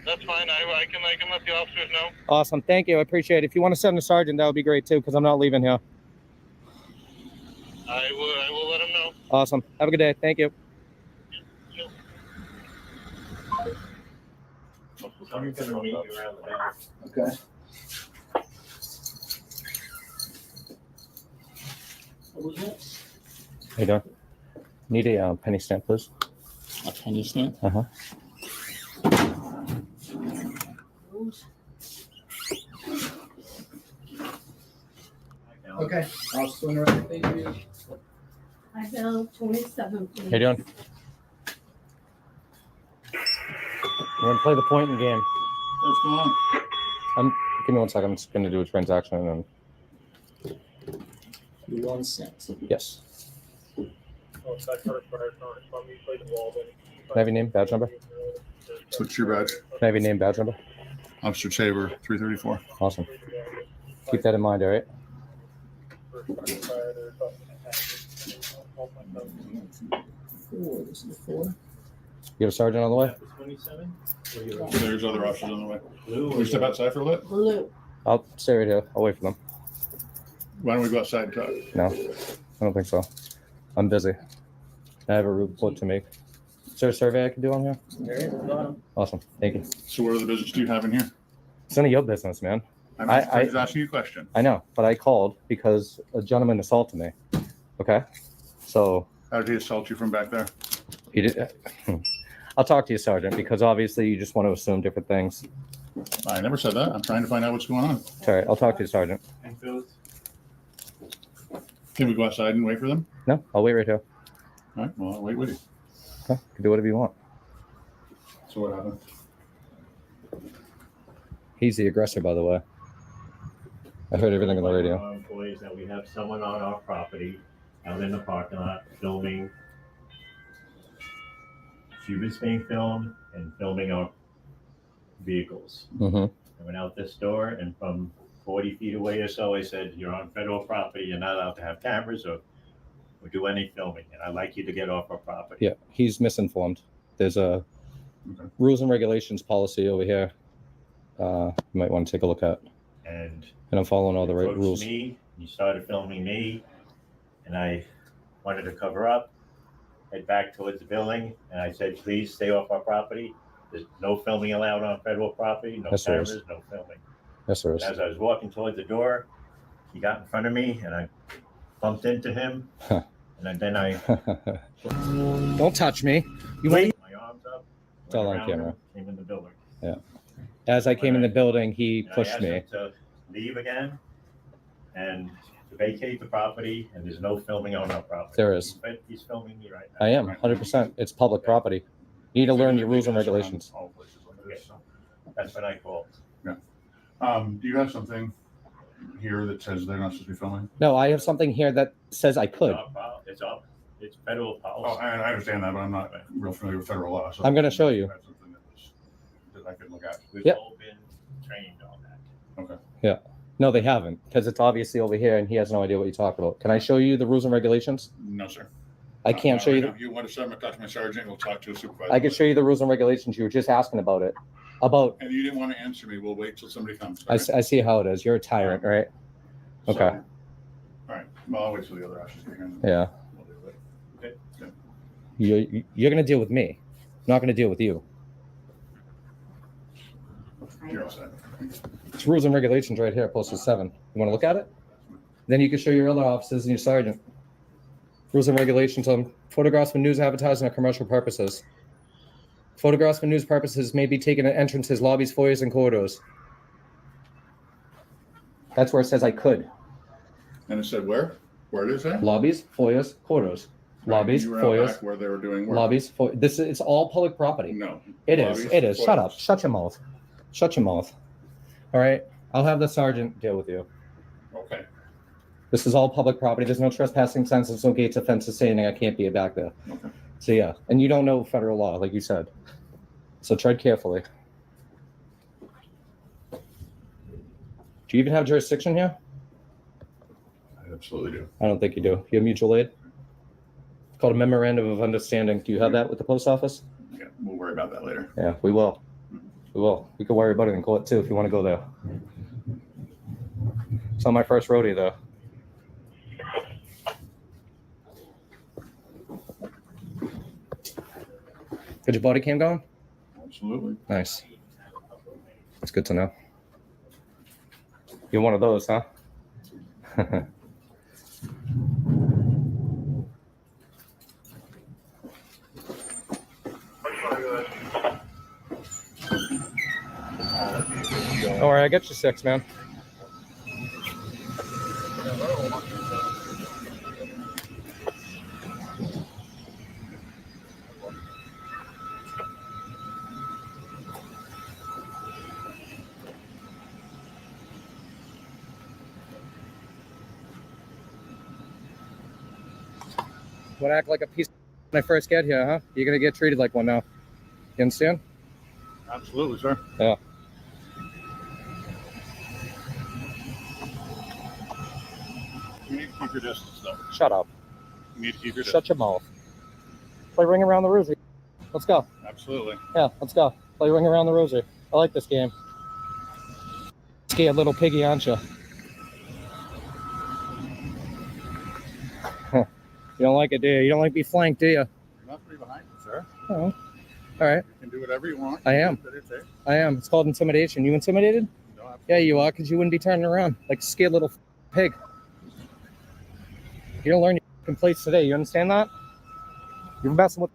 That's fine. I can let the officers know. awesome. Thank you. I appreciate it. If you want to send a sergeant, that would be great too, because I'm not leaving here. I will let them know. Awesome. Have a good day. Thank you. Okay. How you doing? Need a penny stamp, please. A penny stamp? Uh-huh. Okay. I'll swing around. Thank you. I found 27. How you doing? We're gonna play the pointing game. What's going on? Give me 1 second. I'm just gonna do a transaction and 1 cent. yes. Can I have your name, badge number? What's your badge? Can I have your name, badge number? Officer Tabor, 334. Awesome. Keep that in mind, all right? This is 4. You have a sergeant on the way? There's other officers on the way. Can we step outside for a little bit? Blue. I'll stay right here. I'll wait for them. Why don't we go outside and talk? No, I don't think so. I'm busy. I have a report to make. Is there a survey I can do on here? There is at the bottom. Awesome. Thank you. So what other business do you have in here? It's none of your business, man. I'm just asking you a question. I know, but I called because a gentleman assaulted me. Okay? So How did he assault you from back there? he did. I'll talk to you, Sergeant, because obviously you just want to assume different things. I never said that. I'm trying to find out what's going on. It's all right. I'll talk to you, Sergeant. Can we go outside and wait for them? No, I'll wait right here. All right, well, I'll wait with you. Okay. You can do whatever you want. So what happened? He's the aggressor, by the way. I heard everything on the radio. Our employees that we have someone on our property out in the parking lot filming. She was being filmed and filming our vehicles. Mm-hmm. I went out this door and from 40 feet away or so, I said, "You're on federal property. You're not allowed to have cameras or do any filming. And I'd like you to get off our property." Yeah, he's misinformed. There's a rules and regulations policy over here. You might want to take a look at. And I'm following all the right approached rules. me, you started filming me, and I wanted to cover up, head back towards the building, and I said, "Please stay off our property. There's no filming allowed on federal property, no Yes, there is. cameras, no filming." Yes, there is. And as I was walking towards the door, he got in front of me, and I bumped into him, and then I Don't touch me. You raised want? my arms up, It's all went on around camera. him, came in the building. Yeah. As I came in the building, he And I pushed asked me. him to leave again and to vacate the property, and there's no filming on our property. There is. But he's filming me right now. I am 100%. It's public property. You need to learn your rules and regulations. Okay. That's when I called. Yeah. Do you have something here that says they're not supposed to be filming? No, I have something here that says I could. It's federal policy. Oh, I understand that, but I'm not real familiar with federal law. So I'm going to show you. that's something that I could look at. We've Yep. all been trained on that. Okay. Yeah. No, they haven't, because it's obviously over here and he has no idea what you talk about. Can I show you the rules and regulations? No, sir. I can't Not show right you. now. You want to talk to my sergeant? We'll talk to a supervisor. I can show you the rules and regulations. You were just asking about it. About, And you didn't want to answer me. We'll wait till somebody comes. I see how it is. You're a tyrant, right? Okay. All right. Well, I'll wait till the other officers get here. Yeah. We'll deal with it. Okay. You're going to deal with me. I'm not going to deal with you. You're all set. It's rules and regulations right here, posted 7. You want to look at it? Then you can show your other officers and your sergeant. Rules and regulations on photographs for news advertising or commercial purposes. Photographs for news purposes may be taken at entrances, lobbies, foyers, and corridors. That's where it says I could. And it said where? Where did it say? Lobbies, foyers, corridors. Lobbies, You were out foyers, back where they were doing work. lobbies. It's all public property. No. It is. Lobbies, It is. Shut up. foyers. Shut your mouth. Shut your mouth. All right. I'll have the sergeant deal with you. Okay. This is all public property. There's no trespassing signs. There's no gates of fences saying I can't be back there. Okay. So yeah, and you don't know federal law, like you said. So tread carefully. Do you even have jurisdiction here? I absolutely do. I don't think you do. You have mutual aid? called a memorandum of understanding. Do you have that with the post office? Yeah, we'll worry about that later. Yeah, we will. We will. We can worry about it in court too if you want to go there. It's not my first rodeo though. Get your body cam going? Absolutely. Nice. That's good to know. You're one of those, huh? Don't worry, I get you 6, man. Want to act like a piece when I first get here, huh? You're gonna get treated like one now. You understand? Absolutely, sir. Yeah. You need to keep your distance, though. Shut up. You need to keep your Shut your mouth. Play Ring Around the Rosary. Let's go. Absolutely. Yeah, let's go. Play Ring Around the Rosary. I like this game. Scared little piggy, aren't you? You don't like it, do you? You don't like to be flanked, do you? You're not free behind it, sir. Oh. All right. You can do whatever you want. I am. I am. It's called intimidation. You intimidated? No, yeah, you are, because you wouldn't be turning around like a scared little pig. You don't learn your plates today. You understand that? You're messing with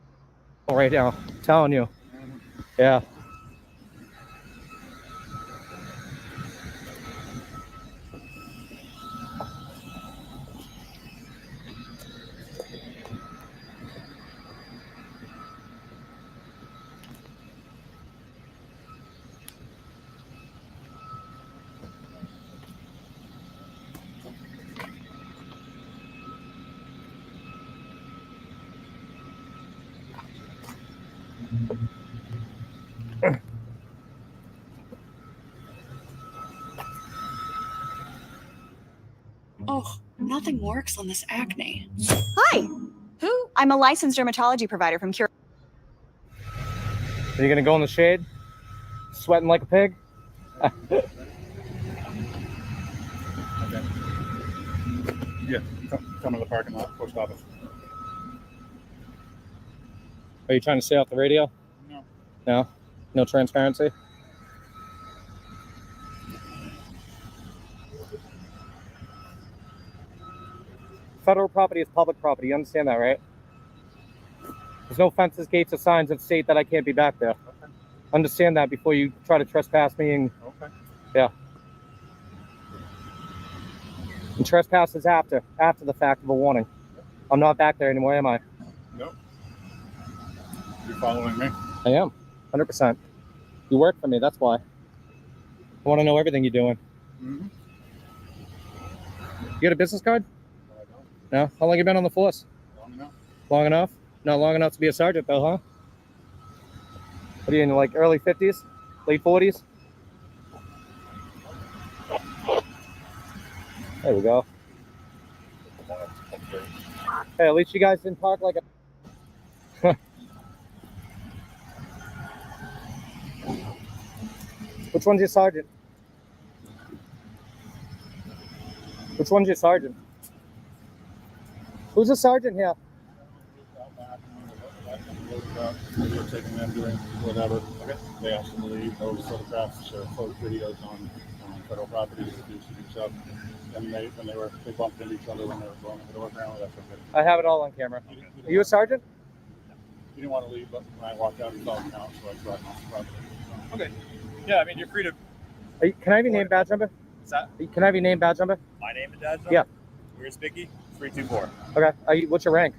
right now. I'm telling you. Yeah. Oh, nothing works on this acne. Hi. Who? I'm a licensed dermatology provider from Cure. Are you gonna go in the shade? Sweating like a pig? Okay. Yeah, come to the parking lot, post office. Are you trying to stay off the radio? No. No? No transparency? Federal property is public property. You understand that, right? There's no fences, gates, or signs that state that I can't be back there. Okay. Understand that before you try to trespass me. And Okay. yeah. And trespass is after the fact of a warning. I'm not back there anymore, am I? Nope. You're following me? I am, 100%. You work for me, that's why. I want to know everything you're doing. Mm-hmm. You got a business card? No, I don't. No? How long you been on the force? Long enough. Long enough? Not long enough to be a sergeant, though, huh? What are you in, like, early 50s? Late 40s? There we go. Hey, at least you guys didn't park like a... Which one's your sergeant? Which one's your sergeant? Who's a sergeant here? They were taking them doing whatever. Okay. They asked them to leave. Those photographs or photo videos on federal property to do stuff. And they bumped into each other when they were going in the door. Apparently, that's okay. I have it all on camera. Are you a sergeant? You didn't want to leave, but when I walked out, he saw the count, so I brought him off the property. Okay. Yeah, I mean, you're free to. Can I have your name, badge number? What's that? Can I have your name, badge number? My name and dad's number? Yeah. Weird Spicky, 324. Okay. What's your rank?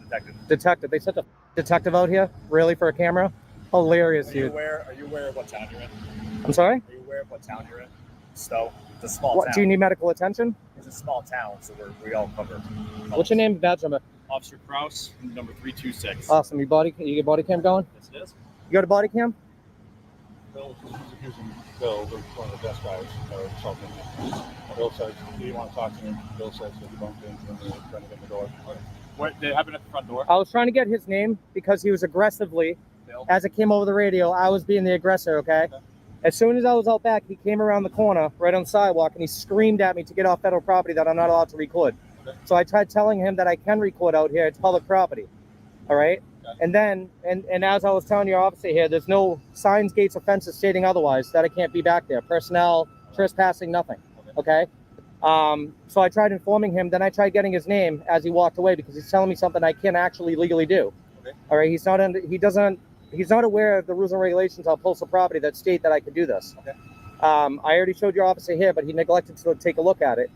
Detective. Detective. They sent a detective out here? Really, for a camera? Hilarious, dude. Are you aware of what town you're in? I'm sorry? Are you aware of what town you're in? Stowe. It's a small What, town. do you need medical attention? It's a small town, so we all cover. What's your name and badge number? Officer Kraus, number 326. Awesome. You get body cam going? Yes, it is. You got a body cam? Bill was accusing Bill, one of the best guys, or assaulting him. Bill says, do you want to talk to him? Bill says that he bumped into him and they were trying to get in the door. What did it happen at the front door? I was trying to get his name because he was aggressively, as it came over the radio, I was being the aggressor, okay? As soon as I was out back, he came around the corner, right on the sidewalk, and he screamed at me to get off federal property that I'm not allowed to record. Okay. So I tried telling him that I can record out here, it's public property, all right? Okay. And then, and as I was telling your officer here, there's no signs, gates, or fences stating otherwise that I can't be back there. Personnel, trespassing, nothing, okay? So I tried informing him, then I tried getting his name as he walked away because he's telling me something I can't actually legally do. Okay. All right, he's not aware of the rules and regulations on postal property that state that I can do this. Okay. I already showed your officer here, but he neglected to take a look at it.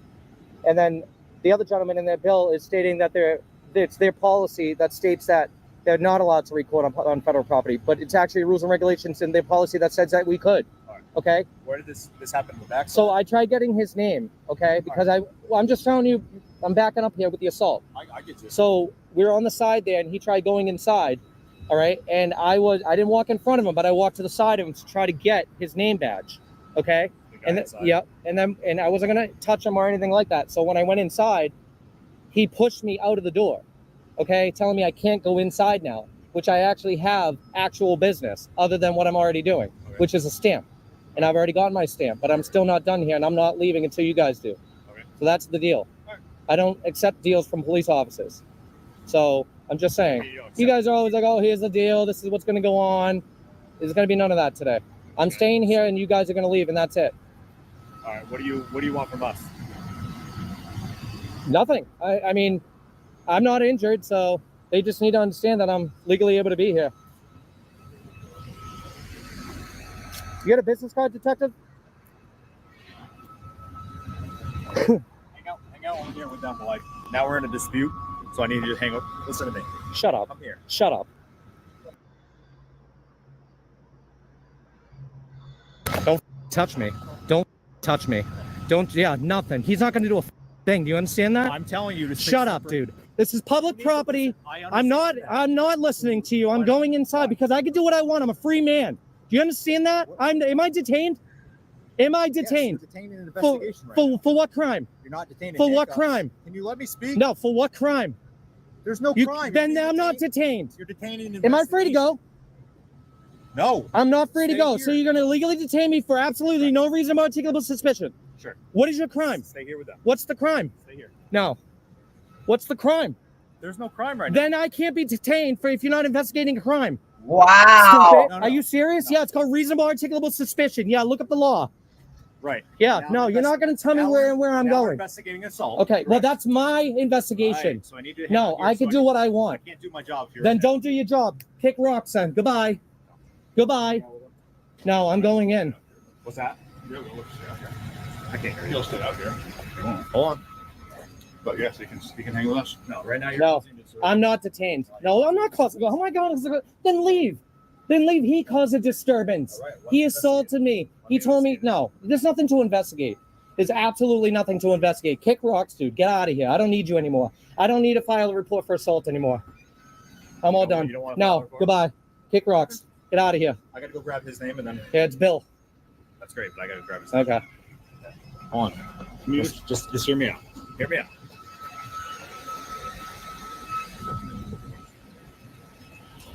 And then the other gentleman in their bill is stating that it's their policy that states that they're not allowed to record on federal property, but it's actually rules and regulations in their policy that says that we could. Okay. Where did this happen in the back? So I tried getting his name, okay, because I'm just telling you, I'm backing up here with the assault. I get you. So we were on the side there, and he tried going inside, all right, and I didn't walk in front of him, but I walked to the side of him to try to get his name badge, okay, and I wasn't gonna touch him or anything like that. So when I went inside, he pushed me out of the door, okay, telling me I can't go inside now, which I actually have actual business other than what I'm already doing, which is a stamp. And I've already gotten my stamp, but I'm still not done here, and I'm not leaving until you guys do. Okay. So that's the deal. Right. I don't accept deals from police officers. So I'm just saying, you guys are always like, oh, here's the deal. This is what's going to go on. There's going to be none of that today. I'm staying here, and you guys are going to leave, and that's it. All right. What do you want from us? Nothing. I mean, I'm not injured, so they just need to understand that I'm legally able to be here. You got a business card, detective? Hang out on here with them, boy. Now we're in a dispute, so I need you to hang up. Listen to me. Shut up. Come here. Shut up. Don't touch me. Don't touch me. Nothing. He's not going to do a thing. Do you understand that? I'm telling you to shut up, dude. This is public property. I'm not listening to you. I'm going inside because I can do what I want. I'm a free man. Do you understand that? Am I detained? Am I detained? Yes, you're detained in an investigation for what crime? You're not detained. For what crime? Can you let me speak? No, for what crime? There's no crime. Then I'm not detained. You're detained in an Am I free to go? No. I'm not free to go. Here. So you're going to legally detain me for absolutely no reason of articulable suspicion. Sure. What is your crime? Stay here with them. What's the crime? Stay here. No. What's the crime? There's no crime right now. Then I can't be detained if you're not investigating a crime. Wow. No. Are you serious? Yeah, it's called reasonable articulable suspicion. Yeah, look up the law. Right. Yeah, no, you're not going to tell me where I'm We're going. investigating assault. Okay, well, that's my investigation. Right, so I need you to No, I can do what I want. I can't do my job here. Then don't do your job. Kick rocks then. Goodbye. Goodbye. No, I'm going in. What's that? I can't hear you. You'll stay out here. Hold on. But yes, you can hang with us. No, right now you're No, I'm not detained. No, I'm not causing. Oh my God! Then leave. Then leave. He caused a disturbance. Right, He assaulted me. He told me no. There's nothing to investigate. There's absolutely nothing to investigate. Kick rocks, dude. Get out of here. I don't need you anymore. I don't need to file a report for assault anymore. I'm all done. No, goodbye. Kick rocks. Get out of here. I gotta go grab his name and then. Yeah, it's Bill. That's great, but I gotta grab his name. Okay. Hold on. Just hear me out. Hear me out.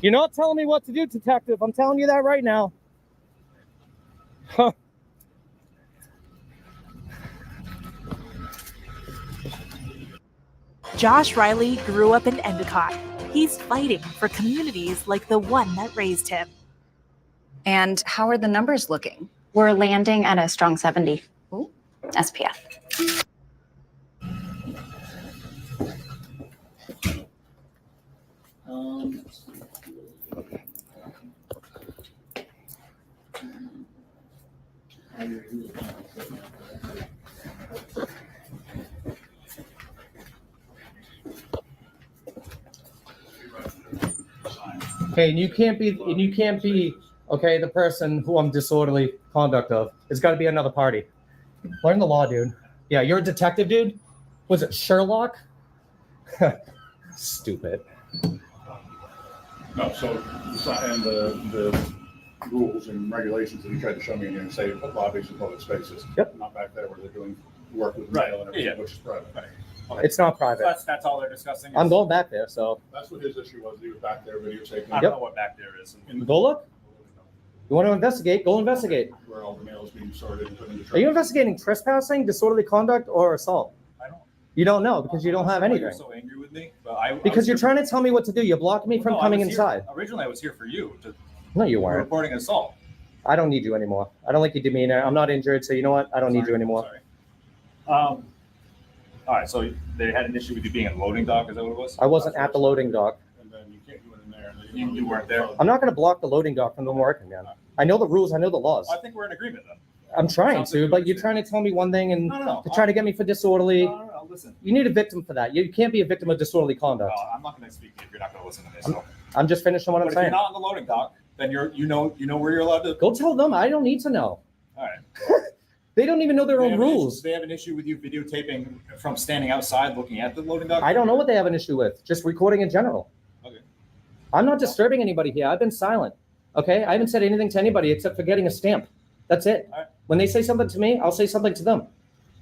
You're not telling me what to do, detective. I'm telling you that right now. Huh. Josh Riley grew up in Endicott. He's fighting for communities like the one that raised him. And how are the numbers looking? We're landing at a strong 70 SPF. Okay, and you can't be okay, the person who I'm disorderly conduct of. It's got to be another party. Learn the law, dude. Yeah, you're a detective, dude. Was it Sherlock? Stupid. No, so and the rules and regulations that you tried to show me in here and say lobbies and public spaces. Yep. Not back there where they're doing work with Right. mail and everything, Yeah. which is private. It's not private. That's all they're discussing. I'm going back there, so. That's what his issue was. He was back there videotaping. I don't know what back there is. Go look. You want to investigate? Go investigate. Where all the mail is being sorted and put into Are you investigating trespassing, disorderly conduct, or assault? I don't. You don't know because you don't have anything. You're so angry with me, but Because you're trying to tell me what to do. You're blocking me from coming inside. Originally, I was here for you to No, you weren't. reporting assault. I don't need you anymore. I don't like your demeanor. I'm not injured, so you know what? I don't need you anymore. All right, so they had an issue with you being in loading dock. Is that what it was? I wasn't at the loading dock. And then you can't go in there. You weren't there. I'm not going to block the loading dock from them working, man. I know the rules. I know the laws. I think we're in agreement then. I'm trying to, but you're trying to tell me one thing and No. to try to get me for disorderly. No, listen. You need a victim for that. You can't be a victim of disorderly conduct. No, I'm not going to speak if you're not going to listen to me. So. I'm just finishing what But I'm if you're saying. not on the loading dock, then you know where you're allowed to. Go tell them. I don't need to know. All right. They don't even know their own rules. They have an issue with you videotaping from standing outside looking at the loading dock? I don't know what they have an issue with. Just recording in general. Okay. I'm not disturbing anybody here. I've been silent. Okay? I haven't said anything to anybody except for getting a stamp. That's it. All right. When they say something to me, I'll say something to them.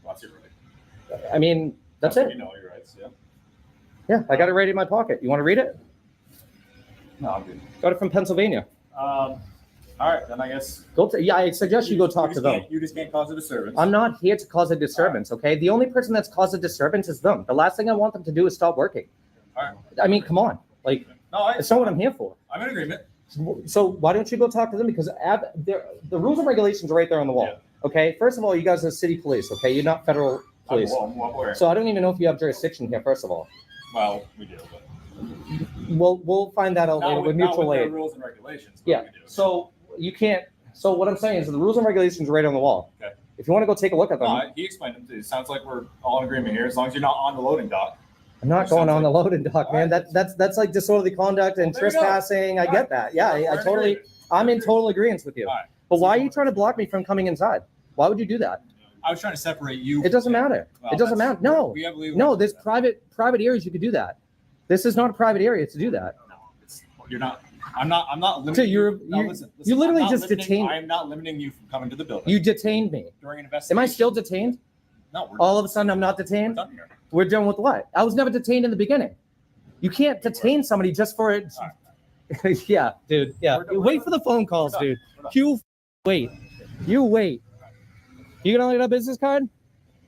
Well, that's your right. I mean, that's it. You know your rights, yeah. Yeah, I got it right in my pocket. You want to read it? No, I'm good. Got it from Pennsylvania. All right, then I guess. Yeah, I suggest you go talk to them. You just can't cause a disturbance. I'm not here to cause a disturbance, okay? The only person that's caused a disturbance is them. The last thing I want them to do is stop working. All right. I mean, come on. Like, it's not what I'm here for. I'm in agreement. So why don't you go talk to them? Because the rules and regulations are right there on the wall. Yeah. Okay. First of all, you guys are city police. Okay, you're not federal police. I'm well aware. So I don't even know if you have jurisdiction here. First of all, Well, we do, but we'll find that out later with mutual their aid. rules and regulations. but Yeah. we do. So you can't. So what I'm saying is the rules and regulations are right on the wall. Okay. If you want to go take a look at them, No, he explained them to you. It sounds like we're all in agreement here. As long as you're not on the loading dock. I'm not going on the loading dock, man. That's like disorderly conduct and Well, there you go. trespassing. I get that. Yeah, We're I in totally. agreement. I'm in total agreement with you. All right. But why are you trying to block me from coming inside? Why would you do that? I was trying to separate you. It doesn't matter. Well, It doesn't that's- matter. No, we have legal no. rights There's to private areas you could do that. This is not a private area to do that. You're not. I'm not limiting. So you're- No, you- listen, you literally I'm not just limiting- detained- I am not limiting you from coming to the building You detained me. during an investigation. Am I still detained? No. We're All of a sudden, I'm not detained. done here. We're done with what? I was never detained in the beginning. You can't detain somebody just for it. Yeah, dude. Yeah. Wait for the phone calls, dude. You wait. You wait. You gonna get a business card?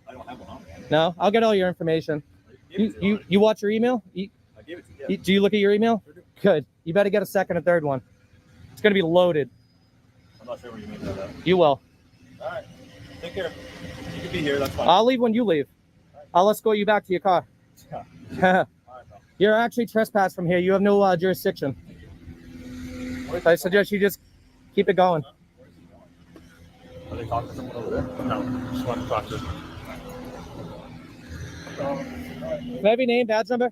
I don't have one on me. No, I'll get all your information. You watch your email? I gave it to you. Do you look at your email? Good. You better get a second and third one. It's gonna be loaded. I'm not sure what you mean by that. You will. All right. Take care. You can be here. That's fine. I'll leave when you leave. I'll escort you back to your car. You're actually trespassed from here. You have no jurisdiction. I suggest you just keep it going. Are they talking to someone over there? No. Just want to talk to. May I have your name, badge number?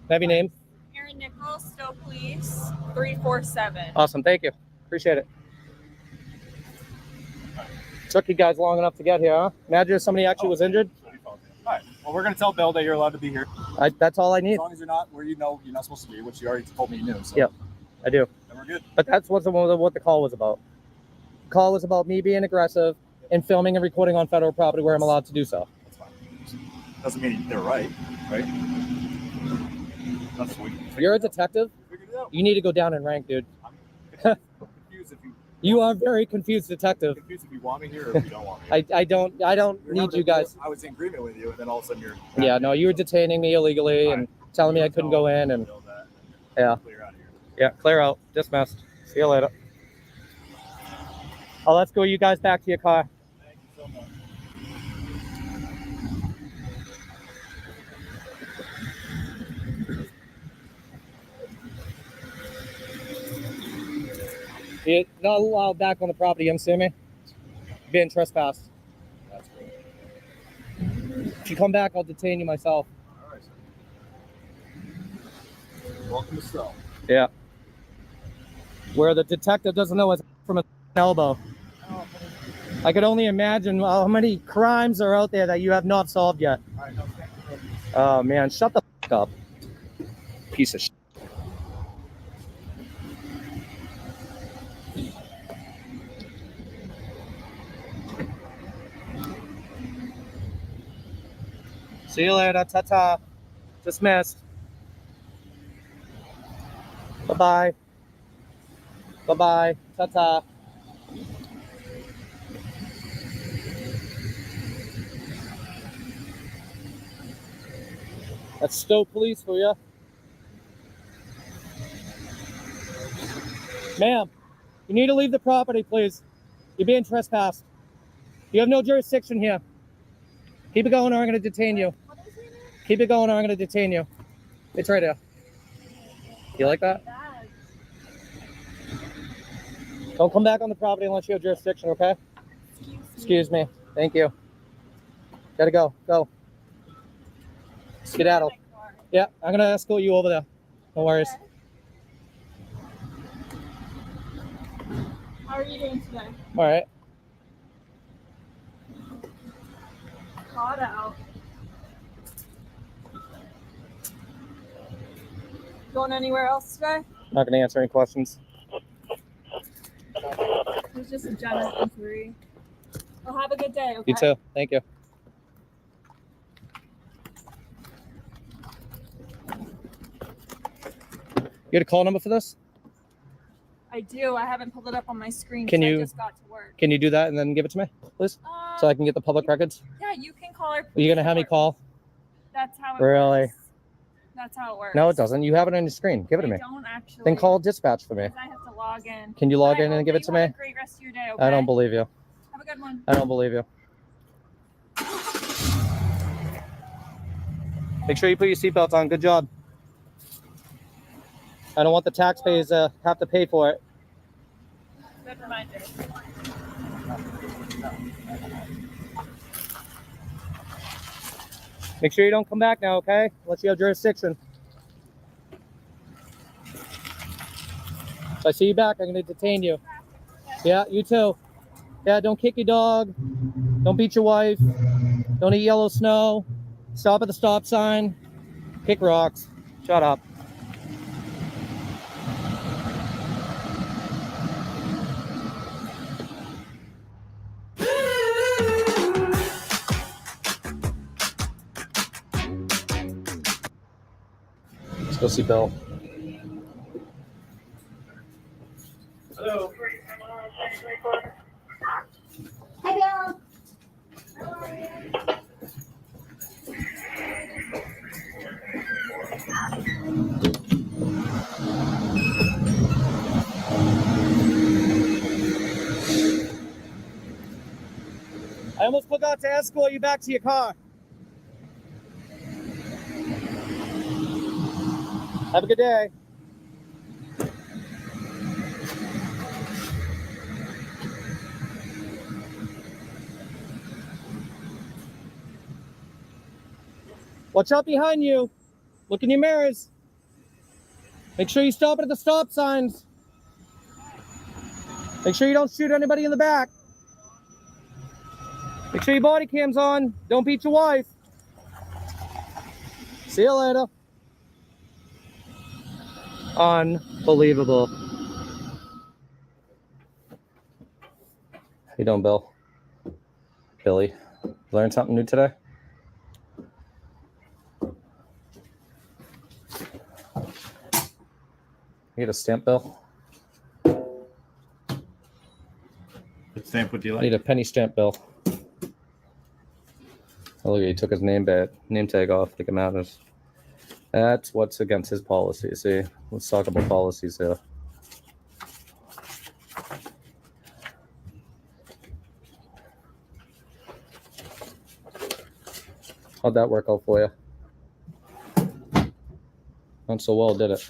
May I have your name? Aaron Nichols, Stowe Police, 347. Awesome. Thank you. Appreciate it. Took you guys long enough to get here, huh? Imagine if somebody actually was injured. All right. Well, we're going to tell Bill that you're allowed to be here. That's all I need. As long as you're not where you know you're not supposed to be, which you already told me you knew. So. Yep, I do. Then we're good. But that's what the call was about. The call was about me being aggressive and filming and recording on federal property where I'm allowed to do so. That's fine. Doesn't mean they're right? That's sweet. You're a detective. Figured it out. You need to go down in rank, dude. Confused if you. You are a very confused detective. Confused if you want me here or if you don't want me. I don't need you guys. I was in agreement with you, and then all of a sudden you're. Yeah, no, you were detaining me illegally and telling me I couldn't go in, and yeah, Clear out of here. yeah, clear out, dismissed. See you later. Oh, let's go. You guys back to your car. Thank you so much. You're not allowed back on the property. You understand me? Being trespassed. That's great. If you come back, I'll detain you myself. All right, sir. Welcome to Stowe. Yeah. Where the detective doesn't know it's from an elbow. I could only imagine how many crimes are out there that you have not solved yet. All right, no, thank you. Oh man, shut the f up. Piece of shit. See you later. Ta-ta. Dismissed. Bye-bye. Bye-bye. Ta-ta. That's Stowe Police for you. Ma'am, you need to leave the property, please. You're being trespassed. You have no jurisdiction here. Keep it going or I'm going to detain you. Keep it going or I'm going to detain you. It's right here. You like that? Don't come back on the property unless you have jurisdiction, okay? Excuse me. Thank you. Gotta go. Go. Skedaddle. Yeah, I'm going to escort you over there. No worries. How are you doing today? All right. Caught out. Going anywhere else today? Not going to answer any questions. It was just a general inquiry. Well, have a good day, okay? You too. Thank you. You had a call number for this? I do. I haven't pulled it up on my screen Can because you- I just got to work. Can you do that and then give it to me, please? So I can get the public records? Yeah, you can call her. Are you going to have me call? That's how it Really? works. That's how it works. No, it doesn't. You have it on your screen. Give it to me. I don't actually. Then call dispatch for me. Because I have to log in. Can you log All in right, and give well, it to you have me? a great rest of your day, okay? I don't believe you. Have a good one. I don't believe you. Make sure you put your seatbelt on. Good job. I don't want the taxpayers to have to pay for it. Good reminder. Make sure you don't come back now, okay? Unless you have jurisdiction. If I see you back, I'm going to detain you. Yeah, you too. Yeah, don't kick your dog. Don't beat your wife. Don't eat yellow snow. Stop at the stop sign. Kick rocks. Shut up. Let's go see Bill. Hello. Hi, Bill. I almost forgot to escort you back to your car. Have a good day. Watch out behind you. Look in your mirrors. Make sure you stop at the stop signs. Make sure you don't shoot anybody in the back. Make sure your body cam's on. Don't beat your wife. See you later. Unbelievable. How you doing, Bill? Billy, learn something new today? You get a stamp, Bill? What stamp would you I like? need a penny stamp, Bill. Oh, look, he took his name tag off. Take him out. That's what's against his policy. See, let's talk about policies here. How'd that work out for you? Not so well, did it?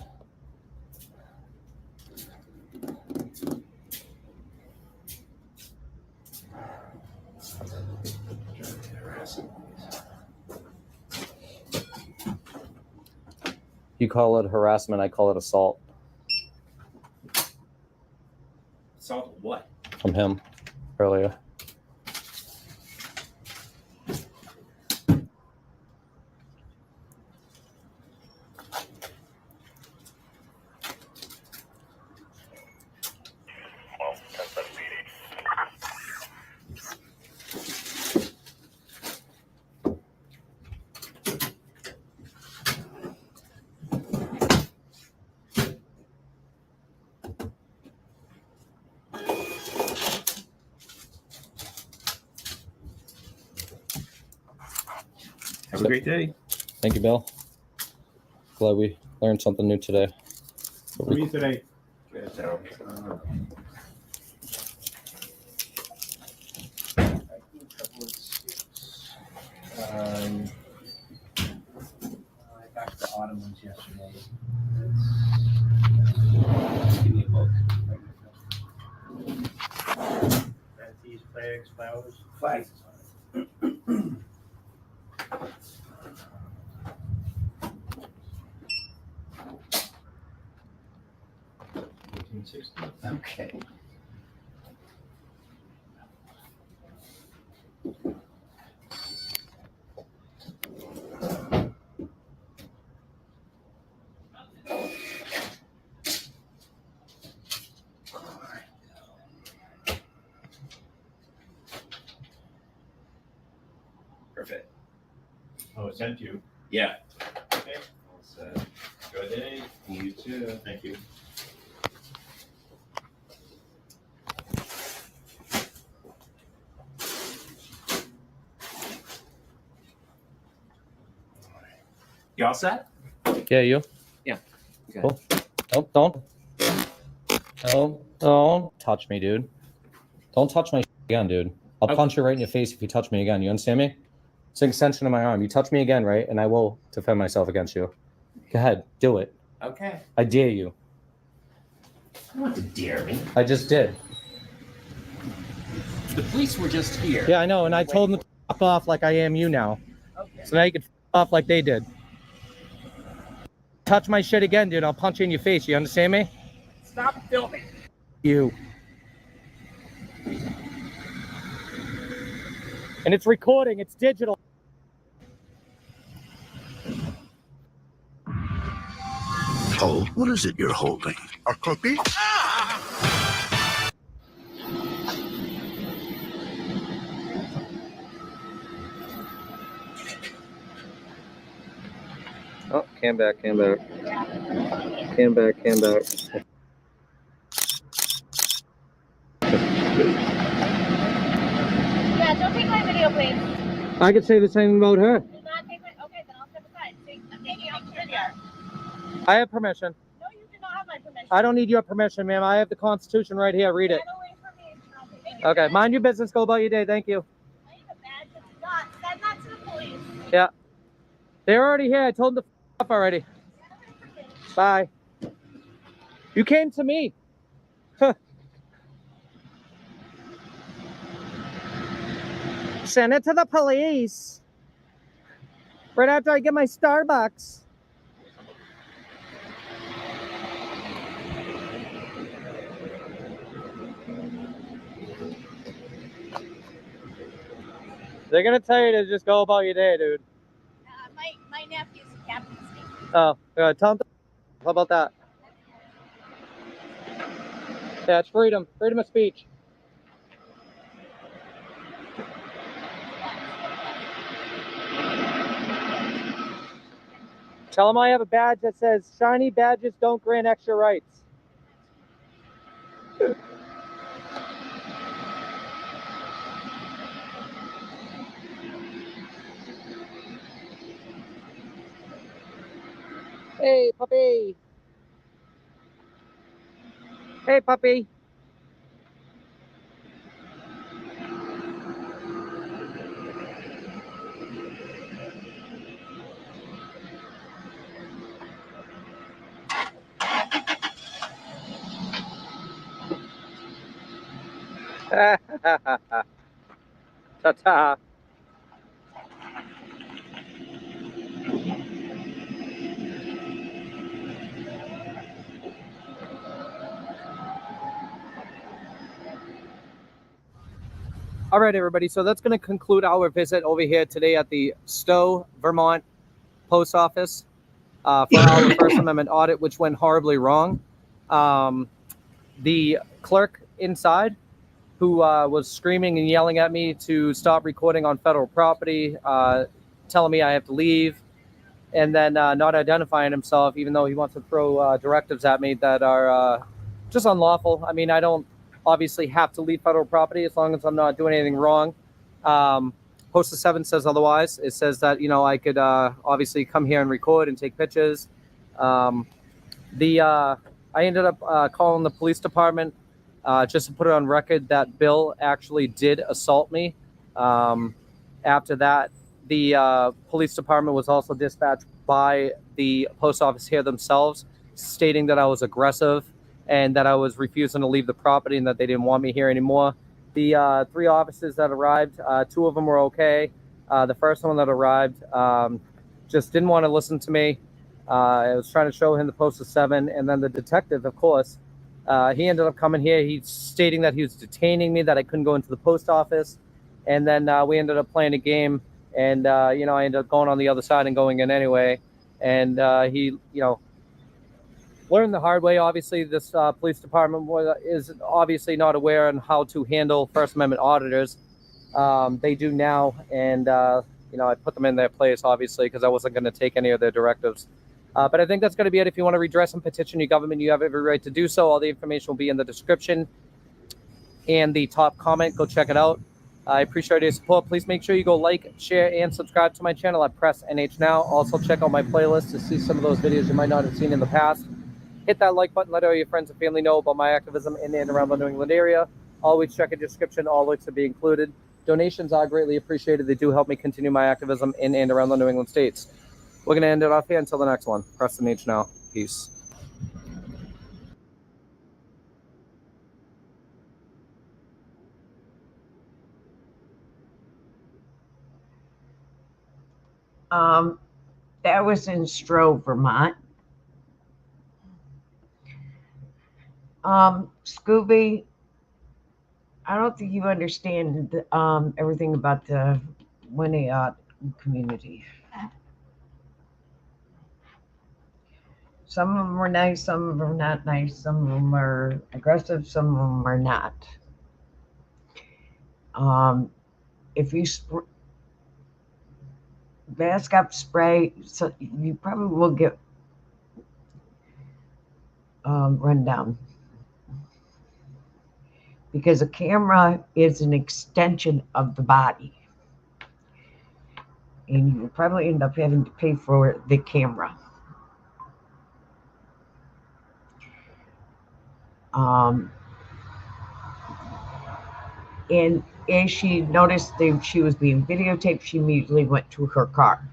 You call it harassment, I call it assault. Assault what? From him earlier. Have a great day. Thank you, Bill. Glad we learned something new today. What are you today? I got the autumn ones yesterday. Give me a book. These flags, flowers. Flags. Okay. Perfect. Oh, it's sent you. Yeah. Okay. Good day. You too. Thank you. You all set? Yeah, you? Yeah. Okay. Cool. Nope, don't touch me, dude. Don't touch my again, dude. I'll punch you right in your face if you touch me again. You understand me? It's an extension of my arm. You touch me again, right? And I will defend myself against you. Go ahead. Do it. Okay. I dare you. You want to dare me? I just did. The police were just here. Yeah, I know. And I told them to fuck off like I am you now. Okay. So now you can fuck off like they did. Touch my shit again, dude. I'll punch you in your face. You understand me? Stop filming. You. And it's recording. It's digital. Oh, what is it you're holding? A cookie? Oh, cam back. Cam back. Yeah, don't take my video, please. I could say the same about her. Do not take my. Okay, then I'll step aside. I'm taking a video. I have permission. No, you do not have my permission. I don't need your permission, ma'am. I have the Constitution right here. Read it. Get away from me. I'll take your Okay, mind your business. Go about your day. Thank you. I need a badge. It's not. Send that to the police. Yeah. They're already here. I told them to f off already. Bye. You came to me. Send it to the police. Right after I get my Starbucks. They're gonna tell you to just go about your day, dude. My nephew's a captain. Oh, tell them to how about that? Yeah, it's freedom. Freedom of speech. Tell them I have a badge that says, shiny badges don't grant extra rights. Hey, puppy. Hey, puppy. Ta-ta. All right, everybody. So that's going to conclude our visit over here today at the Stowe, Vermont Post Office for our First Amendment audit, which went horribly wrong. The clerk inside, who was screaming and yelling at me to stop recording on federal property, telling me I have to leave, and then not identifying himself, even though he wants to throw directives at me that are just unlawful. I mean, I don't obviously have to leave federal property as long as I'm not doing anything wrong. Poster 7 says otherwise. It says that, I could obviously come here and record and take pictures. I ended up calling the police department just to put it on record that Bill actually did assault me. After that, the police department was also dispatched by the post office here themselves, stating that I was aggressive and that I was refusing to leave the property and that they didn't want me here anymore. The 3 officers that arrived, 2 of them were okay. The first one that arrived just didn't want to listen to me. I was trying to show him the Poster 7, and then the detective, of course, he ended up coming here. He's stating that he was detaining me, that I couldn't go into the post office. And then we ended up playing a game, and, I ended up going on the other side and going in anyway. And he, learned the hard way. Obviously, this police department is obviously not aware on how to handle First Amendment auditors. They do now, and, I put them in their place, obviously, because I wasn't going to take any of their directives. But I think that's going to be it. If you want to redress and petition your government, you have every right to do so. All the information will be in the description and the top comment. Go check it out. I appreciate your support. Please make sure you go like, share, and subscribe to my channel at Press NH Now. Also, check out my playlist to see some of those videos you might not have seen in the past. Hit that like button. Let all your friends and family know about my activism in and around the New England area. Always check a description. All links will be included. Donations are greatly appreciated. They do help me continue my activism in and around the New England states. We're going to end it off here until the next one. Press NH Now. Peace. That was in Stowe, Vermont. Scooby, I don't think you understand everything about the Winnebago community. Some of them are nice, some of them are not nice, some of them are aggressive, some of them are not. If you mask up spray, so you probably will get run down. Because a camera is an extension of the body. And you will probably end up having to pay for the camera. And as she noticed that she was being videotaped, she immediately went to her car.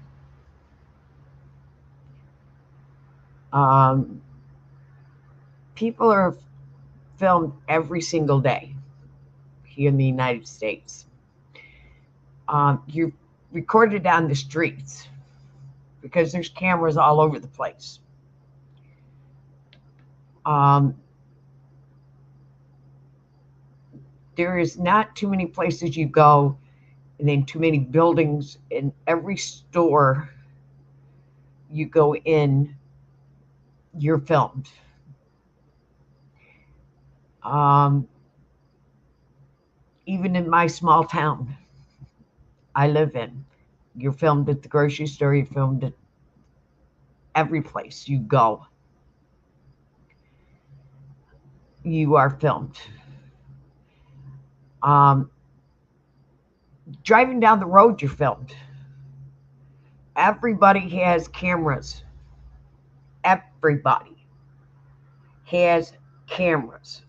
People are filmed every single day here in the United States. You're recorded on the streets because there's cameras all over the place. There is not too many places you go, and then too many buildings. In every store you go in, you're filmed. Even in my small town I live in, you're filmed at the grocery store, you're filmed at every place you go. You are filmed. Driving down the road, you're filmed. Everybody has cameras. Everybody has cameras.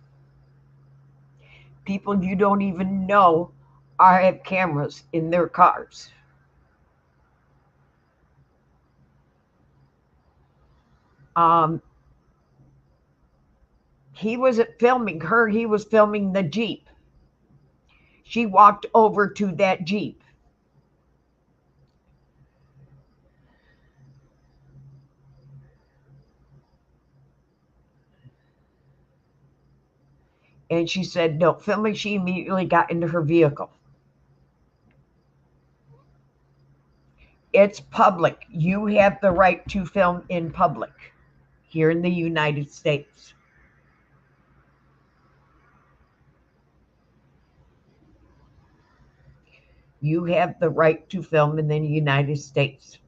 People you don't even know have cameras in their cars. He wasn't filming her, he was filming the Jeep. She walked over to that Jeep. And she said, no, filming. She immediately got into her vehicle. It's public. You have the right to film in public here in the United States. You have the right to film in the United States.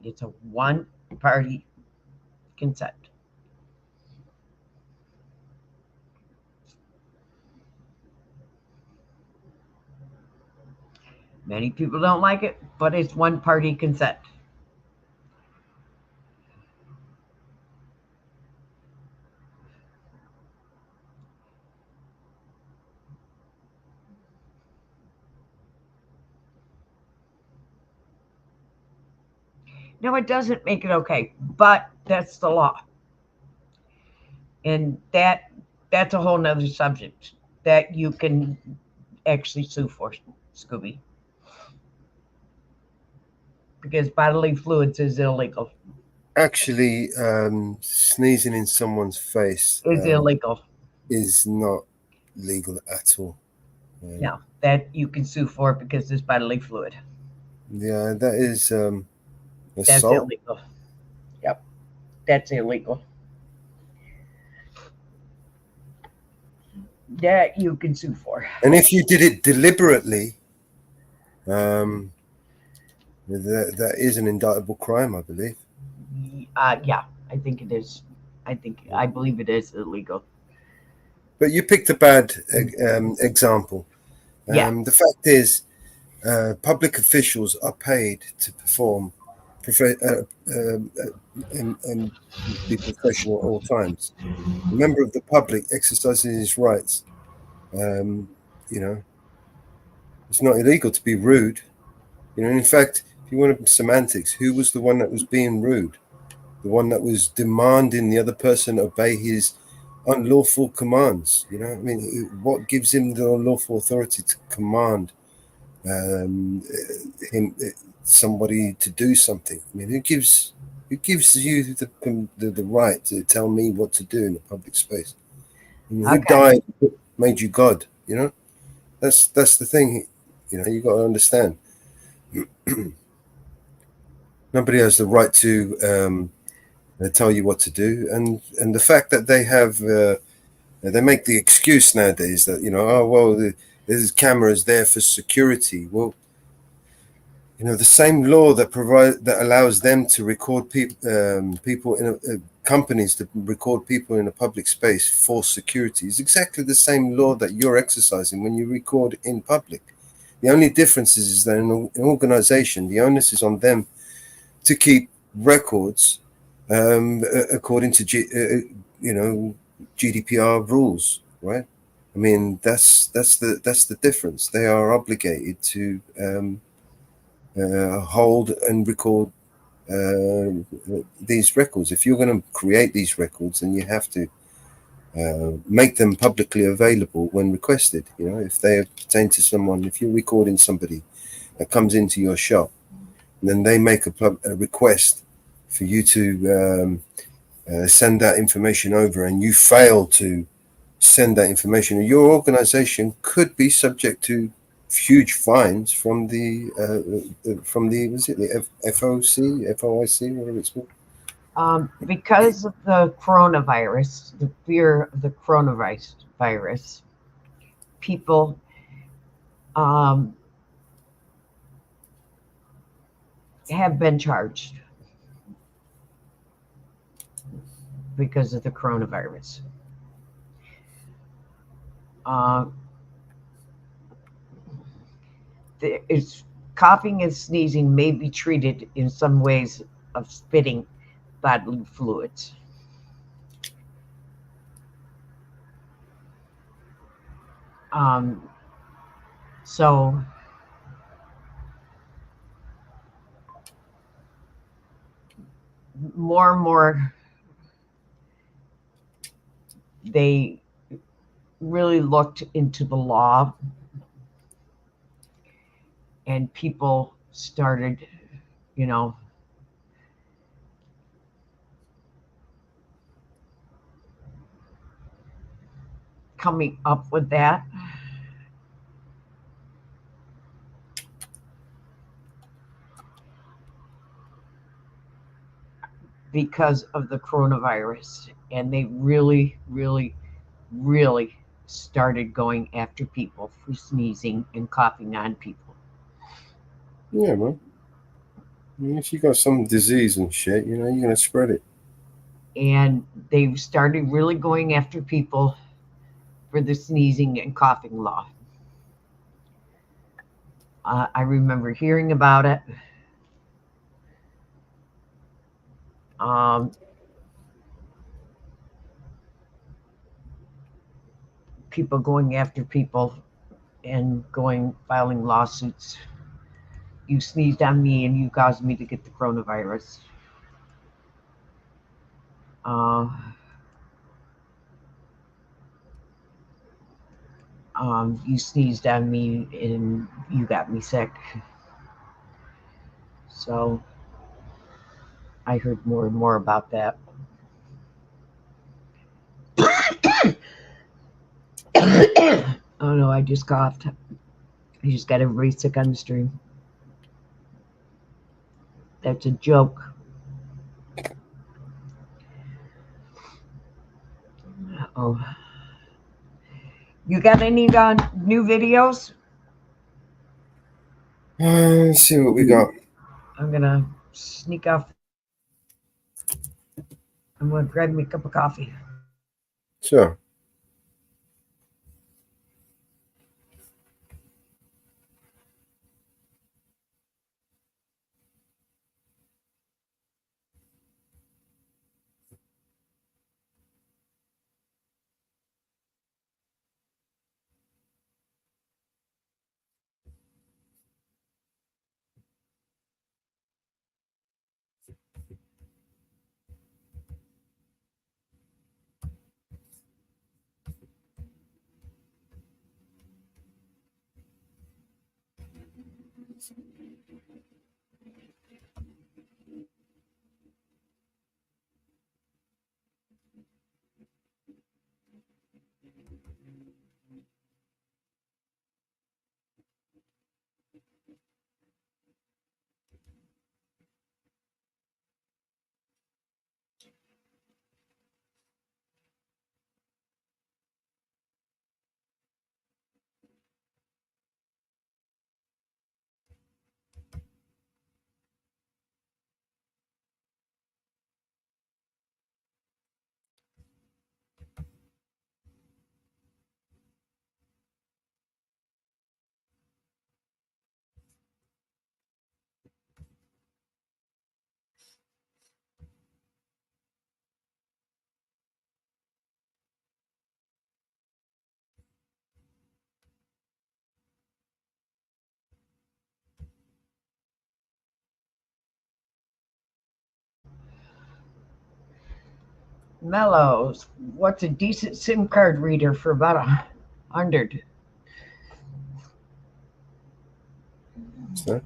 It's a one-party consent. Many people don't like it, but it's one-party consent. No, it doesn't make it okay, but that's the law. And that's a whole nother subject that you can actually sue for, Scooby. Because bodily fluids is illegal. Actually, sneezing in someone's face Is illegal. is not legal at all. No, that you can sue for because it's bodily fluid. Yeah, that is That's assault. illegal. Yep, that's illegal. That you can sue for. And if you did it deliberately, that is an indictable crime, I believe. Yeah, I think it is. I believe it is illegal. But you picked a bad example. Yeah. The fact is, public officials are paid to perform and be professional at all times. A member of the public exercising his rights. It's not illegal to be rude. In fact, if you want semantics, who was the one that was being rude? The one that was demanding the other person obey his unlawful commands. What gives him the unlawful authority to command somebody to do something? Who gives you the right to tell me what to do in a public space? Who died made you God? That's the thing. You got to understand. Nobody has the right to tell you what to do, and the fact that they have they make the excuse nowadays that there's cameras there for security. Well, the same law that allows them to record people in companies to record people in a public space for security is exactly the same law that you're exercising when you record in public. The only difference is that in an organization, the onus is on them to keep records according to GDPR rules, right? That's the difference. They are obligated to hold and record these records. If you're going to create these records, then you have to make them publicly available when requested. If they pertain to someone, if you're recording somebody that comes into your shop, then they make a request for you to send that information over, and you fail to send that information, your organization could be subject to huge fines from the was it the FOIC, whatever it's called. Because of the coronavirus, the fear of the coronavirus, people have been charged because of the coronavirus. Coughing and sneezing may be treated in some ways of spitting bodily fluids. So more and more they really looked into the law, and people started, coming up with that. Because of the coronavirus, and they really, really, really started going after people for sneezing and coughing on people. Yeah, man. If you got some disease and shit, you're going to spread it. And they've started really going after people for the sneezing and coughing law. I remember hearing about it. People going after people and filing lawsuits. You sneezed on me and you caused me to get the coronavirus. You sneezed on me and you got me sick. So I heard more and more about that. Oh no, I just coughed. I just got everybody sick on the stream. That's a joke. Oh, you got any new videos? Let's see what we got. I'm gonna sneak off. I'm gonna grab me a cup of coffee. Sure. Mellows. What's a decent SIM card reader for about $100? What's that?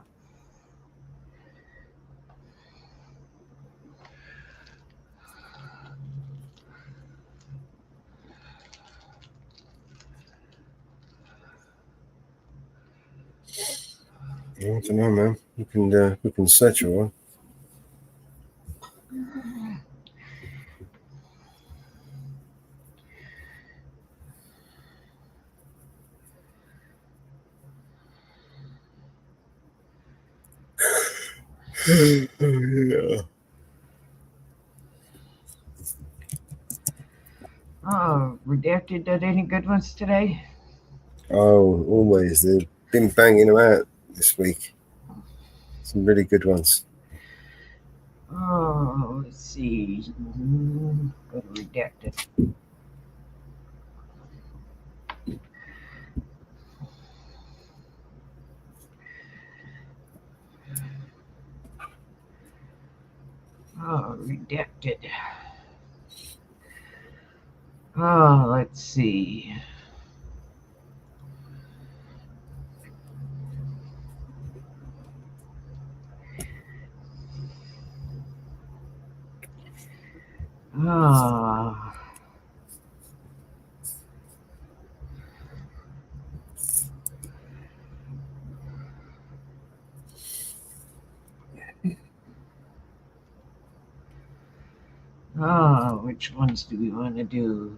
I don't know, man. We can search for one. Yeah. Oh, Redacted did any good ones today? Oh, always. They've been banging them out this week. Some really good ones. Oh, let's see. Go to Redacted. Oh, Redacted. Oh, let's see. Ah. Oh, which ones do we want to do?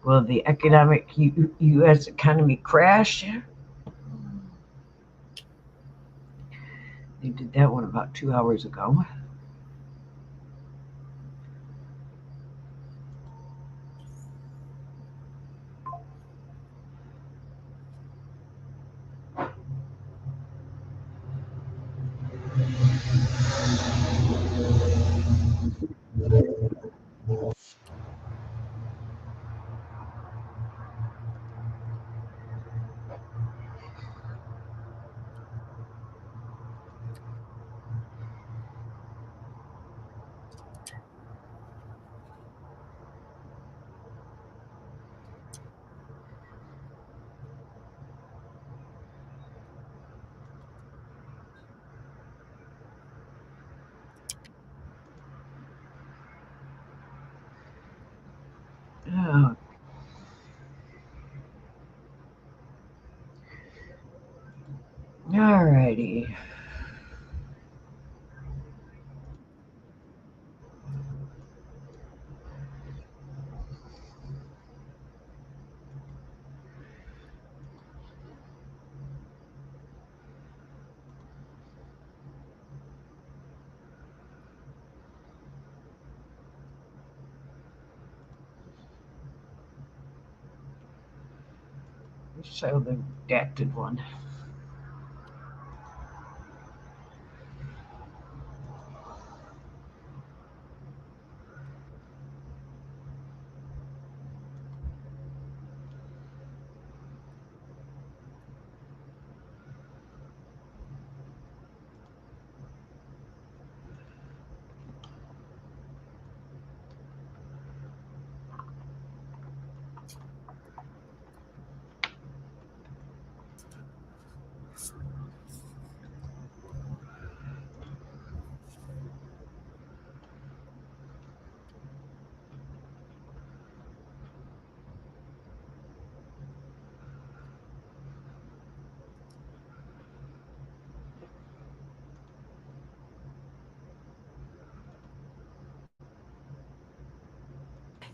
Will the economic U.S. economy crash? They did that one about 2 hours ago. Oh. All righty. Show the redacted one.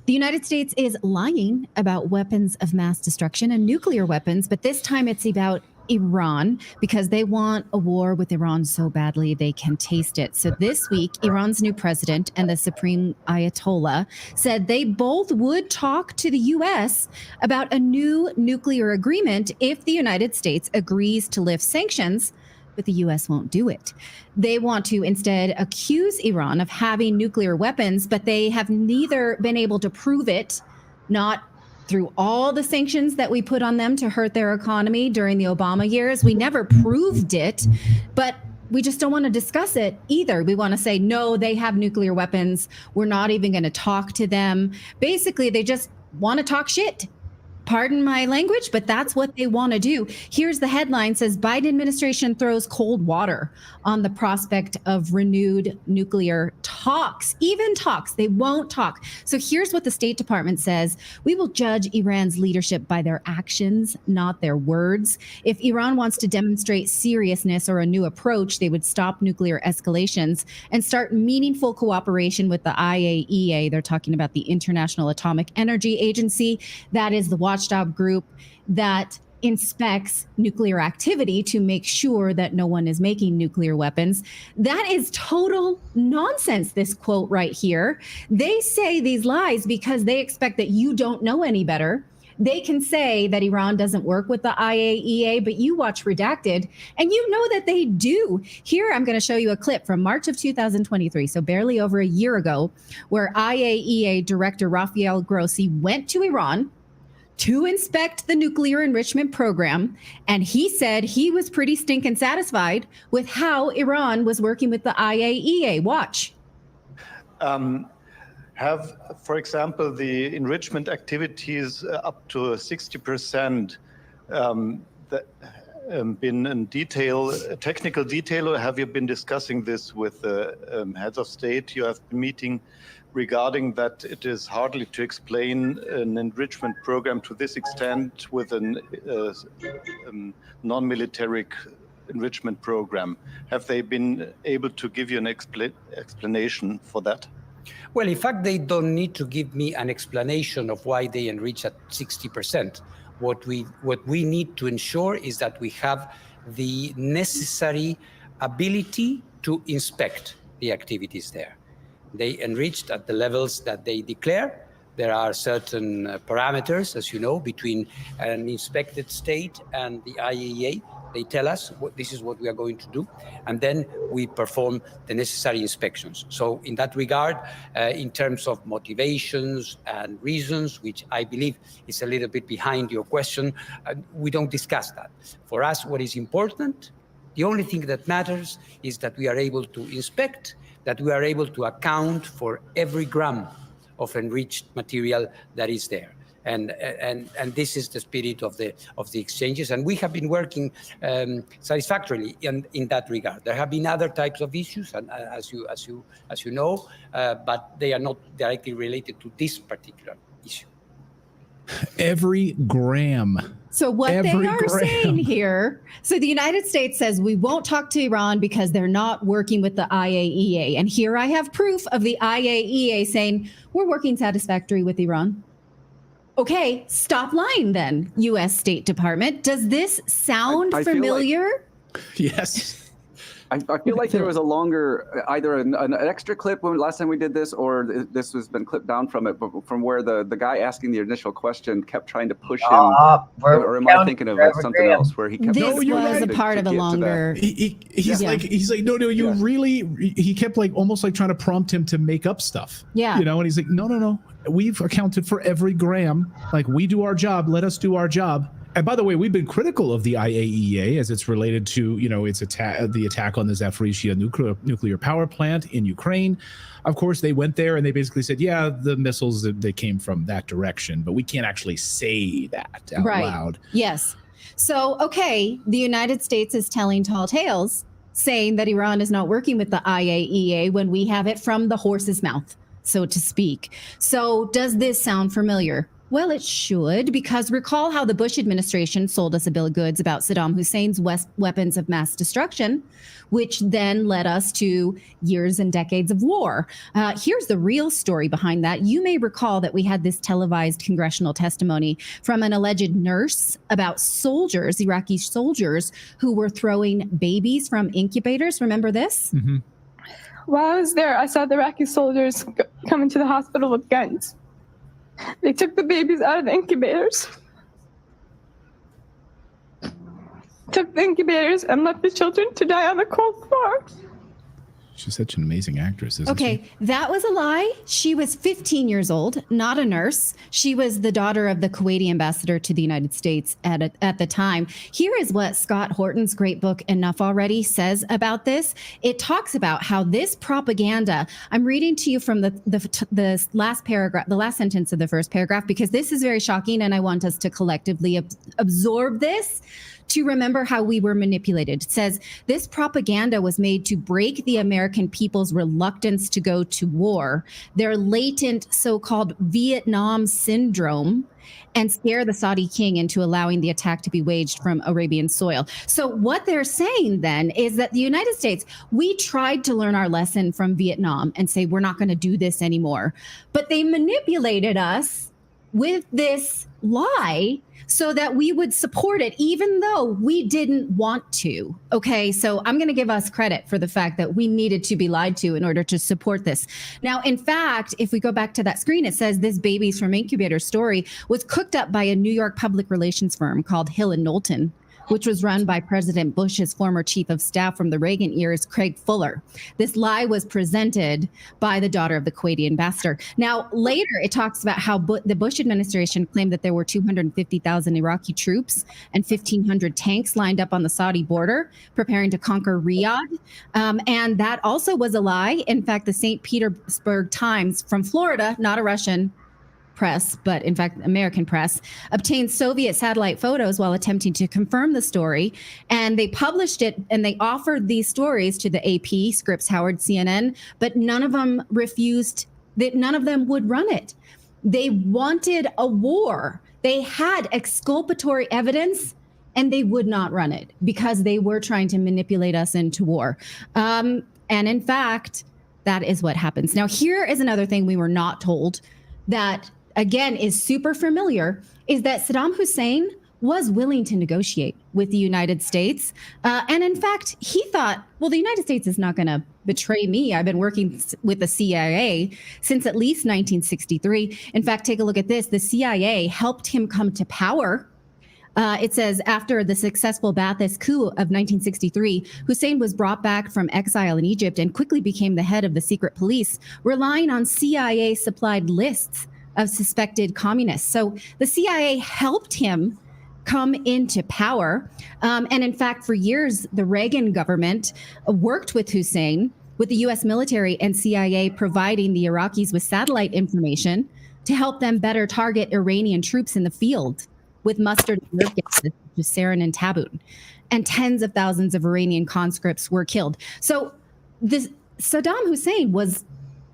The United States is lying about weapons of mass destruction and nuclear weapons, but this time it's about Iran because they want a war with Iran so badly they can taste it. So this week, Iran's new president and the Supreme Ayatollah said they both would talk to the U.S. about a new nuclear agreement if the United States agrees to lift sanctions, but the U.S. won't do it. They want to instead accuse Iran of having nuclear weapons, but they have neither been able to prove it, not through all the sanctions that we put on them to hurt their economy during the Obama years. We never proved it, but we just don't want to discuss it either. We want to say, no, they have nuclear weapons. We're not even going to talk to them. Basically, they just want to talk shit. Pardon my language, but that's what they want to do. Here's the headline, says Biden administration throws cold water on the prospect of renewed nuclear talks. Even talks, they won't talk. So here's what the State Department says. We will judge Iran's leadership by their actions, not their words. If Iran wants to demonstrate seriousness or a new approach, they would stop nuclear escalations and start meaningful cooperation with the IAEA. They're talking about the International Atomic Energy Agency. That is the watchdog group that inspects nuclear activity to make sure that no one is making nuclear weapons. That is total nonsense, this quote right here. They say these lies because they expect that you don't know any better. They can say that Iran doesn't work with the IAEA, but you watch Redacted and you know that they do. Here, I'm going to show you a clip from March of 2023, so barely over a year ago, where IAEA Director Rafael Grossi went to Iran to inspect the nuclear enrichment program. And he said he was pretty stinking satisfied with how Iran was working with the IAEA. Watch. Have, for example, the enrichment activities up to 60% been in detail, technical detail, or have you been discussing this with the heads of state you have been meeting regarding that it is hardly to explain an enrichment program to this extent with a non-military enrichment program? Have they been able to give you an explanation for that? Well, in fact, they don't need to give me an explanation of why they enrich at 60%. What we need to ensure is that we have the necessary ability to inspect the activities there. They enriched at the levels that they declare. There are certain parameters, as you know, between an inspected state and the IAEA. They tell us this is what we are going to do, and then we perform the necessary inspections. So in that regard, in terms of motivations and reasons, which I believe is a little bit behind your question, we don't discuss that. For us, what is important, the only thing that matters is that we are able to inspect, that we are able to account for every gram of enriched material that is there. And this is the spirit of the exchanges, and we have been working satisfactorily in that regard. There have been other types of issues, and as you know, but they are not directly related to this particular issue. Every gram. So what they are saying here, so the United States says we won't talk to Iran because they're not working with the IAEA. And here I have proof of the IAEA saying we're working satisfactory with Iran. Okay, stop lying then, U.S. State Department. Does this sound familiar? Yes. I feel like there was a longer, either an extra clip when last time we did this, or this has been clipped down from it, but from where the guy asking the initial question kept trying to push him. Or am I thinking of something else where he kept? This was a part of a longer. He's like, no, you really. He kept almost trying to prompt him to make up stuff. Yeah. And he's like, no. We've accounted for every gram. We do our job. Let us do our job. And by the way, we've been critical of the IAEA as it's related to, its the attack on the Zaporizhzhia nuclear power plant in Ukraine. Of course, they went there and they basically said, yeah, the missiles they came from that direction, but we can't actually say that out loud. Yes. So, okay, the United States is telling tall tales, saying that Iran is not working with the IAEA when we have it from the horse's mouth, so to speak. So does this sound familiar? Well, it should, because recall how the Bush administration sold us a bill of goods about Saddam Hussein's weapons of mass destruction, which then led us to years and decades of war. Here's the real story behind that. You may recall that we had this televised congressional testimony from an alleged nurse about soldiers, Iraqi soldiers, who were throwing babies from incubators. Remember this? Mm-hmm. While I was there, I saw the Iraqi soldiers come into the hospital with guns. They took the babies out of the incubators, and left the children to die on the cold floor. She's such an amazing actress, isn't she? Okay, that was a lie. She was 15 years old, not a nurse. She was the daughter of the Kuwaiti ambassador to the United States at the time. Here is what Scott Horton's great book, Enough Already, says about this. It talks about how this propaganda, I'm reading to you from the last paragraph, the last sentence of the first paragraph, because this is very shocking and I want us to collectively absorb this, to remember how we were manipulated. It says, this propaganda was made to break the American people's reluctance to go to war, their latent so-called Vietnam syndrome, and scare the Saudi king into allowing the attack to be waged from Arabian soil. So what they're saying then is that the United States, we tried to learn our lesson from Vietnam and say, we're not going to do this anymore. But they manipulated us with this lie so that we would support it, even though we didn't want to. Okay, so I'm going to give us credit for the fact that we needed to be lied to in order to support this. Now, in fact, if we go back to that screen, it says this babies from incubator story was cooked up by a New York public relations firm called Hill and Knowlton, which was run by President Bush's former chief of staff from the Reagan years, Craig Fuller. This lie was presented by the daughter of the Kuwaiti ambassador. Now, later, it talks about how the Bush administration claimed that there were 250,000 Iraqi troops and 1,500 tanks lined up on the Saudi border, preparing to conquer Riyadh. And that also was a lie. In fact, the St. Petersburg Times from Florida, not a Russian press, but in fact, American press, obtained Soviet satellite photos while attempting to confirm the story. And they published it and they offered these stories to the AP, Scripps Howard, CNN, but none of them refused, that none of them would run it. They wanted a war. They had exculpatory evidence and they would not run it because they were trying to manipulate us into war. And in fact, That is what happens. Now, here is another thing we were not told that, again, is super familiar, is that Saddam Hussein was willing to negotiate with the United States. And in fact, he thought, well, the United States is not going to betray me. I've been working with the CIA since at least 1963. In fact, take a look at this. The CIA helped him come to power. It says, after the successful Ba'athist coup of 1963, Hussein was brought back from exile in Egypt and quickly became the head of the secret police, relying on CIA-supplied lists of suspected communists. So the CIA helped him come into power. And in fact, for years, the Reagan government worked with Hussein, with the US military and CIA providing the Iraqis with satellite information to help them better target Iranian troops in the field with mustard and nerve gases, such as sarin and taboon. And tens of thousands of Iranian conscripts were killed. So this Saddam Hussein was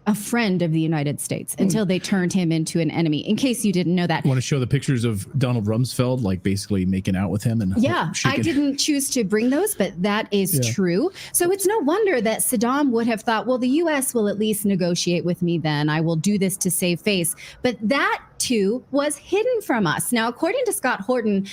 a friend of the United States until they turned him into an enemy, in case you didn't know that. Want to show the pictures of Donald Rumsfeld, like basically making out with him? And yeah, I didn't choose to bring those, but that is true. So it's no wonder that Saddam would have thought, well, the U.S. will at least negotiate with me then. I will do this to save face. But that too was hidden from us. Now, according to Scott Horton,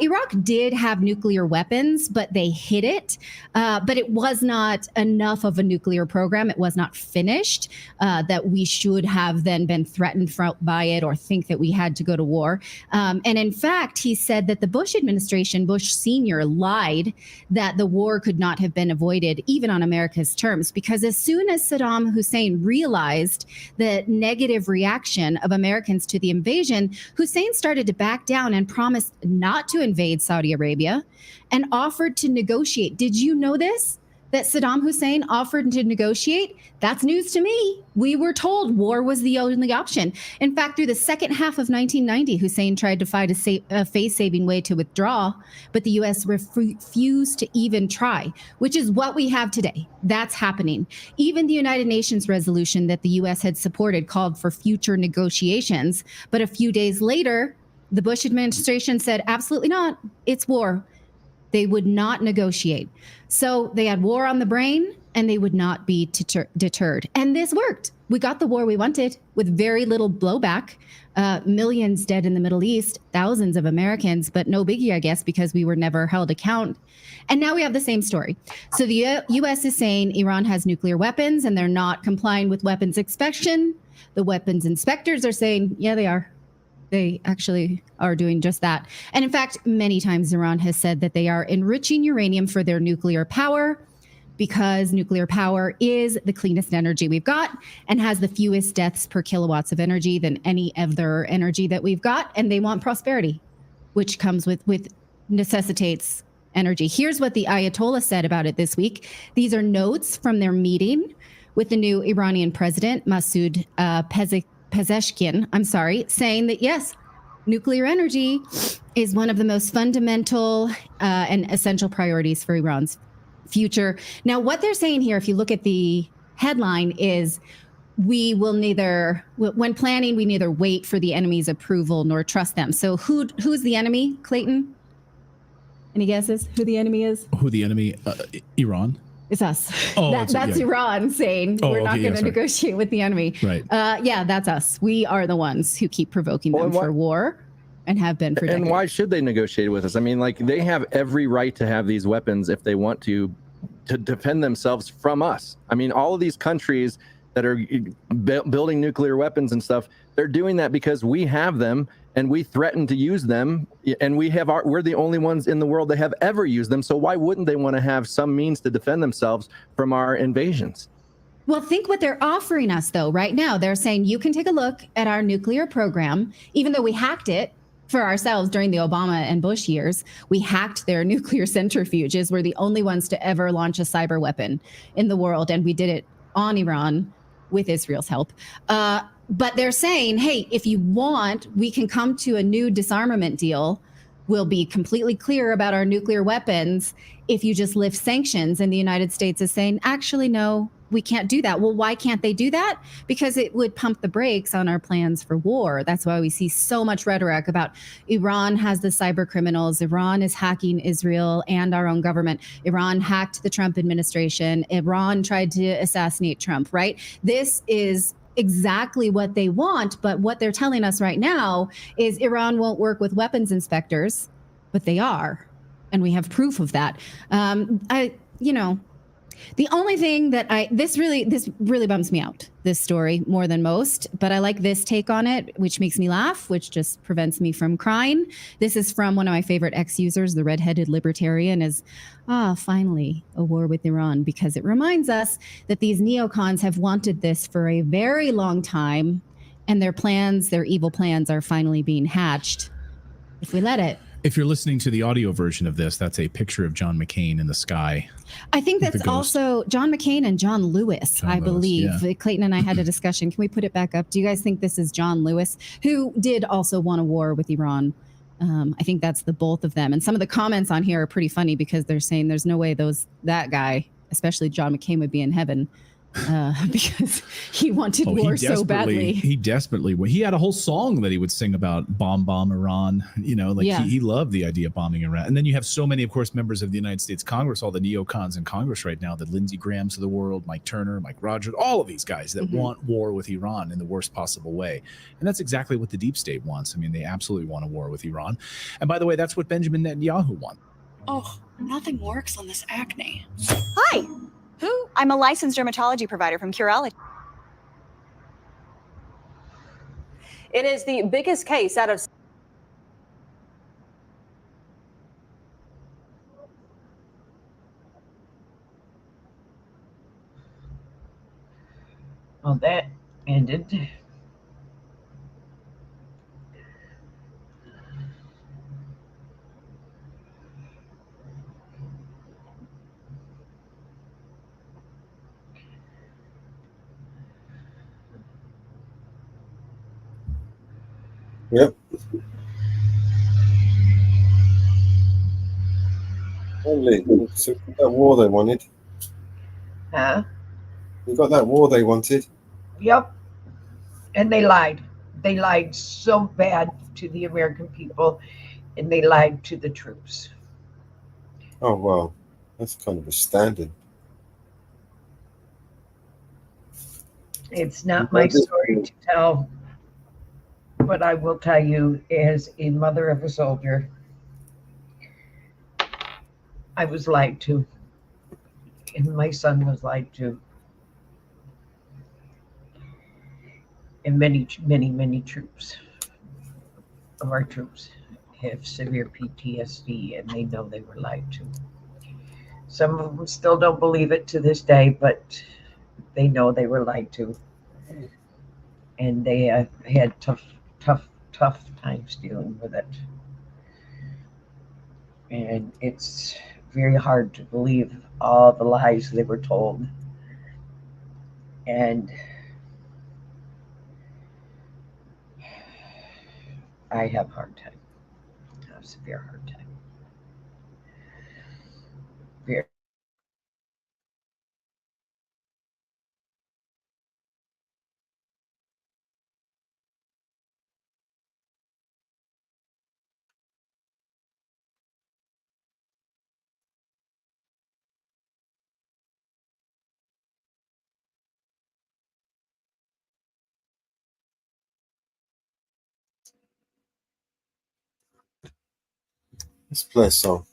Iraq did have nuclear weapons, but they hid it. But it was not enough of a nuclear program. It was not finished, that we should have then been threatened by it or think that we had to go to war. And in fact, he said that the Bush administration, Bush Sr., lied that the war could not have been avoided even on America's terms, because as soon as Saddam Hussein realized the negative reaction of Americans to the invasion, Hussein started to back down and promised not to invade Saudi Arabia and offered to negotiate. Did you know this? That Saddam Hussein offered to negotiate? That's news to me. We were told war was the only option. In fact, through the second half of 1990, Hussein tried to find a face-saving way to withdraw, but the U.S. refused to even try, which is what we have today. That's happening. Even the United Nations resolution that the U.S. had supported called for future negotiations, but a few days later, the Bush administration said, absolutely not, it's war. They would not negotiate. So they had war on the brain and they would not be deterred. And this worked. We got the war we wanted with very little blowback. Millions dead in the Middle East, thousands of Americans, but no biggie, I guess, because we were never held account. And now we have the same story. So the U.S. is saying Iran has nuclear weapons and they're not complying with weapons inspection. The weapons inspectors are saying, yeah, they are. They actually are doing just that. And in fact, many times Iran has said that they are enriching uranium for their nuclear power because nuclear power is the cleanest energy we've got and has the fewest deaths per kilowatts of energy than any other energy that we've got. And they want prosperity, which comes with necessitates energy. Here's what the Ayatollah said about it this week. These are notes from their meeting with the new Iranian president, Masoud Pezeshkian, saying that, yes, nuclear energy is one of the most fundamental and essential priorities for Iran's future. Now, what they're saying here, if you look at the headline, is we will neither, when planning, we neither wait for the enemy's approval nor trust them. So who's the enemy, Clayton? Any guesses who the enemy is? Who the enemy? Iran. It's us. Oh, that's Iran saying we're not going to negotiate with the enemy. Right. Yeah, that's us. We are the ones who keep provoking them for war and have been for decades. And why should they negotiate with us? I mean, like, they have every right to have these weapons if they want to defend themselves from us. I mean, all of these countries that are building nuclear weapons and stuff, they're doing that because we have them and we threaten to use them, and we're the only ones in the world that have ever used them. So why wouldn't they want to have some means to defend themselves from our invasions? Well, think what they're offering us, though. Right now, they're saying you can take a look at our nuclear program, even though we hacked it for ourselves during the Obama and Bush years. We hacked their nuclear centrifuges. We're the only ones to ever launch a cyber weapon in the world, and we did it on Iran with Israel's help. But they're saying, hey, if you want, we can come to a new disarmament deal. We'll be completely clear about our nuclear weapons if you just lift sanctions. And the United States is saying, actually, no, we can't do that. Well, why can't they do that? Because it would pump the brakes on our plans for war. That's why we see so much rhetoric about Iran has the cyber criminals. Iran is hacking Israel and our own government. Iran hacked the Trump administration. Iran tried to assassinate Trump, right? This is exactly what they want. But what they're telling us right now is Iran won't work with weapons inspectors, but they are. And we have proof of that. The only thing that this really bums me out, this story, more than most, but I like this take on it, which makes me laugh, which just prevents me from crying. This is from one of my favorite ex-users, the redheaded libertarian, is, finally, a war with Iran, because it reminds us that these neocons have wanted this for a very long time, and their plans, their evil plans, are finally being hatched if we let it. If you're listening to the audio version of this, that's a picture of John McCain in the sky. I think that's also John McCain and John Lewis, I believe. Yeah. Clayton and I had a discussion. Can we put it back up? Do you guys think this is John Lewis, who did also want a war with Iran? I think that's the both of them. And some of the comments on here are pretty funny because they're saying there's no way that guy, especially John McCain, would be in heaven. Because he wanted war so badly. He had a whole song that he would sing about bomb Iran. He loved the idea of bombing Iran. And then you have so many, of course, members of the United States Congress, all the neocons in Congress right now, the Lindsey Grahams of the world, Mike Turner, Mike Rogers, all of these guys that want war with Iran in the worst possible way. And that's exactly what the deep state wants. I mean, they absolutely want a war with Iran. And by the way, that's what Benjamin Netanyahu wants. Oh, nothing works on this acne. Hi. Who? I'm a licensed dermatology provider from Curology. It is the biggest case out of... Well, that ended. Yep. Only so that war they wanted. Huh? We got that war they wanted. Yep. And they lied. They lied so bad to the American people, and they lied to the troops. Oh, well, that's kind of a standard. It's not my story to tell. But I will tell you, as a mother of a soldier, I was lied to, and my son was lied to, and many troops of our troops have severe PTSD, and they know they were lied to. Some of them still don't believe it to this day, but they know they were lied to, and they had tough times dealing with it. And it's very hard to believe all the lies they were told. And I have a hard time. I have a severe hard time. Very. Let's play a song.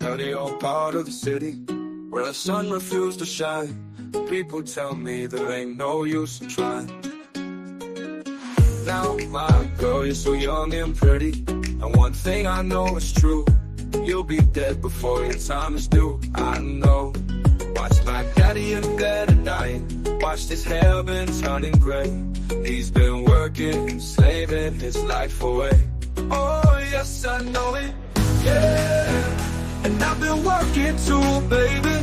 Now they all part of the city where the sun refused to shine. People tell me there ain't no use in trying. Now my girl, you're so young and pretty, and one thing I know is true, you'll be dead before your time is due. I know. Watch my dad daddy in bed at night. Watched his hair been turning gray. He's been working, enslaving his life away. Oh yes, I know it, yeah. And I've been working too, baby.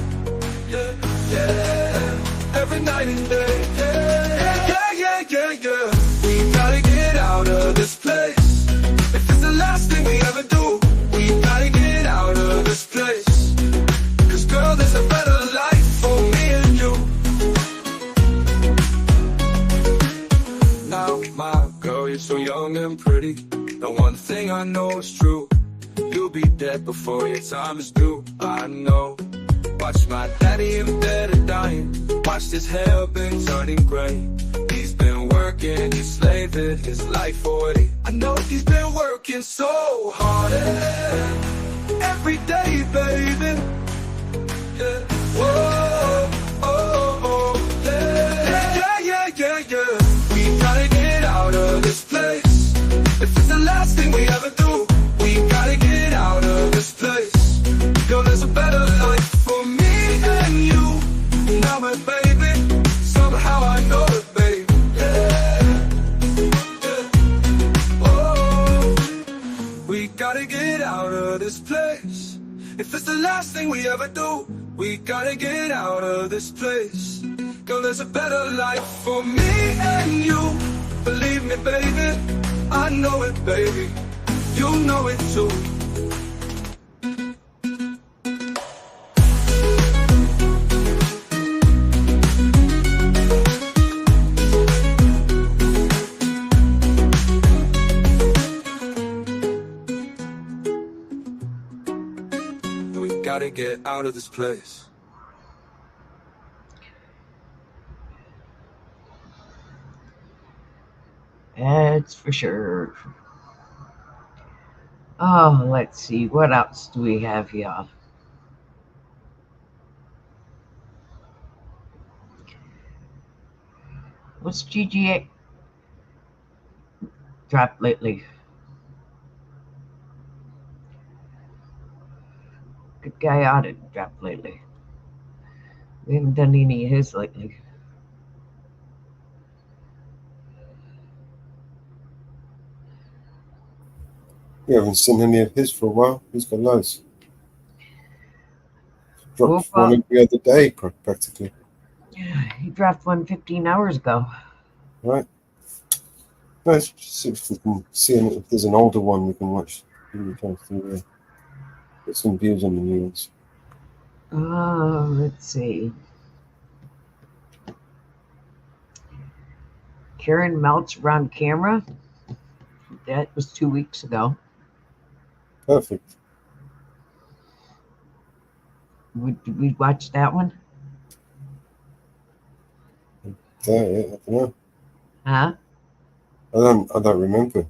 Yeah, yeah. Every night and day, yeah, yeah, yeah, yeah, yeah. We gotta get out of this place. If it's the last thing we ever do, we gotta get out of this place. Cause girl, there's a better life for me and you. Now, my girl, you're so young and pretty. The one thing I know is true. You'll be dead before your time is due. I know. Watch my daddy in bed and dying. Watched his hair been turning gray. He's been working, enslaving his life away. I know he's been working so hard, every day, baby. Yeah. Whoa, oh, oh, yeah. Yeah, yeah, yeah, yeah. We gotta get out of this place. If it's the last thing we ever do, we gotta get out of this place. Yo, there's a better life for me and you. Now, my baby, somehow I know it, baby. Yeah, yeah. Oh, we gotta get out of this place. If it's the last thing we ever do, we gotta get out of this place. Girl, there's a better life for me and you. Believe me, baby, I know it, baby. You know it too. We gotta get out of this place. That's for sure. Oh, let's see. What else do we have here? What's GGA dropped lately? Good guy audit dropped lately. We haven't done any of his lately. We haven't seen any of his for a while. He's got loads. Dropped one every other day, practically. Yeah, he dropped one 15 hours ago. Right. Let's see if we can see if there's an older one we can watch. Get some views on the new ones. Let's see. Karen melts around camera. That was 2 weeks ago. Perfect. Did we watch that one? Yeah, I don't know. Huh? I don't remember.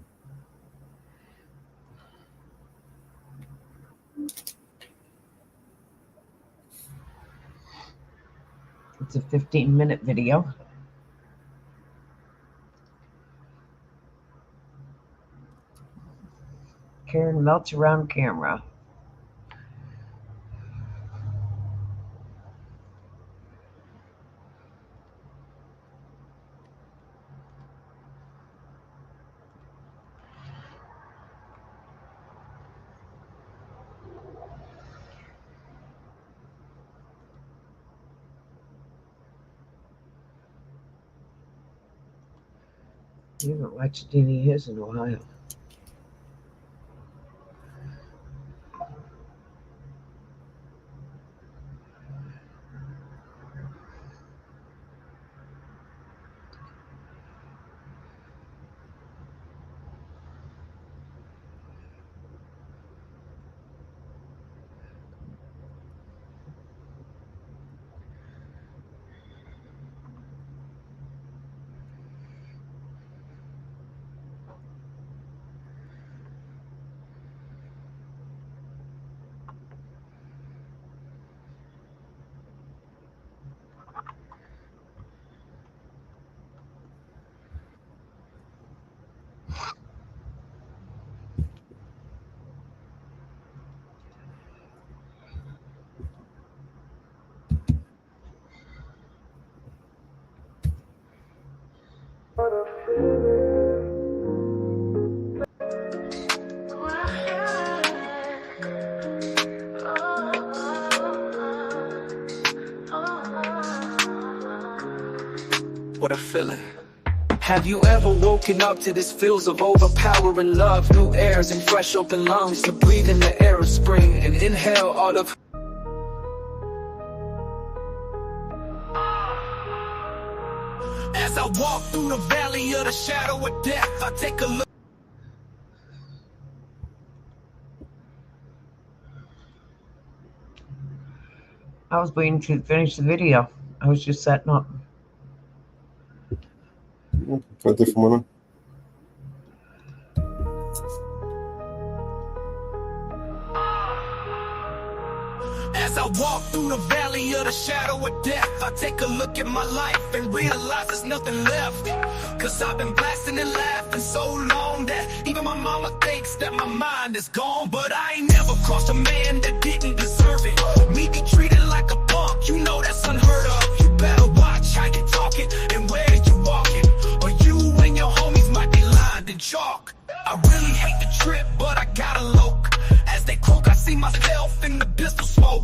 It's a 15-minute video. Karen melts around camera. You haven't watched any of his in a while. what I'm feeling. Have you ever woken up to this feels of overpowering love? New airs and fresh open lungs to breathe in the air of spring and inhale all of. As I walk through the valley of the shadow of death, I take a look. I was waiting to finish the video. I was just setting up. Got a different one on. As I walk through the valley of the shadow of death, I take a look at my life and realize there's nothing left. Cause I've been blasting and laughing so long that even my mama thinks that my mind is gone. But I ain't never crossed a man that didn't deserve it. Me be treated like a punk, you know that's unheard of. You better watch how you talking and where you walking, or you and your homies might be lined in chalk. I really hate the trip, but I gotta look. As they croak, I see myself in the pistol smoke.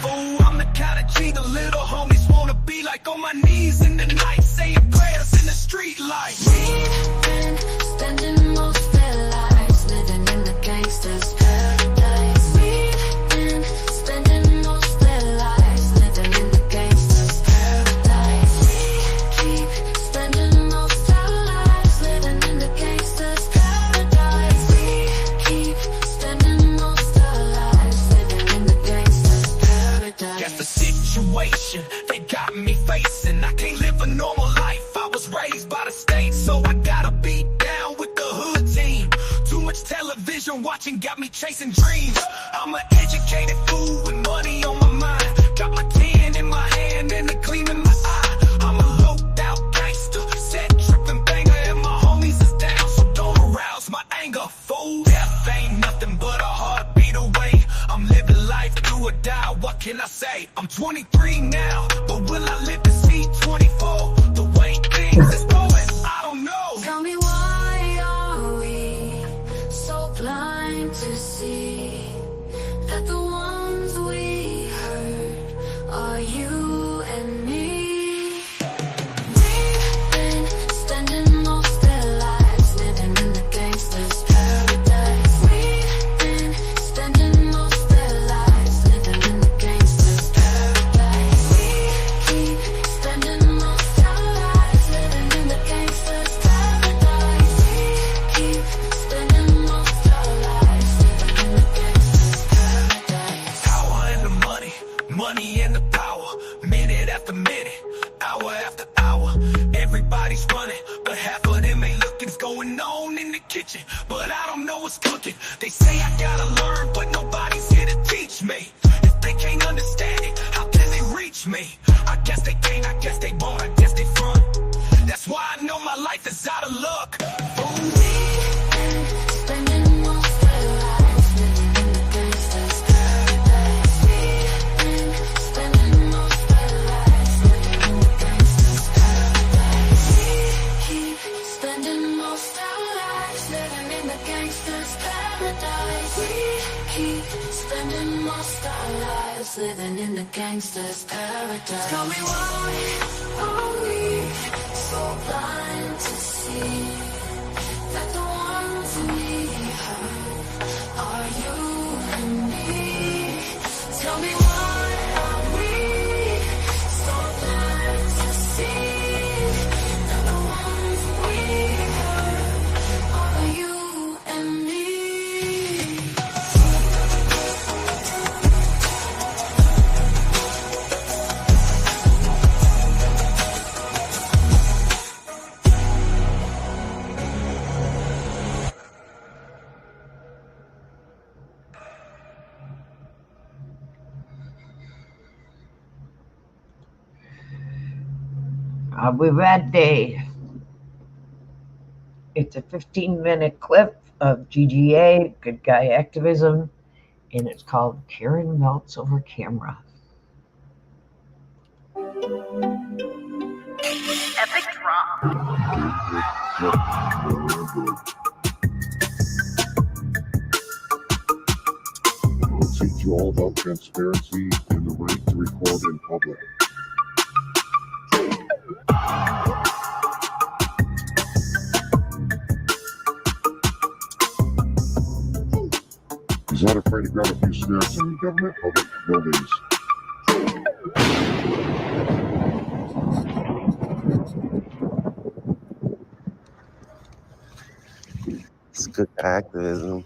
Oh, I'm the kind of G the little homies wanna be like, on my knees in the night, saying prayers in the street light. We've been spending most their lives living in the gangster's paradise. We've been spending most their lives living in the gangster's paradise. We keep spending most our lives living in the gangster's paradise. We keep spending most our lives living in the gangster's paradise. That's the situation they got me facing. I can't live a normal life. I was raised by the state, so I gotta be down with the hood team. Too much television watching got me chasing dreams. I'm an educated fool with money on my mind. Got my 10 in my hand and a gleam in my eye. I'm a loped out gangster, set tripping banger, and my homies is down, so don't arouse my anger. Fool, death ain't nothing but a heartbeat away. I'm living life do or die, what can I say? I'm 23 now, but will I live to see 24? The way things is going, I don't know. Tell me, why are we so blind to see that the ones we hurt are you and me? We've been spending most their lives living in the gangster's paradise. We've been spending most their lives living in the gangster's paradise. We keep spending most our lives living in the gangster's paradise. We keep spending most our lives living in the gangster's paradise. Power and the money, money and the power. Minute after minute, hour after hour. Everybody's running, but half of them ain't looking's going on in the kitchen. But I don't know what's cooking. They say I gotta learn, but nobody's here to teach me. If they can't understand it, how can they reach me? I guess they can't, I guess they won't, I guess they front. That's why I know my life is out of luck. Spending most their lives living in the gangster's paradise. We've been spending most their lives living in the gangster's paradise. We keep spending most our lives living in the gangster's paradise. We keep spending most our lives living in the gangster's paradise. Tell me, why are we so blind to see that the ones we hurt are you and me? Tell me, why are we so blind to see that the ones we hurt are you and me? We're ready. It's a 15-minute clip of GGA, Good Guy Activism, and it's called Karen Melts Over Camera. Epic drop. We'll teach you all about transparency and the right to record in public. Not afraid to grab a few snacks from government public buildings. It's good activism.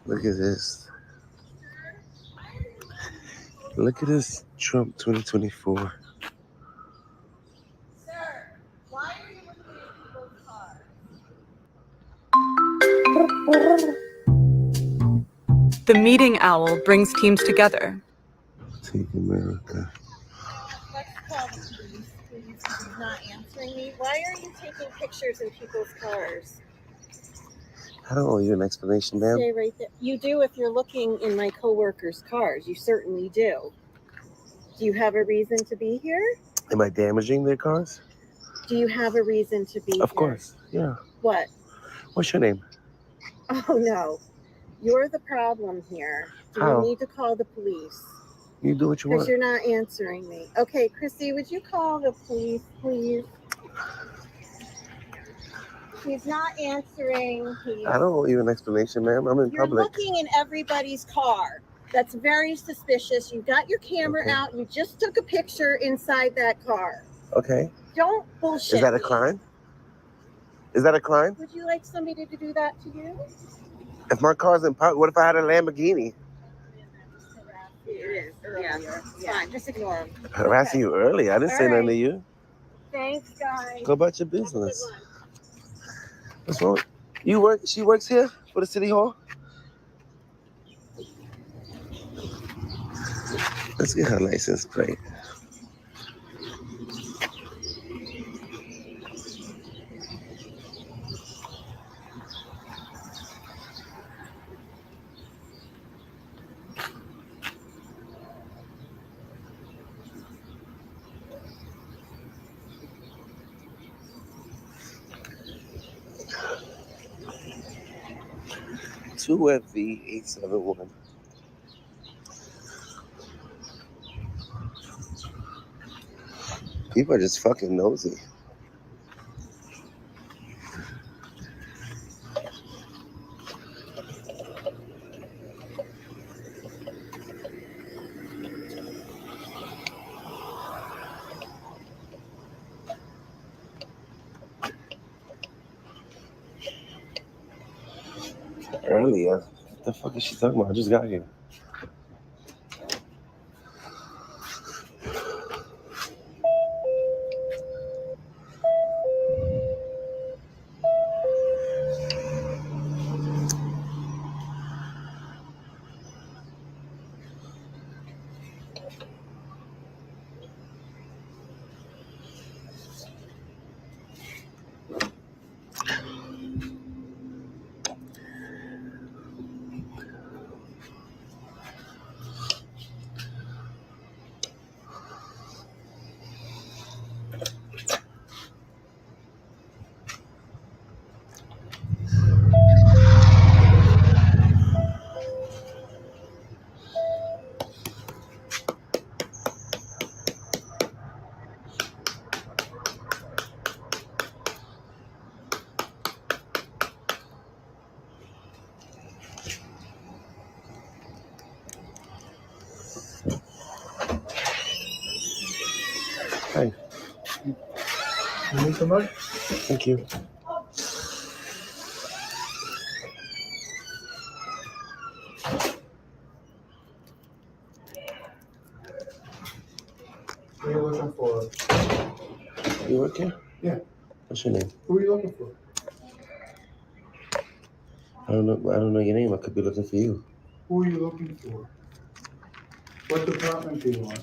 Look at this. Look at this Trump 2024. The meeting owl brings teams together. Take America. Let's call the police, please. He's not answering me. Why are you taking pictures in people's cars? I don't owe you an explanation, ma'am. Stay right there. You do if you're looking in my coworkers' cars. You certainly do. Do you have a reason to be here? Am I damaging their cars? Do you have a reason to be here? Of course, yeah. What? What's your name? Oh, no. You're the problem here. Do How? we need to call the police? You do what you Because want. you're not answering me. Okay, Chrissy, would you call the police, please? He's not answering. I don't owe you an explanation, ma'am. I'm in You're public. looking in everybody's car. That's very suspicious. You got your camera Okay. out. You just took a picture inside that car. Okay. Don't bullshit. Is that a me. crime? Is that a crime? Would you like somebody to do that to you? If my car's in park, what if I had a Lamborghini? It is. Yeah. Fine. Just ignore him. Harassing you early. I didn't say All nothing to right. you. Thanks, guys. Go about your business. What's wrong? You work? She works here for the city hall? Let's get her license plate. Two FV871. People are just fucking nosy. Earlier, what the fuck is she talking about? I just got here. Hey. You need some money? Thank you. You work here? Yeah. What's your name? Who are you looking for? I don't know your name. I could be looking for you. Who are you looking for? What department do you want?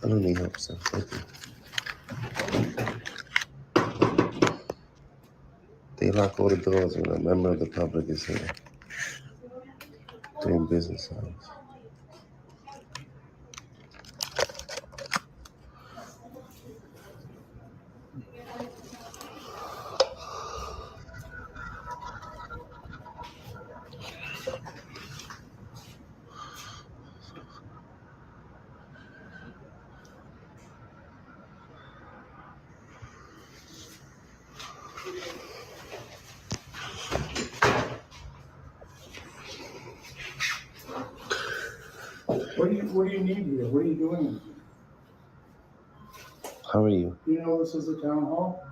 I don't need help, sir. Thank you. They lock all the doors when a member of the public is here during business hours. What do you need here? What are you doing here? How are you? You know this is a town hall?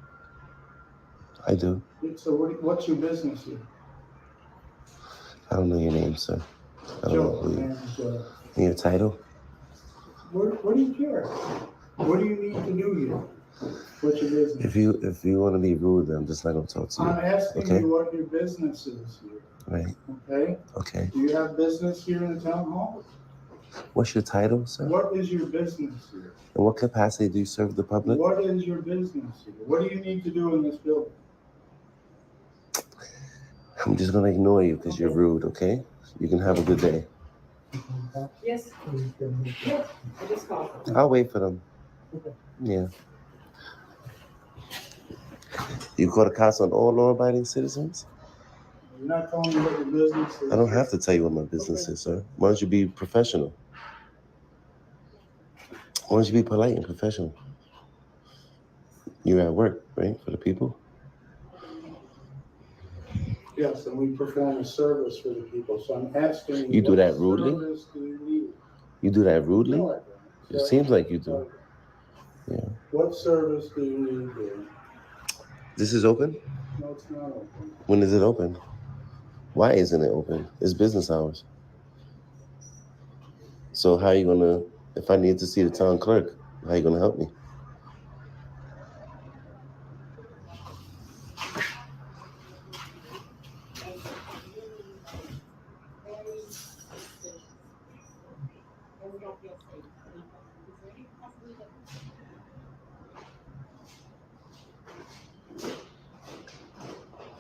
I do. So what's your business here? I don't know your name, sir. I don't know who you And need a title? what do you care? What do you need to do here? What's your business? If you want to be rude, then I'm just not gonna talk to you. I'm asking okay? you what your business is here. Right. Okay? Okay. Do you have business here in the town hall? What's your title, sir? What is your business here? In what capacity do you serve the public? What is your business here? What do you need to do in this building? I'm just gonna ignore you because you're rude, okay? You can have a good day. Yes. Yeah, I just called. I'll wait for them. Okay. Yeah. You call the cops on all law-abiding citizens? You're not telling me what your business is. I don't have to tell you what my business is, sir. Why don't you be professional? Why don't you be polite and professional? You're at work, right? For the people? Yes, and we perform a service for the people, so I'm asking You do what that rudely? service do you need? You do that rudely? No, I don't. It seems like you do. Yeah. What service do you need here? This is open? No, it's not open. When is it open? Why isn't it open? It's business hours. So how are you gonna, if I need to see the town clerk, how are you gonna help me?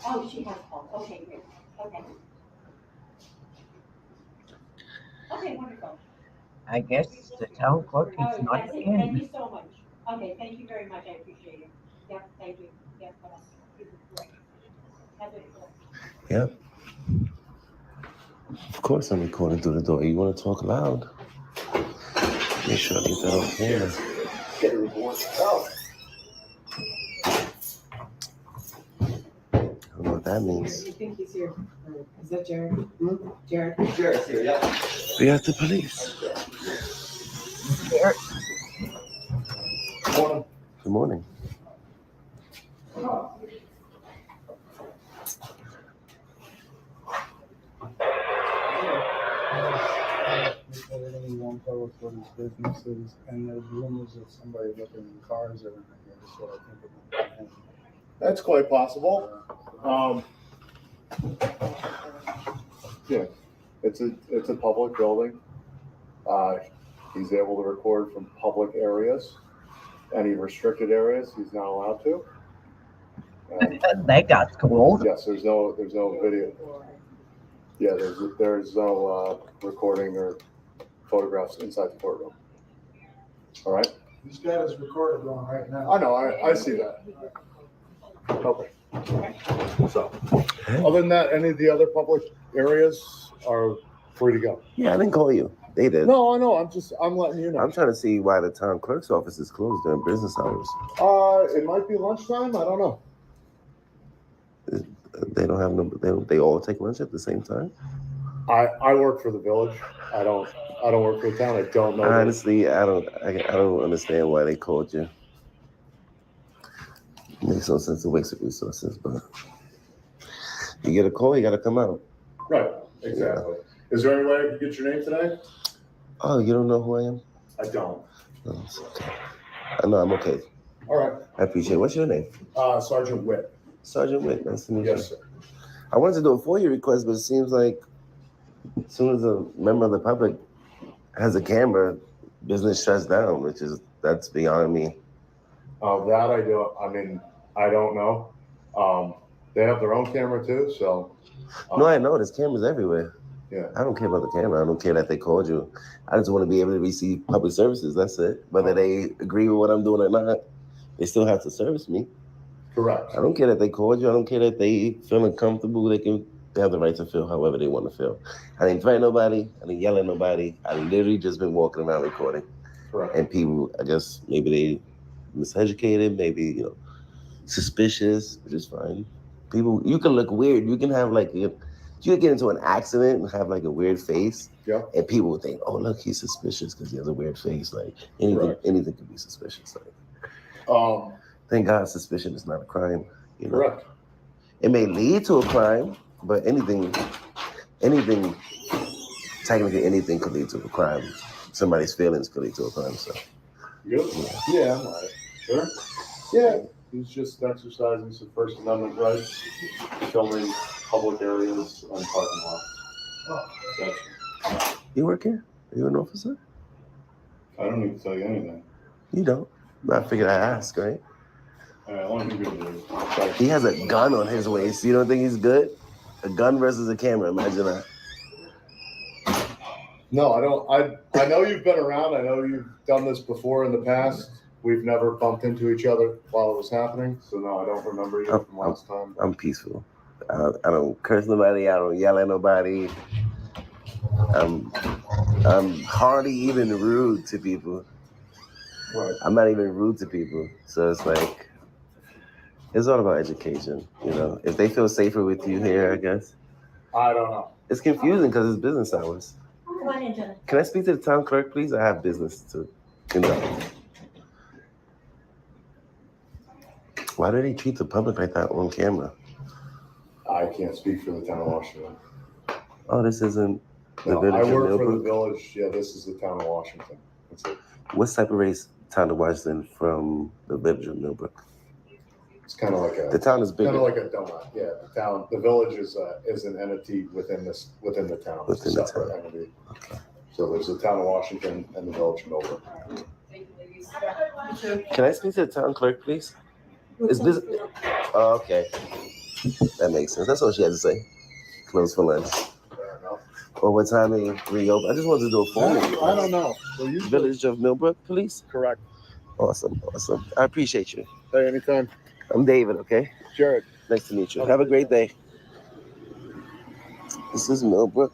Oh, she has called. Okay, great. Okay. Okay, wonderful. I guess the town clerk Oh, is not that's it. Thank in. you so much. Okay, thank you very much. I appreciate it. Yep, thank you. Yep, bye-bye. Have a good Yep. Of course I'm recording through the door. You wanna talk loud? Make sure I get that on camera. Get a report. I don't know what that means. You think he's here? Is that Jared? Jared? Jared's here, yeah. We got the police. Jared. Good morning. Anyone tell us what his business is, and there's rumors of somebody looking in cars every night. That's what I think about him. That's quite possible. Yeah, it's a public building. He's able to record from public areas. Any restricted areas, he's not allowed to. That got cool. Yes, there's no video. Yeah, there's no recording or photographs inside the courtroom. All right. He's got his recorder going right now. I know. I see that. Okay. So, other than that, any of the other public areas are free to go. Yeah, I didn't call you. They did. No, I know. I'm letting you know. I'm trying to see why the town clerk's office is closed during business hours. It might be lunchtime. I don't know. They don't have no. They all take lunch at the same time. I work for the village. I don't work for the town. I don't know. Honestly, I don't understand why they called you. It makes no sense to waste of resources, but you get a call, you got to come out. Right. Exactly. Yeah. Is there any way I can get your name today? Oh, you don't know who I am? I don't. No, it's okay. I know I'm okay. All right. I appreciate it. What's your name? Sergeant Witt. Sergeant Witt. Nice to meet you. Yes, sir. I wanted to do a FOIA request, but it seems like as soon as a member of the public has a camera, business shuts down, that's beyond me. That I don't know. They have their own camera too, so. No, I know there's cameras everywhere. Yeah. I don't care about the camera. I don't care that they called you. I just want to be able to receive public services. That's it. Whether they agree with what I'm doing or not, they still have to service me. Correct. I don't care that they called you. I don't care that they feel uncomfortable. They have the right to feel however they want to feel. I didn't threaten nobody. I didn't yell at nobody. I literally just been walking around recording. Correct. And people, I guess maybe they miseducated, maybe suspicious, which is fine. People, you can look weird. You can have you can get into an accident and have a weird face. Yeah. And people will think, oh look, he's suspicious because he has a weird face. Anything could be suspicious. Thank God suspicion is not a crime. Correct. It may lead to a crime, but anything, technically anything could lead to a crime. Somebody's feelings could lead to a crime. So. Good. Yeah, I'm all right. Sure. Yeah. He's just exercising some First Amendment rights, filming public areas and parking lots. You work here? Are you an officer? I don't need to tell you anything. You don't. I figured I'd ask, right? I want you to do. He has a gun on his waist. You don't think he's good? A gun versus a camera. Imagine that. No, I don't. I know you've been around. I know you've done this before in the past. We've never bumped into each other while it was happening. So no, I don't remember you from last time. I'm peaceful. I don't curse nobody. I don't yell at nobody. I'm hardly even rude to people. Right. I'm not even rude to people. So it's it's all about education. If they feel safer with you here, I guess. I don't know. It's confusing because it's business hours. Come on in, Jenna. Can I speak to the town clerk, please? I have business to conduct. Why do they treat the public like that on camera? I can't speak for the town of Washington. Oh, this isn't the No, village I of work for the Millbrook? village. Yeah, this is the town of Washington. That's it. What separates town of Washington from the village of Millbrook? It's kind of like The town is bigger. Kind of like a donut. Yeah, the village is an entity within the town. It's a separate entity. Okay. So there's the town of Washington and the village of Millbrook. Can I speak to the town clerk, please? Is this? Oh, okay. That makes sense. That's all she had to say. Closed for lunch. Fair enough. Or what time they reopen? I just wanted to do a phone interview. I don't know. So you Village of Millbrook Police? correct. Awesome. I appreciate you. Hey, anytime. I'm David, okay? Jared. Nice to meet you. Have a great day. This is Millbrook.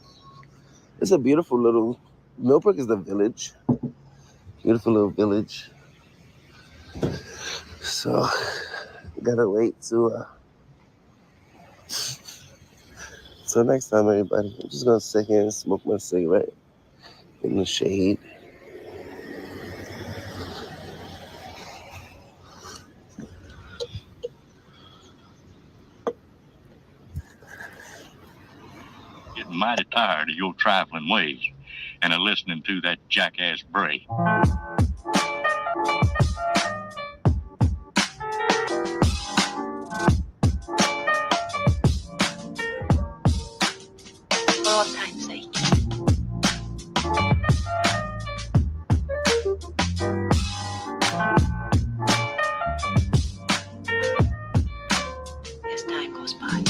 It's a beautiful little... Millbrook is the village. Beautiful little village. So, gotta wait to... So next time, everybody, I'm just gonna sit here and smoke my cigarette in the shade. Getting mighty tired of your trifling ways and of listening to that jackass Bray. For all time's sake. As time goes by.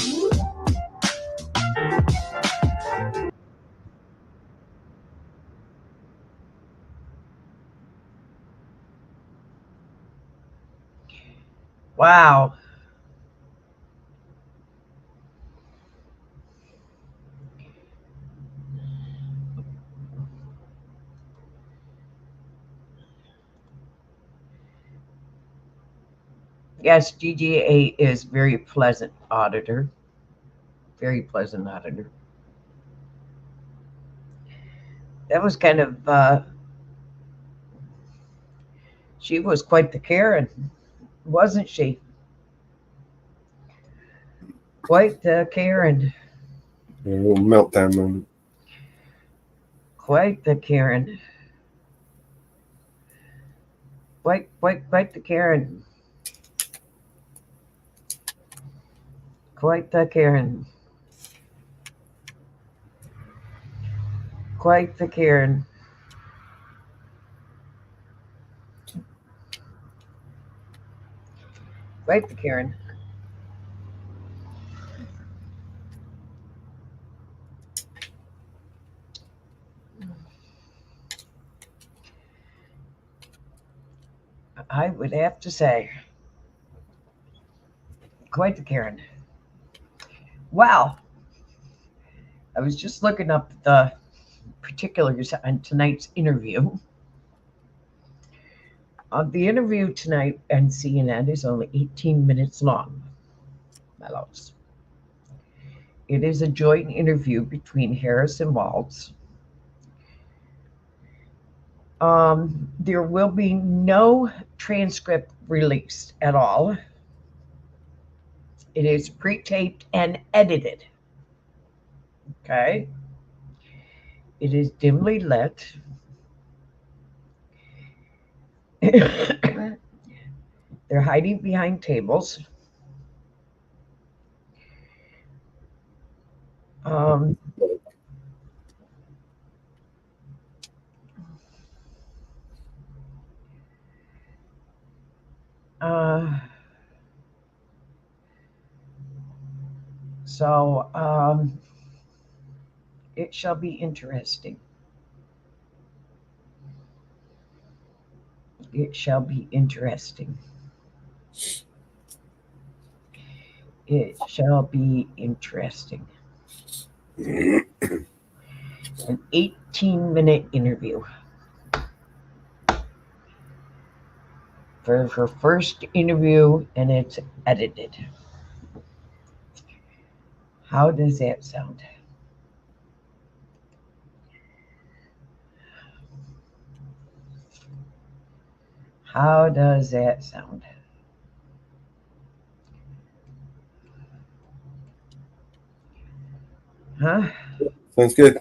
Wow. Yes, GGA is very pleasant auditor. Very pleasant auditor. That was kind of, she was quite the Karen, wasn't she? Quite the Karen. A little meltdown moment. Quite the Karen. Quite the Karen. Quite the Karen. Quite the Karen. Quite the Karen. I would have to say, quite the Karen. Wow. I was just looking up the particulars on tonight's interview. The interview tonight on CNN is only 18 minutes long, my loves. It is a joint interview between Harris and Waltz. There will be no transcript released at all. It is pre-taped and edited. Okay. It is dimly lit. They're hiding behind tables. So it shall be interesting. It shall be interesting. It shall be interesting. An 18-minute interview. For her first interview, and it's edited. How does that sound? How does that sound? Huh? Sounds good.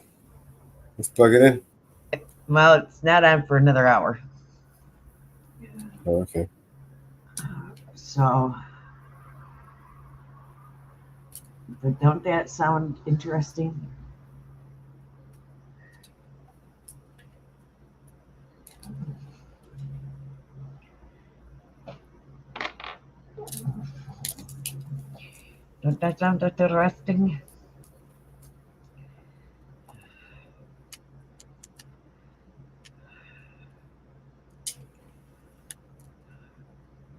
Let's plug it in. Well, it's not on for another hour. Oh, okay. So, but don't that sound interesting? Don't that sound interesting?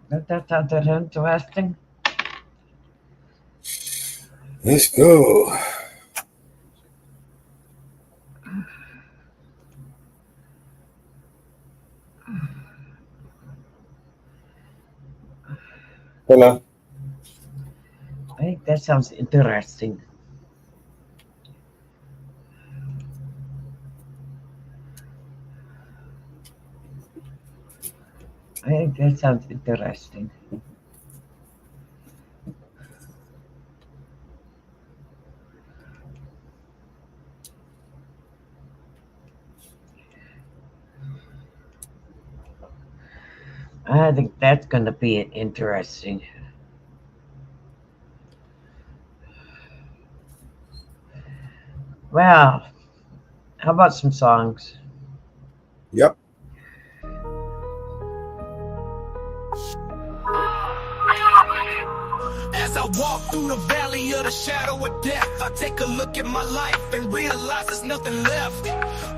Don't that sound interesting? Let's go. Hello. I think that sounds interesting. I think that sounds interesting. I think that's going to be interesting. Well, how about some songs? Yep. As I walk through the valley of the shadow of death, I take a look at my life and realize there's nothing left.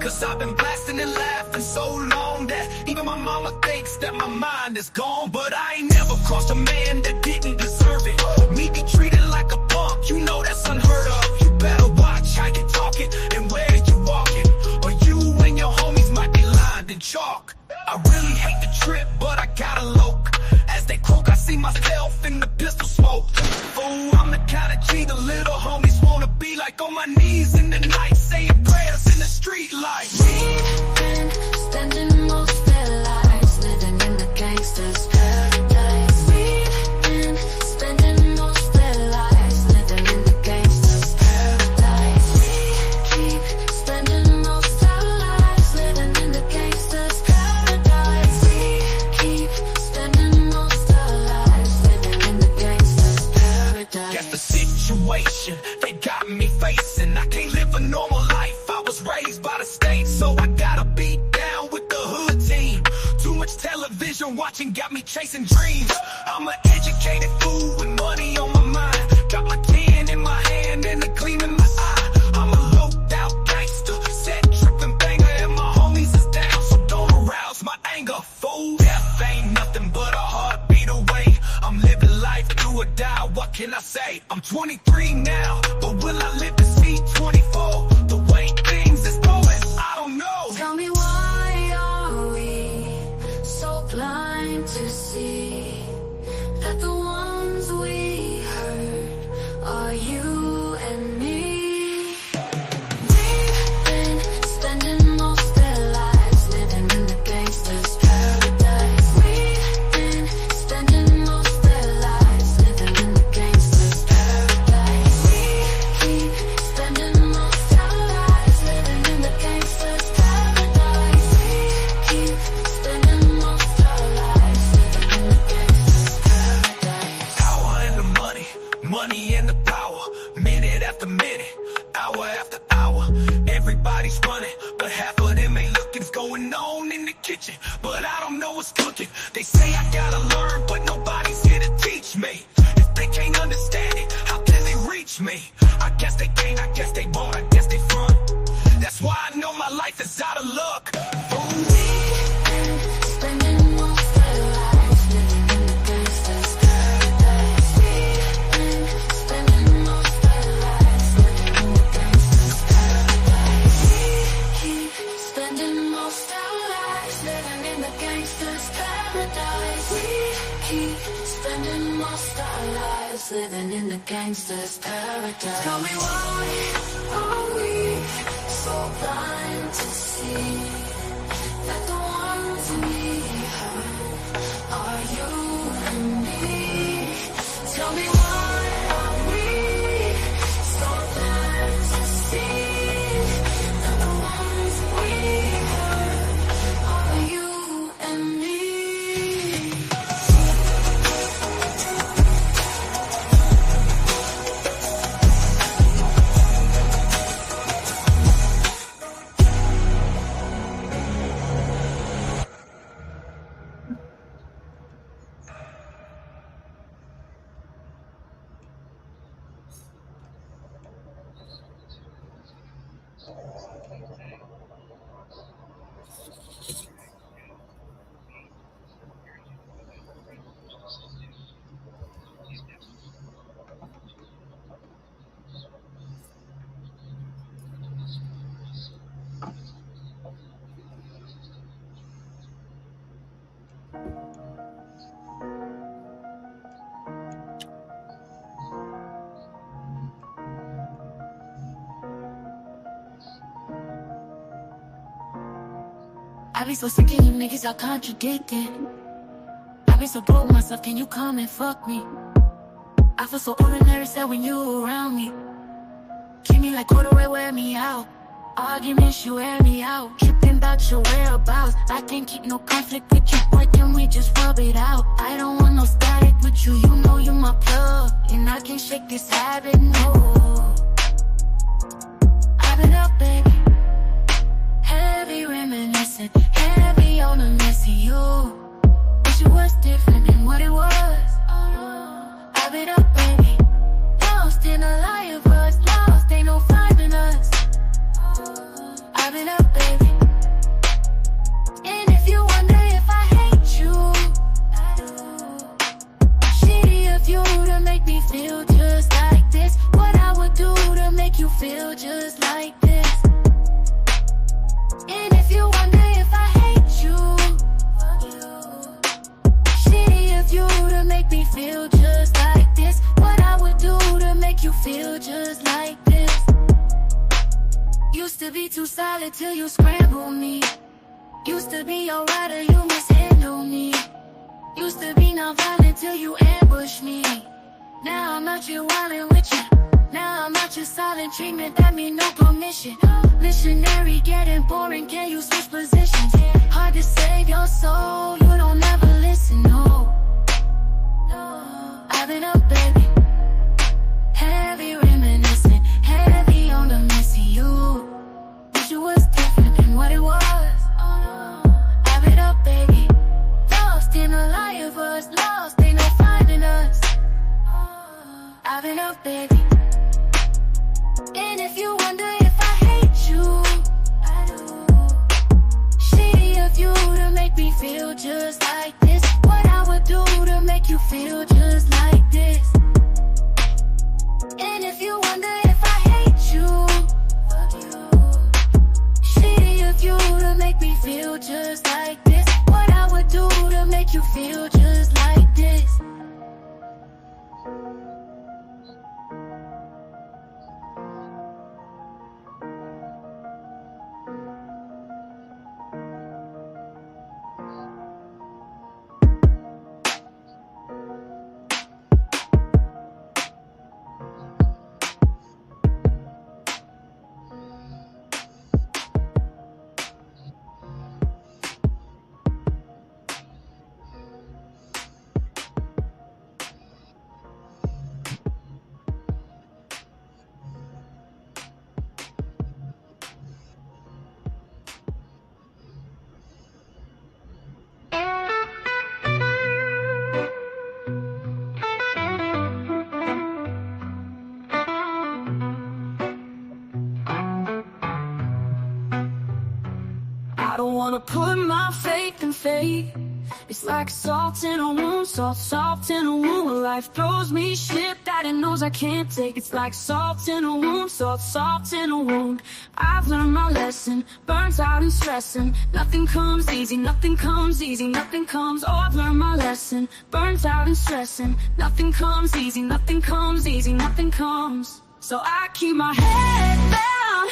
Cause I've been blasting and laughing so long that even my mama thinks that my mind is gone. But I ain't never crossed a man that didn't deserve it. Me be treated like a punk, you know that's unheard of. You better watch how you talking and where you walking, or you and your homies might be lined in chalk. I really hate the trip, but I gotta loke. As they croak, I see myself in the pistol smoke. Oh, I'm the kind of G the little homies wanna be like, on my knees in the night, saying prayers in the street light. We've been spending most their lives living in the gangster's paradise. We've been spending most their lives living in the gangster's paradise. We keep spending most our lives living in the gangster's paradise. We keep spending most our lives living in the gangster's paradise. Got the sick face, and I can't live a normal life. I was raised by the state, so I gotta be down with the hood team. Too much television watching got me chasing dreams. I'm an educated fool with money on my mind. Got my 10 in my hand and a gleam in my eye. I'm a loped out gangster, set tripping banger, and my homies is down, so don't arouse my anger, fool. Death ain't nothing but a heartbeat away. I'm living life do or die, what can I say? I'm 23 now, but will I live to see 24? The way things is going, I don't know. Tell me, why are we so blind to see that the ones we hurt are you and me? We've been spending most their lives living in the gangster's paradise. We've been spending most their lives living in the gangster's paradise. We keep spending most our lives living in the gangster's paradise. We keep spending most our lives living in the gangster's paradise. Power and the money, money and the power. Minute after minute, hour after hour. Everybody's running, but half of them ain't looking's going on in the kitchen. But I don't know what's cooking. They say I gotta learn, but nobody's here to teach me. If they can't understand it, how can they reach me? I guess they can't, I guess they won't, I guess they front. That's why I know my life is out of luck. Spending most their lives living in the gangster's paradise. We've been spending most their lives living in the gangster's paradise. We keep spending most our lives living in the gangster's paradise. We keep spending most our lives living in the gangster's paradise. Tell me, why are we so blind to see that the ones we hurt are you and me? Tell me, why are we so blind to see that the ones we hurt are you and me? I be so sick of you niggas, I contradicted. I be so broke myself, can you come and fuck me? I feel so ordinary, sad when you around me. Treat me like corduroy, wear me out. Arguments, you wear me out. Tripping about your whereabouts. I can't keep no conflict with you, boy, can we just rub it out? I don't want no static with you, you know you my plug. And I can't shake this habit, no. I've been up, baby. Heavy reminiscing, heavy on the missing you. Wish it was different than what it was. I've been up, baby. Lost in a lie of us, lost, ain't no finding us. I've been up, baby. And if you wonder if I hate you, I do. Shitty of you to make me feel just like this. What I would do to make you feel just like this. And if you wonder if I hate you, fuck you. Shitty of you to make me feel just like this. What I would do to make you feel just like this. Used to be too solid till you scramble me. Used to be your rider, you mishandle me. Used to be non-violent till you ambush me. Now I'm out here wildin' with you. Now I'm out here silent treatment, that mean no permission. Missionary getting boring, can you switch positions? Hard to save your soul, you don't ever listen, no. I've been up, baby. Heavy reminiscing, heavy love, baby. And if you wonder if I hate you, I do. Shitty of you to make me feel just like this. What I would do to make you feel just like this. And if you wonder if I hate you, fuck you. Shitty of you to make me feel just like this. What I would do to make you feel just like this. I don't wanna put my faith in fate. It's like salt in a wound, salt in a wound. When life throws me shit that it knows I can't take. It's like salt in a wound, salt in a wound. I've learned my lesson, burnt out and stressing. Nothing comes easy, nothing comes easy, nothing comes. Oh, I've learned my lesson, burnt out and stressing. Nothing comes easy, nothing comes easy, nothing comes. So I keep my head down,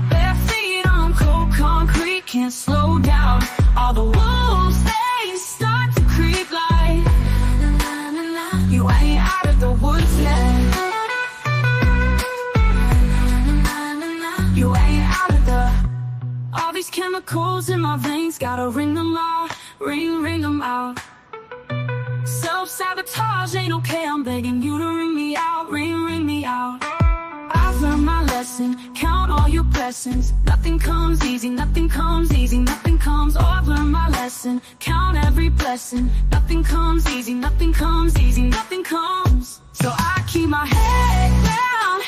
bare feet on cold concrete, can't slow down. All the wolves, they start to creep like you ain't out of the woods yet. You ain't out of the. All these chemicals in my veins, gotta ring them out, ring them out. Self-sabotage ain't okay, I'm begging you to ring me out, ring me out. I've learned my lesson, count all your blessings. Nothing comes easy, nothing comes easy, nothing comes. Oh, I've learned my lesson, count every blessing. Nothing comes easy, nothing comes easy, nothing comes. So I keep my head down,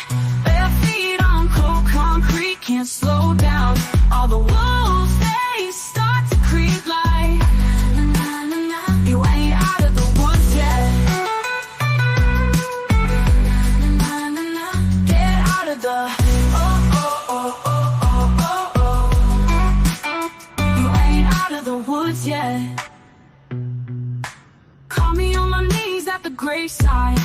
bare feet on cold concrete, can't slow down. All the wolves, they start to creep like you ain't out of the woods yet. Get out of the you ain't out of the woods yet. Call me on my knees at the graveside.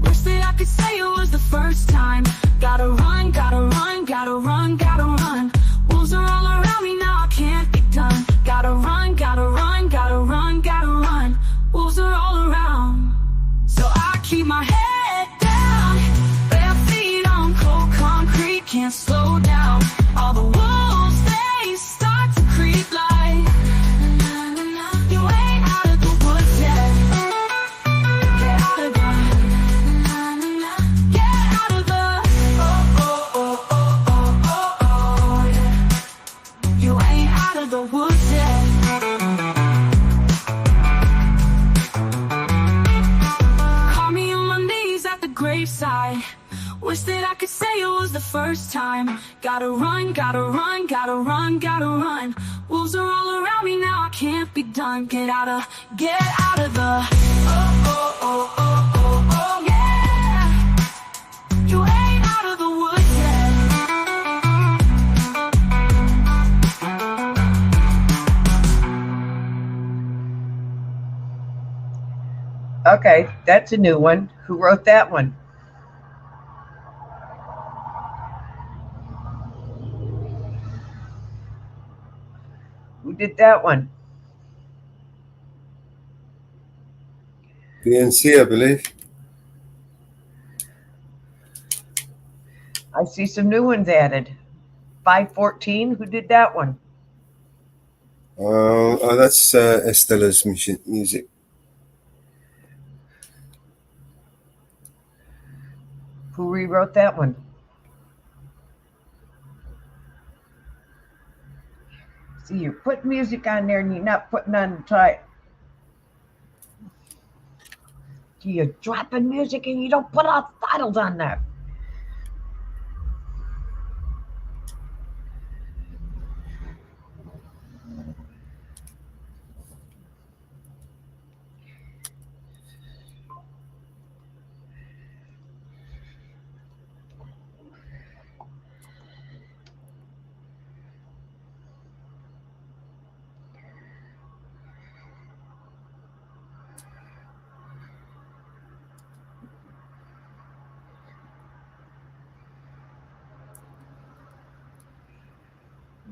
Wish that I could say it was the first time. Gotta run, gotta run, gotta run, gotta run. Wolves are all around me now, I can't be done. Gotta run, gotta run, gotta run, gotta run. Wolves are all around. So I keep my head down, bare feet on cold concrete, can't slow down. All the wolves, they start to creep like you ain't out of the woods yet. Get out of the, get out of the, yeah. You ain't out of the woods yet. Call me on my knees at the graveside. Wish that I could say it was the first time. Gotta run, gotta run, gotta run, gotta run. Wolves are all around me now, I can't be done. Get out of the, yeah. You ain't out of the woods yet. Okay, that's a new one. Who wrote that one? Who did that one? BNC, I believe. I see some new ones added. 514, who did that one? That's Estella's music. Who rewrote that one? See, you're putting music on there and you're not putting on the title. you're dropping music and you don't put our titles on there.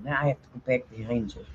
Now I have to go back behind you.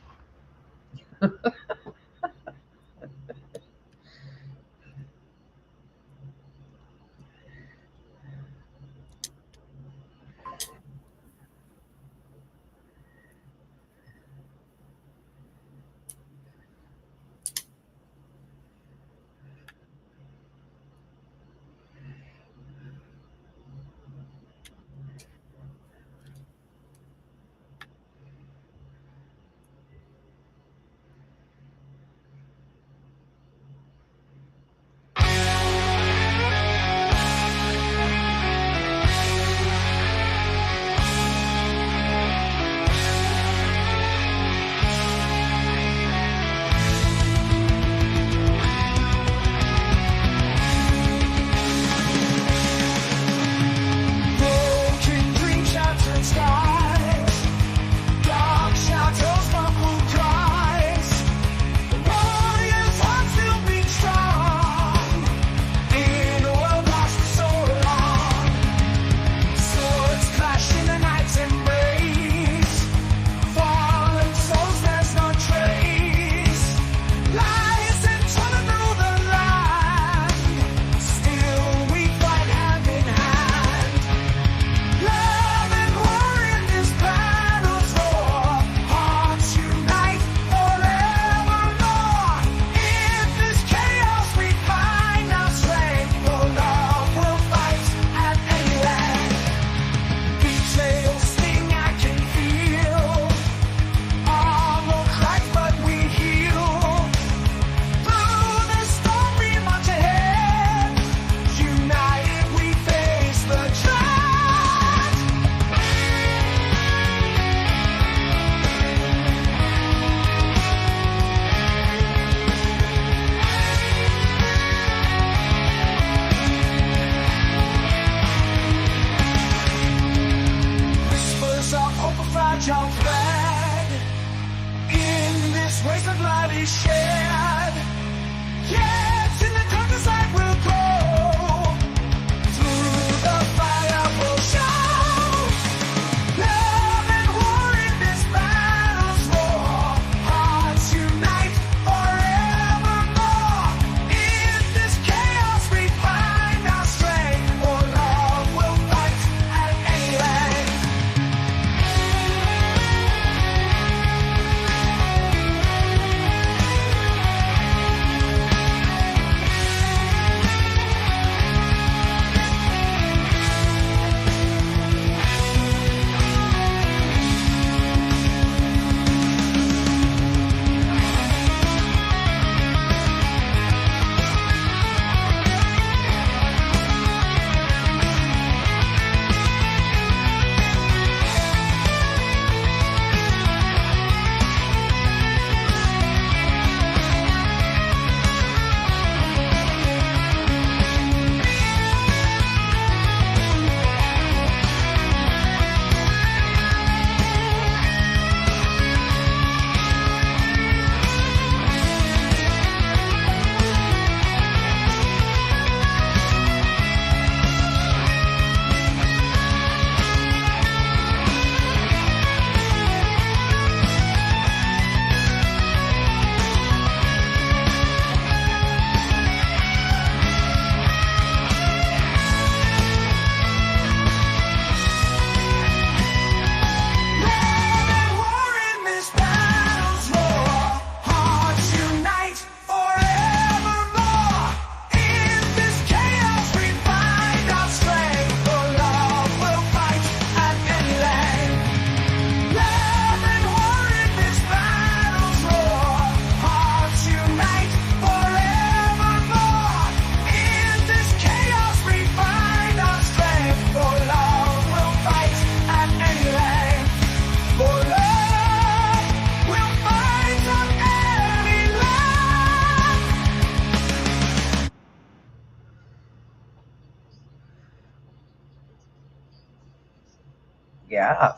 Yeah.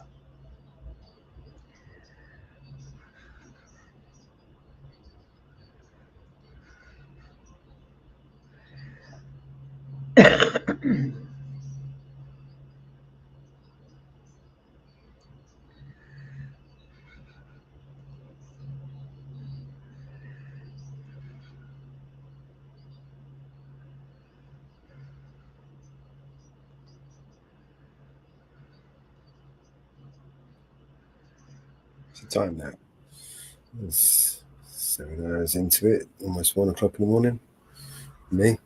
What's the time now? It's 7 hours into it, almost 1 o'clock in the morning. Me.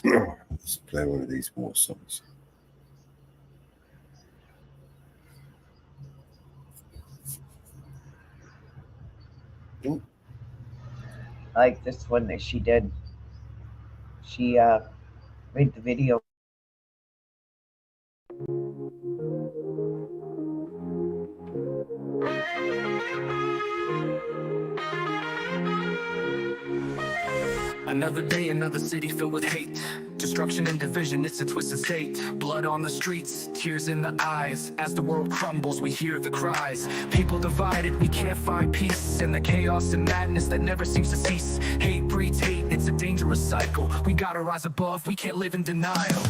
Let's play one of these war songs. Ooh. I like this one that she did. She made the video. Another day, another city filled with hate. Destruction and division, it's a twisted state. Blood on the streets, tears in the eyes. As the world crumbles, we hear the cries. People divided, we can't find peace. In the chaos and madness that never seems to cease. Hate breeds hate, it's a dangerous cycle. We gotta rise above, we can't live in denial.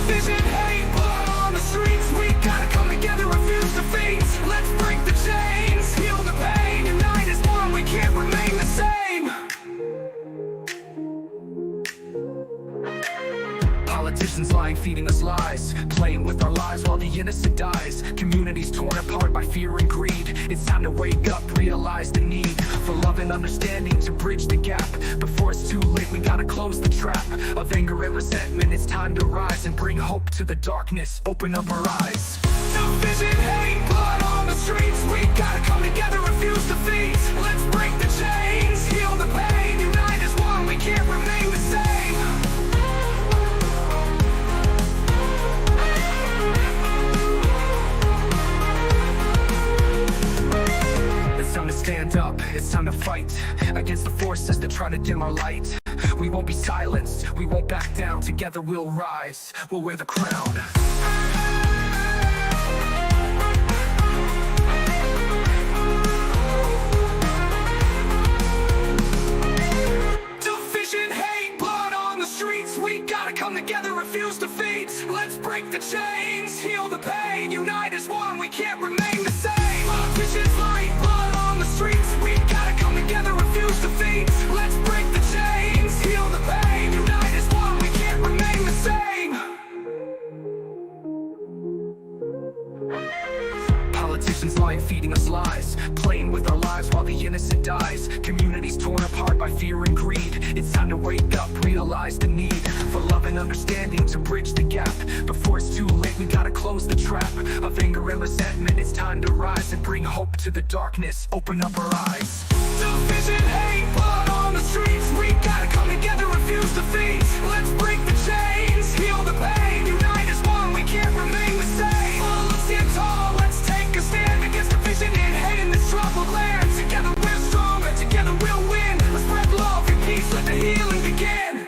Division, hate, blood on the streets. We gotta come together, refuse to fade. Let's break the chains, heal the pain. Unite as one, we can't remain the same. Politicians lying, feeding us lies, playing with our lives while the innocent dies. Communities torn apart by fear and greed. It's time to wake up, realize the need for love and understanding to bridge the gap. Before it's too late, we gotta close the trap of anger and resentment. It's time to rise and bring hope to the darkness. Open up our eyes. Division, hate, blood on the streets. We gotta come together, refuse defeat. Let's break the chains, heal the pain. Unite as one, we can't remain the same. It's time to stand up, it's time to fight against the forces that try to dim our light. We won't be silenced, we won't back down. Together we'll rise, we'll wear the crown. Division, hate, blood on the streets. We gotta come together, refuse defeat. Let's break the chains, heal the pain. Unite as one, we can't remain the same. Division's light, blood on the streets. We gotta come together, refuse defeat. Let's break the chains, heal the pain. Unite as one, we can't remain the same. Politicians lying, feeding us lies, playing with our lives while the innocent dies. Communities torn apart by fear and greed. It's time to wake up, realize the need for love and understanding to bridge the gap. Before it's too late, we gotta close the trap of anger and resentment. It's time to rise and bring hope to the darkness. Open up our eyes. Division, hate, blood on the streets. We gotta come together, refuse defeat. Let's break the chains, heal the pain. Unite as one, we can't remain the same. Let's stand tall, let's take a stand against division and hate in this troubled land. Together we're stronger, together we'll win. Let's spread love and peace, let the healing begin.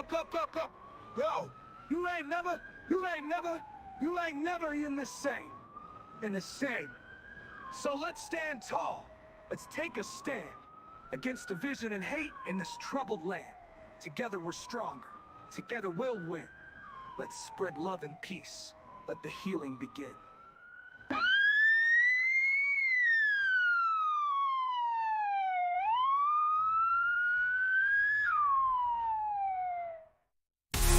Up. Yo, you ain't never in the same. So let's stand tall. Let's take a stand against division and hate in this troubled land. Together we're stronger. Together we'll win. Let's spread love and peace. Let the healing begin.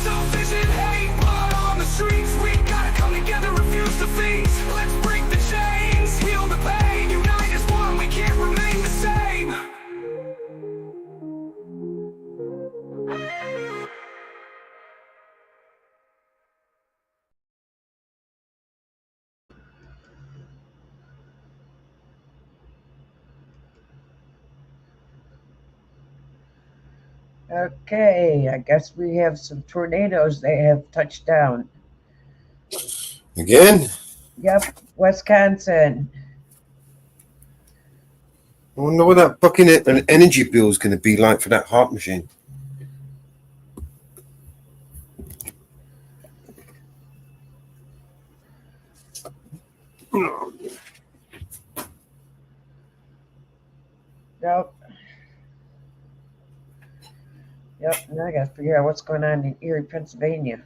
Division, hate, blood on the streets. We gotta come together, refuse defeat. Let's break the chains, heal the pain. Unite as one, we can't remain the same. Okay, I guess we have some tornadoes that have touched down. Again? Yep, Wisconsin. I wonder what that fucking energy bill is going to be like for that heart machine. Yep. Yep, now I gotta figure out what's going on in Erie, Pennsylvania.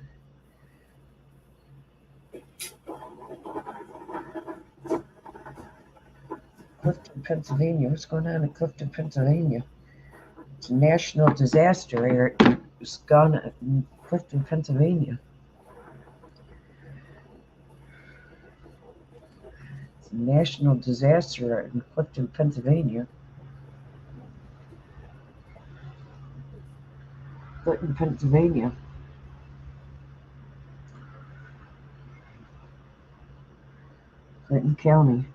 Clifton, Pennsylvania. What's going on in Clifton, Pennsylvania? It's a national disaster area. It's gone in Clifton, Pennsylvania. It's a national disaster in Clifton, Pennsylvania. Clifton, Pennsylvania. Clinton County.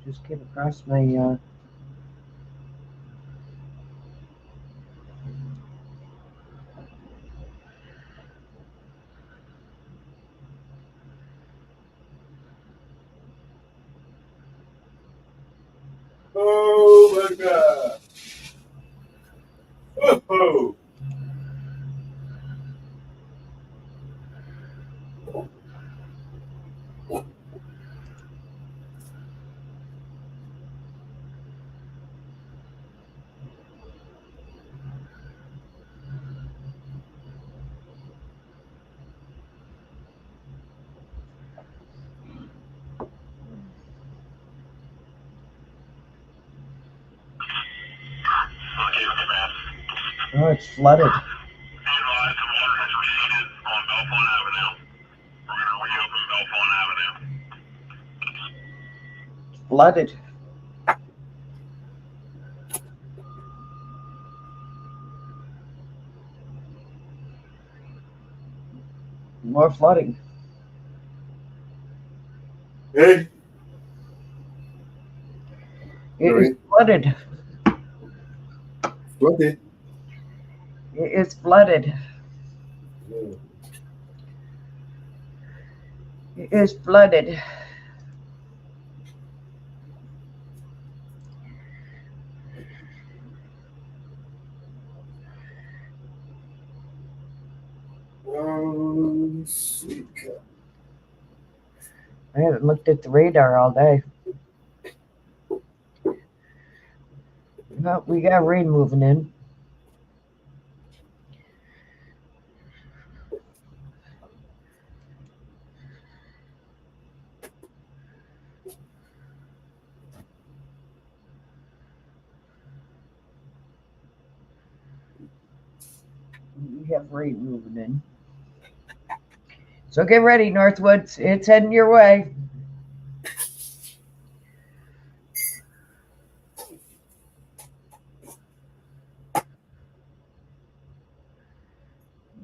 Just came across my Oh my God. Oh. oh, it's flooded. Flooded. More flooding. Hey. It is flooded. Flooded. It is flooded. It is flooded. Oh, sweet God. I haven't looked at the radar all day. Well, we got rain moving in. We have rain moving in. So get ready, Northwoods. It's heading your way.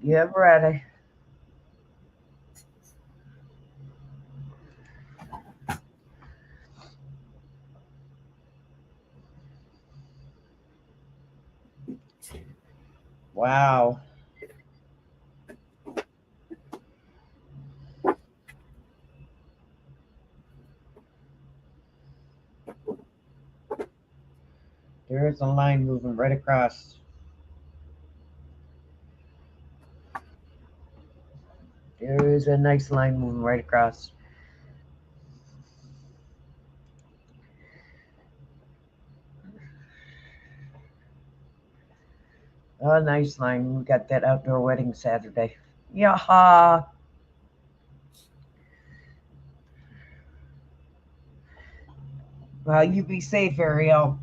Get ready. Wow. There is a line moving right across. There is a nice line moving right across. A nice line. We got that outdoor wedding Saturday. Yaha. Well, you be safe, Ariel.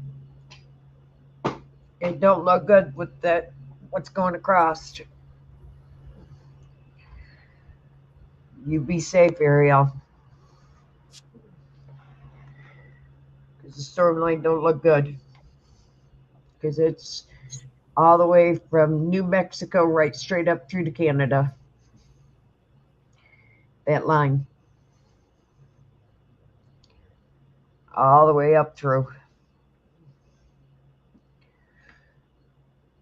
It don't look good with that. What's going across? You be safe, Ariel. Because the storm line don't look good. Because it's all the way from New Mexico right straight up through to Canada. That line. All the way up through.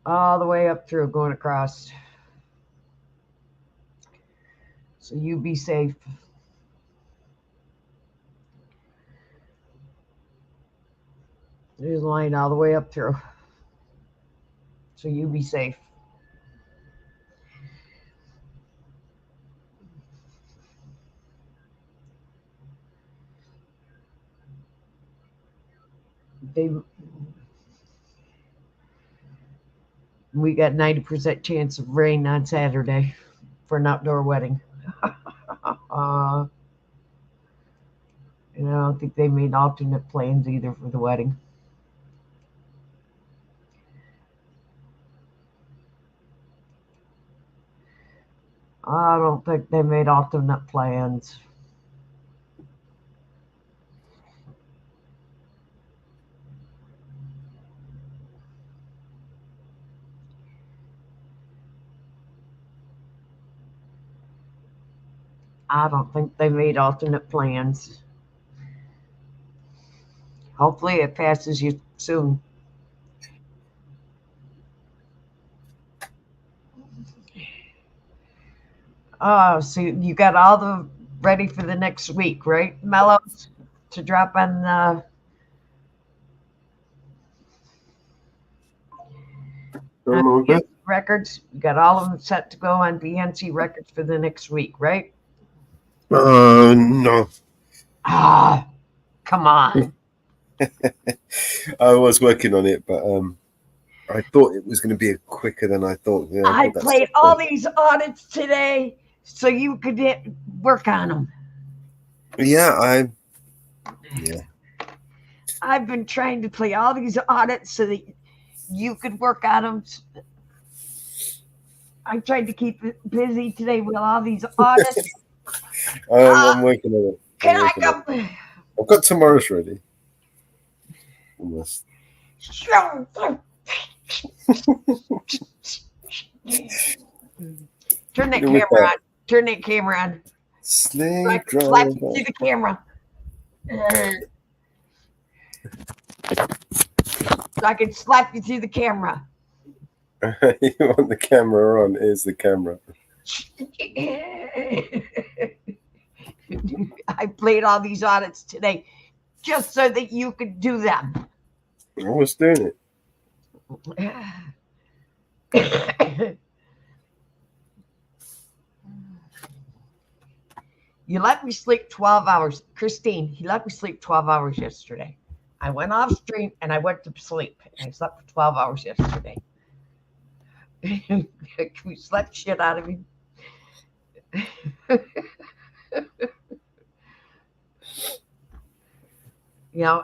All the way up through, going across. So you be safe. There's a line all the way up through. So you be safe. We got 90% chance of rain on Saturday for an outdoor wedding. I don't think they made alternate plans either for the wedding. I don't think they made alternate plans. I don't think they made alternate plans. Hopefully it passes you soon. Oh, so you got all the ready for the next week, right, Mellows? To drop on the records. You got all of them set to go on BNC records for the next week, right? No. Ah, come on. I was working on it, but I thought it was going to be quicker than I thought. Yeah, I played all these audits today so you could work on them. Yeah, I've been trying to play all these audits so that you could work on them. I tried to keep it busy today with all these audits. I'm working on it. Can I come? I've got tomorrow's ready. Almost. Turn that camera on. Turn that camera on. Slave Slap you through the camera. So I can slap you through the camera. You want the camera on? Here's the camera. I played all these audits today just so that you could do them. I was doing it. You let me sleep 12 hours. Christine, he let me sleep 12 hours yesterday. I went off stream and I went to sleep. I slept for 12 hours yesterday. We slept shit out of me.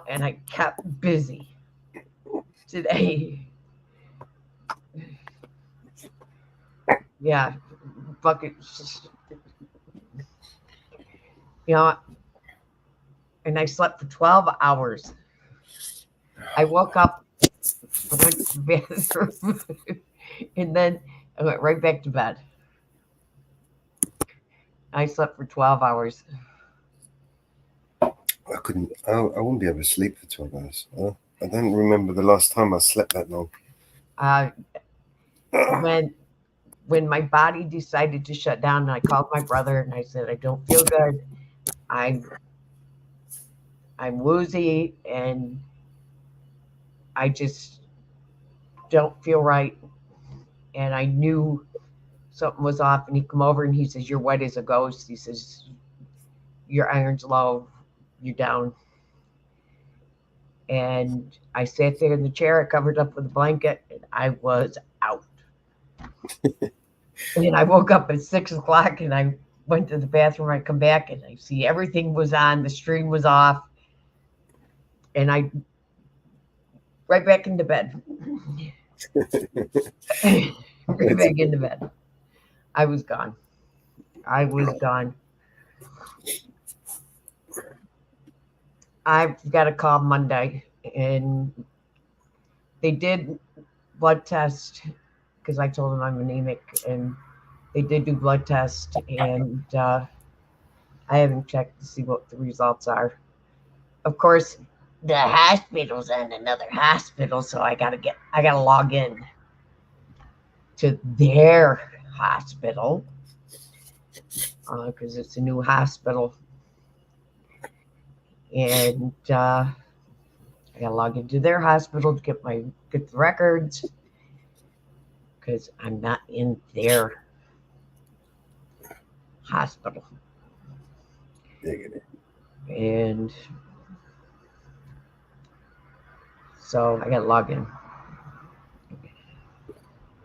And I kept busy today. Yeah, fucking. And I slept for 12 hours. I woke up, went to the bathroom, and then I went right back to bed. I slept for 12 hours. I wouldn't be able to sleep for 12 hours. I don't remember the last time I slept that long. When my body decided to shut down, and I called my brother and I said, I don't feel good. I'm woozy and I just don't feel right. And I knew something was off. And he come over and he says, you're white as a ghost. He says, your iron's low. You're down. And I sat there in the chair. I covered up with a blanket and I was out. And I woke up at 6 o'clock and I went to the bathroom. I come back and I see everything was on. The stream was off. And I right back into bed. Right back into bed. I was gone. I've got a call Monday, and they did blood test because I told them I'm anemic, and they did do blood test, and I haven't checked to see what the results are. Of course, the hospital's in another hospital, so I gotta log in to their hospital because it's a new hospital, and I gotta log into their hospital to get the records because I'm not in their hospital. And so I gotta log in.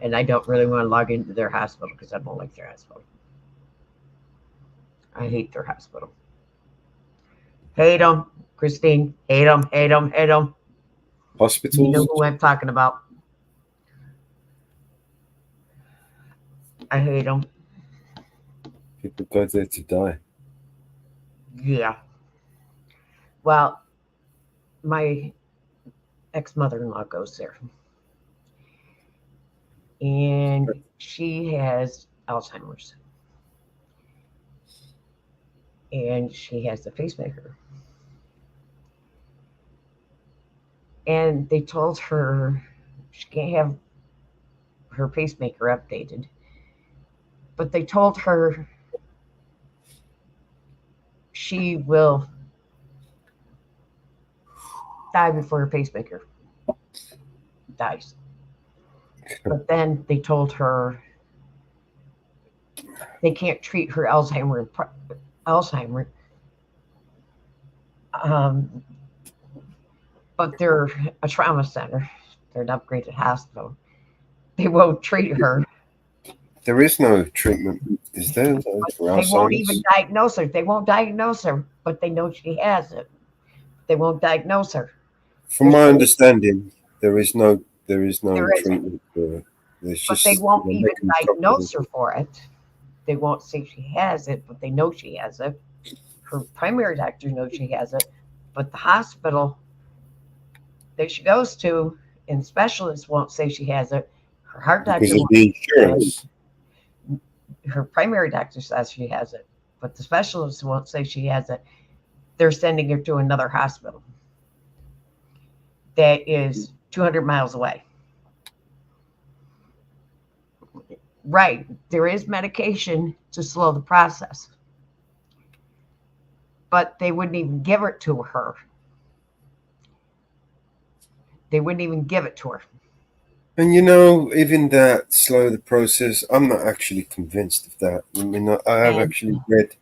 And I don't really want to log into their hospital because I don't like their hospital. I hate their hospital. Hate them, Christine. Hate them, hate them, hate them. Hospitals? You know who I'm talking about. I hate them. People go there to die. Yeah. Well, my ex-mother-in-law goes there. And she has Alzheimer's. And she has a pacemaker. And they told her she can't have her pacemaker updated. But they told her she will die before her pacemaker dies. But then they told her they can't treat her Alzheimer. But they're a trauma center. They're an upgraded hospital. They won't treat her. There is no treatment, is there? For They won't Alzheimer's? even diagnose her. They won't diagnose her, but they know she has it. They won't diagnose her. From my understanding, there is no There isn't. treatment for it. There's But just, they won't they're even making diagnose trouble. her for it. They won't say she has it, but they know she has it. Her primary doctor knows she has it, but the hospital that she goes to and specialists won't say she has it. Her heart doctor Because of won't the say she has insurance. it. Her primary doctor says she has it, but the specialists won't say she has it. They're sending her to another hospital that is 200 miles away. Right. There is medication to slow the process, but they wouldn't even give it to her. They wouldn't even give it to her. And you know, even that slow the process, I'm not actually convinced of that. I mean, I have actually read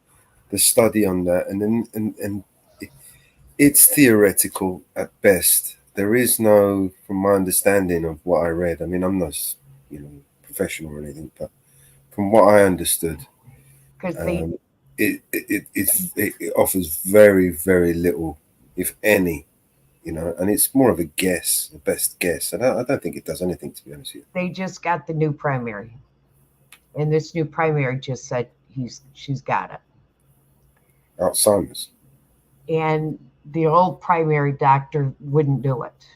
the study on that, and it's theoretical at best. There is no, from my understanding of what I read. I mean, I'm not, professional or anything, but from what I understood, it offers very, very little, if any, and it's more of a guess, a best guess. I don't think it does anything, to be honest with you. They just got the new primary, and this new primary just said she's got it. Alzheimer's. And the old primary doctor wouldn't do it,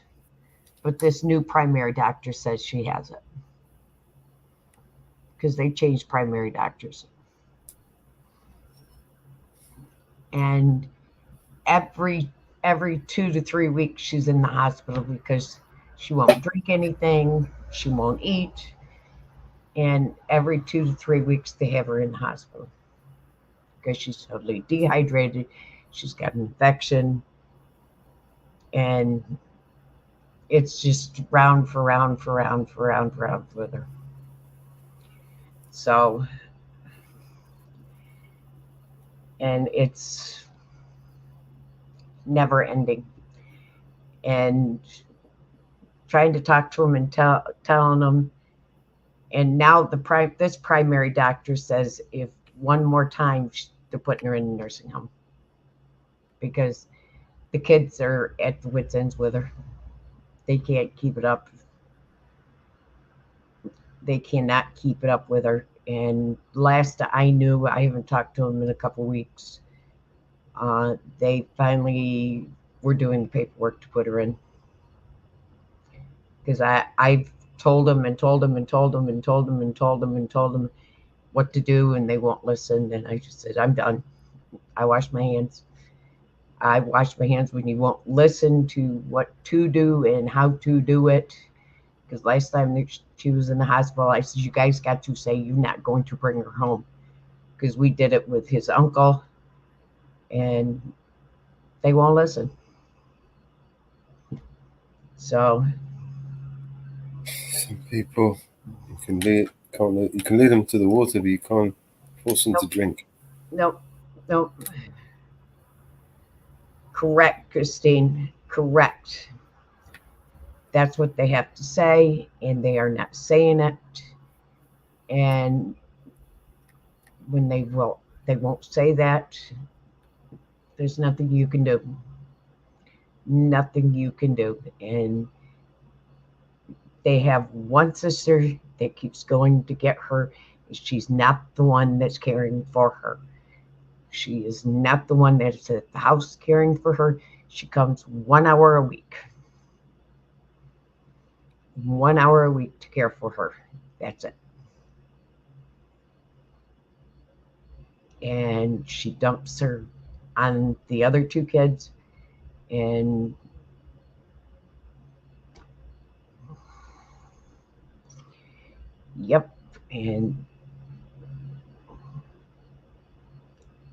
but this new primary doctor says she has it because they changed primary doctors. And every 2 to 3 weeks she's in the hospital because she won't drink anything, she won't eat, and every 2 to 3 weeks they have her in the hospital because she's totally dehydrated. She's got an infection, and it's just round for round with her. So, and it's never ending. And trying to talk to them and telling them, and now this primary doctor says if one more time they're putting her in a nursing home because the kids are at the wits' ends with her. They can't keep it up. They cannot keep it up with her. And last I knew, I haven't talked to them in a couple weeks. They finally were doing the paperwork to put her in because I've told them and told them and told them and told them and told them and told them what to do, and they won't listen. And I just said, I'm done. I wash my hands. I wash my hands when you won't listen to what to do and how to do it. Because last time she was in the hospital, I said, you guys got to say you're not going to bring her home. Because we did it with his uncle, and they won't listen. So some people, you can lead them to the water, but you can't force them to drink. Nope. Correct, Christine. Correct. That's what they have to say, and they are not saying it. And when they won't say that, there's nothing you can do. Nothing you can do. And they have one sister that keeps going to get her. She's not the one that's caring for her. She is not the one that's at the house caring for her. She comes 1 hour a week. 1 hour a week to care for her. That's it. And she dumps her on the other two kids. And yep. And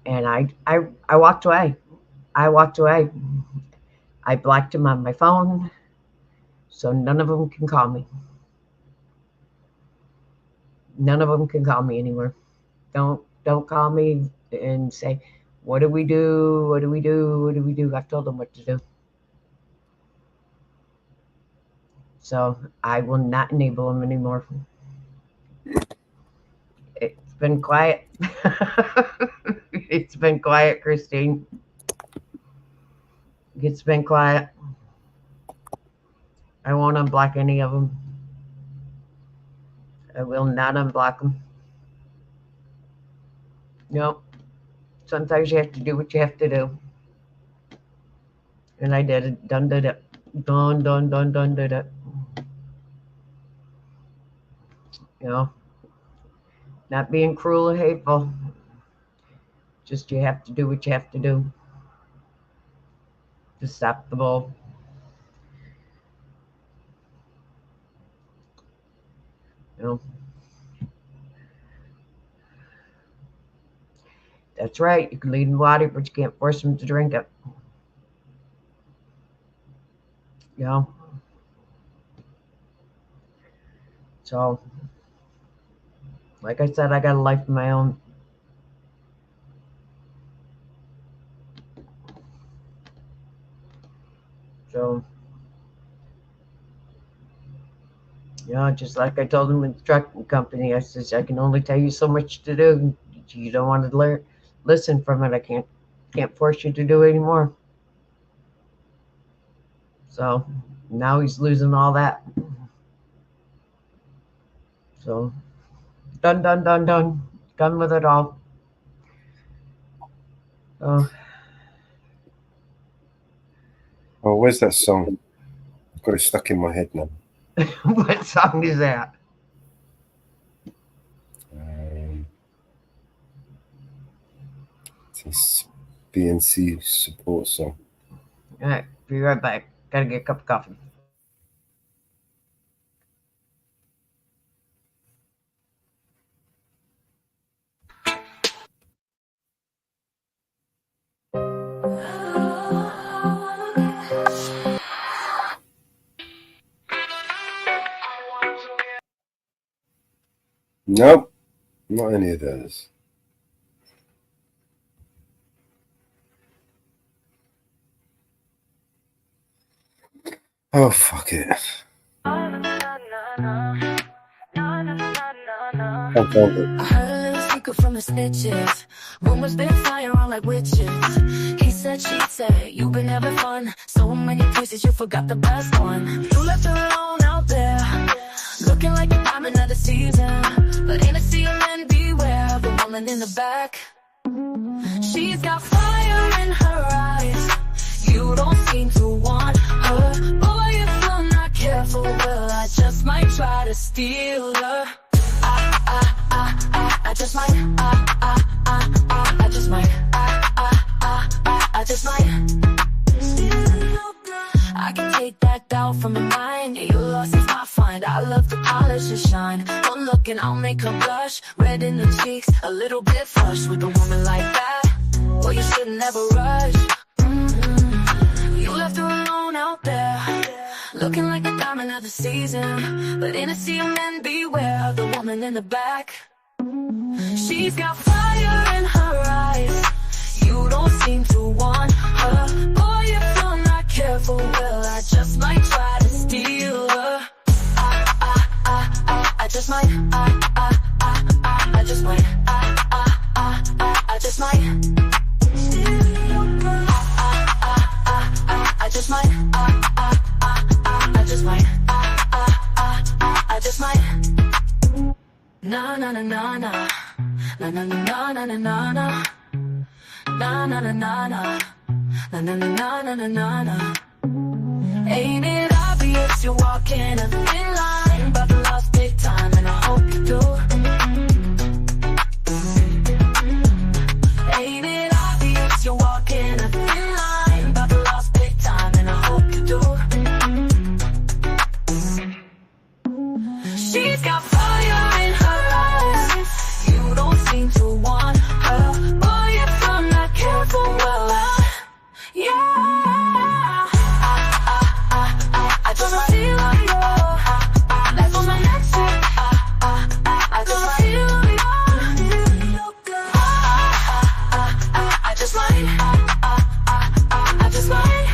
I walked away. I walked away. I blocked him on my phone, so none of them can call me. None of them can call me anymore. Don't call me and say, what do we do? What do we do? What do we do? I've told them what to do. So I will not enable them anymore. It's been quiet. It's been quiet, Christine. It's been quiet. I won't unblock any of them. I will not unblock them. No. Sometimes you have to do what you have to do. And I did it. Done did it. Done did it. You know, not being cruel or hateful. Just you have to do what you have to do to stop the bull. You know, that's right. You can lead them water, but you can't force them to drink it. You know, so like I said, I got a life of my own. So, you know, just like I told him in the trucking company, I says, I can only tell you so much to do. You don't want to listen from it. I can't force you to do it anymore. So now he's losing all that. So done. Done with it all. Oh. Oh, where's that song? I've got it stuck in my head now. What song is that? It's a BNC support song. All right, be right back. Gotta get a cup of coffee. Nope, not any of those. Oh, fuck it. I heard a little secret from the snitches. Rumors been flying around like witches. He said, she said, you've been having fun. So many places, you forgot the best one. You left her alone out there, looking like a diamond of the season. But ain't a ceiling, beware of the woman in the back. She's got fire in her eyes. You don't seem to want her. Boy, if I'm not careful, well, I just might try steal her. I just might. I just might. I just might steal your girl. I can take that doubt from my mind. Your loss is my find. I love to polish and shine. One look and I'll make her blush. Red in the cheeks, a little bit flush. With a woman like that, well, you should never rush. You left her alone out there, looking like a diamond of the season. But in a sea of men, beware of the woman in the back. She's got fire in her eyes. You don't seem to want her. Boy, if you're not careful, well, I just might try to steal her. I just might. I just might. I just might steal your girl. I just might. I just might. I just might. Na na na na na. Na na na na na na na. Na na na na na. Na na na na na na na. Ain't it obvious you're walking a thin line? But the lost big time, and I hope you do. Ain't it obvious you're walking a thin line? But the lost big time, and I hope you do. She's got fire in her eyes. You don't seem to want her. Boy, if I'm not careful, well, yeah. I just might steal your. That's on my next one. I just might steal your girl. I just might. I just might.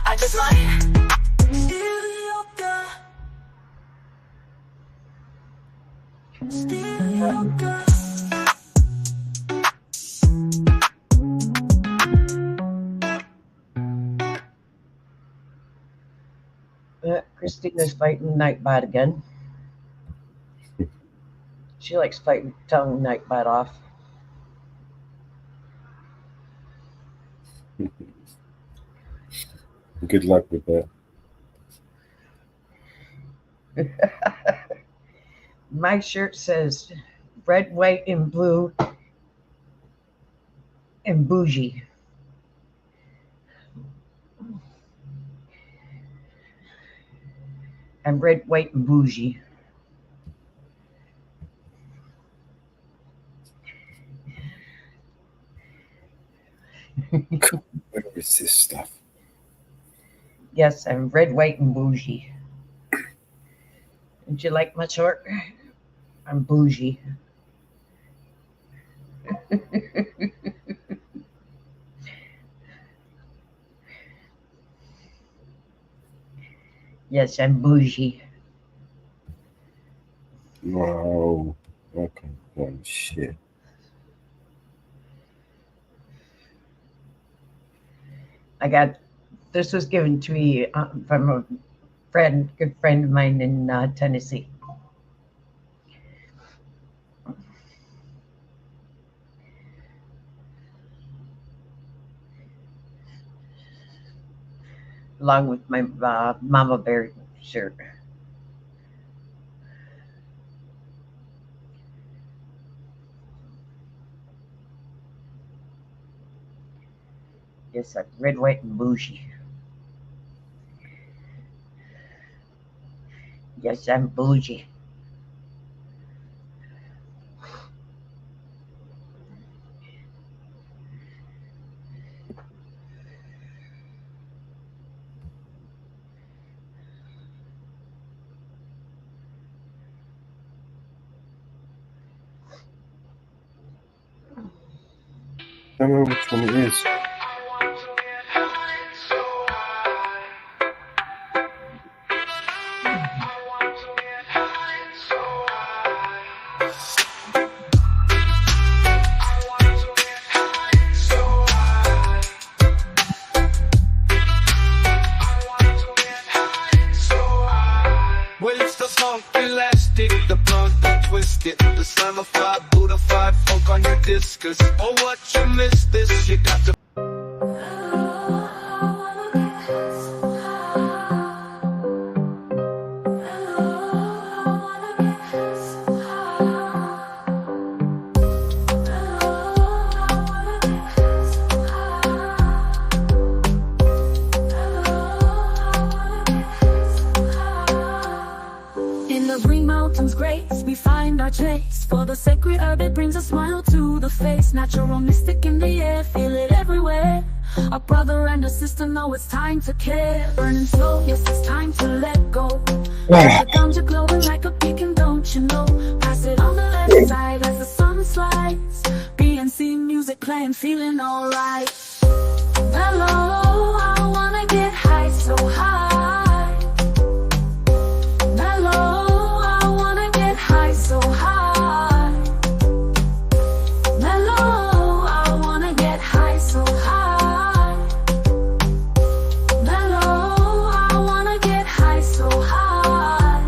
I just might steal your girl. Steal your girl. Christina's fighting Nightbot again. She likes fighting tongue Nightbot off. Good luck with that. My shirt says red, white, and blue and bougie. I'm red, white, and bougie. Where is this stuff? Yes, I'm red, white, and bougie. Don't you like my short? I'm bougie. Yes, I'm bougie. Wow. Okay. Oh, shit. I got this was given to me from a good friend of mine in Tennessee. Along with my Mama Bear shirt. Yes, I'm red, white, and bougie. Yes, I'm bougie. I don't know which one it is. Well, it's the funk elastic, the blunt, the twisted, the slammified, Buddha-fied funk on your discus. Oh, what you missed this, you got to. I chase. For the sacred herb, it brings a smile to the face. Natural mystic in the air, feel it everywhere. A brother and a sister know it's time to care. Burning slow, yes, it's time to let go. The ganja glowing like a beacon, don't you know? Pass it on the left side as the sun slides. BNC music playing, feeling alright. Mellow, I wanna get high, so high. Mellow, I wanna get high, so high. Mellow, I wanna get high, so high. Mellow, I wanna get high, so high.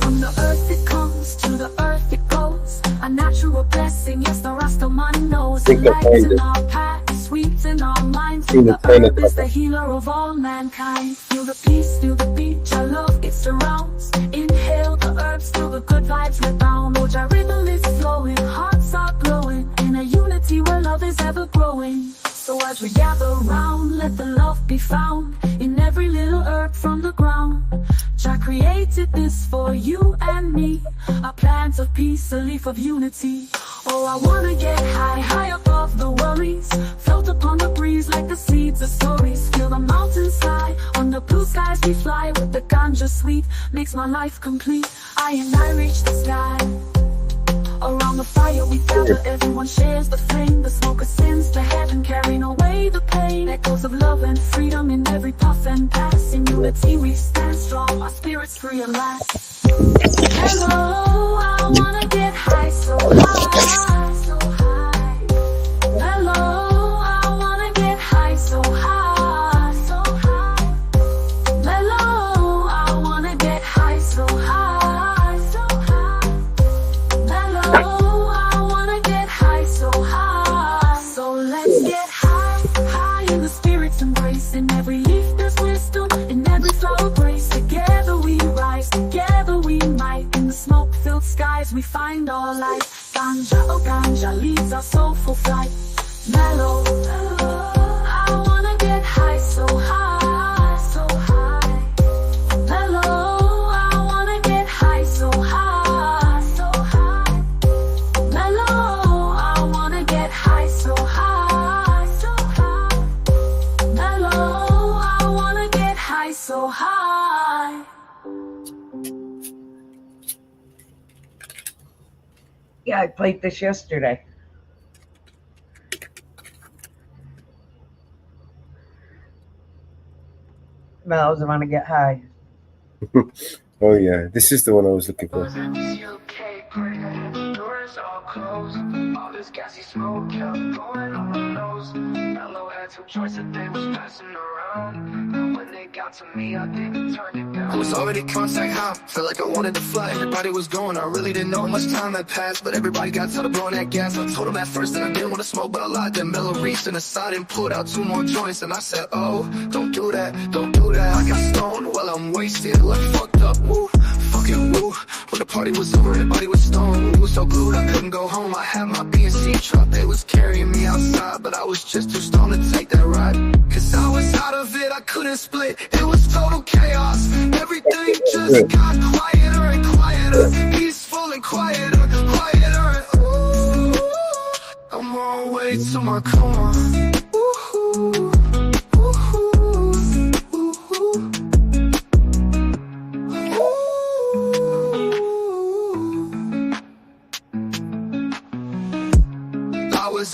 From the earth it comes, to the earth it goes. A natural blessing, yes, the Rastaman knows. The lights in our path, sweet in our minds. The herb is the healer of all mankind. Feel the peace, feel the beach, our love, it surrounds. Inhale the herbs, feel the good vibes rebound. Oh, our rhythm is flowing, hearts are glowing. In a unity where love is ever growing. So as we gather round, let the love be found in every little herb from the ground. Jah created this for you and me, a plant of peace, a leaf of unity. Oh, I wanna get high, high above the worries. Float upon the breeze like the seeds of stories. Feel the mountains high, on the blue skies we fly. With the ganja sweet, makes my life complete. I reach the sky. Around the fire we gather, everyone shares the flame. The smoke ascends to heaven, carrying away the pain. Echoes of love and freedom in every puff and pass. In unity we stand strong, our spirits free and last. Hello, I wanna get high, so high, so high. Hello, I wanna get high, so high, so high. Hello, I wanna get high, so high, so high. Hello, I wanna get high, so high. So let's get high, high in the spirit's embrace. In every leaf there's wisdom, in every flower grace. Together we rise, together we might. In the smoke-filled skies we find our light. Ganja, oh ganja, leads our soulful flight. Mellow, I wanna get high, so high, so high. Mellow, I wanna get high, so high, so high. Mellow, I wanna get high, so high, so high. Mellow, I wanna get high, so high. Yeah, I played this yesterday. Mellows, I want to get high. Oh yeah, this is the one I was looking for. Doors all closed. All this gassy smoke kept going on my nose. Mellow had some choice that they was passing around. And when they got to me, I didn't turn it down. I was already contact high, felt like I wanted to fly. Everybody was going, I really didn't know how much time had passed. But everybody got tired of blowing that gas. I told them at first that I didn't want to smoke, but I lied. Then Mellow reached in the side and pulled out 2 more joints. And I said, oh, don't do that, don't do that. I got stoned while I'm wasted, like fucked up, woo. Fucking woo. When the party was over, everybody was stoned. We was so glued, I couldn't go home. I had my BNC truck, they was carrying me outside. But I was just too stoned to take that ride. Cause I was out of it, I couldn't split. It was total chaos. Everything just got quieter and quieter. Peaceful and quieter, quieter and ooh. I'm on my way to my car. Ooh.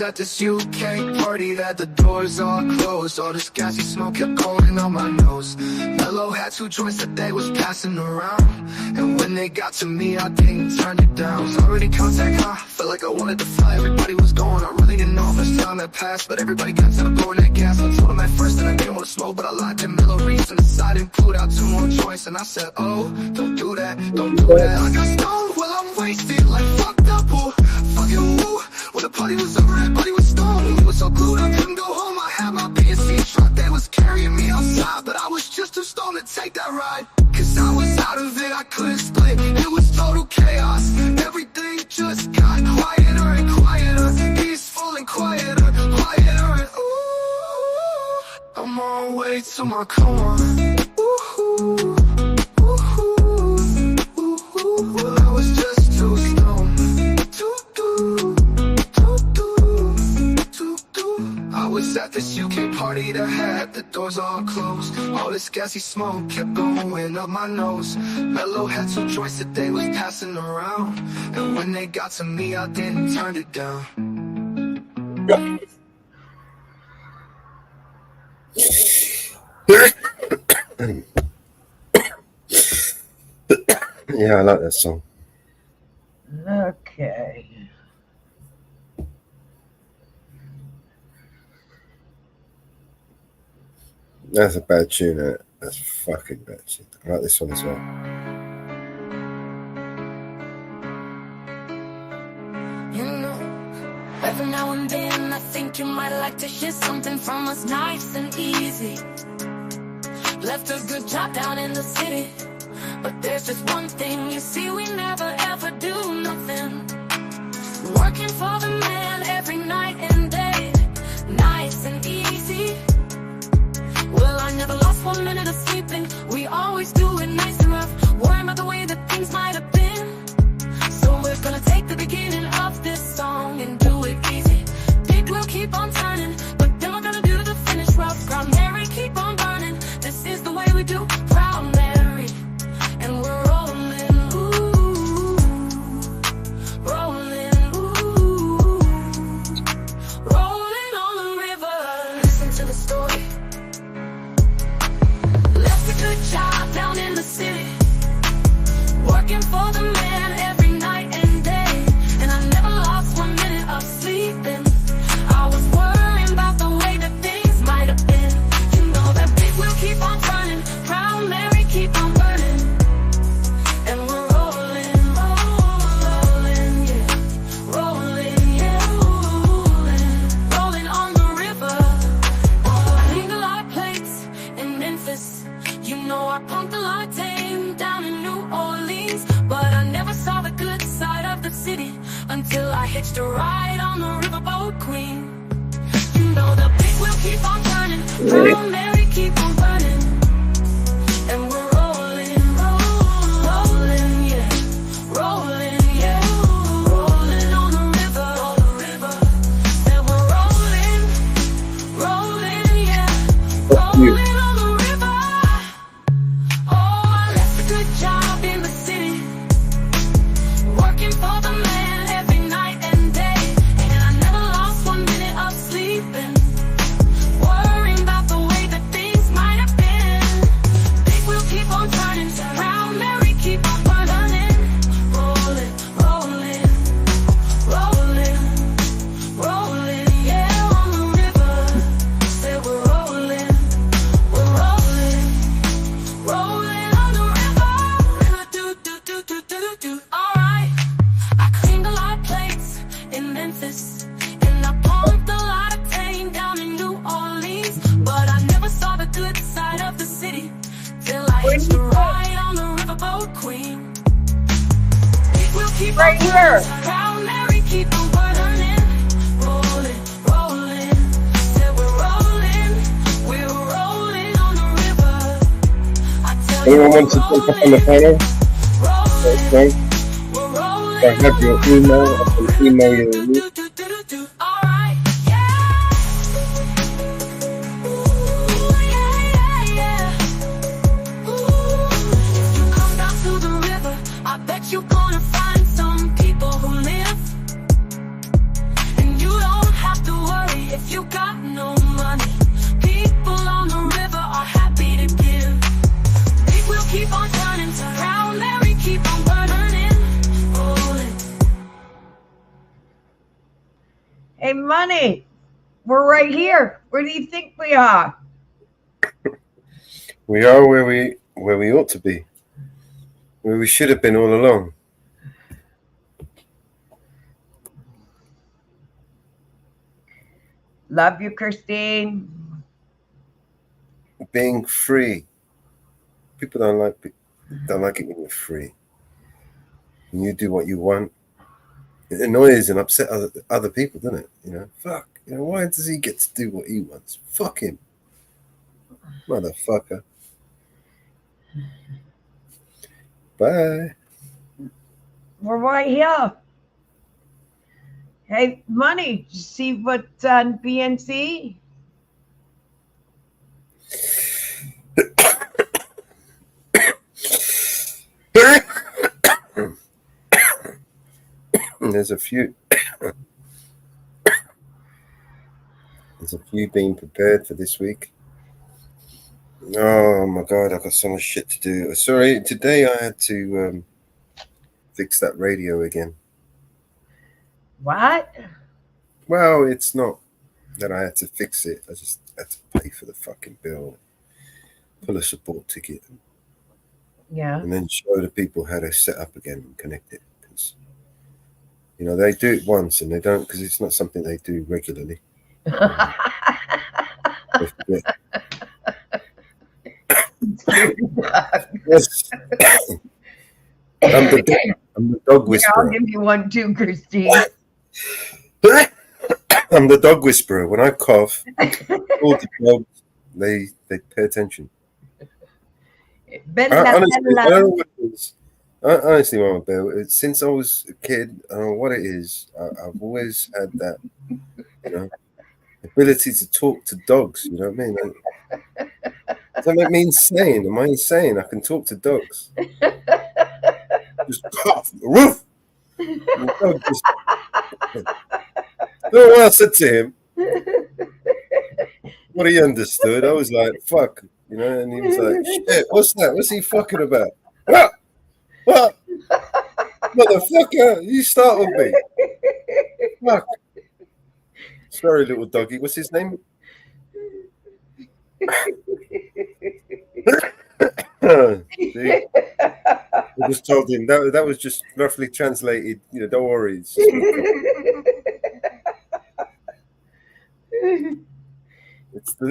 At this UK party that the doors all closed. All this gassy smoke kept going on my nose. Mellow had 2 joints that they was passing around. And when they got to me, I didn't turn it down. Was already contact high, felt like I wanted to fly. Everybody was going, I really didn't know how much time had passed. But everybody got tired of blowing that gas. I told them at first that I didn't want to smoke, but I lied. Then Mellow reached in the side and pulled out 2 more joints. And I said, oh, don't do that, don't do that. I got stoned while I'm wasted, like fucked up, oh, fucking woo. When the party was over, everybody was stoned. We was so glued, I couldn't go home. I had my BNC truck, they was carrying me outside. But I was just too stoned to take that ride. Cause I was out of it, I couldn't split. It was total chaos. Everything just got quieter and quieter. Peaceful and quieter, quieter and ooh. I'm on my way to my car. Ooh. Well, I was just too stoned. had the doors all closed. All this gassy smoke kept going up my nose. Mellow had some joints that they was passing around, and when they got to me, I didn't turn it down. Yeah, I like that song. Okay. That's a bad tune, isn't it? That's fucking bad tune. I like this one as well. You know, every now and then I think you might like to hear something from us nice and easy. Left a good job down in the city, but there's just one thing, you see, we never ever do nothing. Working for the man every night and day, nice and easy. Well, I never lost 1 minute of sleeping. We always do it nice and rough, worrying about the way that things might have been. So we're gonna take the beginning of this song and do it easy. Big wheel keep on turning, but then we're gonna do the finish rough. Ground Mary keep on burning. This is the way we do Proud Mary, and we're rolling, ooh, rolling, ooh, rolling on the river. Listen to the story. Left a good job down in the city, working for the man every night and day, and I never lost 1 minute of sleeping. I was worrying about the way that things might have been. You know that big wheel keep on turning, Proud Mary keep on burning, and we're rolling, rolling, yeah, rolling, yeah, rolling on the river. I cleaned a lot of plates in Memphis. You know I pumped a latte down in New Orleans, but I never saw the good side of the city until I hitched a ride on the riverboat Queen. You know the big wheel keep on turning, Proud Mary keep on burning, and we're rolling, rolling, yeah, rolling, yeah, rolling on the river. And we're rolling, rolling, yeah, rolling on the river. Oh, I left a good job in the city, working for the man every night and day, and I never lost 1 minute of sleeping, worrying about the way that things might have been. Big wheel keep on turning, Proud Mary keep on burning, rolling, rolling, rolling, rolling, yeah, on the river. Say we're rolling, rolling on the river. Do, do, do, do, do, do. Alright, I cleaned a lot of plates in Memphis, and I pumped a lot of tang down in New Orleans, but I never saw the good side of the city till I hitched a ride on the riverboat Queen. Big wheel keep on turning, Proud Mary keep on burning, rolling, rolling. Said we're rolling on the river. I tell you, Anyone wants to take up on the panel? Okay. If I have your email, I can email you a link. alright, yeah. Ooh, yeah, yeah. Ooh, if you come down to the river, I bet you're gonna find some people who live, and you don't have to worry if you got no money. People on the river are happy to give. Big wheel keep on turning, Proud Mary keep on burning, rolling. Hey, Money, we're right here. Where do you think we are? We are where we ought to be, where we should have been all along. Love you, Christine. Being free. People don't like it when you're free. When you do what you want, it annoys and upset other people, doesn't it? You know, fuck. You know, why does he get to do what he wants? Fuck him, motherfucker. Bye. We're right here. Hey, Money, did you see what's on BNC? there's a few. There's a few being prepared for this week. Oh my God, I've got so much shit to do. Sorry, today I had to fix that radio again. What? Well, it's not that I had to fix it. I just had to pay for the fucking bill, pull a support ticket, Yeah. and then show the people how to set up again and connect it. Because, you know, they do it once and they don't, because it's not something they do regularly. They forget. Yes. I'm the dog whisperer. I'll give you one too, Christine. I'm the dog whisperer. When I cough, all the dogs, they pay attention. Bella, Honestly, I Bella. don't know what it is. Honestly, Mama Bell, since I was a kid, I don't know what it is. I've always had that, you know, ability to talk to dogs. You know what I mean? Does that make me insane? Am I insane? I can talk to dogs. Just cough, roof. And the dog just... You know what I said to him? What he understood, I was like, "Fuck," you know, and he was like, "Shit, what's that? What's he fucking about? What? Motherfucker, you start with me. Fuck." Sorry, little doggy. What's his name? See? I just told him that was just roughly translated. You know, don't worry. It's just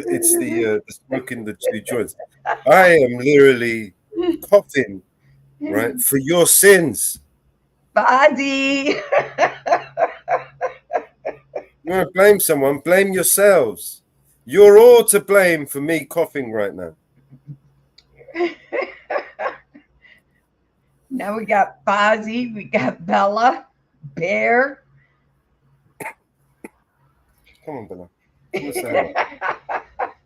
it's the smoking the two joints. I am literally coughing, right, for your sins. Body. You want to blame someone? Blame yourselves. You're all to blame for me coughing right now. Now we got Fozzie, we got Bella, Bear. Come on, Bella. Come and say hello.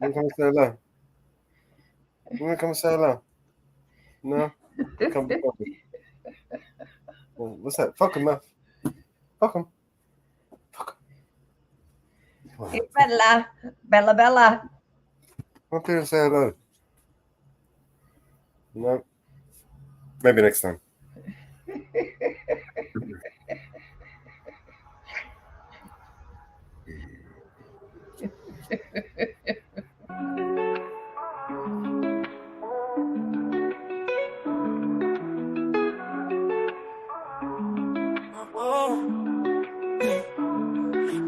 You come and say hello. You want to come and say hello? No? Come before me. Well, what's that? Fuck him, man. Fuck him. Hey, Bella, Bella, Bella. Come up here and say hello. No. Maybe next time.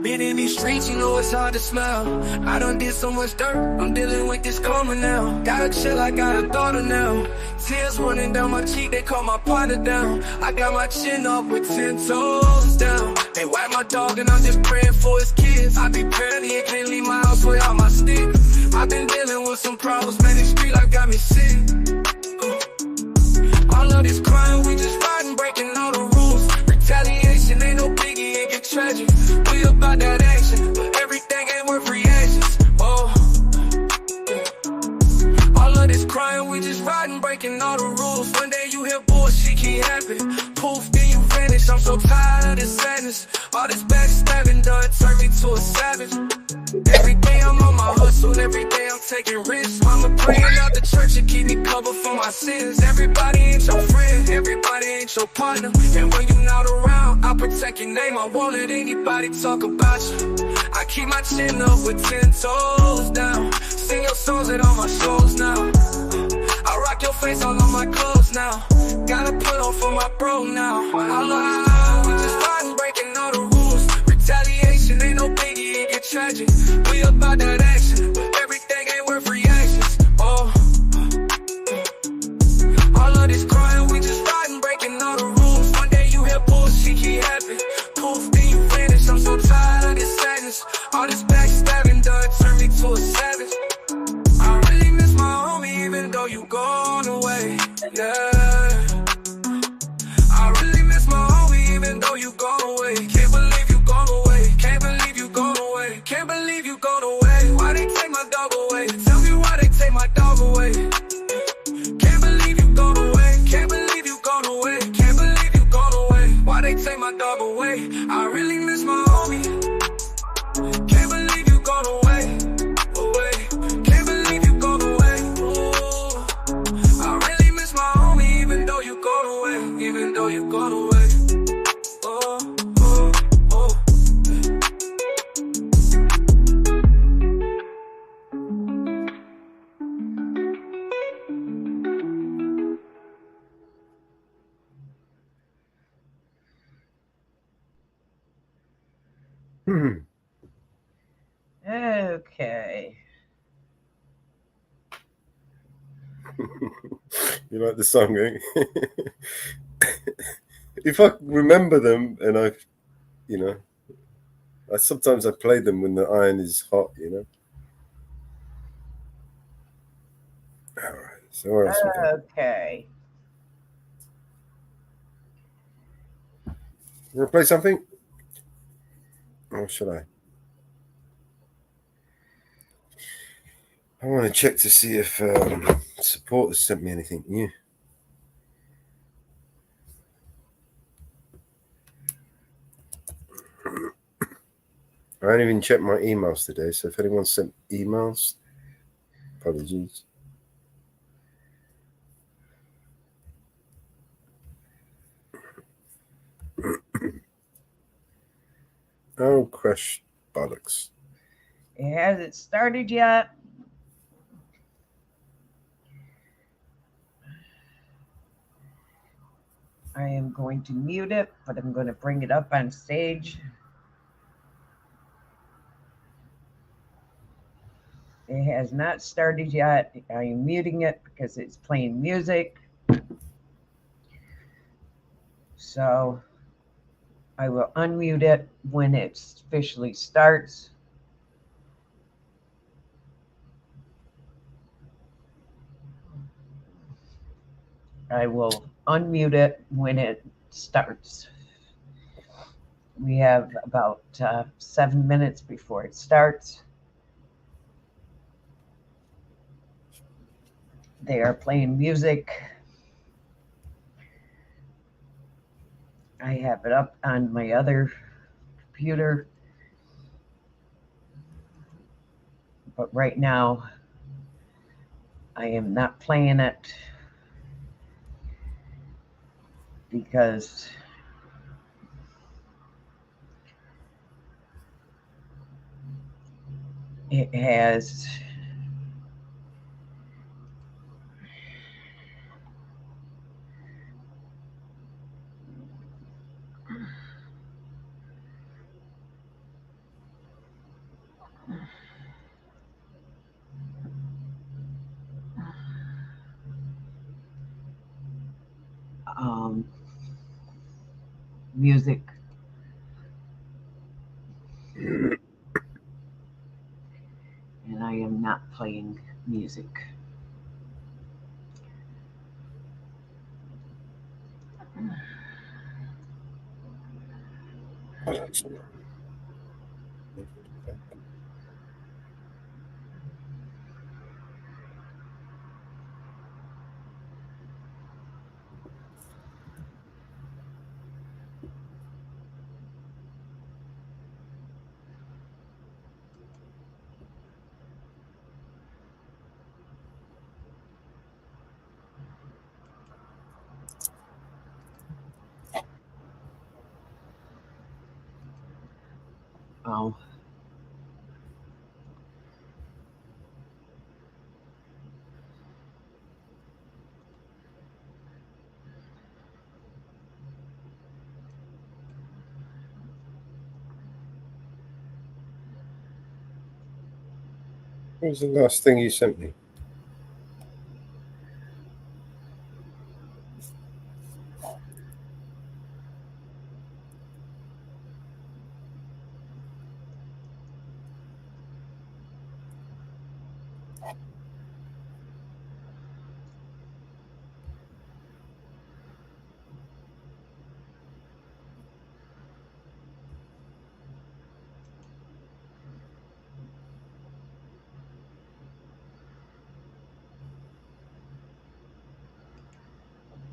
Been in these streets, you know it's hard to smell. I done did so much dirt, I'm dealing with this karma now. Gotta chill, I got a daughter now. Tears running down my cheek, they call my partner down. I got my chin up with 10 toes down. They wipe my dog and I'm just praying for his kids. I be praying he can't leave my house without my stick. I've been dealing with some problems, man, this street life got me sick. All of this crime, we just riding, breaking all the rules. Retaliation ain't no biggie, it get tragic. We about that action, but everything ain't worth reactions. Oh, all of this crime, we just riding, breaking all the rules. One day you hear bullshit keep happening. Poof, then you vanish. I'm so tired of this sadness. All this backstabbing done turned me to a savage. Every day I'm on my hustle, every day I'm taking risks. Mama praying out the church to keep me covered for my sins. Everybody ain't your friend, everybody ain't your partner. And when you not around, I protect your name. I won't let anybody talk about you. I keep my chin up with 10 toes down. Sing your songs at all my shows now. I rock your face all on my clothes now. Gotta put on for my bro now. All of this time, we just riding, breaking all the rules. Retaliation ain't no biggie, it get tragic. We about that action, but everything ain't worth reactions. Oh, all of this crime, we just riding, breaking all the rules. One day you hear bullshit keep happening. Poof, then you vanish. I'm so tired of this sadness. All this backstabbing done turned me to a savage. I really miss my homie, even though you gone away. Yeah. I really miss my homie, even though you gone away. Can't believe you gone away. Can't believe you gone away. Can't believe you gone away. Why they take my dog away? Tell me why they take my dog away. Can't believe you gone away. Can't believe you gone away. Can't believe you gone away. Why they take my dog away? Okay. You like the song, eh? If I remember them, and I sometimes I play them when the iron is hot, All right. So what else we got? Okay. You want to play something? Or should I? I want to check to see if support has sent me anything new. I haven't even checked my emails today, so if anyone sent emails, apologies. Oh, crash bollocks. It hasn't started yet. I am going to mute it, but I'm going to bring it up on stage. It has not started yet. I am muting it because it's playing music. So I will unmute it when it officially starts. I will unmute it when it starts. We have about 7 minutes before it starts. They are playing music. I have it up on my other computer. But right now, I am not playing it because it has music. And I am not playing music. Oh. What was the last thing you sent me?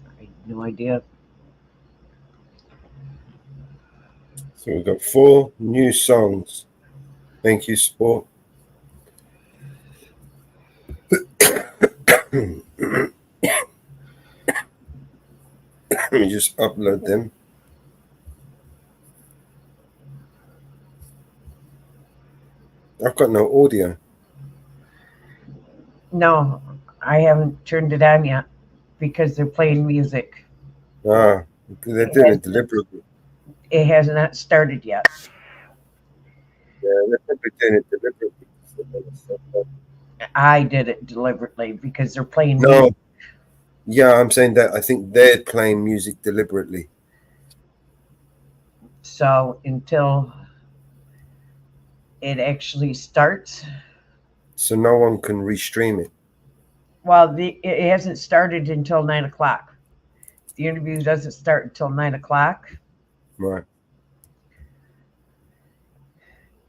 I have no idea. So we've got 4 new songs. Thank you, sport. Let me just upload them. I've got no audio. No, I haven't turned it on yet because they're playing music. They're doing it deliberately. It has not started yet. Yeah, they're probably doing it deliberately. I did it deliberately because they're playing No, music. yeah, I'm saying that I think they're playing music deliberately. So until it actually starts, So no one can restream it. well, it hasn't started until 9 o'clock. The interview doesn't start until 9 o'clock. Right.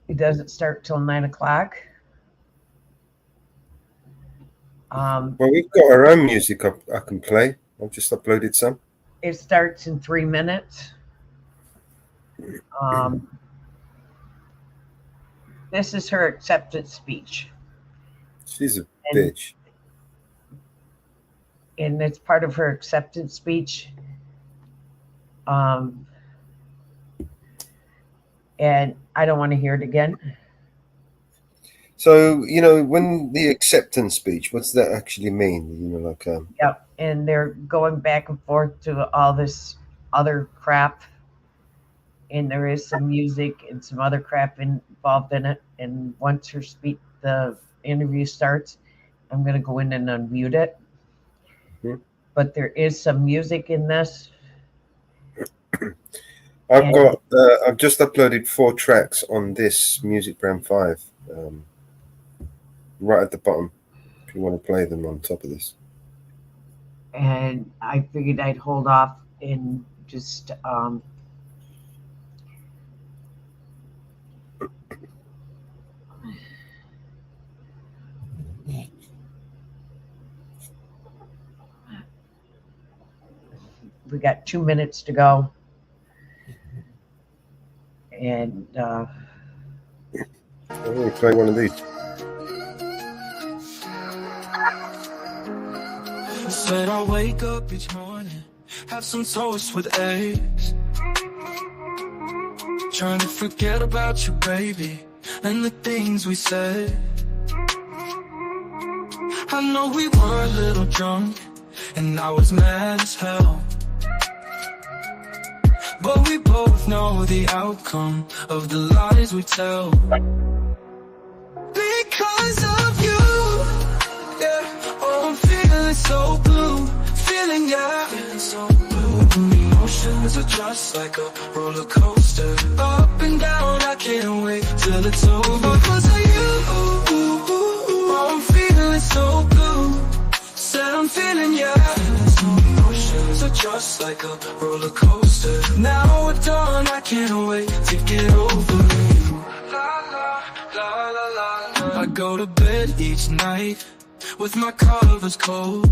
It doesn't start till 9 o'clock. Well, we've got our own music I can play. I've just uploaded some. It starts in 3 minutes. This is her acceptance speech. She's a bitch. And it's part of her acceptance speech. And I don't want to hear it again. So, you know, when the acceptance speech, what's that actually mean? You know, like Yep. And they're going back and forth to all this other crap. And there is some music and some other crap involved in it. And once the interview starts, I'm going to go in and unmute it. But there is some music in this. I've just uploaded 4 tracks on this Music Brand 5. Right at the bottom, if you want to play them on top of this. And I figured I'd hold off and just we got 2 minutes to go. And I'm going to play one of these. Said I wake up each morning, have some toast with eggs. Trying to forget about you, baby, and the things we said. I know we were a little drunk, and I was mad as hell. But we both know the outcome of the lies we tell. Because of you, yeah, oh, I'm feeling so blue, feeling, yeah, feeling so blue. Emotions are just like a roller coaster, up and down, I can't wait till it's over. Because of you, oh, I'm feeling so blue, said I'm feeling, yeah, emotions are just like a roller coaster. Now we're done, I can't wait to get over you. La la, la la la. I go to bed each night with my covers cold,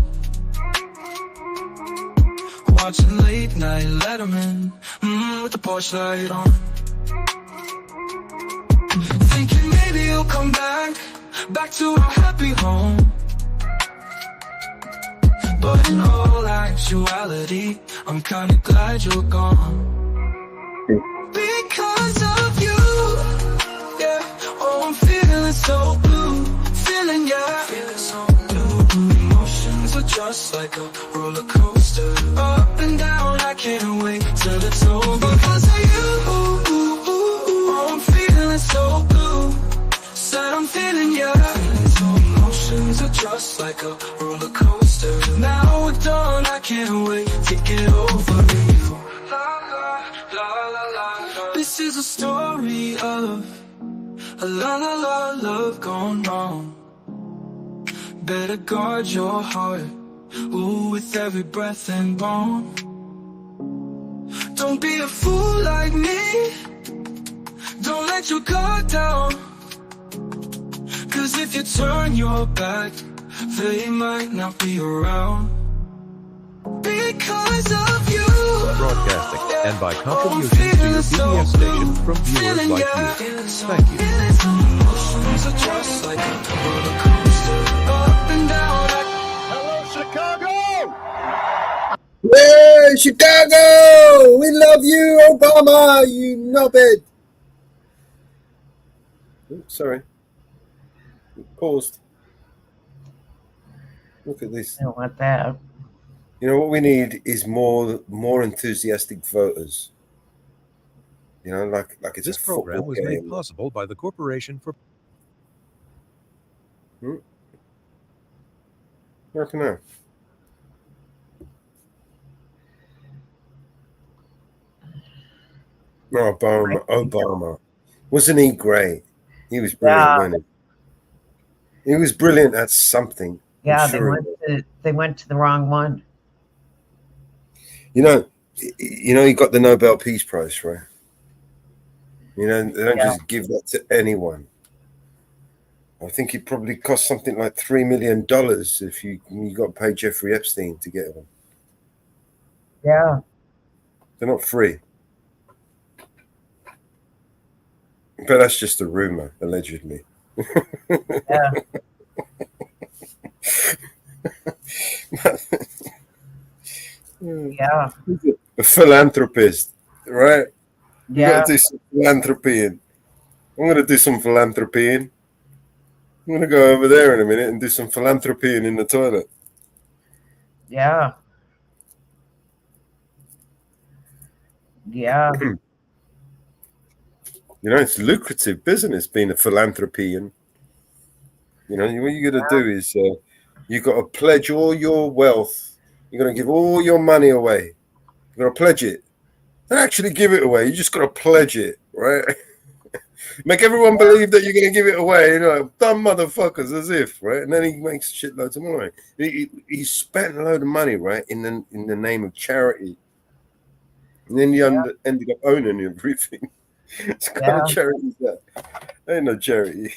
watching late night Letterman, with the porch light on. Thinking maybe you'll come back to our happy home. But in all actuality, I'm kinda glad you're gone. Because of you, yeah, oh, I'm feeling so blue, feeling, yeah, feeling so blue. Emotions are just like a roller coaster, up and down, I can't wait till it's over. Because of you, oh, I'm feeling so blue, said I'm feeling, yeah, emotions are just like a roller coaster. Now we're done, I can't wait to get over you. La la, la la la. This is a story of a la la la love gone wrong. Better guard your heart, ooh, with every breath and bone. Don't be a fool like me, don't let your guard down. Cause if you turn your back, they might not be around. Because of you, Broadcasting and by contributions to your BBS station from viewers like you. Thank you. Emotions are just like a roller coaster, up and down. Hello, Chicago! Hey, Chicago! We love you, Obama, you knobhead. Oops, sorry. Paused. Look at this. I don't want that. You know what we need is more enthusiastic voters. You know, like it's This a football program was made game. possible by the Corporation for. I don't know. Obama. Wasn't he great? He was brilliant, Yeah. wasn't he? He was brilliant at something. I'm Yeah, sure they went to the wrong one. You know, he got the Nobel Peace Prize, right? You know, they don't just give that to anyone. I think it probably cost something like $3 million if you got to pay Jeffrey Epstein to get one. Yeah. They're not free. But that's just a rumor, allegedly. Yeah. Yeah. A philanthropist, right? You Yeah. got to do some philanthropy. I'm going to do some philanthropy. I'm going to go over there in a minute and do some philanthropy in the toilet. Yeah. Yeah. You know, it's lucrative business being a philanthropian. You know, what you got to do is you got to pledge all your wealth. You're going to give all your money away. You're going to pledge it. Don't actually give it away. You just got to pledge it, right? Make everyone believe that you're going to give it away. You know, dumb motherfuckers, as if, right? And then he makes shitloads of money. He spent a load of money, right, in the name of charity. And then he ended up owning everything. What kind of charity is that? Ain't no charity.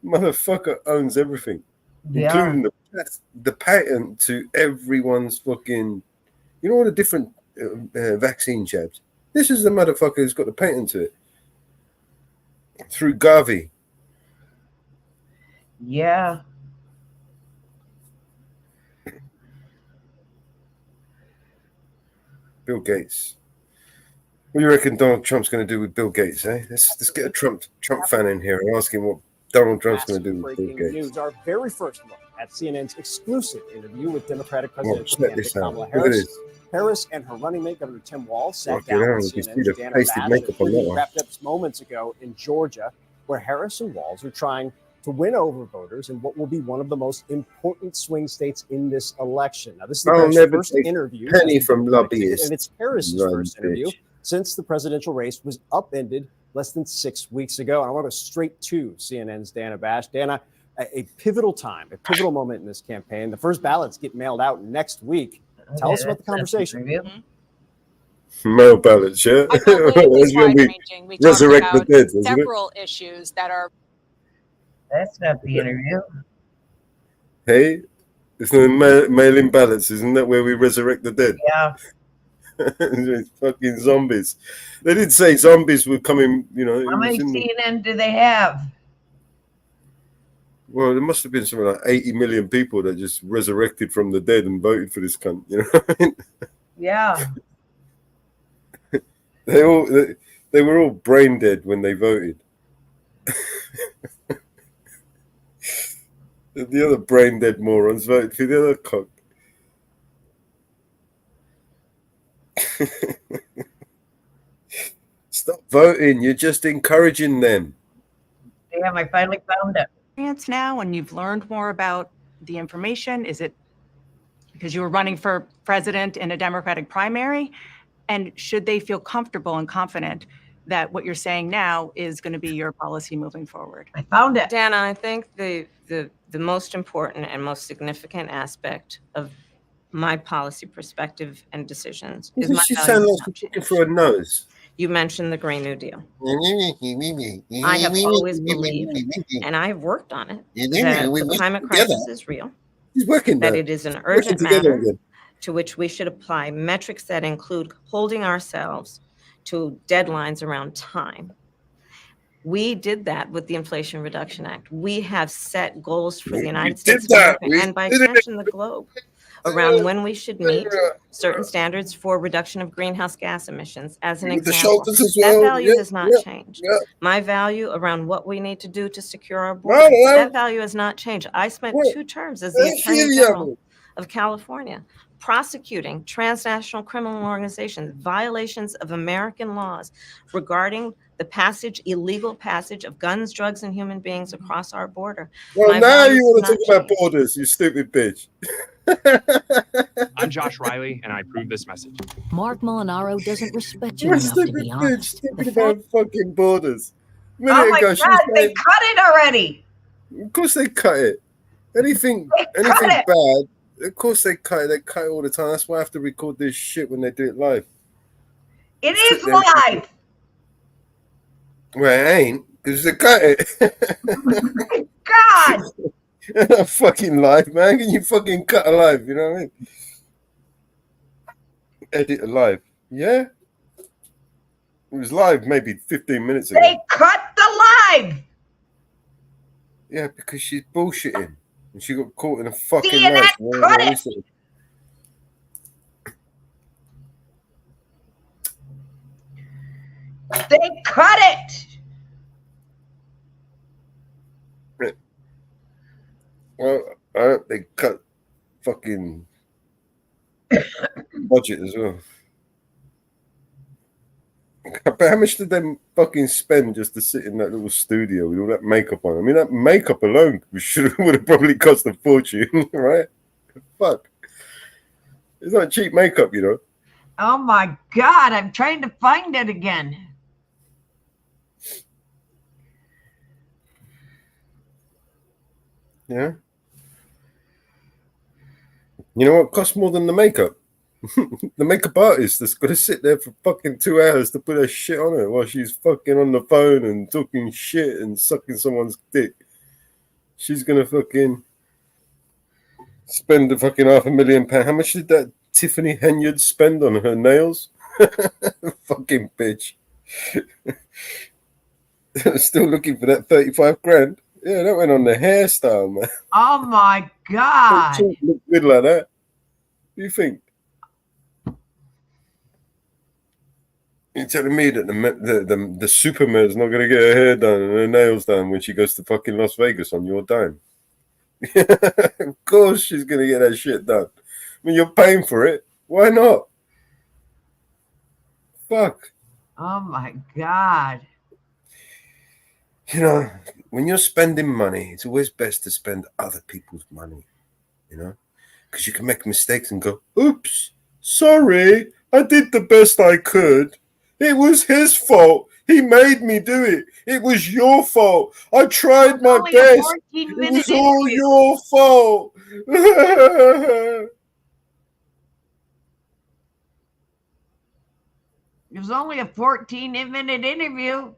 Motherfucker owns everything, including the patent to everyone's fucking. You know all the different vaccine jabs. This is the motherfucker who's got the patent to it through Gavi. Yeah. Bill Gates. What do you reckon Donald Trump's going to do with Bill Gates, eh? Let's get a Trump fan in here and ask him what Donald Trump's going to do with Bill Gates. News, our very first look at CNN's exclusive interview with Democratic presidential check candidate this out. Kamala Look at Harris. this. Harris and her running mate, Governor Tim Walz, sat Fucking down hell, with you can see CNN's the Dana pasted Bash. makeup on that It one. wrapped up moments ago in Georgia, where Harris and Walz are trying to win over voters in what will be one of the most important swing states in this election. Now, this is the I'll Harris' never first take interview. penny as the from Democratic ticket, lobbyists. And it's Harris's Run, first interview bitch. since the presidential race was upended less than 6 weeks ago. And I want to go straight to CNN's Dana Bash. Dana, a pivotal time, a pivotal moment in this campaign. The first ballots get mailed out next week. Tell us about the conversation. Mail ballots, yeah? I believe It's it's gonna be wide-ranging. We talked resurrect the about dead, isn't it? several issues that are That's not the interview. Hey, it's the mail-in ballots, isn't that where we resurrect the dead? Yeah. It's fucking zombies. They did say zombies were coming, you know. How many CNN do they have? Well, there must have been something like 80 million people that just resurrected from the dead and voted for this cunt, you know what I mean? Yeah. They were all brain dead when they voted. The other brain dead morons voted for the other cock. Stop voting. You're just encouraging them. Damn, I finally found it. Experience now and you've learned more about the information? Is it because you were running for president in a Democratic primary? And should they feel comfortable and confident that what you're saying now is going to be your policy moving forward? I found it. Dana, I think the most important and most significant aspect of my policy perspective and decisions is Doesn't my she values sound have like not she's looking for a nose? You mentioned the Green New Deal. I have always believed, and I've worked on it, that the climate crisis is real, He's working that now. it is an Working urgent together matter again. to which we should apply metrics that include holding ourselves to deadlines around time. We did that with the Inflation Reduction Act. We have set goals for the United States of America and by extension the globe around when we should meet certain standards for reduction of greenhouse gas emissions. As an With the example, shoulders as that well. value Yeah, has not yeah, changed. yeah. My value around what we need to do to secure our border, Right, right. that value has not changed. I spent Right. 2 terms as the Thank Attorney you, General of California, prosecuting transnational criminal organizations, violations of American laws regarding the illegal passage of guns, drugs, and human beings across our border. Well, My now values you want have to talk not about changed. borders, you stupid bitch. I'm Josh Riley, and I approve this message. Mark Molinaro doesn't respect you You're a enough to stupid be bitch, honest. The talking fact about fucking borders. A Oh minute my ago, she God, was they saying, cut it already. of course they cut it. Anything it. bad, of course they cut it. They cut it all the time. That's why I have to record this shit when they do it live. It Sit is there and- live. Well, it ain't, because they cut it. God. Not fucking live, man. Can you fucking cut a live? You know what I mean? Edit a live. Yeah? It was live maybe 15 minutes ago. They cut the live. Yeah, because she's bullshitting. And she got caught in a fucking CNN lie. cut it. They cut it. Well, I hope they cut fucking budget as well. But how much did they fucking spend just to sit in that little studio with all that makeup on? I mean, that makeup alone would have probably cost a fortune, right? Fuck. It's not cheap makeup, you know. Oh my God, I'm trying to find it again. Yeah. You know what costs more than the makeup? The makeup artist that's got to sit there for fucking 2 hours to put her shit on her while she's fucking on the phone and talking shit and sucking someone's dick. She's gonna fucking spend a fucking £500,000. How much did that Tiffany Henyard spend on her nails? Fucking bitch. Still looking for that 35 grand. Yeah, that went on the hairstyle, man. Oh my God. Don't look good like that. What do you think? You're telling me that the Superman's not going to get her hair done and her nails done when she goes to fucking Las Vegas on your dime? Of course she's going to get that shit done. I mean, you're paying for it. Why not? Fuck. Oh my God. You know, when you're spending money, it's always best to spend other people's money, you know? Because you can make mistakes and go, oops, sorry, I did the best I could. It was his fault. He made me do it. It was your fault. I tried my best. It was all your fault. It was only a 14-minute interview.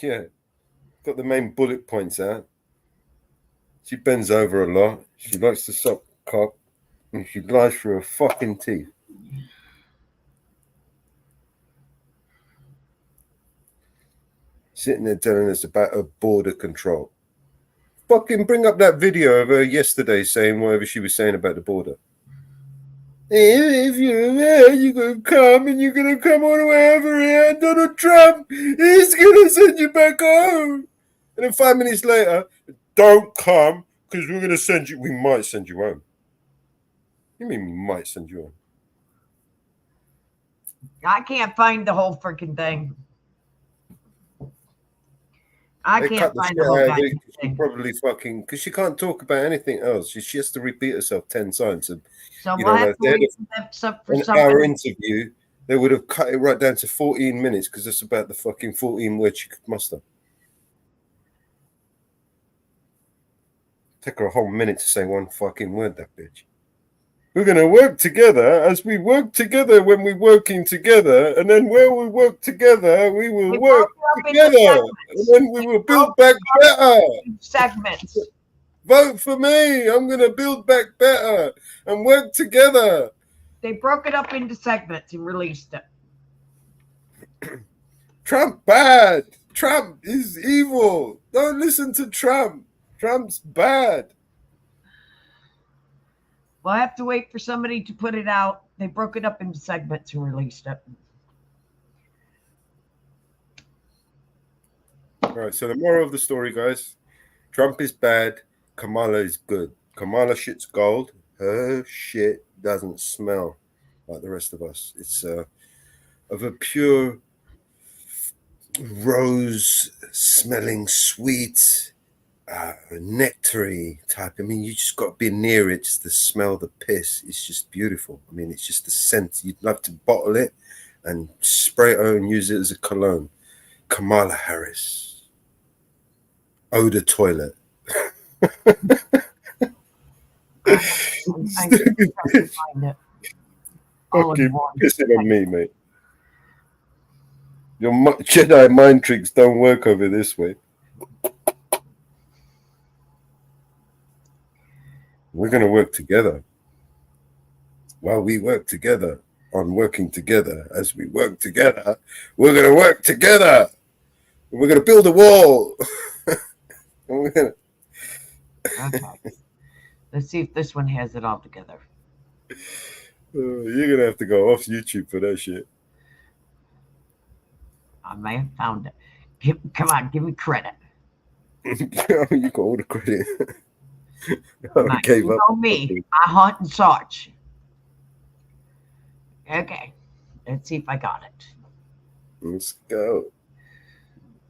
Yeah. Got the main bullet points out. She bends over a lot. She likes to suck cock. And she lies through her fucking teeth. Sitting there telling us about her border control. Fucking bring up that video of her yesterday saying whatever she was saying about the border. If you're there, you're going to come and you're going to come all the way over here. And Donald Trump, he's going to send you back home. And then 5 minutes later, don't come because we're going to send you. We might send you home. You mean we might send you home? I can't find the whole freaking thing. I can't find the whole goddamn thing. Probably fucking because she can't talk about anything else. She has to repeat herself 10 times. And So you we'll know, have like, to wait for an something. hour interview, they would have cut it right down to 14 minutes because that's about the fucking 14 words she could muster. Take her a whole minute to say one fucking word, that bitch. We're going to work together as we work together when we're working together. And then where we work together, we will work together. And then we will build back better. Segments. Vote for me. I'm going to build back better and work together. They broke it up into segments and released it. Trump bad. Trump is evil. Don't listen to Trump. Trump's bad. We'll have to wait for somebody to put it out. They broke it up into segments and released it. All right, so the moral of the story, guys, Trump is bad, Kamala is good. Kamala shit's gold. Her shit doesn't smell like the rest of us. It's of a pure rose smelling sweet, nectary type. I mean, you just got to be near it just to smell the piss. It's just beautiful. I mean, it's just the scent. You'd love to bottle it and spray it out and use it as a cologne. Kamala Harris. Odor toilet. Fucking pissing on me, mate. Your Jedi mind tricks don't work over this way. We're going to work together. While we work together on working together, as we work together, we're going to work together. We're going to build a wall. We're gonna... Okay. Let's see if this one has it all together. You're going to have to go off YouTube for that shit. I may have found it. Come on, give me credit. You got all the credit. I gave up. Know me. I hunt and search. Okay. Let's see if I got it. Let's go.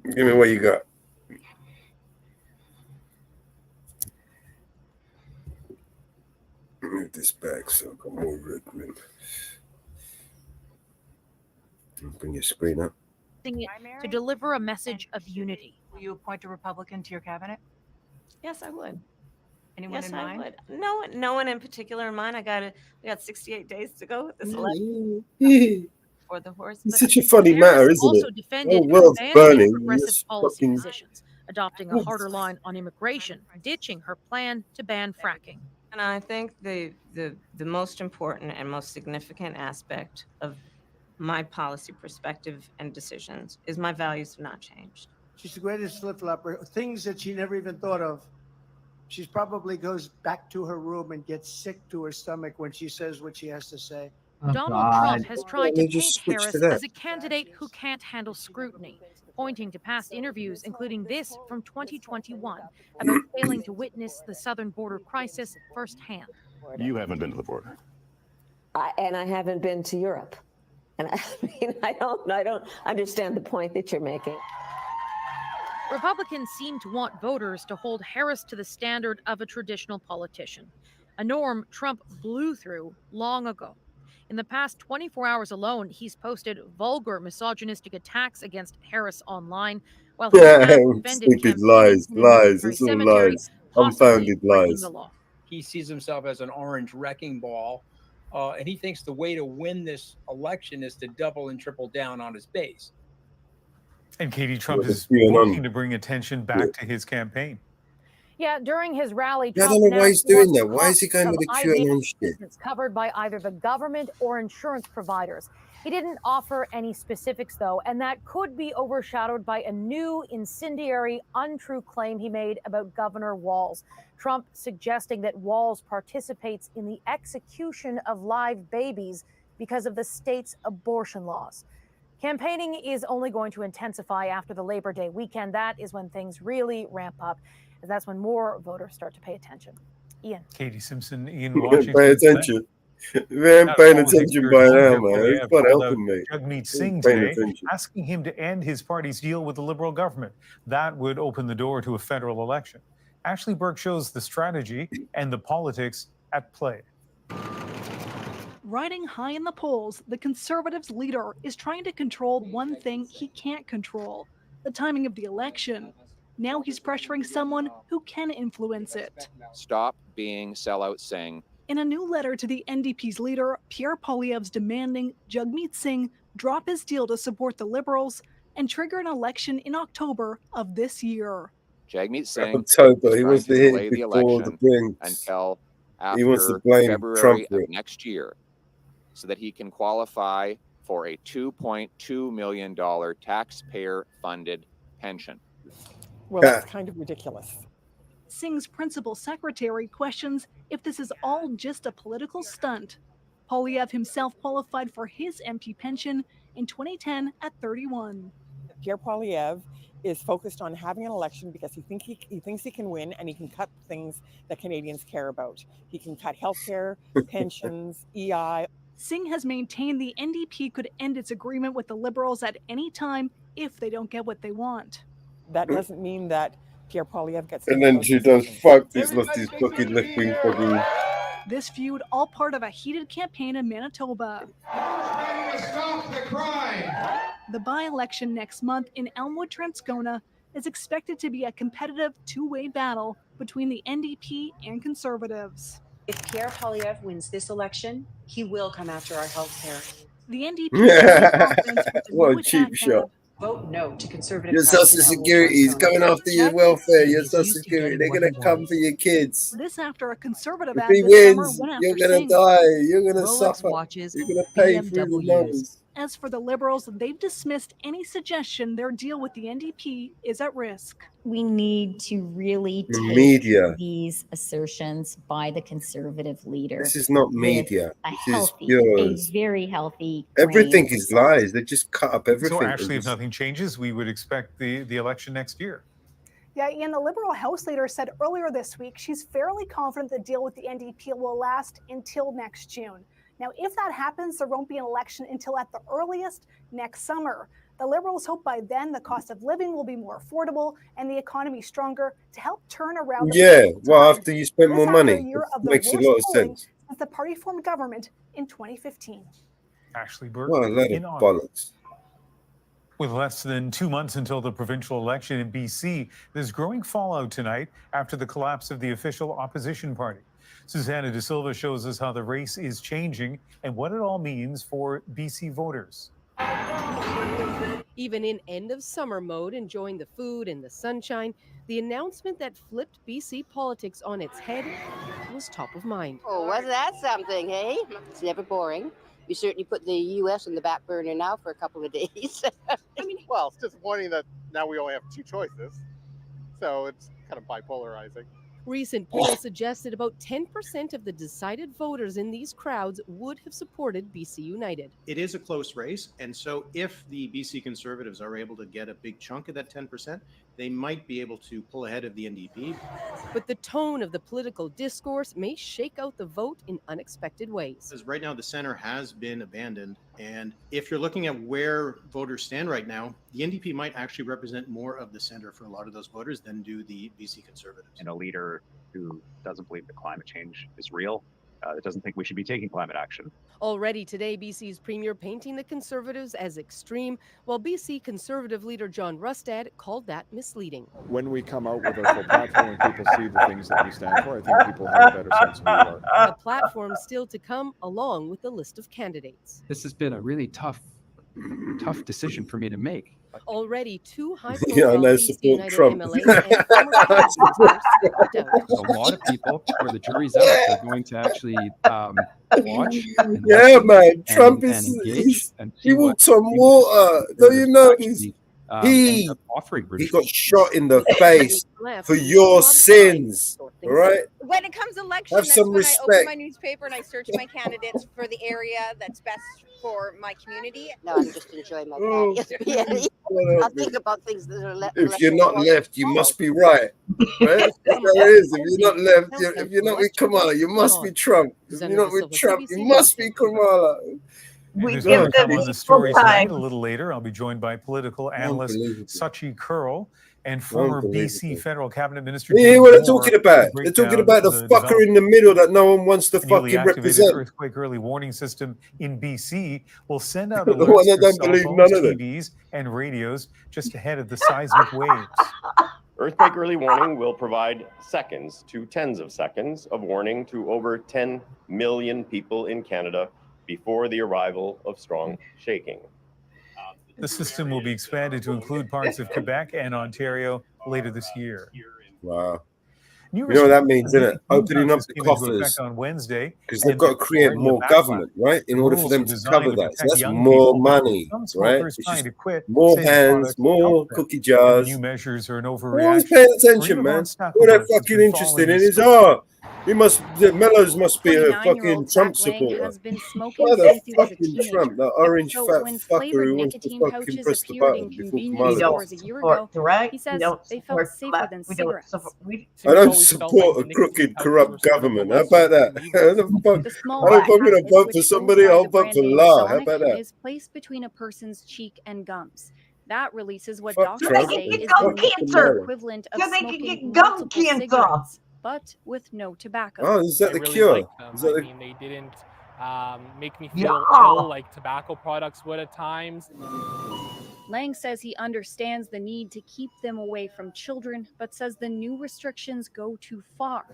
Give me what you got. Move this back so I can more red rim. Bring your screen up. To deliver a message of unity. Will you appoint a Republican to your cabinet? Yes, I would. Anyone Yes, in I mind? would. No one in particular in mind. We got 68 days to go with this election. For the horse. It's such a funny matter, isn't also it? defended The world's abandoning burning. progressive This policy fucking... positions, adopting a harder line on immigration, ditching her plan to ban fracking. And I think the most important and most significant aspect of my policy perspective and decisions is my values have not changed. She's the greatest flip-flopper. Things that she never even thought of. She probably goes back to her room and gets sick to her stomach when she says what she has to say. Donald Trump has tried to paint Harris that. as a candidate who can't handle scrutiny, pointing to past interviews, including this from 2021, about failing to witness the southern border crisis firsthand. You haven't been to the border. And I haven't been to Europe. And I mean, I don't understand the point that you're making. Republicans seem to want voters to hold Harris to the standard of a traditional politician, a norm Trump blew through long ago. In the past 24 hours alone, he's posted vulgar misogynistic attacks against Harris online, while he has defended stupid campaign lies, incidents in lies. Missouri It's all Cemetery, lies. possibly Unfounded breaking lies. the law. He sees himself as an orange wrecking ball, and he thinks the way to win this election is to double and triple down on his base. And Katie, Trump is QAnon. working to bring attention back to his campaign. Yeah, during his rally, Yeah, I Trump don't know why he's announced doing more that. Why is he going of with the IVF QAnon shit? treatments covered by either the government or insurance providers. He didn't offer any specifics, though, and that could be overshadowed by a new incendiary, untrue claim he made about Governor Walz. Trump suggesting that Walz participates in the execution of live babies because of the state's abortion laws. Campaigning is only going to intensify after the Labor Day weekend. That is when things really ramp up, as that's when more voters start to pay attention. Ian. Katie Simpson in Pay Washington. attention. We ain't paying attention by now, man. It's not helping me. Jagmeet Singh Paying today, attention. asking him to end his party's deal with the Liberal government. That would open the door to a federal election. Ashley Burke shows the strategy and the politics at play. Riding high in the polls, the Conservatives' leader is trying to control one thing he can't control, the timing of the election. Now he's pressuring someone who can influence it. Stop being sellout Singh. In a new letter to the NDP's leader, Pierre Poilievre's demanding Jagmeet Singh drop his deal to support the Liberals and trigger an election in October of this year. Jagmeet Singh October, is he trying wants to to hit delay the before the election brink. until He wants to after blame February Trump for of it. next year so that he can qualify for a $2.2 million taxpayer-funded pension. Well, that's kind of ridiculous. Singh's principal secretary questions if this is all just a political stunt. Poilievre himself qualified for his MP pension in 2010 at 31. Pierre Poilievre is focused on having an election because he thinks he can win, and he can cut things that Canadians care about. He can cut healthcare, pensions, EI. Singh has maintained the NDP could end its agreement with the Liberals at any time if they don't get what they want. That doesn't mean that Pierre Poilievre gets. And then she does fuck this, lost his fucking left-wing fucking. This feud, all part of a heated campaign in Manitoba. Stop the crime! The by-election next month in Elmwood, Transcona is expected to be a competitive two-way battle between the NDP and Conservatives. If Pierre Poilievre wins this election, he will come after our health care. The NDP What a cheap shot. Vote no to Conservative. Your social security is coming after your welfare. Your social security, they're gonna come for your kids. This after a Conservative If ad he this summer wins, went after you're gonna Singh. die. You're gonna Rolex suffer. watches, You're gonna pay through the nose. As for the Liberals, they've dismissed any suggestion their deal with the NDP is at risk. We need to really The take media. these assertions by the Conservative leader. This is not with media. A This is healthy, a yours. very healthy. Everything grain of is lies. They just cut up everything. So actually, if nothing changes, we would expect the election next year. Yeah, Ian, the Liberal House leader said earlier this week she's fairly confident the deal with the NDP will last until next June. Now, if that happens, there won't be an election until at the earliest next summer. The Liberals hope by then the cost of living will be more affordable and the economy stronger to help turn around. Yeah, well, after you spend more This after money, a year of the makes a worst lot of polling sense. since the party formed government in 2015. Ashley Burke. What a load of in Ottawa. bollocks. With less than 2 months until the provincial election in BC, there's growing fallout tonight after the collapse of the official opposition party. Susanna De Silva shows us how the race is changing and what it all means for BC voters. Even in end of summer mode, enjoying the food and the sunshine, the announcement that flipped BC politics on its head was top of mind. Oh, was that something, hey? It's never boring. We certainly put the U.S. on the back burner now for a couple of days. Well, it's disappointing that now we only have two choices. So it's kind of bipolarizing. Recent polls suggested about 10% of the decided voters in these crowds would have supported BC United. It is a close race, and so if the BC Conservatives are able to get a big chunk of that 10%, they might be able to pull ahead of the NDP. But the tone of the political discourse may shake out the vote in unexpected ways. Because right now the center has been abandoned, and if you're looking at where voters stand right now, the NDP might actually represent more of the center for a lot of those voters than do the BC Conservatives. And a leader who doesn't believe that climate change is real, that doesn't think we should be taking climate action. Already today, BC's Premier painting the Conservatives as extreme, while BC Conservative leader John Rustad called that misleading. When we come out with our full platform and people see the things that we stand for, I think people have a better sense of who we are. A platform still to come, along with the list of candidates. This has been a really tough decision for me to make. Already two Yeah, I high-profile know, BC support United Trump. MLAs and former councillors stepped out. A lot of people, where the jury's out, are going to actually watch. And Yeah, listen man. and- Trump and is engage and he see what walks on people water. Don't you know he's end up offering he British got shot in the face for your sins. All right? When it comes to election, Have that's some when I open respect. my newspaper and I search my candidates for the area that's best for my community. No, I'm just enjoying my Oh, patio. Really. well, I'll think about things that are left. If you're not left, you must be right. Right? That's how it is. If you're not left, if you're not with Kamala, you must be Trump. If you're not with Trump, you must be Kamala. And We there's give more to them come on the equal stories tonight. time. A little later, I'll be joined by political analyst Unbelievable. Sachi Curl and former BC Unbelievable. federal cabinet minister. You hear Jim what they're Moore talking to about? break They're talking down about the fucker in the middle that no one wants to The newly fucking activated represent. earthquake early warning system in BC will send out The one alerts that for don't cell believe phones, none of them. TVs, and radios just ahead of the seismic waves. Earthquake early warning will provide seconds to tens of seconds of warning to over 10 million people in Canada before the arrival of strong shaking. The system will be expanded to include parts of Quebec and Ontario later this year. Wow. You know what that means, isn't it? Opening up the coffers. On Wednesday, Because they've got to create more government, right? In order for them to cover that. So that's more money, right? It's just more hands, more cookie jars. New measures are an No one's overreaction. paying attention, man. All they're fucking interested in is, Mellows must be a 29-year-old fucking Zach Trump Lang supporter. has been smoking Why the since he was a fucking teenager. Trump? That orange So fat when fucker flavored who wants to nicotine fucking pouches press the appeared in button before convenience Kamala. stores a year ago, he says they felt safer than I cigarettes. don't support a crooked, corrupt government. How about that? How the fuck? The small I don't, if I'm white going to package, vote which for goes somebody, by I'll the vote brand for name La. How Sonic, about that? is placed between a person's cheek and gums. That releases what Fuck doctors Trump. say and is fuck the nicotine Kamala. equivalent of So they can smoking get gum multiple cancer. cigarettes, but with no tobacco. Oh, is that I the really cure? like them. Is that I the... mean, they didn't make me Yeah. feel ill like tobacco products would at times. Lang says he understands the need to keep them away from children, but says the new restrictions go too far.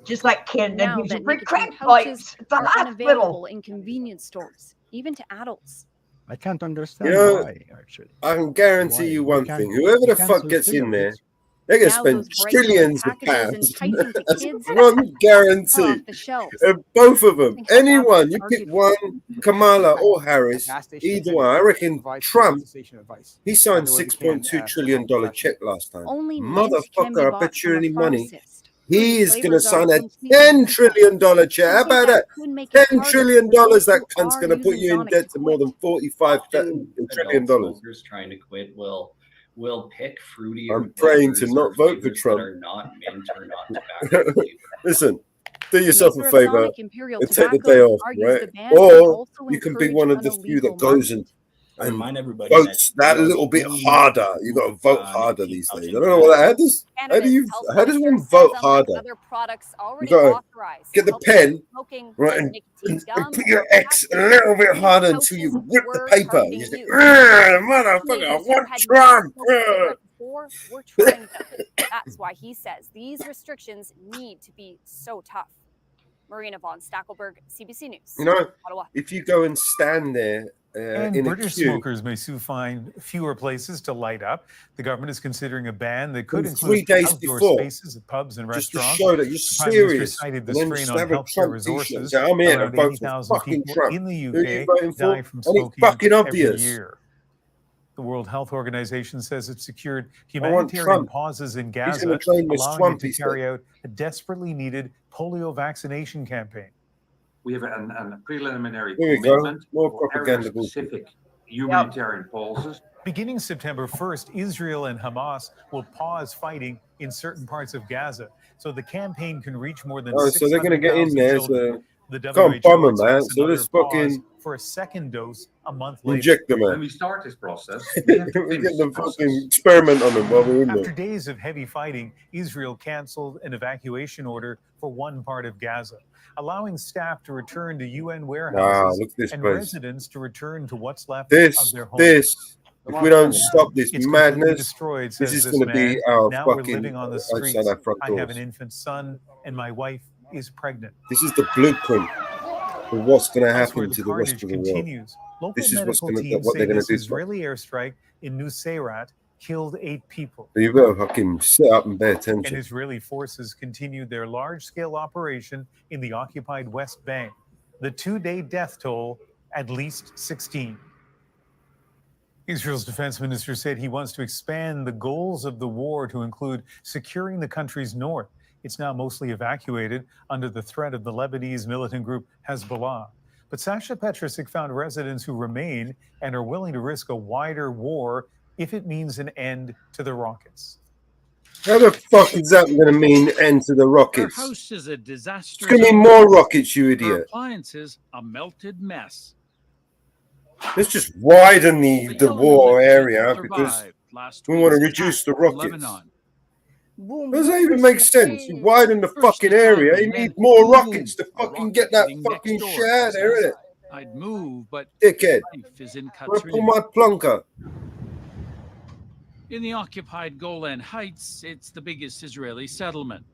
Just like kids Now abuse that free nicotine crack pouches pipes at the are unavailable hospital. in convenience stores, even to adults. I can't understand You know, why, actually. I can guarantee Why? you You one can thing. Whoever the fuck cancel gets in there, cigarettes. they're going to Now spend those bright yellow trillions of packages pounds. enticing to That's kids one are guarantee. off the shelves. Both of them. Think how Anyone. advocates You argued pick for one, Kamala or Harris. gas station Either one. I reckon provides Trump, consultation advice. he signed That way we can, uh, $6.2 trillion check last time. Only mint can be Motherfucker, I bought bet you from a any money. pharmacist. He is going to Flavors are sign a completely $10 different. trillion check. How He says about that? could make it $10 harder trillion. for those That who cunt's are going to put using you in Sonic debt to to more quit. than $45 trillion. Adult smokers trying to quit will pick fruitier I'm praying to flavors not or vote for flavors that Trump. are not mint or not tobacco flavored. Listen, do yourself a Maker of favor Sonic Imperial and take the Tobacco day off, argues right? the ban could Or also you can be encourage one of an the few illegal that goes market. I and remind everybody votes that that those little bit only harder. You got to vote harder nicotine these pouch days. in I don't know what Canada. how does one vote harder? You got to get the pen, right, and put your X a little bit harder until you rip the paper. You say, motherfucker, I want Trump. We're trying them. That's why he says these restrictions need to be so tough. Marina von Stackelberg, CBC News. You know, Ottawa. if you go and stand there And in a British queue, smokers may soon find fewer places to light up. The government is considering a ban that could from include 3 days outdoor before, spaces at pubs and just to restaurants. show that you're The Prime Minister serious, cited the and then strain just on have a healthcare Trump T-shirt. resources. Say, I'm here to Around vote for 80,000 fucking people Trump. in the Who are you UK voting for? die from And it's smoking fucking every obvious. year. The World Health Organization says it secured want humanitarian Trump. pauses in He's Gaza, going to claim this allowing Trump, it to he said. carry out a desperately needed polio vaccination campaign. We have a preliminary There we go. commitment More for propaganda bullshit. area-specific humanitarian pauses. Beginning September 1st, Israel and Hamas will pause fighting in certain parts of Gaza, so the campaign can reach more than Oh, so they're going to get in 600,000 there. children. So The can't bomb WHO them, man. expects So another let's pause fucking for a second dose a month later. inject them, When man. we start this process, we have to We finish get the them process. fucking experiment on them while we're in After there. days of heavy fighting, Israel canceled an evacuation order for one part of Gaza, allowing staff to return to UN warehouses look at this and place. residents to return to what's left This, of their homes. if we don't stop this It's completely madness, destroyed, this says is this going to be man. our Now we're fucking living on the outside streets. our front I have doors. an infant son, and my wife is pregnant. This is the blueprint for what's going to Elsewhere, happen the to the rest carnage of the world. continues. Local This is what's medical going to teams what say they're going to this do. To us. Israeli airstrike in Nuseirat killed 8 people. So you better fucking sit up and pay And attention. Israeli forces continued their large-scale operation in the occupied West Bank. The 2-day death toll, at least 16. Israel's defense minister said he wants to expand the goals of the war to include securing the country's north. It's now mostly evacuated under the threat of the Lebanese militant group Hezbollah. But Sasha Petrusik found residents who remain and are willing to risk a wider war if it means an end to the rockets. How the fuck is that going to mean end to the Our rockets? house is a disaster. It's going to be zone. more rockets, you Our idiot. appliances, a melted mess. Let's just widen the war area because we want to reduce the rockets. Does that even make sense? You widen the fucking area, you need more rockets to fucking get that fucking shit out of there, isn't it? I'd move, but Dickhead. life is in Where Katrina. pull my plunker? In the occupied Golan Heights, it's the biggest Israeli settlement.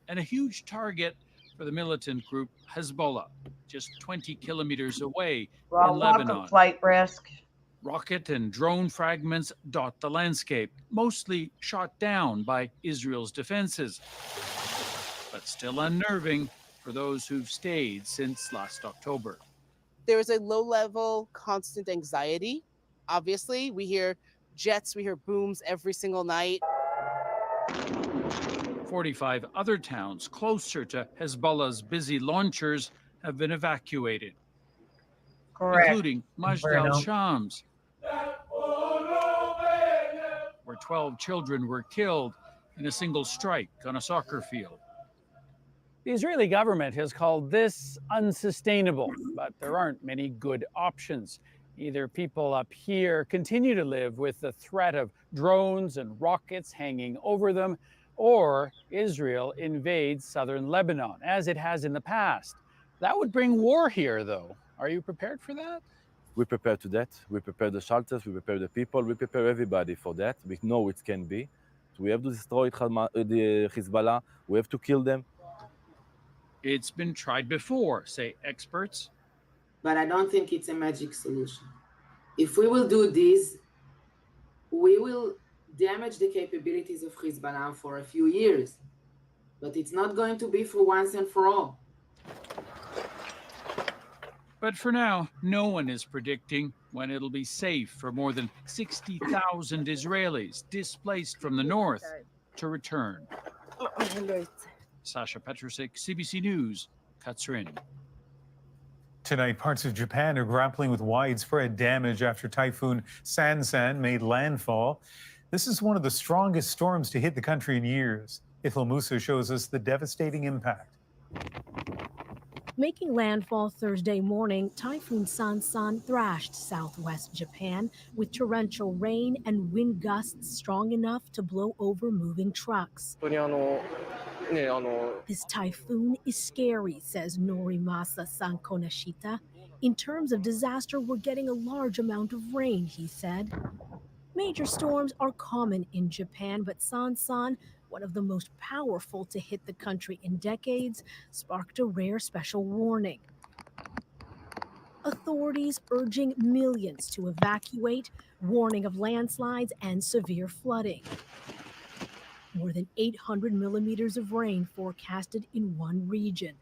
And a huge target for the militant group Hezbollah, just 20 kilometers away Well, in lots Lebanon. of flight risk. Rocket and drone fragments dot the landscape, mostly shot down by Israel's defenses, but still unnerving for those who've stayed since last October. There is a low-level, constant anxiety. Obviously, we hear jets, we hear booms every single night. 45 other towns closer to Hezbollah's busy launchers have been evacuated, including Majd al-Shams, where 12 children were killed in a single strike on a soccer field. The Israeli government has called this unsustainable, but there aren't many good options. Either people up here continue to live with the threat of drones and rockets hanging over them, or Israel invades southern Lebanon, as it has in the past. That would bring war here, though. Are you prepared for that? We prepare to that. We prepare the shelters, we prepare the people, we prepare everybody for that. We know it can be. So we have to destroy the Hezbollah, we have to kill them. It's been tried before, say experts. But I don't think it's a magic solution. If we will do this, we will damage the capabilities of Hezbollah for a few years. But it's not going to be for once and for all. But for now, no one is predicting when it'll be safe for more than 60,000 Israelis displaced from the north to return. Sasha Petrusik, CBC News, Katrin. Tonight, parts of Japan are grappling with widespread damage after Typhoon Sansan made landfall. This is one of the strongest storms to hit the country in years. Ithel Musa shows us the devastating impact. Making landfall Thursday morning, Typhoon Sansan thrashed southwest Japan with torrential rain and wind gusts strong enough to blow over moving trucks. This typhoon is scary, says Norimasa Sankonashita. In terms of disaster, we're getting a large amount of rain, he said. Major storms are common in Japan, but Sansan, one of the most powerful to hit the country in decades, sparked a rare special warning. Authorities urging millions to evacuate, warning of landslides and severe flooding. More than 800 millimeters of rain forecasted in one region.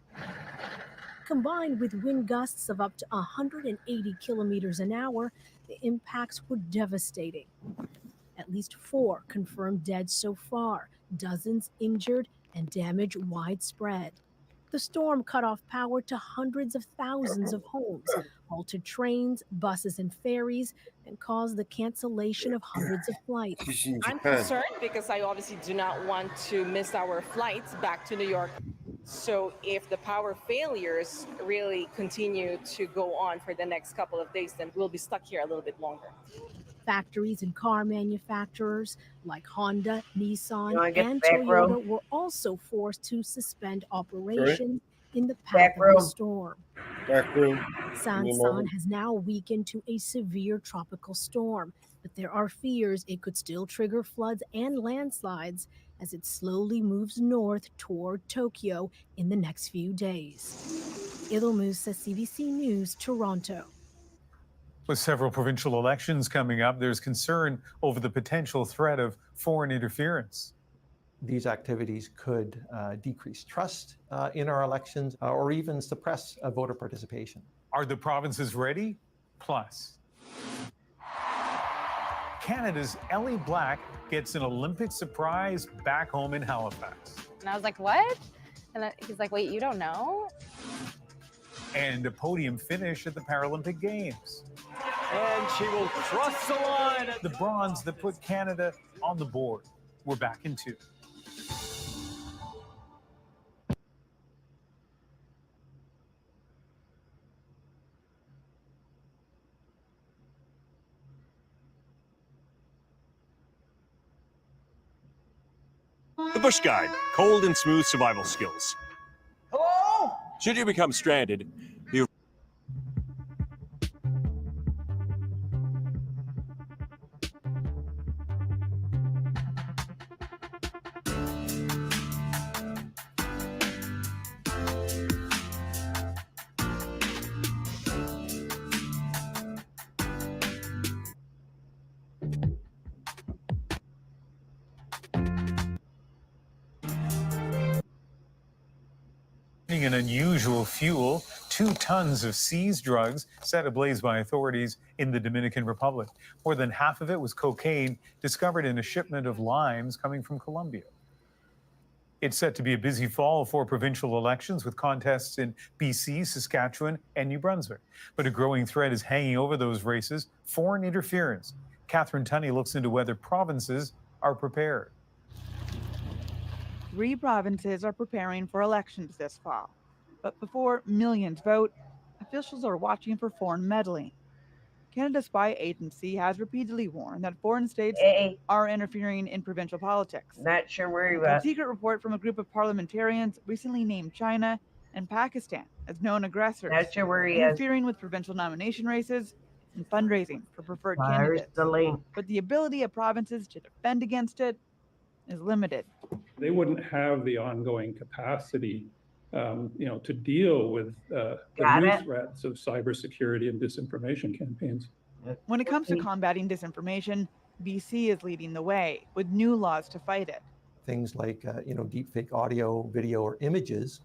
Combined with wind gusts of up to 180 kilometers an hour, the impacts were devastating. At least 4 confirmed dead so far, dozens injured, and damage widespread. The storm cut off power to hundreds of thousands of homes, halted trains, buses, and ferries, and caused the cancellation of hundreds of flights. I'm concerned because I obviously do not want to miss our flights back to New York. So if the power failures really continue to go on for the next couple of days, then we'll be stuck here a little bit longer. Factories and car manufacturers like Honda, Nissan, and back row? Toyota were also forced to suspend operations in the path of the storm. Sansan has now weakened to a severe tropical storm, but there are fears it could still trigger floods and landslides as it slowly moves north toward Tokyo in the next few days. Ithel Musa, CBC News, Toronto. With several provincial elections coming up, there's concern over the potential threat of foreign interference. These activities could decrease trust in our elections or even suppress voter participation. Are the provinces ready? Plus, Canada's Ellie Black gets an Olympic surprise back home in Halifax. And I was like, what? And he's like, wait, you don't know? And a podium finish at the Paralympic Games. And she will cross the line. The bronze that put Canada on the board. We're back in 2. The Bush Guide, cold and smooth survival skills. Hello? Should you become stranded, the An unusual fuel, 2 tons of seized drugs set ablaze by authorities in the Dominican Republic. More than half of it was cocaine discovered in a shipment of limes coming from Colombia. It's set to be a busy fall for provincial elections with contests in BC, Saskatchewan, and New Brunswick. But a growing threat is hanging over those races: foreign interference. Catherine Tunney looks into whether provinces are prepared. 3 provinces are preparing for elections this fall. But before millions vote, officials are watching for foreign meddling. Canada's spy agency has repeatedly warned that foreign states are interfering in provincial politics. Not sure where he A was. secret report from a group of parliamentarians recently named China and Pakistan as known aggressors, Not sure where he is. interfering with provincial nomination races and fundraising for preferred There's candidates. the link. But the ability of provinces to defend against it is limited. They wouldn't have the ongoing capacity, to deal with the new threats of cybersecurity and disinformation campaigns. When it comes to combating disinformation, BC is leading the way with new laws to fight it. Things like, deepfake audio, video, or images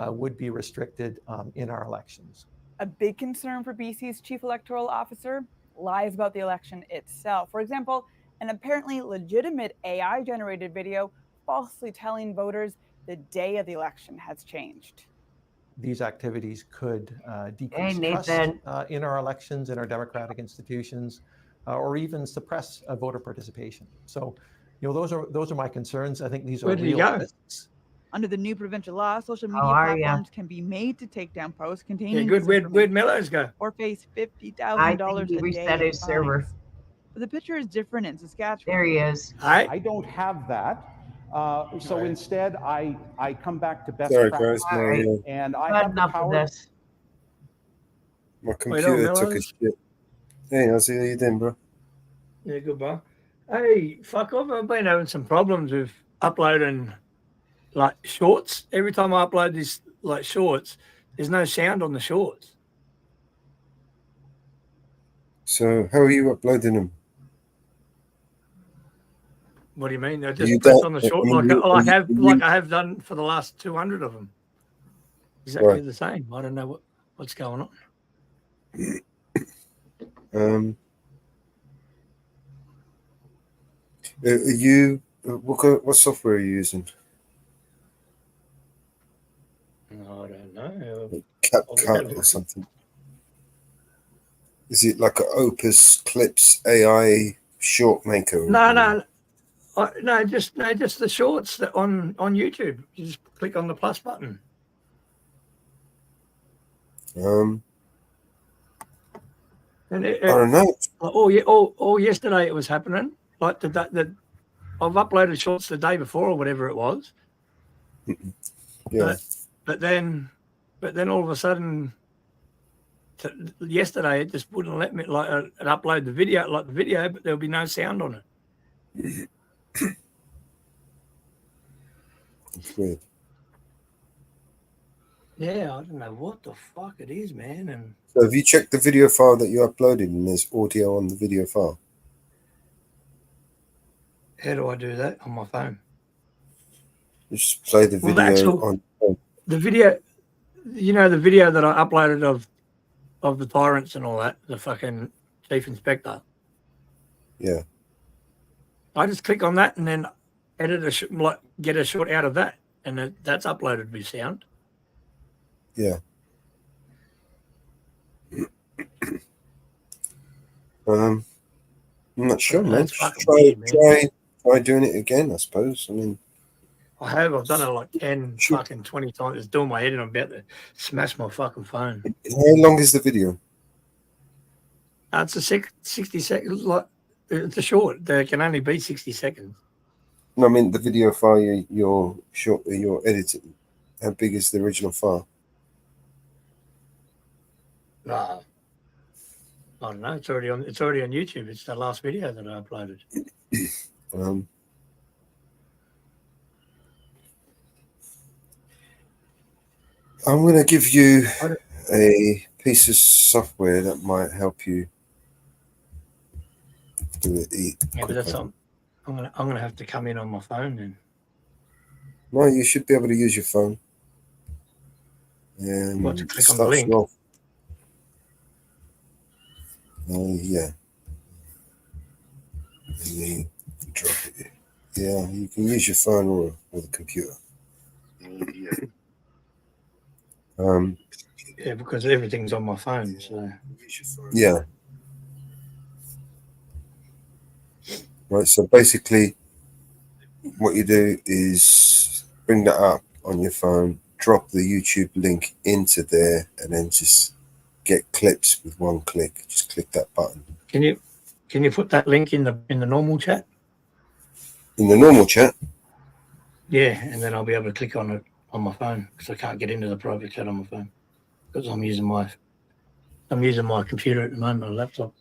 would be restricted in our elections. A big concern for BC's chief electoral officer lies about the election itself. For example, an apparently legitimate AI-generated video falsely telling voters the day of the election has changed. These activities could decrease trust in our elections, in our democratic institutions, or even suppress voter participation. So, those are my concerns. I think these are real risks. Under the new provincial law, social media are ya? platforms can be made to take down posts containing good. Where'd disinformation Mellows go? or face I $50,000 think he a day reset in his server. fines. But the picture is different in Saskatchewan. There he is. I don't have that. So instead, I come back to best Sorry, practice, guys, and I have the Enough of power. this. my computer took a shit. Hey, how's it? How you doing, bro? Yeah, good, bro. Hey, fuck off. I've been having some problems with uploading like shorts. Every time I upload these like shorts, there's no sound on the shorts. So, how are you uploading them? What do you mean? I You just press don't- on the short I mean, like you- I have done for the last 200 of them. Exactly Right. the same. I don't know what's going on. What software are you using? I don't know. CapCut or something? Is it like an Opus Clips AI short maker? No, just the shorts that on YouTube. You just click on the plus button. And I don't know. All yesterday it was happening. Like that I've uploaded shorts the day before or whatever it was. Yeah. But then all of a sudden yesterday it just wouldn't let me upload the video, but there'll be no sound on it. It's weird. Yeah, I don't know what the fuck it is, man. And So have you checked the video file that you uploaded and there's audio on the video file? how do I do that on my phone? Just play the video on. The video, the video that I uploaded of the tyrants and all that, the fucking chief inspector. Yeah. I just click on that and then edit get a shot out of that, and that's uploaded with sound. Yeah. I'm not sure, man. That's fucking weird, man. Try doing it again, I suppose. I mean, I've done it like 10, fucking 20 times. It's doing my head and I'm about to smash my fucking phone. how long is the video? It's a 60 seconds. Like, it's a short. There can only be 60 seconds. No, I mean the video file you're editing. How big is the original file? I don't know. It's already on YouTube. It's the last video that I uploaded. I'm going to give you a piece of software that might help you do it. Yeah, but that's something. I'm gonna have to come in on my phone then. No, you should be able to use your phone. What, to click on the link? Yeah. And then drop it. Yeah, you can use your phone or the computer. Yeah, because everything's on my phone. So yeah. Right. So basically, what you do is bring that up on your phone, drop the YouTube link into there, and then just get clips with one click. Just click that button. can you put that link in the normal chat? In the normal chat? Yeah, and then I'll be able to click on it on my phone because I can't get into the private chat on my phone because I'm using my computer at the moment, my laptop.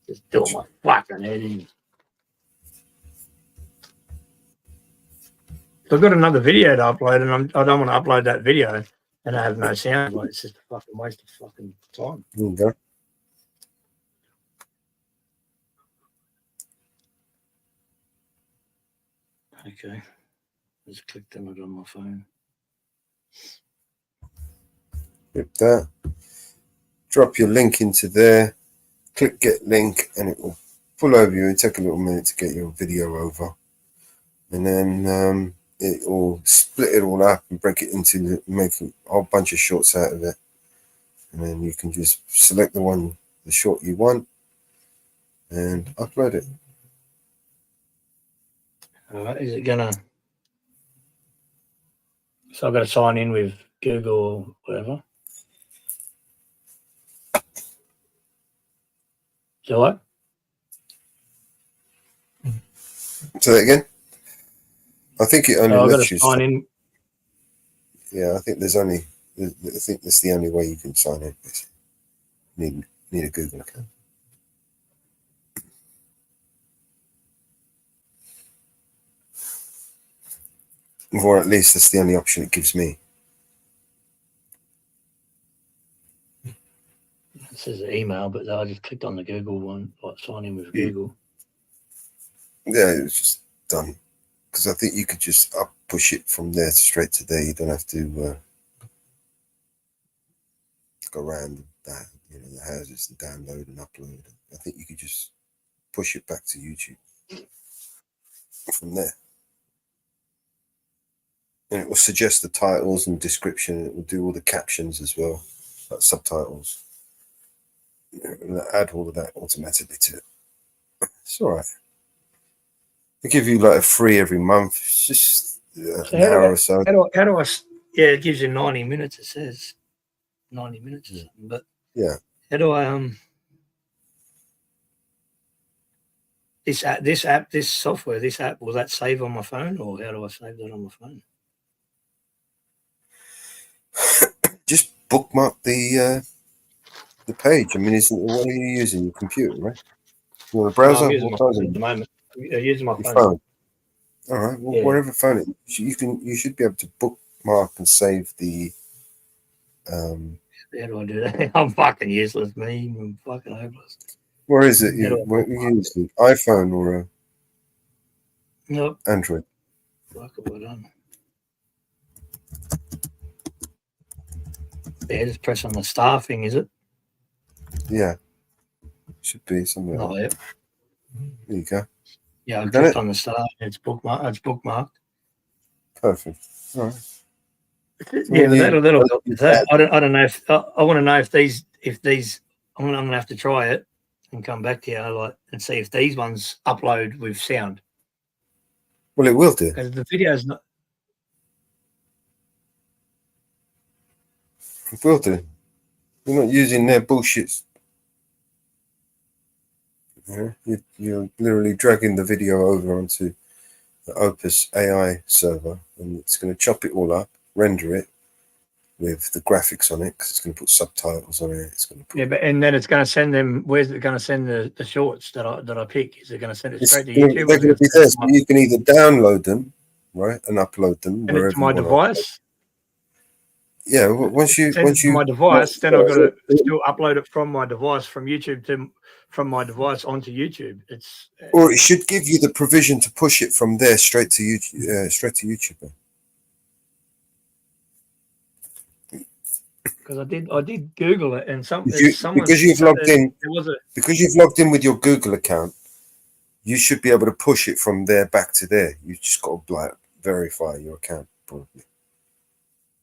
Just doing my fucking head in. So I've got another video to upload, and I don't want to upload that video and I have no sound. Like, it's just a fucking waste of fucking time. There you go. Okay. Just clicked on it on my phone. Click that. Drop your link into there. Click get link, and it will pull over you. It'll take a little minute to get your video over. And then it will split it all up and break it into, make a whole bunch of shorts out of it. And then you can just select the short you want, and upload it. All right, is it gonna? So I've got to sign in with Google or whatever. So what? Say that again. I think it only I've got lets to you sign in. Yeah, I think that's the only way you can sign in. Basically. Need a Google account. Or at least that's the only option it gives me. It says email, but I just clicked on the Google one, like sign in with Google. Yeah, it's just done. Because I think you could just push it from there straight to there. You don't have to go around that, the houses and download and upload. I think you could just push it back to YouTube from there. And it will suggest the titles and description. It will do all the captions as well, like subtitles. It'll add all of that automatically to it. It's all right. They give you like a free every month. It's just an hour or so. How do I? Yeah, it gives you 90 minutes. It says 90 minutes or something. But yeah, how do I this software, this app, will that save on my phone, or how do I save that on my phone? Just bookmark the page. I mean, what are you using? Your computer, right? You want a browser? No, I'm using my phone at the moment. I'm using my phone. All right. Well, yeah. whatever phone you should be able to bookmark and save the. How do I do that? I'm fucking useless, me. I'm fucking hopeless. Where is it? You use an iPhone or a nope. Android? Fuck, have I done? Yeah, just press on the star thing, is it? Yeah. Should be something like that. Yeah. There you go. Yeah, I've clicked on the star. It's bookmarked. It's bookmarked. Perfect. All right. Yeah, but that'll help with that. I don't know if I want to know if these I'm gonna have to try it and come back to you and see if these ones upload with sound. Well, it will do. Because the video's not. It will do. You're not using their bullshit. Yeah, you're literally dragging the video over onto the Opus AI server, and it's going to chop it all up, render it with the graphics on it, because it's going to put subtitles on it. It's going to put, yeah, but and then it's going to send them. Where's it going to send the shorts that I pick? Is it going to send it straight to YouTube? They're going to be there, so you can either download them, right, and upload them wherever it's my device. Yeah, once you my device, then I've got to still upload it from my device from YouTube from my device onto YouTube. Or it should give you the provision to push it from there straight to YouTube. Because I did Google it, and because you've logged in with your Google account, you should be able to push it from there back to there. You just got to verify your account probably.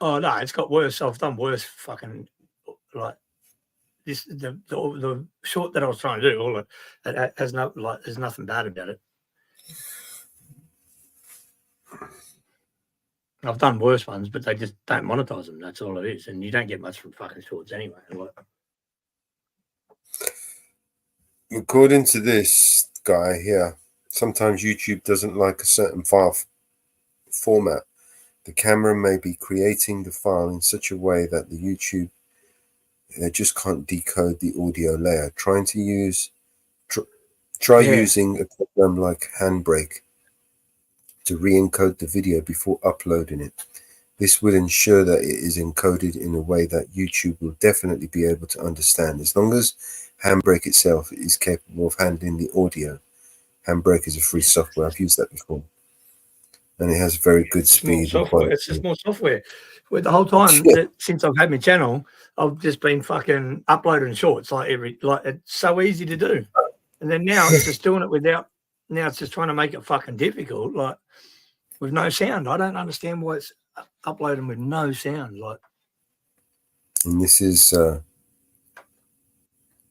Oh no, it's got worse. I've done worse. Fucking like this. The short that I was trying to do, all it has no like. There's nothing bad about it. I've done worse ones, but they just don't monetize them. That's all it is, and you don't get much from fucking shorts anyway. Like, according to this guy here, sometimes YouTube doesn't like a certain file format. The camera may be creating the file in such a way that the YouTube just can't decode the audio layer. Try using a program like Handbrake to re-encode the video before uploading it. This will ensure that it is encoded in a way that YouTube will definitely be able to understand. As long as Handbrake itself is capable of handling the audio. Handbrake is a free software. I've used that before. And it has very good speed. It's just more software. Well, the whole time since I've had my channel, I've just been fucking uploading shorts like it's so easy to do. And then now it's just doing it without. Now it's just trying to make it fucking difficult, like with no sound. I don't understand why it's uploading with no sound. Like, and this is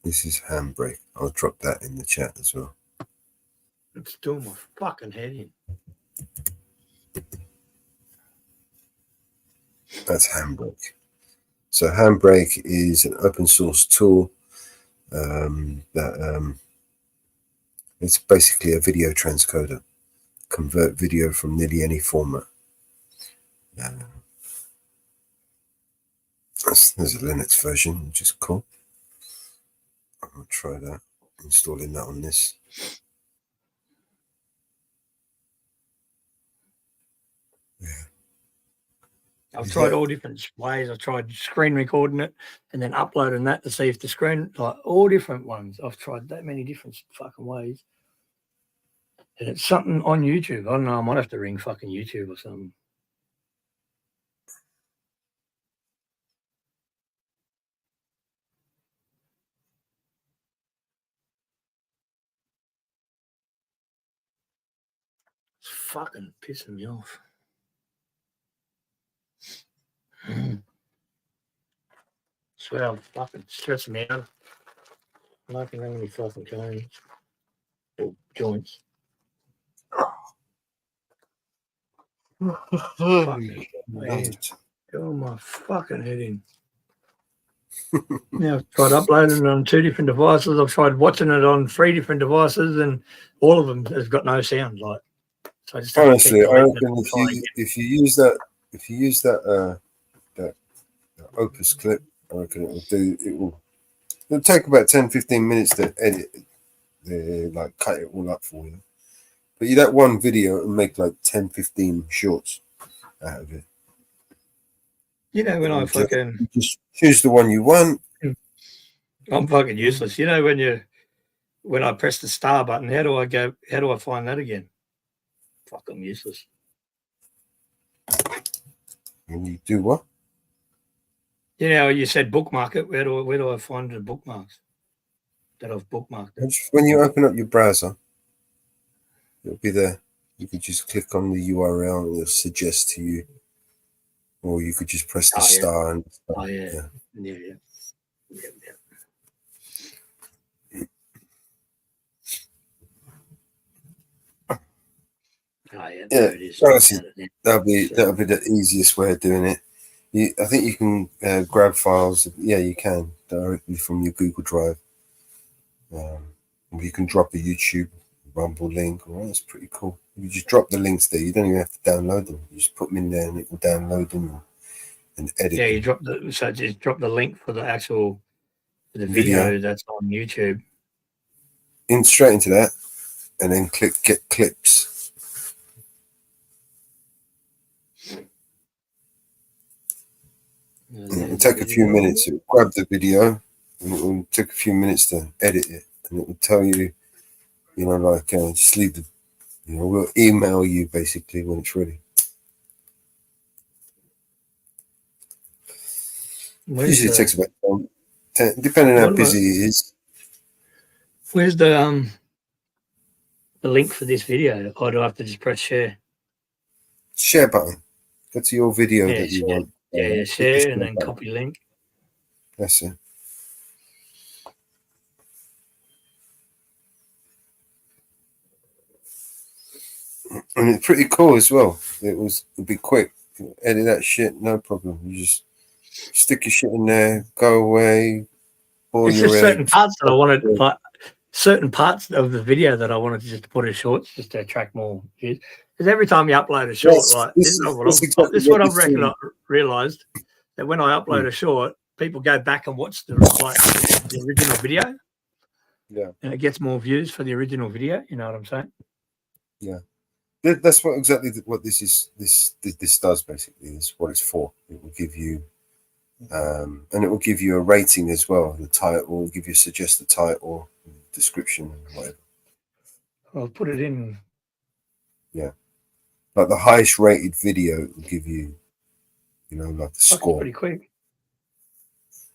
Handbrake. I'll drop that in the chat as well. It's doing my fucking head in. That's Handbrake. So Handbrake is an open source tool that it's basically a video transcoder. Convert video from nearly any format. There's a Linux version, which is cool. I'll try that, installing that on this. I've tried all different ways. I've tried screen recording it and then uploading that to see if the screen, like all different ones. I've tried that many different fucking ways. And it's something on YouTube. I don't know. I might have to ring fucking YouTube or something. It's fucking pissing me off. Swear I'm fucking stressing me out. I can have any fucking cones or joints. Fucking go my fucking head in. Now I've tried uploading it on 2 different devices. I've tried watching it on 3 different devices, and all of them has got no sound. Like, so I just honestly, I reckon if you use that Opus clip, I reckon it'll take about 10-15 minutes to edit it, like cut it all up for you. But that one video will make like 10-15 shorts out of it. You know, when I fucking just choose the one you want. I'm fucking useless. You know, when I press the star button, how do I find that again? Fuck, I'm useless. And you do what? You know, you said bookmark it. Where do I find the bookmarks that I've bookmarked it? When you open up your browser, it'll be there. You could just click on the URL and it'll suggest to you. Or you could just press the star and Yeah. There it is. That'll be the easiest way of doing it. I think you can grab files. Yeah, you can directly from your Google Drive. Or you can drop a YouTube Rumble link. Well, that's pretty cool. You just drop the links there. You don't even have to download them. You just put them in there, and it will download them and edit. Yeah, you drop just drop the link for the actual video that's on YouTube. Straight into that, and then click Get Clips. It'll take a few minutes. It'll grab the video, and it will take a few minutes to edit it, and it will tell you, just leave the, we'll email you basically when it's ready. Usually it takes about 10, depending on how busy it is. Where's the link for this video? Or do I have to just press share? Share button. Go to your video that you want. Yeah, share and then copy link. That's it. And it's pretty cool as well. It'd be quick. Edit that shit, no problem. You just stick your shit in there, go away. It's just certain parts that I wanted, like certain parts of the video that I wanted to just put as shorts just to attract more views. Because every time you upload a short, this is what I've realized, that when I upload a short, people go back and watch the original video. Yeah. And it gets more views for the original video. You know what I'm saying? Yeah. That's what exactly what this is. This does basically. Is what it's for. It will give you, and it will give you a rating as well. The title will give you suggest the title, description, and whatever. I'll put it in. Yeah, like the highest rated video will give you, like the score. Pretty quick.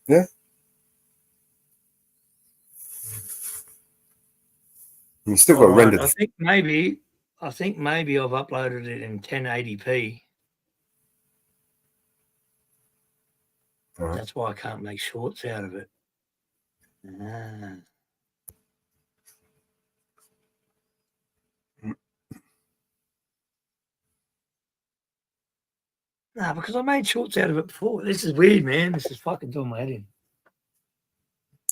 Yeah. You still got rendered. I think maybe I've uploaded it in 1080p. Right. That's why I can't make shorts out of it. Nah, because I made shorts out of it before. This is weird, man. This is fucking doing my head in.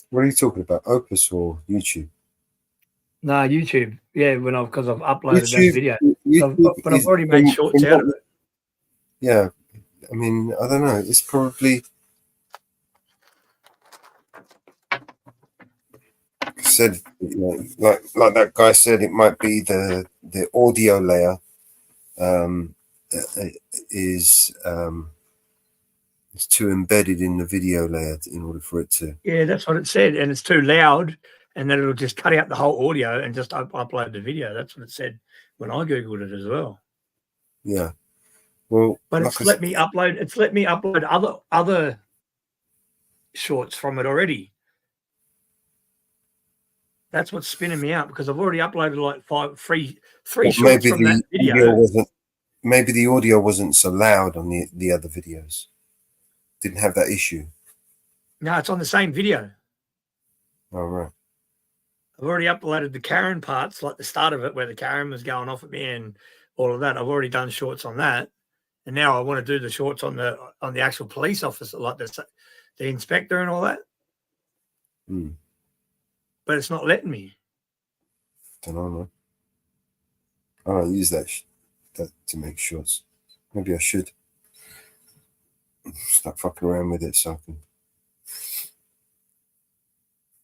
What are you talking about? Opus or YouTube? No, YouTube. Yeah, because I've uploaded YouTube, that video. YouTube But I've already made shorts out of it. Yeah, I mean, I don't know. It's probably said, like that guy said, it might be the audio layer is too embedded in the video layer in order for it to. Yeah, that's what it said, and it's too loud, and then it'll just cut out the whole audio and just upload the video. That's what it said when I googled it as well. Yeah, well, but it's let me upload. It's let me upload other shorts from it already. That's what's spinning me out because I've already uploaded like three shorts from that video. Maybe the audio wasn't so loud on the other videos. Didn't have that issue. No, it's on the same video. Oh, right. I've already uploaded the Karen parts, like the start of it where the Karen was going off at me and all of that. I've already done shorts on that. And now I want to do the shorts on the actual police officer, like the inspector and all that. Mm. But it's not letting me. Don't know, man. I don't use that to make shorts. Maybe I should start fucking around with it so I can.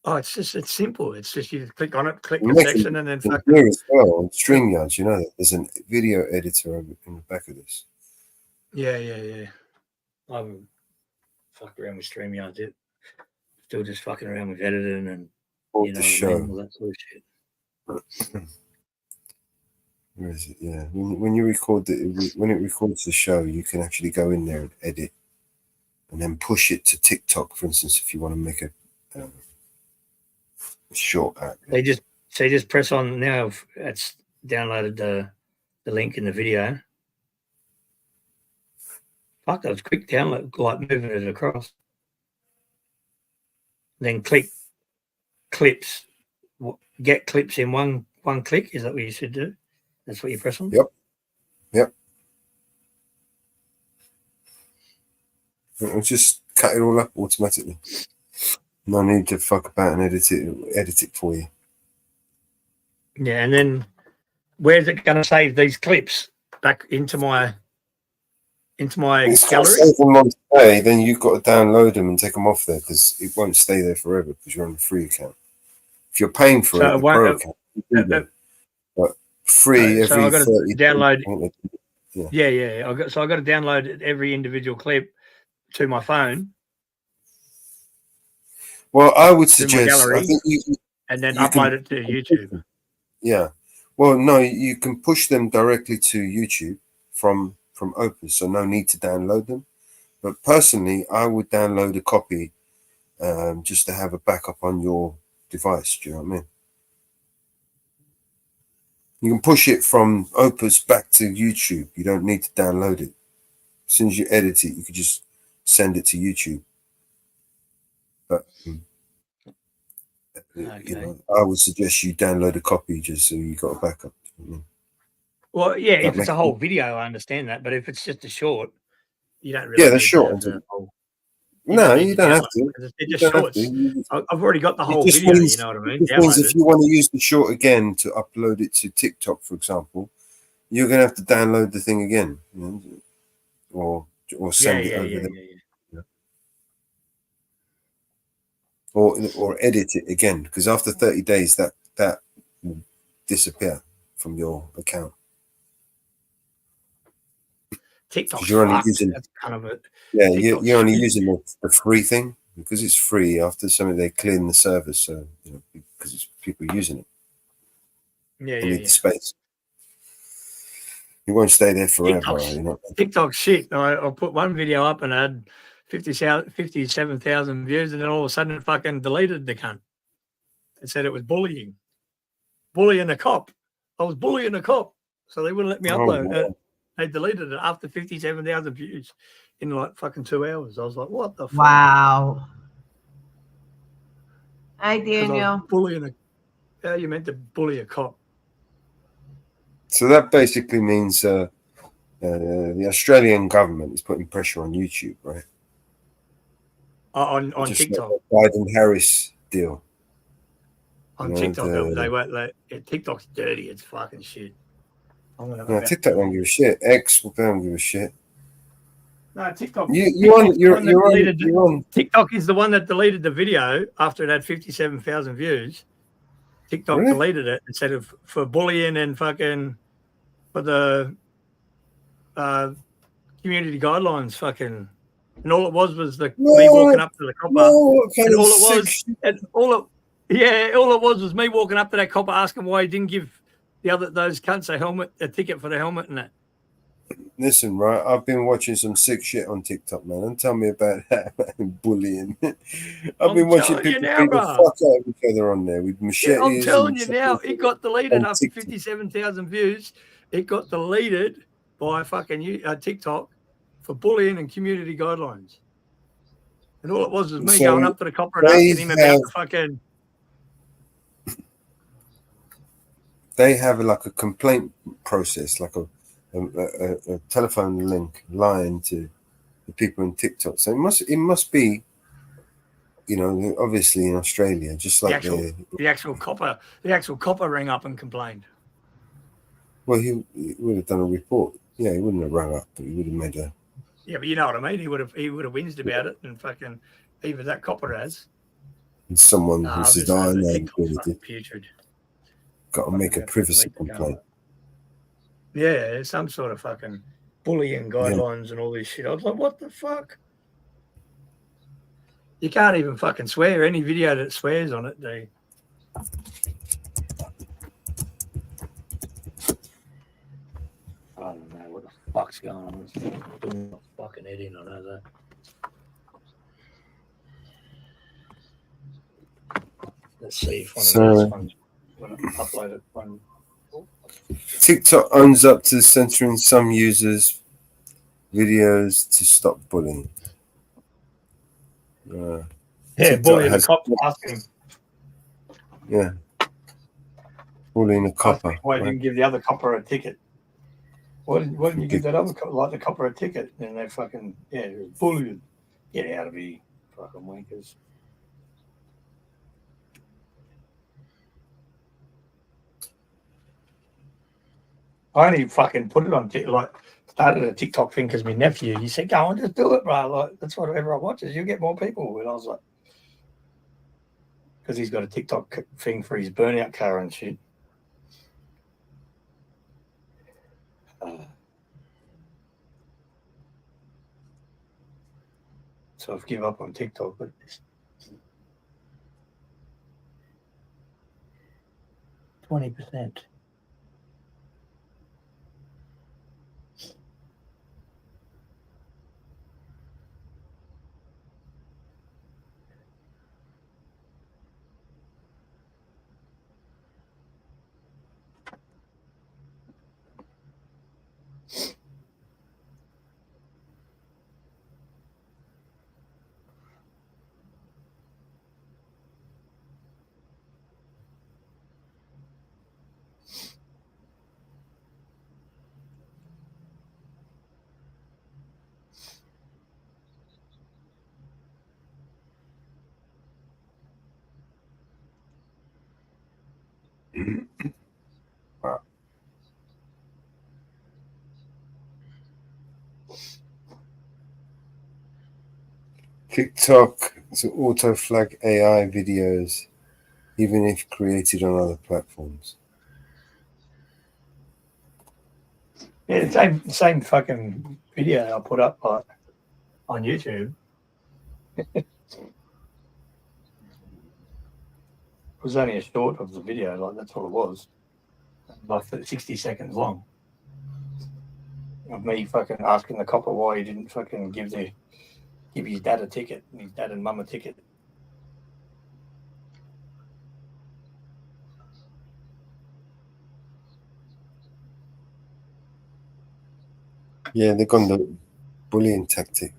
Oh, it's simple. It's just you click on it, click the section, and then fucking. Here as well on StreamYard, you know that there's a video editor in the back of this. Yeah. I haven't fucked around with StreamYard yet. Still just fucking around with editing and all that sort of shit. Where is it? Yeah, when you record when it records the show, you can actually go in there and edit, and then push it to TikTok, for instance, if you want to make a short app. They just press on now. It's downloaded the link in the video. Fuck, that was quick download, like moving it across. Then click clips. Get clips in one click. Is that what you should do? That's what you press on? Yep. It'll just cut it all up automatically. No need to fuck about and edit it for you. Yeah, and then where's it going to save these clips? Back into my gallery? Save them on today, then you've got to download them and take them off there because it won't stay there forever because you're on a free account. If you're paying for it, the pro account, but free so every I've got to 30 download. Yeah. I got to download every individual clip to my phone. Well, I would suggest gallery, I think and then upload it to YouTube. Yeah. Well, no, you can push them directly to YouTube from Opus, so no need to download them. But personally, I would download a copy just to have a backup on your device. Do you know what I mean? You can push it from Opus back to YouTube. You don't need to download it. As soon as you edit it, you could just send it to YouTube. But I would suggest you download a copy just so you got a backup. Well, yeah, That if it's makes a whole sense. video, I understand that. But if it's just a short, you don't really Yeah, they're need short. the whole. No, need you to don't have download to. it because they're You just don't have shorts. to. I've already got the whole It just video. means, You know what I mean? it just means if Downloaded. you want to use the short again to upload it to TikTok, for example, you're going to have to download the thing again, or send it over there. Or edit it again, because after 30 days that will disappear from your account. TikTok's You're only fucked. using, That's kind of it. yeah, TikTok's you're only shit. using the free thing because it's free. After something, they clean the servers, so because it's people using it. Yeah, They need the space. You won't stay there forever. TikTok's shit. I put one video up and I had 57,000 views, and then all of a sudden it fucking deleted the cunt. It said it was bullying a cop. I was bullying a cop, so they wouldn't let me upload it. They deleted it after 57,000 views in like fucking 2 hours. I was like, what the fuck? Wow. Hi, 'Cause I was Daniel. bullying how you meant to bully a cop? So that basically means the Australian government is putting pressure on YouTube, right? On Just TikTok. like the Biden-Harris deal. On TikTok, they won't let TikTok's dirty. It's fucking shit. No, TikTok don't give a shit. X, they don't give a shit. No, TikTok. You're on. TikTok is the one that deleted the video after it had 57,000 views. TikTok Really? deleted it and said for bullying and fucking for the community guidelines fucking, and all it was me walking up to the copper. And all it was me walking up to that copper asking why he didn't give those cunts a ticket for the helmet and that. Listen, right? I've been watching some sick shit on TikTok, man. Don't tell me about that, man. Bullying. I've been watching people beat the fuck out of each other on there with machetes. Yeah, I'm telling you now, it got deleted on after TikTok. 57,000 views. It got deleted by fucking TikTok for bullying and community guidelines. And all it was me So going up to the copper and asking him about the fucking. They have like a complaint process, like a telephone line to the people in TikTok. So it must be, obviously in Australia, just like the actual copper rang up and complained. Well, he would have done a report. Yeah, he wouldn't have rung up, but he would have made a. Yeah, but you know what I mean. He would have whinged about it, and fucking even that copper has. And someone who said, "Oh, no, putrid. Got to make a privacy complaint." Yeah, some sort of fucking bullying guidelines and all this shit. I was like, what the fuck? You can't even fucking swear. Any video that swears on it, they. I don't know what the fuck's going on. Doing my fucking head in, I know that. Let's see if one of these ones when I upload it. One. TikTok owns up to censoring some users' videos to stop bullying. Bullying the cop asking. Yeah. Bullying a copper. Why didn't you give the other copper a ticket? Why didn't you give that other the copper a ticket? And they fucking bullying. Get out of here, fucking wankers. I only fucking put it on started a TikTok thing because my nephew, he said, go on, just do it, bro. Like, that's what everyone watches. You get more people. And I was like, because he's got a TikTok thing for his burnout car and shit. So I've given up on TikTok, but 20%. TikTok to auto flag AI videos, even if created on other platforms. Yeah, same fucking video I put up on YouTube. It was only a short of the video, like that's all it was. Like 60 seconds long. Of me fucking asking the copper why he didn't fucking give his dad a ticket, his dad and mum a ticket. Yeah, they've gone the bullying tactic.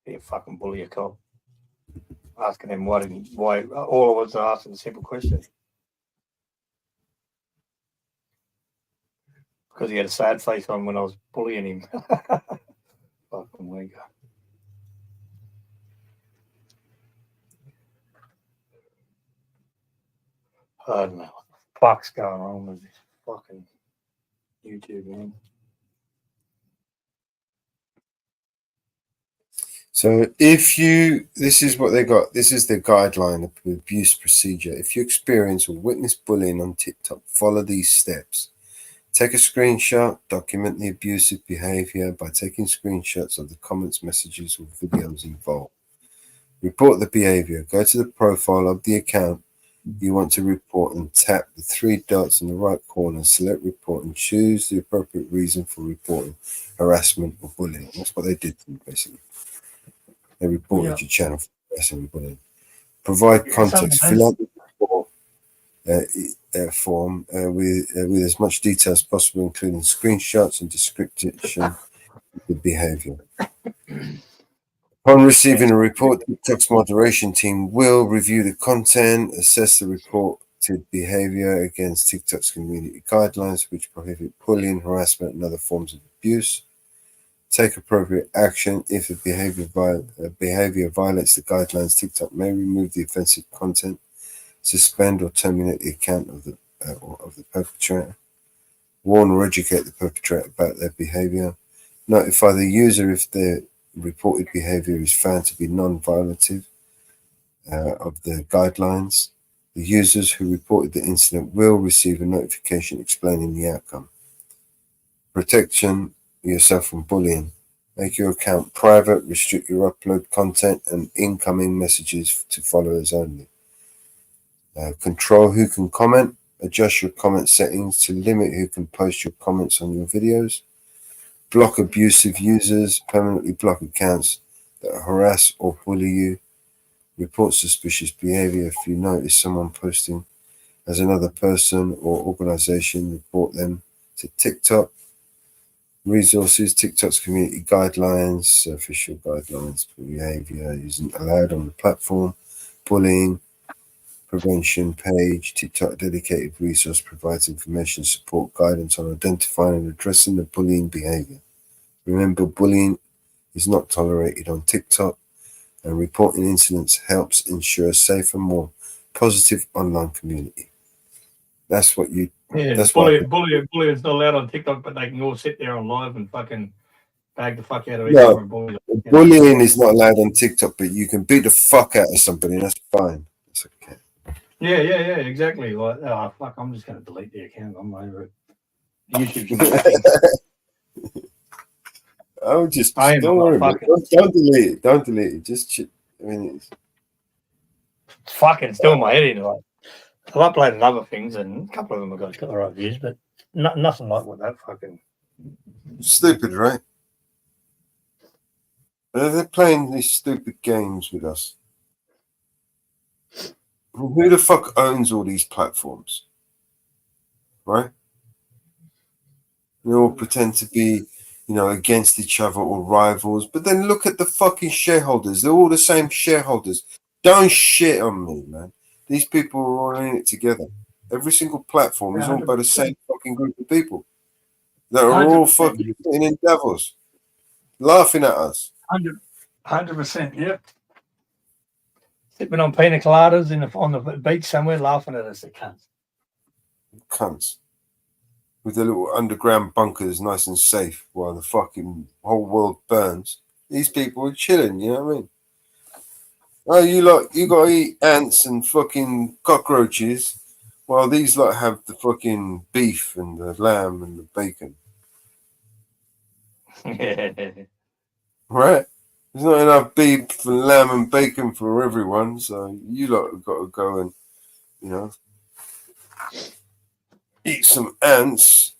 Be a fucking bully a cop. Asking him why all I was asking a simple question. Because he had a sad face on when I was bullying him. Fucking wanker. I don't know what the fuck's going on with this fucking YouTube, man. So this is what they got. This is the guideline of the abuse procedure. If you experience or witness bullying on TikTok, follow these steps. Take a screenshot, document the abusive behavior by taking screenshots of the comments, messages, or videos involved. Report the behavior. Go to the profile of the account you want to report and tap the 3 dots in the right corner, select report and choose the appropriate reason for reporting harassment or bullying. That's what they did to me, basically. They reported your channel for harassment and bullying. Provide context. Fill out the report form with as much detail as possible, including screenshots and description of the behavior. Upon receiving a report, TikTok's moderation team will review the content, assess the reported behavior against TikTok's community guidelines, which prohibit bullying, harassment, and other forms of abuse. Take appropriate action if the behavior violates the guidelines. TikTok may remove the offensive content, suspend or terminate the account of the perpetrator, warn or educate the perpetrator about their behavior, notify the user if their reported behavior is found to be non-violative of the guidelines. The users who reported the incident will receive a notification explaining the outcome. Protection yourself from bullying. Make your account private, restrict your upload content and incoming messages to followers only. Control who can comment. Adjust your comment settings to limit who can post your comments on your videos. Block abusive users. Permanently block accounts that harass or bully you. Report suspicious behavior. If you notice someone posting as another person or organization, report them to TikTok. Resources. TikTok's community guidelines. Official guidelines for behavior isn't allowed on the platform. Bullying prevention page. TikTok dedicated resource provides information, support, guidance on identifying and addressing the bullying behavior. Remember, bullying is not tolerated on TikTok, and reporting incidents helps ensure a safer, more positive online community. That's what you. Yeah, that's bullying's not allowed on TikTok, but they can all sit there on live and fucking bag the fuck out of each other and bully. Bullying is not allowed on TikTok, but you can beat the fuck out of somebody, and that's fine. That's okay. Yeah, exactly. Like, oh fuck, I'm just going to delete the account. I'm over it. YouTube. Oh, don't worry about it. Don't delete it. Don't delete it. Just, I mean, it's fucking still my head in. Like, I've uploaded other things, and a couple of them have got the right views, but nothing like what that fucking. Stupid, right? They're playing these stupid games with us. Who the fuck owns all these platforms? Right? They all pretend to be, against each other or rivals. But then look at the fucking shareholders. They're all the same shareholders. Don't shit on me, man. These people are all in it together. Every single platform is all by the same fucking group of people that are all fucking sitting in Davos, laughing at us. 100%, yep. Sipping on pina coladas on the beach somewhere, laughing at us, the cunts. Cunts. With their little underground bunkers, nice and safe, while the fucking whole world burns. These people are chilling, you know what I mean? Oh, you gotta eat ants and fucking cockroaches, while these lot have the fucking beef and the lamb and the bacon. Right? There's not enough beef and lamb and bacon for everyone, so you lot have got to go and, you know, eat some ants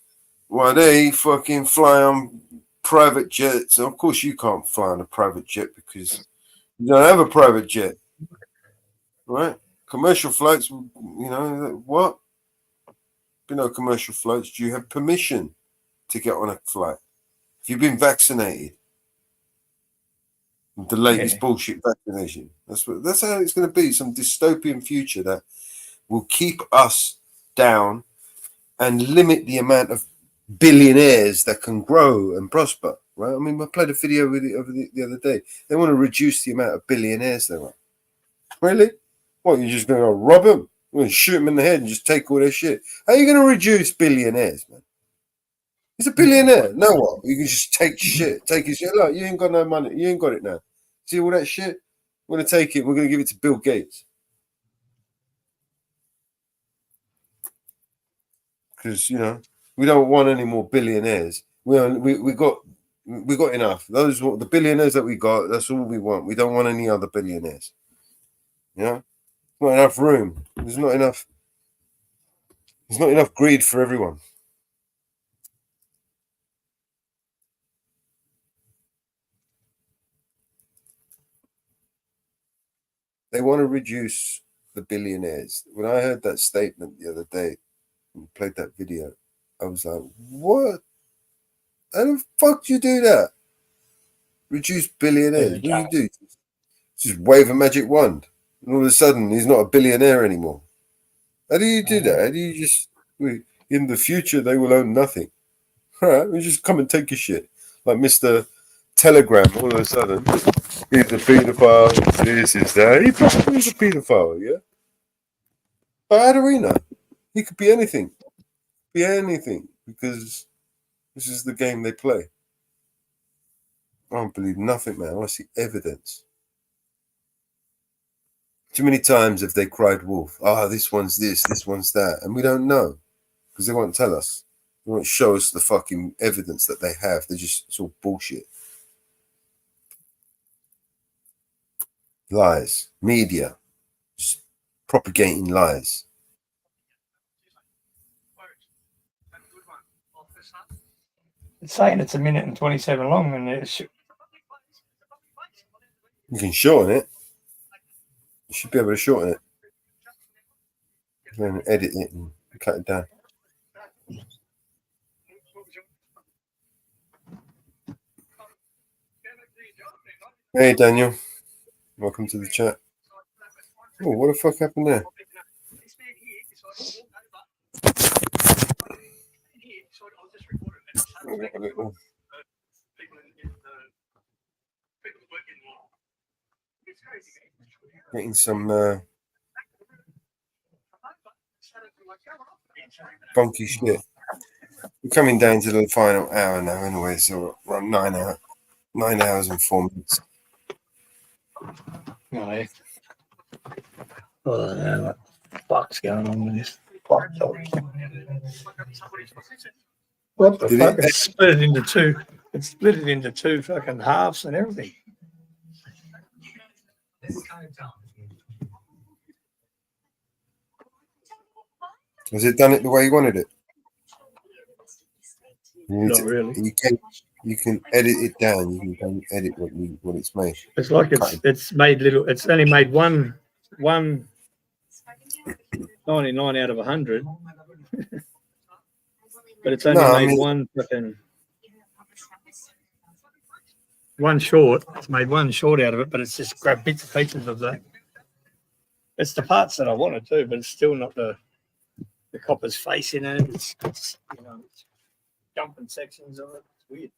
while they fucking fly on private jets. And of course, you can't fly on a private jet because you don't have a private jet, right? Commercial flights, you know, what? You know, commercial flights, do you have permission to get on a flight? Have you been vaccinated? The latest bullshit vaccination. That's how it's going to be. Some dystopian future that will keep us down and limit the amount of billionaires that can grow and prosper. Right? I mean, I played a video with it the other day. They want to reduce the amount of billionaires there are. Really? What? You're just going to rob them? You're going to shoot them in the head and just take all their shit? How are you going to reduce billionaires, man? He's a billionaire. No what? You can just take shit. Take his shit. Look, you ain't got no money. You ain't got it now. See all that shit? We're going to take it. We're going to give it to Bill Gates. Because, you know, we don't want any more billionaires. We got enough. Those the billionaires that we got, that's all we want. We don't want any other billionaires. You know? Not enough room. There's not enough greed for everyone. They want to reduce the billionaires. When I heard that statement the other day and played that video, I was like, what? How the fuck do you do that? Reduce billionaires? What do you do? Just wave a magic wand. And all of a sudden, he's not a billionaire anymore. How do you do that? How do you just... In the future, they will own nothing. All right, we just come and take your shit. Like Mr. Telegram, all of a sudden, he's a paedophile, this is that. He's a paedophile, yeah? But how do we know? He could be anything. Be anything. Because this is the game they play. I don't believe nothing, man. I want to see evidence. Too many times have they cried wolf. This one's this one's that. And we don't know. Because they won't tell us. They won't show us the fucking evidence that they have. It's all bullshit. Lies. Media. Just propagating lies. It's saying it's 1 minute and 27 long, and you can shorten it. You should be able to shorten it. And edit it and cut it down. Hey Daniel, welcome to the chat. Oh, what the fuck happened there? Getting some funky shit. We're coming down to the final hour now anyway, so we're on 9 hours and 4 minutes. No. What the fuck's going on with this? What the fuck? It's split it into two. It's split it into two fucking halves and everything. Has it done it the way you wanted it? Not really. You can edit it down. You can edit what it's made. It's like it's made little. It's only made one 99 out of 100. But it's only made one fucking one short. It's made one short out of it, but it's just grabbed bits and pieces of that. It's the parts that I wanted to, but it's still not the copper's face in it. It's it's jumping sections of it. It's weird.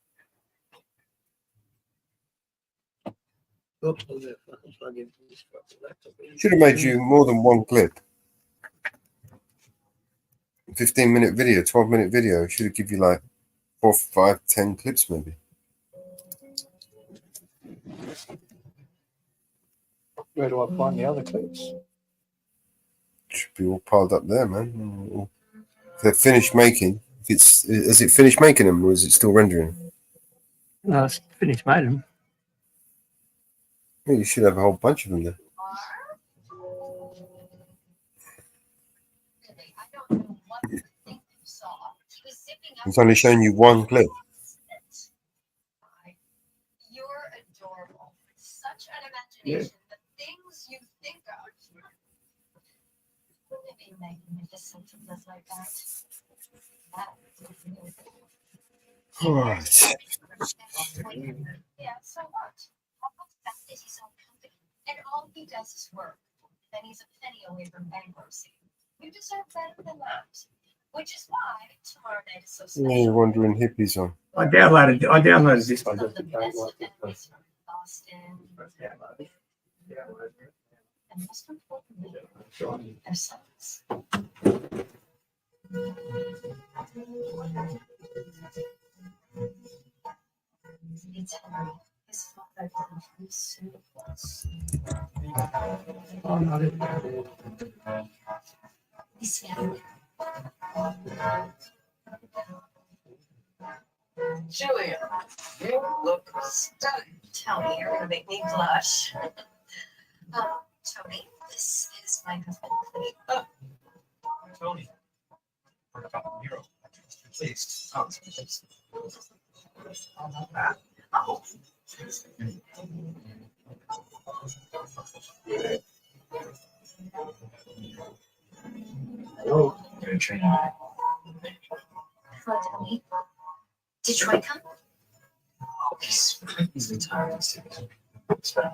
Should have made you more than one clip. 15-minute video, 12-minute video. Should have give you like 4, 5, 10 clips maybe. Where do I find the other clips? Should be all piled up there, man. If they're finished making, is it finished making them or is it still rendering? No, it's finished made them. Well, you should have a whole bunch of them there. It's only showing you one clip. You're adorable. Such an imagination. The things you think of. Maybe magnificent to live like that. All right. Yeah, so what? How about the fact that he's own company and all he does is work? Then he's a penny away from bankruptcy. You deserve better than that. Which is why tomorrow night is so special. Yeah, you're wandering hippies on. I downloaded this one. Some of the best families from Boston. And most importantly, their sons. It's Henry. His father died from syphilis. He's family. Julia, you look stunning. Tony, you're gonna make me blush. Tony, this is my husband, Cleve. Oh, Tony. Hero. Please. Oh. Oh. Hello. Good training. Hello, Tony. Did Troy come? Oh, he's retired. Come, Tony.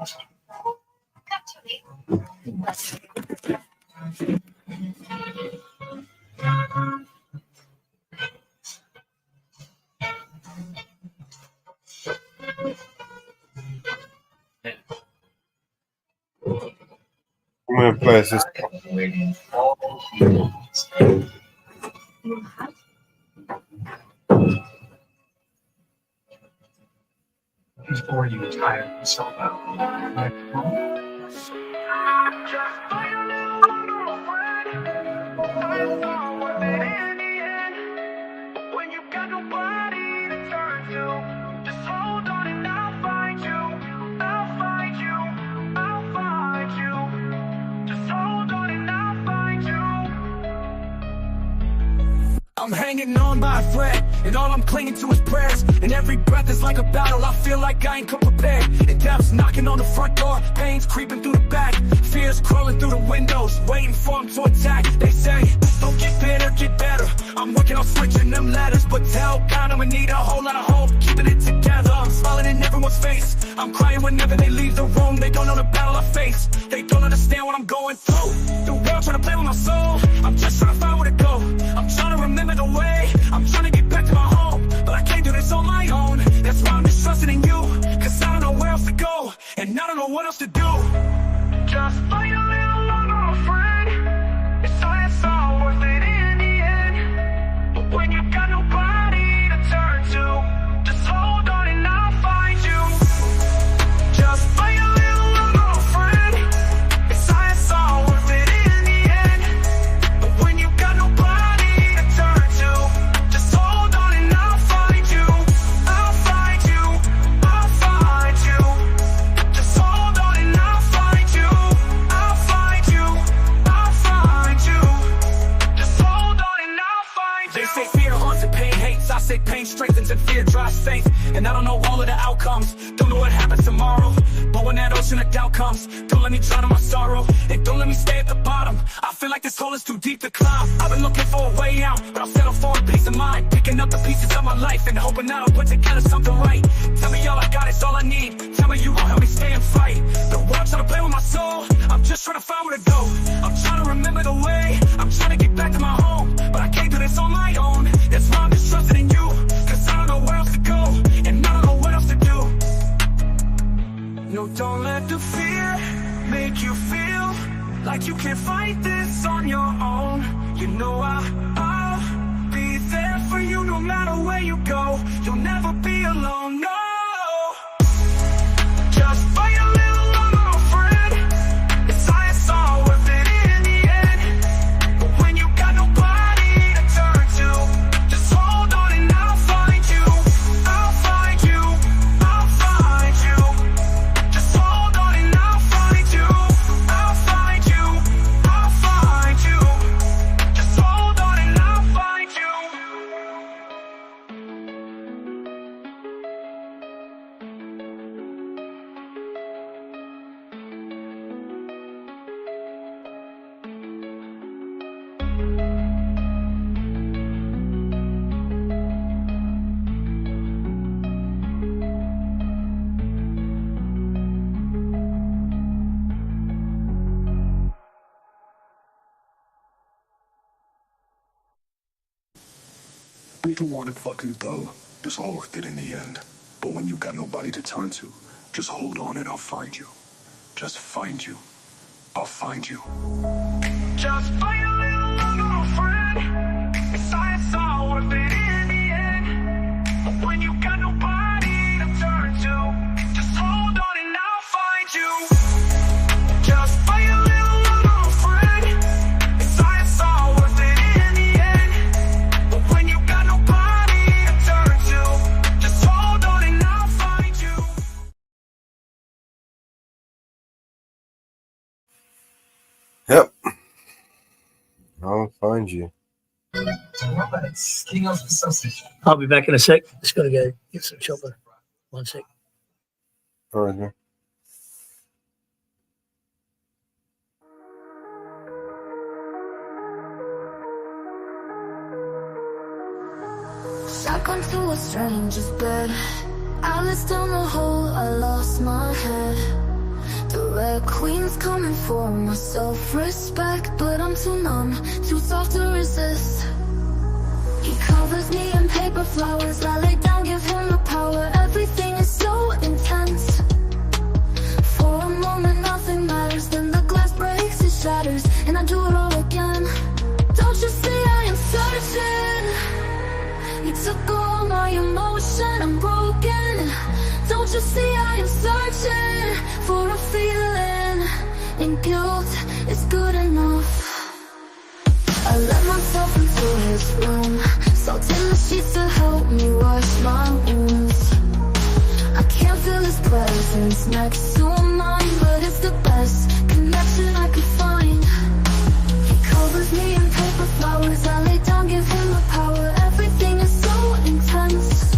I'm going to play this. Before you retire yourself out. When you got nobody to turn to, just hold on and I'll find you. I'll find you. I'll find you. Just hold on and I'll find you. I'm hanging on by a thread, and all I'm clinging to is prayers. And every breath is like a battle, I feel like I ain't come prepared. And death's knocking on the front door, pain's creeping through the back. Fears crawling through the windows, waiting for them to attack. They say, don't get bitter, get better. I'm working on switching them letters, but tell God I'ma need a whole lot of hope, keeping it together. I'm smiling in everyone's face, I'm crying whenever they leave the room. They don't know the battle I face, they don't understand what I'm going through. The world trying to play with my soul, I'm just trying to find where to go. I'm trying to remember the way, I'm trying to get back to my home, but I can't do this on my own. That's why I'm just trusting in you, cause I don't know where else to go, and I don't know what else to do. Just fight a little longer, my friend. It's all worth it in the end. But when you got nobody to turn to, just hold on and I'll find you. Just fight a little longer, my friend. It's all worth it in the end. But when you got nobody to turn to, just hold on and I'll find you. I'll find you. I'll find you. Just hold on and I'll find you. I'll find you. I'll find you. Just hold on and I'll find you. They say fear haunts and pain hates, I say pain strengthens and fear drives faith. And I don't know all of the outcomes, don't know what happens tomorrow, but when that ocean of doubt comes, don't let me drown in my sorrow, and don't let me stay at the bottom. I feel like this hole is too deep to climb. I've been looking for a way out, but I'll settle for a peace of mind, picking up the pieces of my life and hoping I'll put together something right. Tell me all I got is all I need, tell me you gon' help me stay and fight. The world trying to play with my soul, I'm just trying to find where to go. I'm trying to remember the way, I'm trying to get back to my home, but I can't do this on my own. That's why I'm just trusting in you, cause I don't know where else to go, and I don't know what else to do. No, don't let like you can't fight this on your own. You know I'll be there for you no matter where you go. You'll never be alone, no. Just fight a little longer, my friend. It's all worth it in the end. But when you got nobody to turn to, just hold on and I'll find you. I'll find you. I'll find you. Just hold on and I'll find you. I'll find you. I'll find you. Just hold on and I'll find you. We don't want it fucking dull. It's all worth it in the end. But when you got nobody to turn to, just hold on and I'll find you. Just find you. I'll find you. Just fight a little longer, my friend. It's all worth it in the end. But when you got nobody to turn to, just hold on and I'll find you. Just fight a little longer, my friend. It's all worth it in the end. But when you got nobody to turn to, just hold on and I'll find you. Yep. I'll find you. King of the sausage. I'll be back in a sec. Just gotta go get some chopper. 1 sec. All right, man. Shotgun to a stranger's bed. Alice down the hole, I lost my head. The Red Queen's coming for my self-respect, but I'm too numb, too soft to resist. He covers me in paper flowers, I lay down, give him the power. Everything is so intense. For a moment nothing matters, then the glass breaks, it shatters, and I do it all again. Don't you see I am searching? You took all my emotion, I'm broken. Don't you see I am searching for a feeling, and guilt is good enough. I let myself into his room, salt in the sheets to help me wash my wounds. I can't feel his presence next to mine, but it's the best connection I could find. He covers me in paper flowers, I lay down, give him the power. Everything is so intense.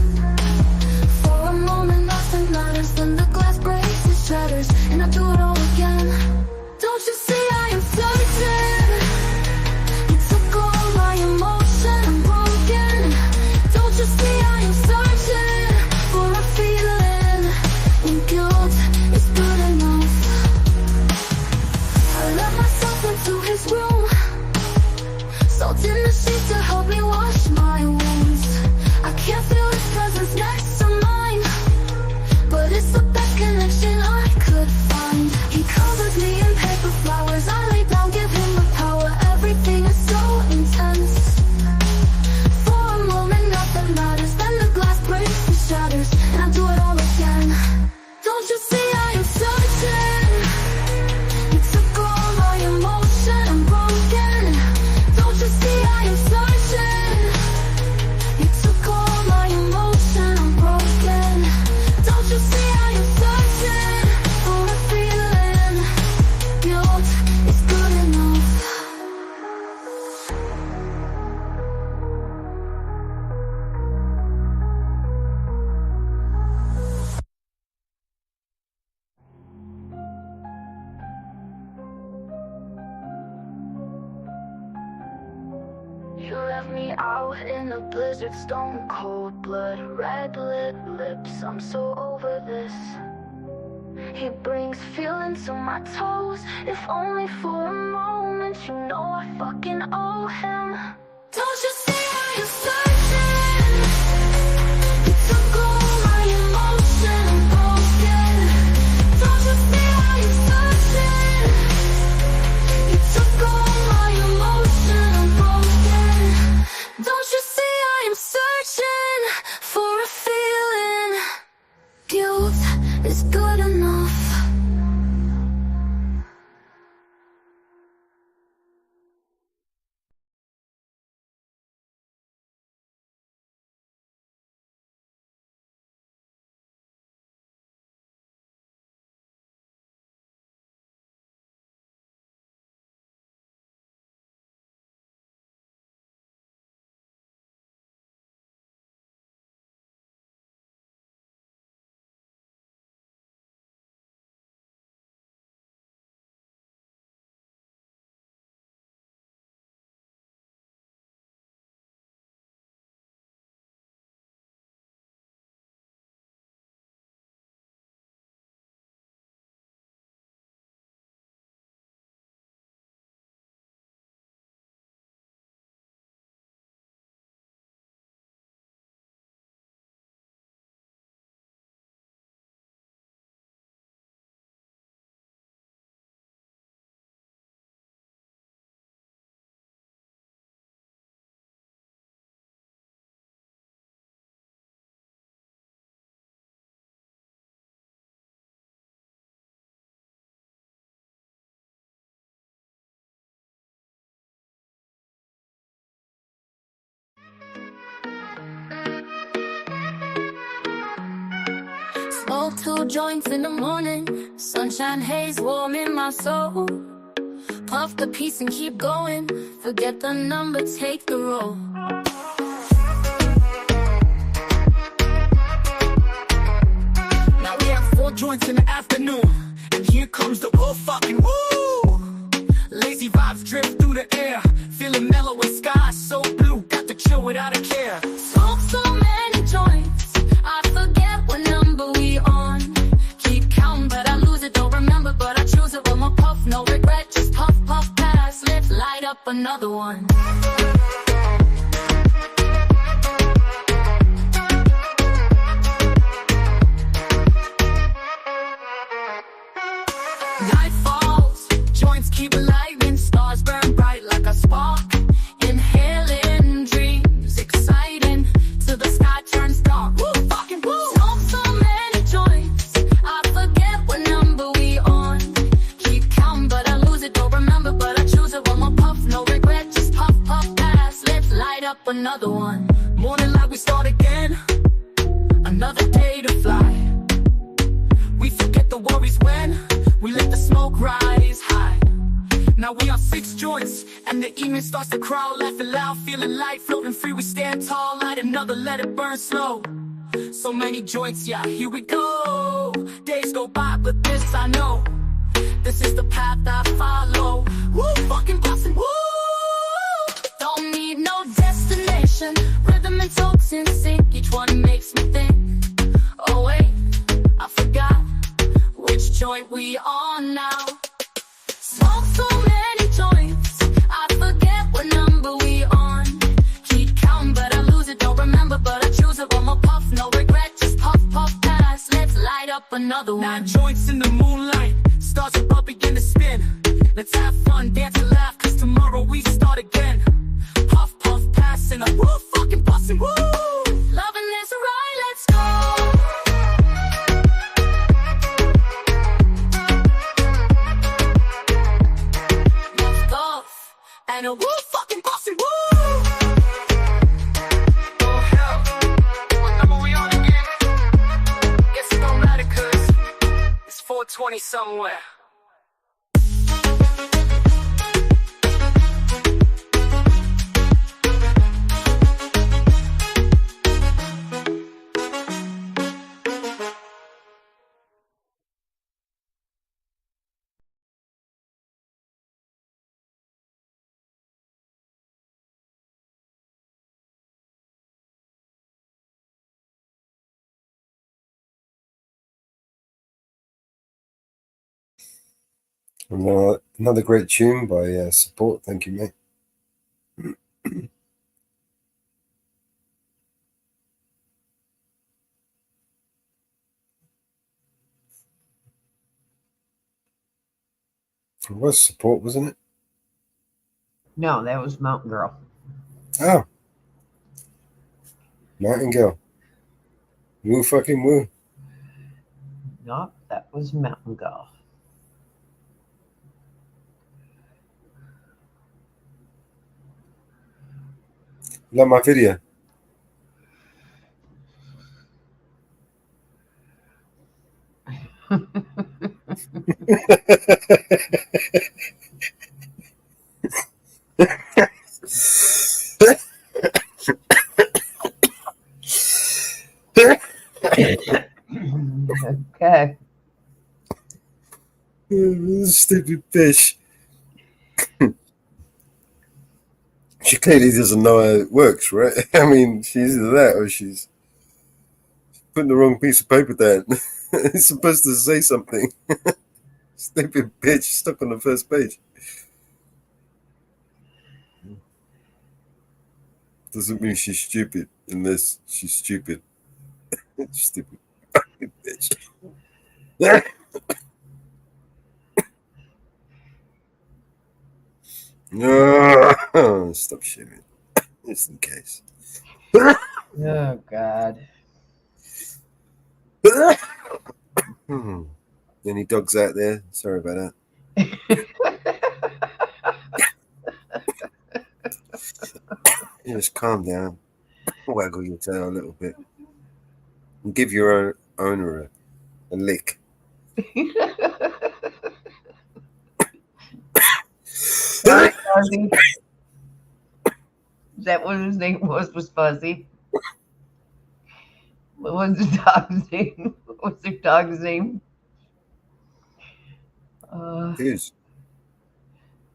For a moment nothing matters, then the glass breaks, it shatters, and I do it all again. Don't you see I am searching? You took all my emotion, I'm broken. Don't you see I am searching for a feeling, and guilt is good enough. I let myself into his room, salt in the sheets to help me wash my wounds. I can't feel his presence next to mine, but it's the best connection I could find. He covers me in paper flowers, I lay down, give him the power. Everything is so intense. For a moment nothing matters, then the glass breaks and shatters, and I do it all again. Don't you see I am searching? You took all my emotion, I'm broken. Don't you see I am searching? You took all my emotion, I'm broken. Don't you see I am searching for a feeling? Guilt is good enough. You left me out in the blizzard, stone cold blood, red lit lips, I'm so over this. He brings feeling to my toes, if only for a moment, you know I fucking owe him. Don't you see I am searching? You took all my emotion, I'm broken. Don't you see I am searching? You roll 2 joints in the morning. Sunshine haze warming my soul. Puff the piece and keep going. Forget the number, take the roll. Now we have 4 joints in the afternoon, and here comes the whole fucking woo. Lazy vibes drift through the air, feeling mellow with skies so blue. Got to chill without a care. Smoke so many joints, I forget what number we on. Keep counting, but I lose it. Don't remember, but I choose it. One more puff, no regret. Just puff, puff, pass. Let's light up another one. Night falls, joints keep lighting, stars burn bright like a spark. Inhaling dreams, exciting, till the sky turns dark. Woo, fucking woo! Smoke so many joints, I forget what number we on. Keep counting, but I lose it. Don't remember, but I choose it. One more puff, no regret. Just puff, puff, pass. Let's light up another one. Morning light, we start again. Another day to fly. We forget the worries when we let the smoke rise high. Now we on 6 joints, and the evening starts to crowd. Laughing loud, feeling light, floating free. We stand tall, light another, let it burn slow. So many joints, yeah, here we go. Days go by, but this I know. This is the path I follow. Woo, fucking bustin', woo! Don't need no destination. Rhythm and tones in sync. Each one makes me think. Oh wait, I forgot which joint we on now. Smoke so many joints, I forget what number we on. Keep counting, but I lose it. Don't remember, but I choose it. One more puff, no regret. Just puff, puff, pass. Let's light up another one. 9 joints in the moonlight, stars above begin to spin. Let's have fun, dance and laugh, cause tomorrow we start again. Puff, puff, pass, and a woo, fucking bustin', woo! Loving this ride, let's go. And a woo, fucking bustin', woo! Oh hell, what number we on again? Guess it don't matter, cause it's 420 somewhere. Another great tune by Support. Thank you, mate. It was Support, wasn't it? No, that was Mountain Girl. Oh. Nightingale. Woo fucking woo. No, that was Mountain Girl. Love my video. Okay. Stupid bitch. She clearly doesn't know how it works, right? I mean, she's either that or she's putting the wrong piece of paper down. It's supposed to say something. Stupid bitch stuck on the first page. Doesn't mean she's stupid unless she's stupid. Stupid fucking bitch. No, stop shivering. Just in case. Oh, God. Any dogs out there? Sorry about that. You just calm down. Waggle your tail a little bit. And give your owner a lick. Sorry, Fuzzy. Is that what his name was Fuzzy? What was the dog's name? What was their dog's name? Who's?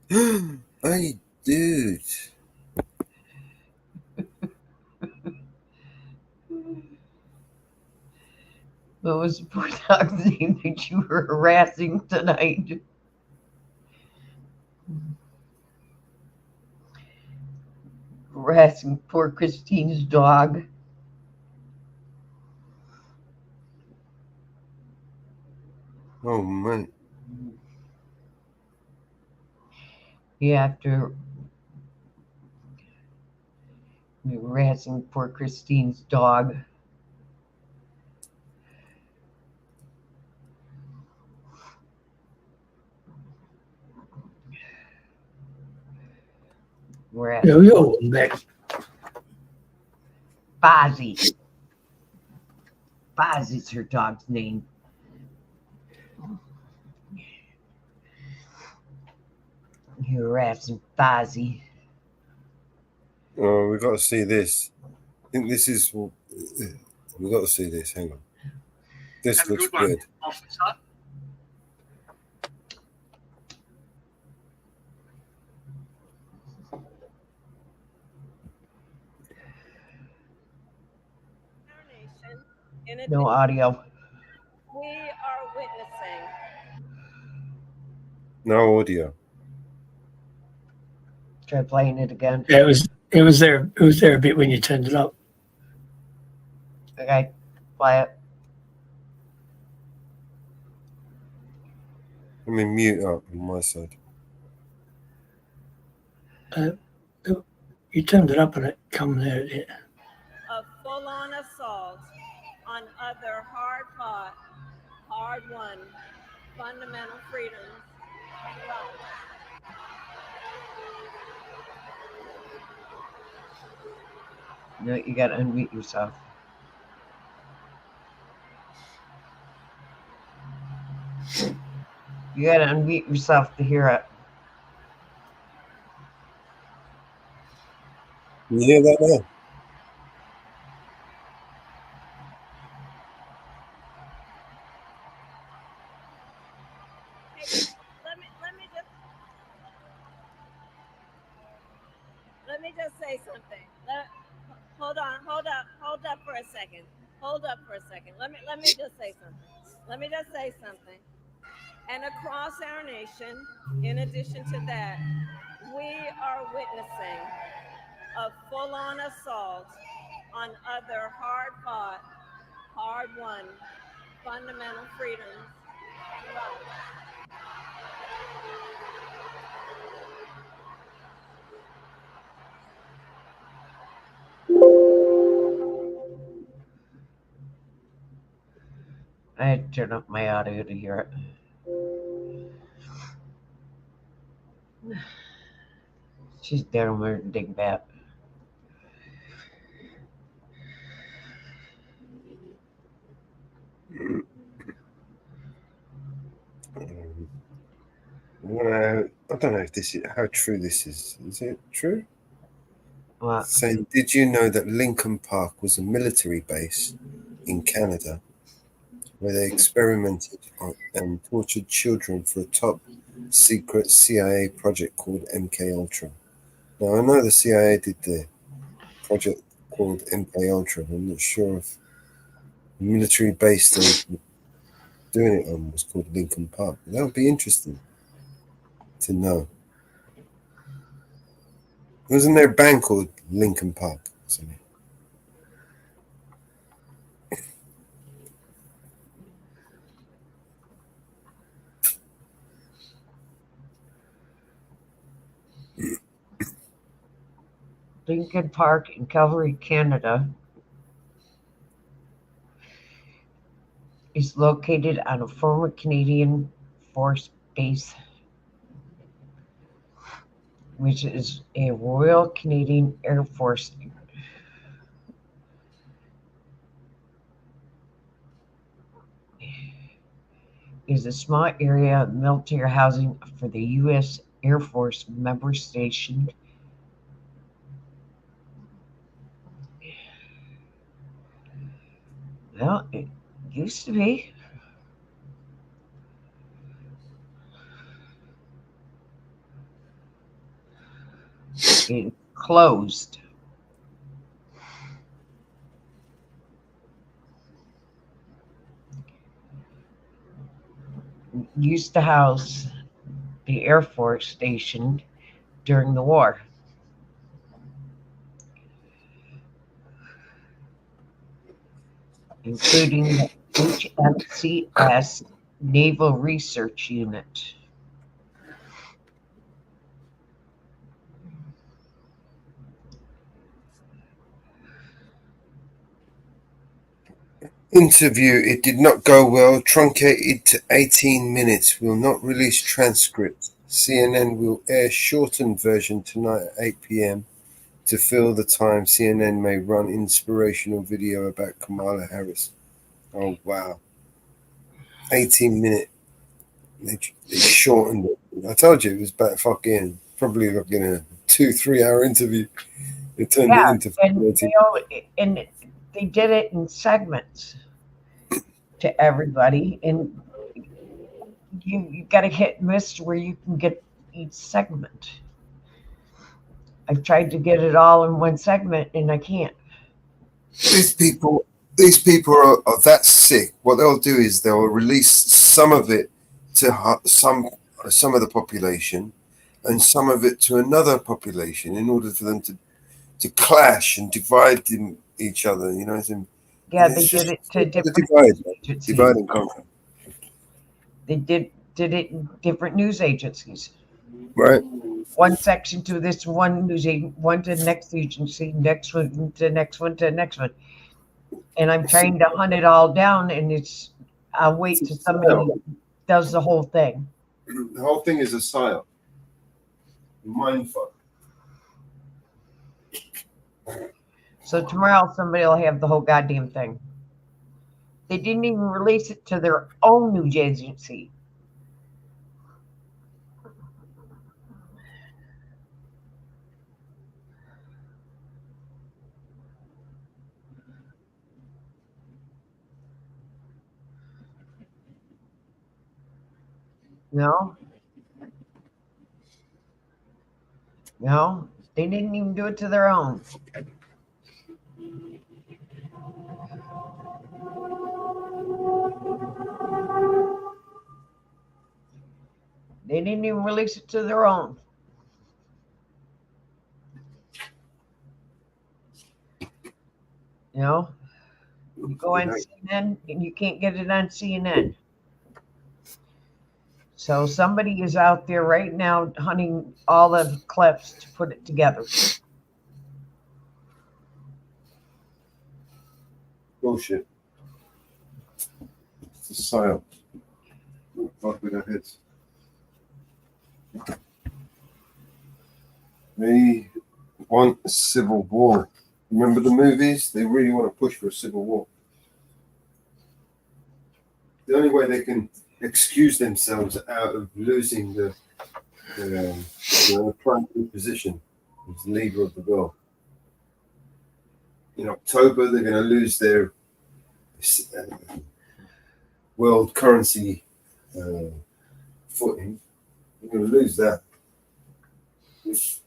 Hey, dude. What was the poor dog's name that you were harassing tonight? Harassing poor Christine's dog. Oh, man. You have to be harassing poor Christine's dog. Yo, next. Fozzie. Fozzie's her dog's name. You're harassing Fozzie. Oh, we got to see this. I think this is. We got to see this. Hang on. This looks good. No audio. We are witnessing. No audio. Try playing it again. Yeah, it was there a bit when you turned it up. Okay, play it. Let me mute up on my side. You turned it up and it come there. Yeah. A full-on assault on other hard-fought, hard-won fundamental freedoms. No, you gotta unmute yourself. You gotta unmute yourself to hear it. Can you hear that now? Let me just say something. Hold up for a second. Hold up for a second. Let me just say something. And across our nation, in addition to that, we are witnessing a full-on assault on other hard-fought, hard-won fundamental freedoms. I had to turn up my audio to hear it. She's down there to dig bat. I don't know if this is how true this is. Is it true? What? Saying, did you know that Lincoln Park was a military base in Canada where they experimented on and tortured children for a top secret CIA project called MK Ultra? Now I know the CIA did the project called MK Ultra. I'm not sure if the military base they were doing it on was called Lincoln Park. That would be interesting to know. Wasn't there a band called Lincoln Park? Something? Lincoln Park in Calgary, Canada is located on a former Canadian Force base, which is a Royal Canadian Air Force is a small area of military housing for the U.S. Air Force member stationed well, it used to be. It closed. It used to house the Air Force stationed during the war. Including the HMCS Naval Research Unit. Interview. It did not go well. Truncated to 18 minutes. Will not release transcript. CNN will air shortened version tonight at 8 p.m. To fill the time, CNN may run inspirational video about Kamala Harris. Oh, wow. 18-minute. They shortened it. I told you it was about fucking, probably like in a 2-3 hour interview. They turned it into and they did it in segments to everybody, and you got to hit and miss where you can get each segment. I've tried to get it all in one segment, and I can't. These people are that sick. What they'll do is they'll release some of it to some of the population, and some of it to another population, in order for them to clash and divide each other. You know, yeah, they did it to different agencies. Divide and conquer. They did it in different news agencies. Right. One section to this one news agency, one to the next agency, next one to the next one to the next one. And I'm trying to hunt it all down, and I'll wait till somebody does the whole thing. The whole thing is a psyop. Mindfuck. So tomorrow somebody will have the whole goddamn thing. They didn't even release it to their own news agency. No, they didn't even do it to their own. They didn't even release it to their own. You go on CNN and you can't get it on CNN. So somebody is out there right now hunting all the clips to put it together. Bullshit. It's a psyop. Fuck with our heads. They want a civil war. Remember the movies? They really want to push for a civil war. The only way they can excuse themselves out of losing the primary position as leader of the world. In October, they're going to lose their world currency footing. They're going to lose that, which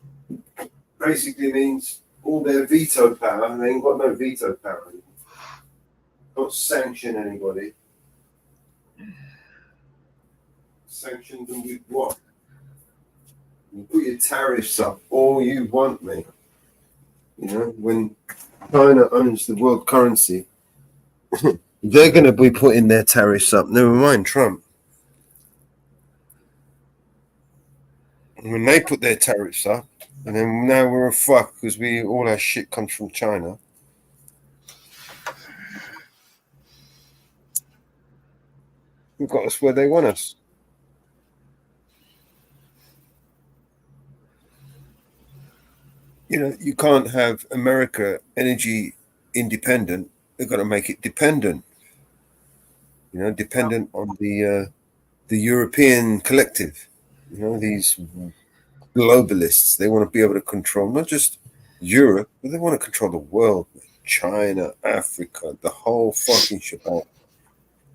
basically means all their veto power. They ain't got no veto power anymore. Don't sanction anybody. Sanction them with what? You put your tariffs up all you want, mate. You know, when China owns the world currency, they're going to be putting their tariffs up. Never mind Trump. And when they put their tariffs up, and then now we're a fuck because all our shit comes from China. We've got us where they want us. You know, you can't have America energy independent. They've got to make it dependent. You know, dependent on the the European collective, these globalists. They want to be able to control not just Europe, but they want to control the world. China, Africa, the whole fucking shebang.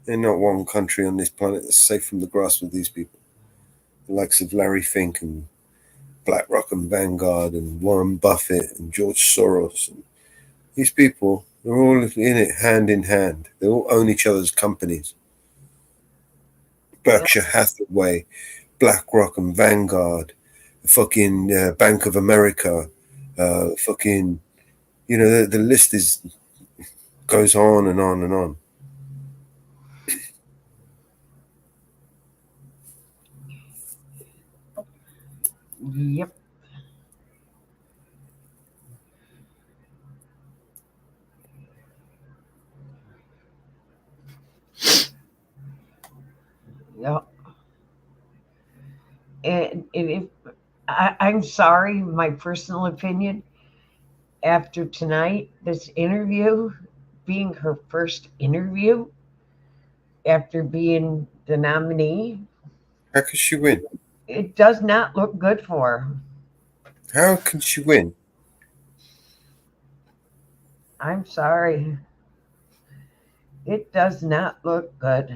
There's not one country on this planet that's safe from the grasp of these people. The likes of Larry Fink and BlackRock and Vanguard and Warren Buffett and George Soros. And these people, they're all in it hand in hand. They all own each other's companies. Berkshire Hathaway, BlackRock and Vanguard, fucking Bank of America, fucking, the list goes on and on and on. Yep. Yep. And if I'm sorry, my personal opinion, after tonight, this interview being her first interview after being the nominee, how could she win? It does not look good for her. How can she win? I'm sorry. It does not look good.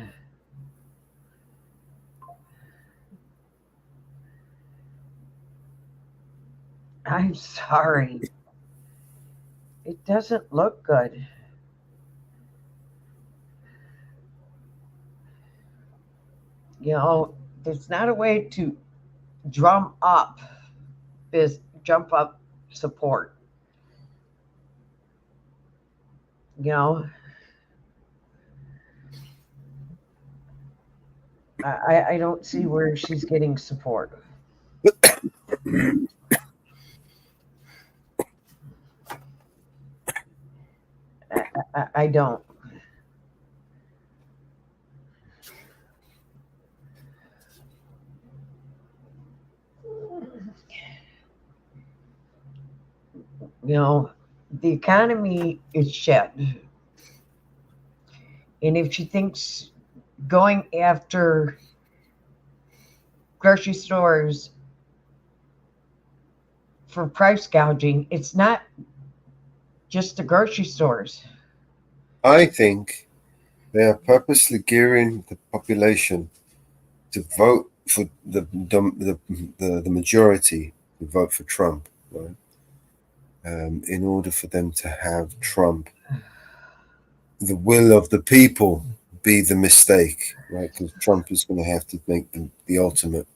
I'm sorry. It doesn't look good. There's not a way to jump up support. I don't see where she's getting support. I don't. The economy is shit. And if she thinks going after grocery stores for price gouging, it's not just the grocery stores. I think they are purposely gearing the population to vote for the majority to vote for Trump, right? In order for them to have Trump, the will of the people be the mistake, right? Because Trump is going to have to make the ultimate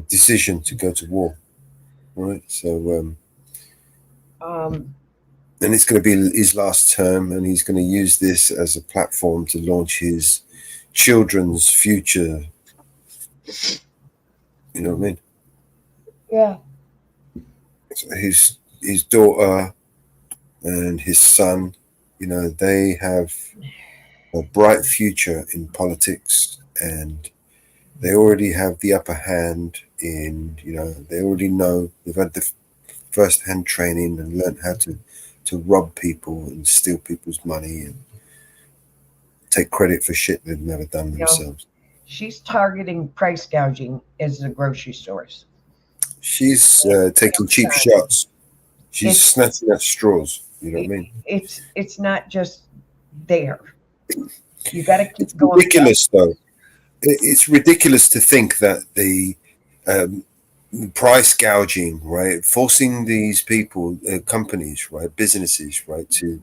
decision to go to war, right? So, and it's going to be his last term, and he's going to use this as a platform to launch his children's future. You know what I mean? Yeah. So his daughter and his son, they have a bright future in politics, and they already have the upper hand in, they already know, they've had the first-hand training and learned how to rob people and steal people's money and take credit for shit they've never done themselves. She's targeting price gouging as the grocery stores. She's taking cheap shots. She's snatching at straws. You know what I mean? It's not just there. You got to keep going. Ridiculous, though. It's ridiculous to think that the price gouging, right, forcing these people, companies, right, businesses, right, to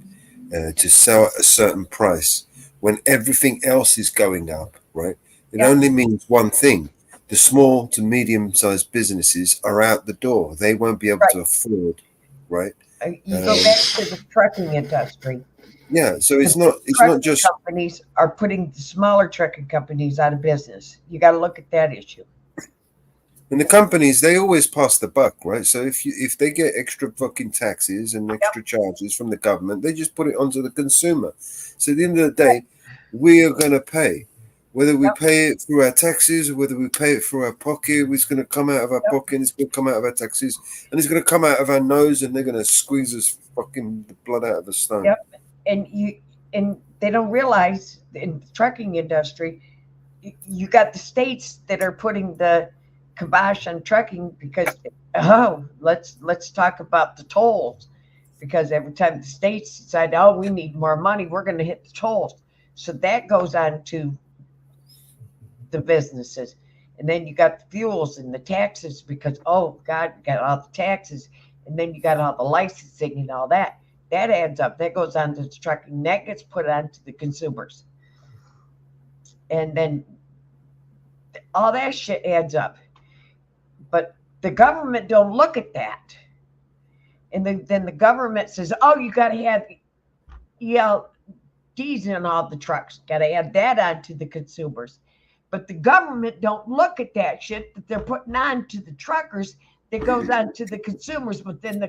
sell at a certain price when everything else is going up, right? It only means one thing. The small to medium-sized businesses are out the door. They won't be able to afford, right? You go back to the trucking industry. Yeah, so it's not just companies are putting the smaller trucking companies out of business. You got to look at that issue. And the companies, they always pass the buck, right? So if they get extra fucking taxes and extra charges from the government, they just put it onto the consumer. So at the end of the day, we are going to pay. Whether we pay it through our taxes or whether we pay it through our pocket, it's going to come out of our pocket and it's going to come out of our taxes and it's going to come out of our nose and they're going to squeeze us fucking the blood out of a stone. Yep. And they don't realize in the trucking industry, you got the states that are putting the kibosh on trucking because let's talk about the tolls, because every time the states decide, we need more money, we're going to hit the tolls. So that goes on to the businesses. And then you got the fuels and the taxes because, oh God, you got all the taxes. And then you got all the licensing and all that. That adds up. That goes on to the trucking. That gets put on to the consumers. And then all that shit adds up. But the government don't look at that. And then the government says, oh, you got to have ELDs in all the trucks. Got to add that on to the consumers. But the government don't look at that shit that they're putting on to the truckers that goes on to the consumers. But then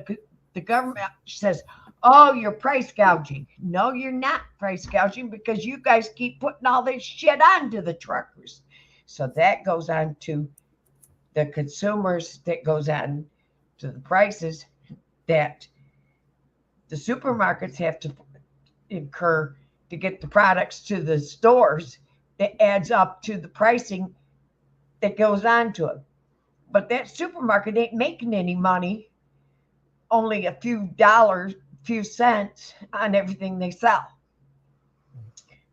the government says, oh, you're price gouging. No, you're not price gouging because you guys keep putting all this shit onto the truckers. So that goes on to the consumers, that goes on to the prices that the supermarkets have to incur to get the products to the stores. That adds up to the pricing that goes on to it. But that supermarket ain't making any money, only a few dollars, few cents on everything they sell.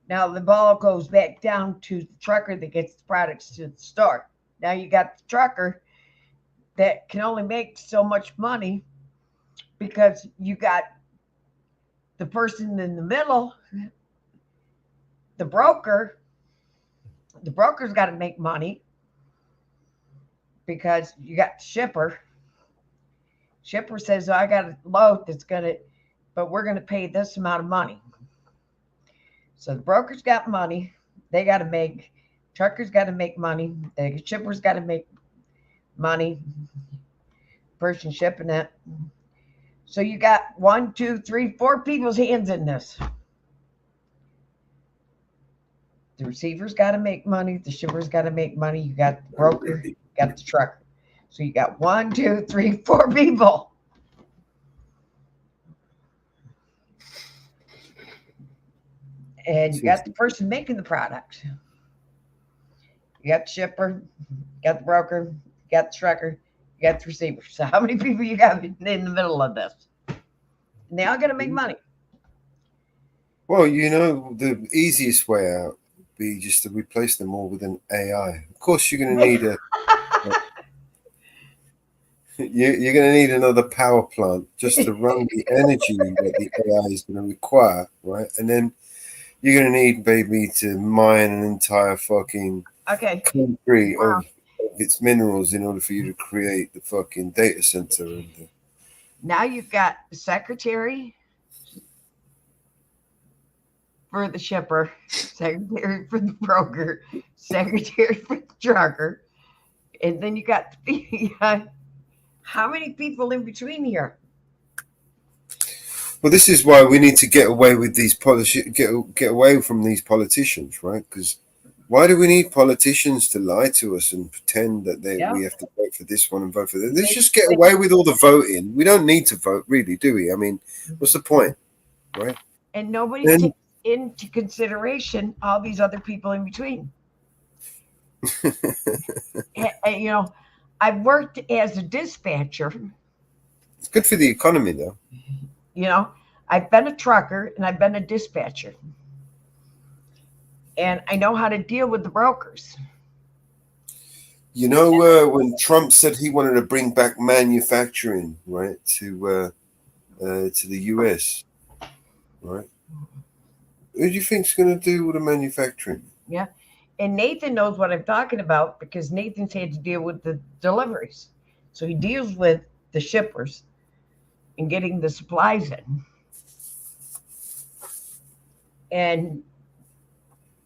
Now the ball goes back down to the trucker that gets the products to the store. Now you got the trucker that can only make so much money because you got the person in the middle, the broker. The broker's got to make money because you got the shipper. Shipper says, I got a load that's but we're going to pay this amount of money. So the broker's got money. They got to make, truckers got to make money. The shipper's got to make money. Person shipping it. So you got 1, 2, 3, 4 people's hands in this. The receiver's got to make money. The shipper's got to make money. You got the broker, you got the trucker. So you got 1, 2, 3, 4 people. And you got the person making the product. You got the shipper, you got the broker, you got the trucker, you got the receiver. So how many people you got in the middle of this? And they all got to make money. Well, the easiest way out be just to replace them all with an AI. Of course, you're going to need you're going to need another power plant just to run the energy that the AI is going to require, right? And then you're going to need, baby, to mine an entire fucking country of its minerals in order for you to create the fucking data center. Now you've got the secretary for the shipper, secretary for the broker, secretary for the trucker, and then you got how many people in between here? Well, this is why we need to get away with these get away from these politicians, right? Because why do we need politicians to lie to us and pretend that we have to vote for this one and vote for that? Let's just get away with all the voting. We don't need to vote, really, do we? I mean, what's the point, right? And nobody takes into consideration all these other people in between. And, I've worked as a dispatcher. It's good for the economy, though. I've been a trucker and I've been a dispatcher. And I know how to deal with the brokers. When Trump said he wanted to bring back manufacturing, right, to the US, right? Who do you think's going to do with the manufacturing? Yeah. And Nathan knows what I'm talking about because Nathan's had to deal with the deliveries. So he deals with the shippers and getting the supplies in. And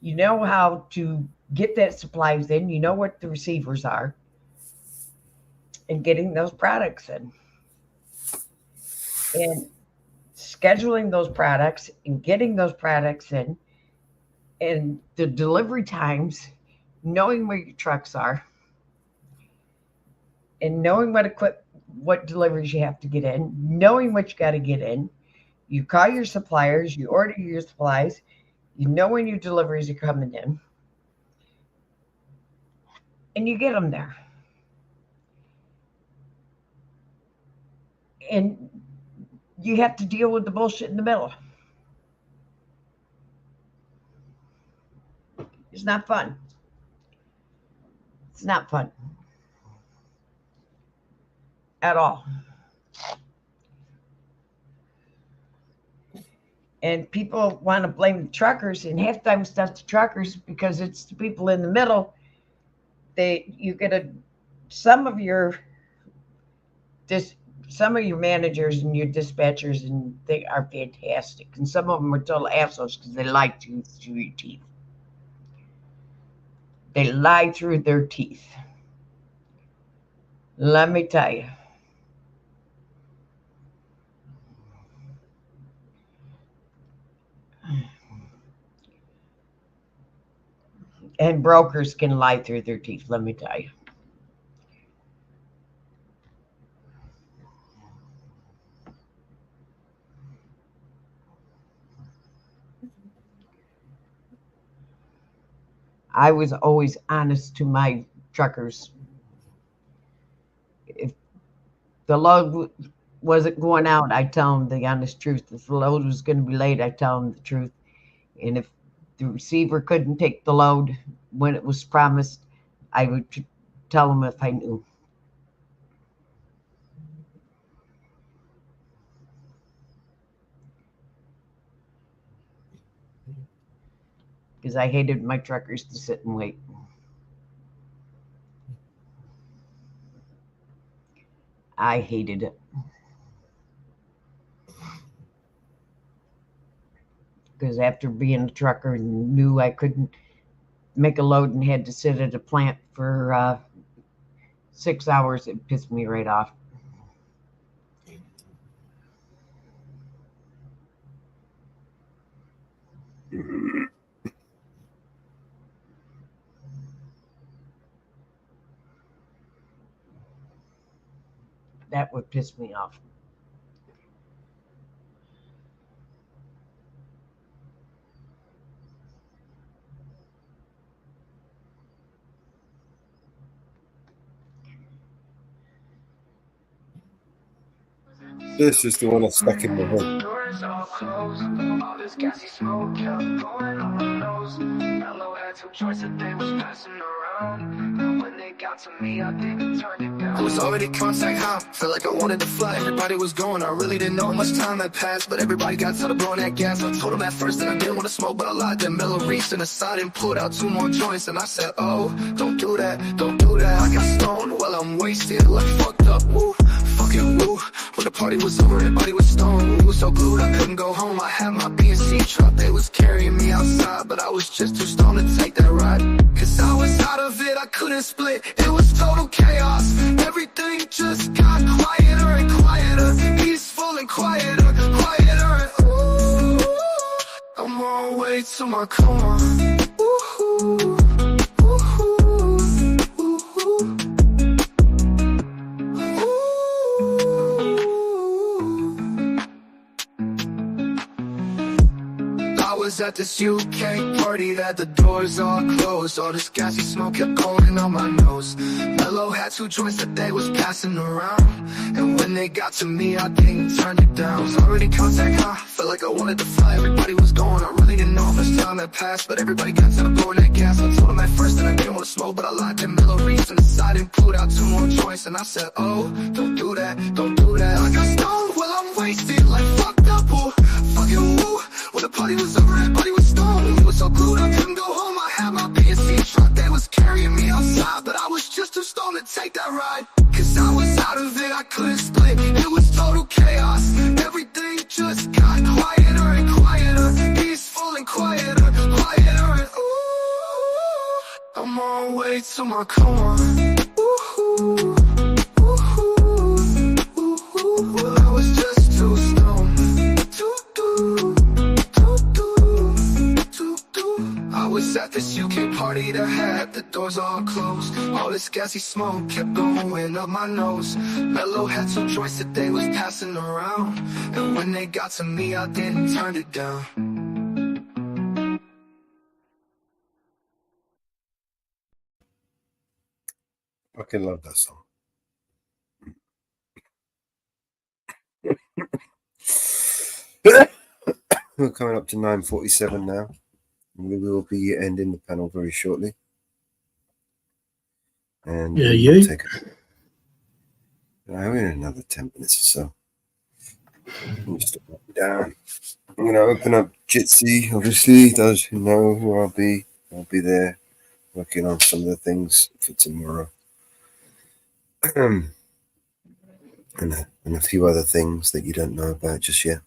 you know how to get that supplies in. You know what the receivers are. And getting those products in. And scheduling those products and getting those products in. And the delivery times, knowing where your trucks are. And knowing what deliveries you have to get in. Knowing what you got to get in. You call your suppliers. You order your supplies. You know when your deliveries are coming in. and you get them there. And you have to deal with the bullshit in the middle. It's not fun. It's not fun at all. And people want to blame the truckers, and half the time it's not the truckers because it's the people in the middle. You get some of your managers and your dispatchers, and they are fantastic. And some of them are total assholes because they lie through your teeth. They lie through their teeth. Let me tell you. And brokers can lie through their teeth, let me tell you. I was always honest to my truckers. If the load wasn't going out, I tell them the honest truth. If the load was going to be late, I tell them the truth. And if the receiver couldn't take the load when it was promised, I would tell them if I knew. Because I hated my truckers to sit and wait. I hated it. Because after being a trucker and knew I couldn't make a load and had to sit at a plant for 6 hours, it pissed me right off. That would piss me off. This is the one I stuck in my head. Doors all closed, all this gassy smoke kept going on my nose. Mellow had some choice that they was passing around, and when they got to me, I didn't turn it down. I was already contact high, felt like I wanted to fly. Everybody was going, I really didn't know much time had passed, but everybody got tired of blowing that gas. I told them at first that I didn't want to smoke, but I lied. Then Mellow reached in the side and pulled out 2 more joints, and I said, oh, don't do that, don't do that. I got stoned while I'm wasted, like fucked up, woo, fucking woo. When the party was over, everybody was stoned. We was so glued, I couldn't go home. I had my B&C truck, they was carrying me outside, but I was just too stoned to take that ride. Cause I was out of it, I couldn't split. It was total chaos. Everything just got quieter and quieter, peaceful and quieter, quieter. And ooh, I'm on my way to my car. Ooh, at this UK party that the doors all closed. All this gassy smoke kept going on my nose. Mellow had 2 joints that they was passing around, and when they got to me, I didn't turn it down. Was already contact high, felt like I wanted to fly. Everybody was going, I really didn't know how much time had passed, but everybody got tired of blowing that gas. I told them at first that I didn't want to smoke, but I lied. Then Mellow reached in the side and pulled out 2 more joints, and I said, oh, don't do that, don't do that. I got stoned while I'm wasted, like fucked up, oh, fucking woo. When the party was over, everybody was stoned. We was so glued, I couldn't go home. I had my B&C truck, they was carrying me outside, but I was just too stoned to take that ride. Cause I was out of it, I couldn't split. It was total chaos. Everything just got quieter and quieter, peaceful and quieter, quieter. And ooh, I'm on my way to my car. Ooh, well, I was just too stoned to do. I was at this UK party that had the doors all closed. All this gassy smoke kept going up my nose. Mellow had 2 joints that they was passing around, and when they got to me, I didn't turn it down. fucking love that song. We're coming up to 9:47 now. We will be ending the panel very shortly. And Yeah, we'll you. take we're in another 10 minutes or so. Just down. I'm going to open up Jitsi, obviously. Those who know who I'll be there working on some of the things for tomorrow. And a few other things that you don't know about just yet.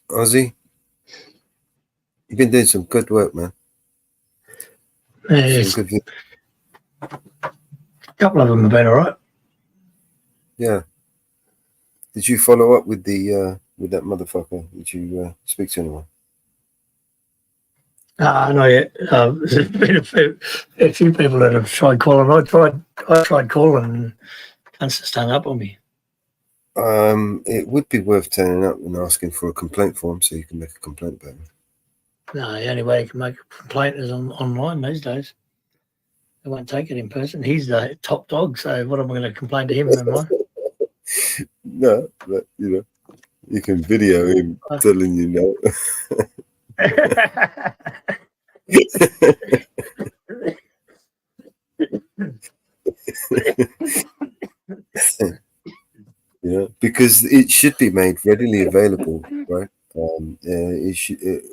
Ozzy, you've been doing some good work, man. Yes. Some good. A couple of them have been all right. Yeah. Did you follow up with the with that motherfucker? Did you speak to anyone? Not yet. There's been a few people that have tried calling. I tried calling and Hunter's hung up on me. It would be worth turning up and asking for a complaint form so you can make a complaint about it. No, the only way you can make a complaint is online these days. They won't take it in person. He's the top dog, so what am I going to complain to him? Am I? No, but you can video him telling you no. Yeah, because it should be made readily available, right? It should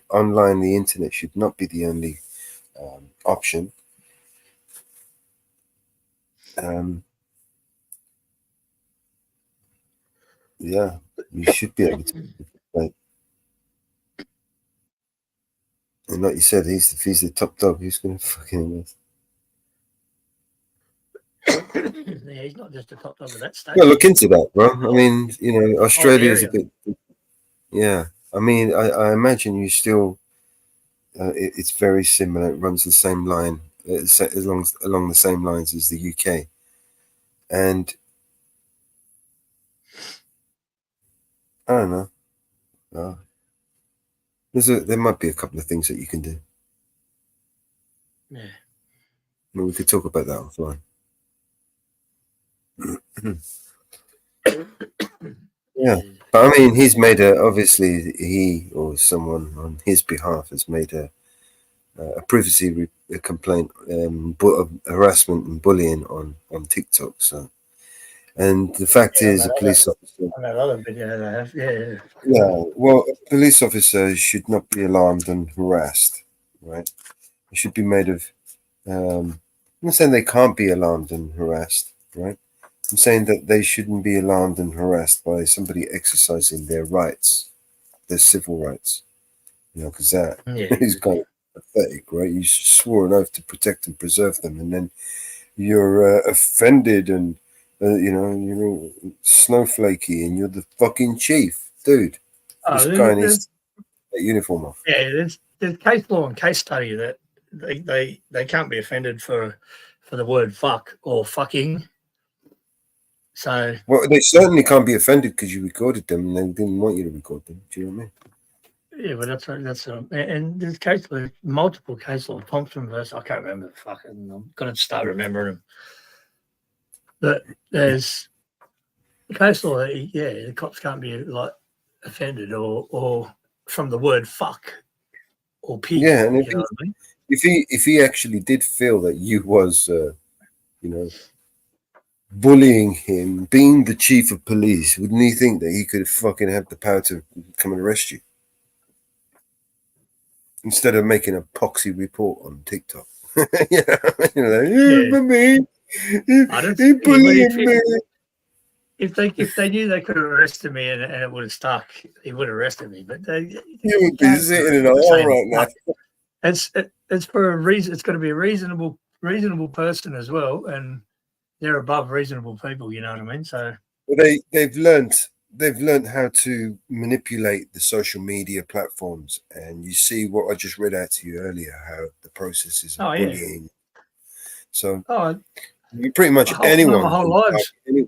online. The internet should not be the only option. Yeah, you should be able to. Like, and like you said, if he's the top dog, who's going to fucking miss? Yeah, he's not just a top dog of that state. Well, look into that, bro. I mean, Australia is a bit. Yeah, I mean, I imagine you still. It's very similar. It runs the same line, along the same lines as the UK, and I don't know. There might be a couple of things that you can do. Yeah. I mean, we could talk about that offline. Yeah, but I mean, he's made obviously he or someone on his behalf has made a privacy complaint of harassment and bullying on TikTok. So, and the fact is, a police officer. On that other video they have, yeah. Yeah, well, a police officer should not be alarmed and harassed, right? It should be made of. I'm not saying they can't be alarmed and harassed, right? I'm saying that they shouldn't be alarmed and harassed by somebody exercising their rights, their civil rights. Because that is kind of pathetic, right? You swore an oath to protect and preserve them, and then you're offended and you're all snowflakey, and you're the fucking chief, dude. This guy needs that uniform off. Yeah, there's case law and case study that they can't be offended for the word fuck or fucking. So, well, they certainly can't be offended because you recorded them and they didn't want you to record them. Do you know what I mean? yeah, but that's and there's multiple case law. Thompson versus I can't remember the fucking. I'm gonna start remembering them. But there's case law that the cops can't be like offended or from the word fuck or pig. Yeah, and you know what I mean? if he actually did feel that you was bullying him, being the chief of police, wouldn't he think that he could fucking have the power to come and arrest you? Instead of making a poxy report on TikTok. He bullied me. If they knew they could have arrested me and it would have stuck, he would have arrested me. But you would be sitting in a hole right now. It's for a reason. It's got to be a reasonable person as well, and they're above reasonable people. You know what I mean? So they've learned how to manipulate the social media platforms, and you see what I just read out to you earlier, how the process is bullying. So pretty much anyone.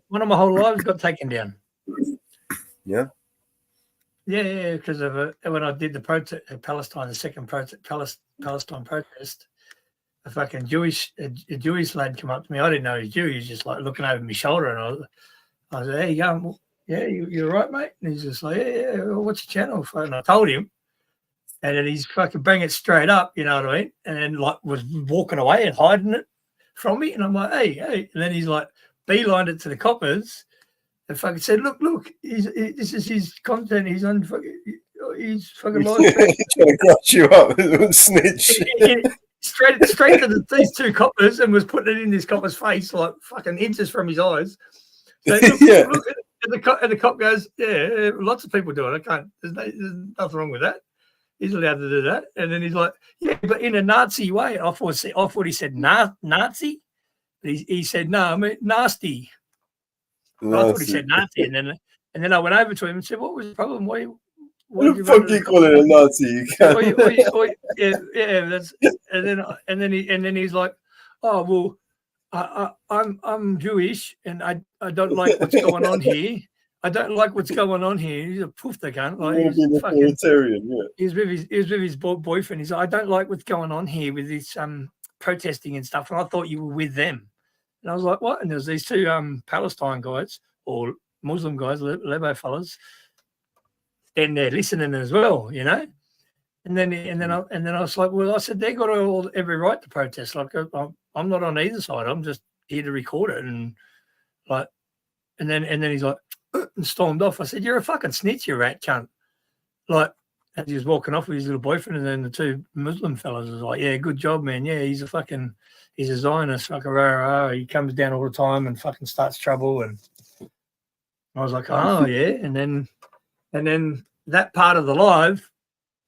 One of my whole lives got taken down. Yeah. Yeah, because of when I did the protest, Palestine, the second Palestine protest, a fucking Jewish lad come up to me. I didn't know he was Jew. He was just like looking over my shoulder, and I was like, "Hey, you going? Yeah, you're right, mate." And he's just like, "Yeah, well, what's your channel?" And I told him, and then he's fucking bring it straight up, you know what I mean? And then like was walking away and hiding it from me, and I'm like, "Hey!" And then he's like beelined it to the coppers, and fucking said, "Look, this is his content. He's on fucking." He's fucking live. Trying to crush you up and snitch. Straight to these two coppers and was putting it in this copper's face like fucking inches from his eyes. So look, and the cop goes, "Yeah, lots of people do it. I can't. There's nothing wrong with that. He's allowed to do that." And then he's like, "Yeah, but in a Nazi way." I thought he said Nazi. But he said no, I mean nasty. I thought he said Nazi, and then I went over to him and said, "What was the problem? Why the fuck you call it a Nazi? You yeah, that's and then he's like, "Oh well, I'm Jewish and I don't like what's going on here. I don't like what's going on here." He's a poof the cunt. Like he's fucking He's with his boyfriend. He's like, "I don't like what's going on here with this protesting and stuff." And I thought you were with them. And I was like, "What?" And there's these two Palestine guys or Muslim guys, Lebo fellas, standing there listening as well, you know. And then I was like, "Well," I said, "They got every right to protest. Like I'm not on either side. I'm just here to record it." And like, and then he's like, and stormed off. I said, "You're a fucking snitch, you rat cunt." Like, as he was walking off with his little boyfriend, and then the two Muslim fellas was like, "Yeah, good job, man. Yeah, he's a Zionist, fucking rah, rah. He comes down all the time and fucking starts trouble." And I was like, "Oh yeah." And then that part of the live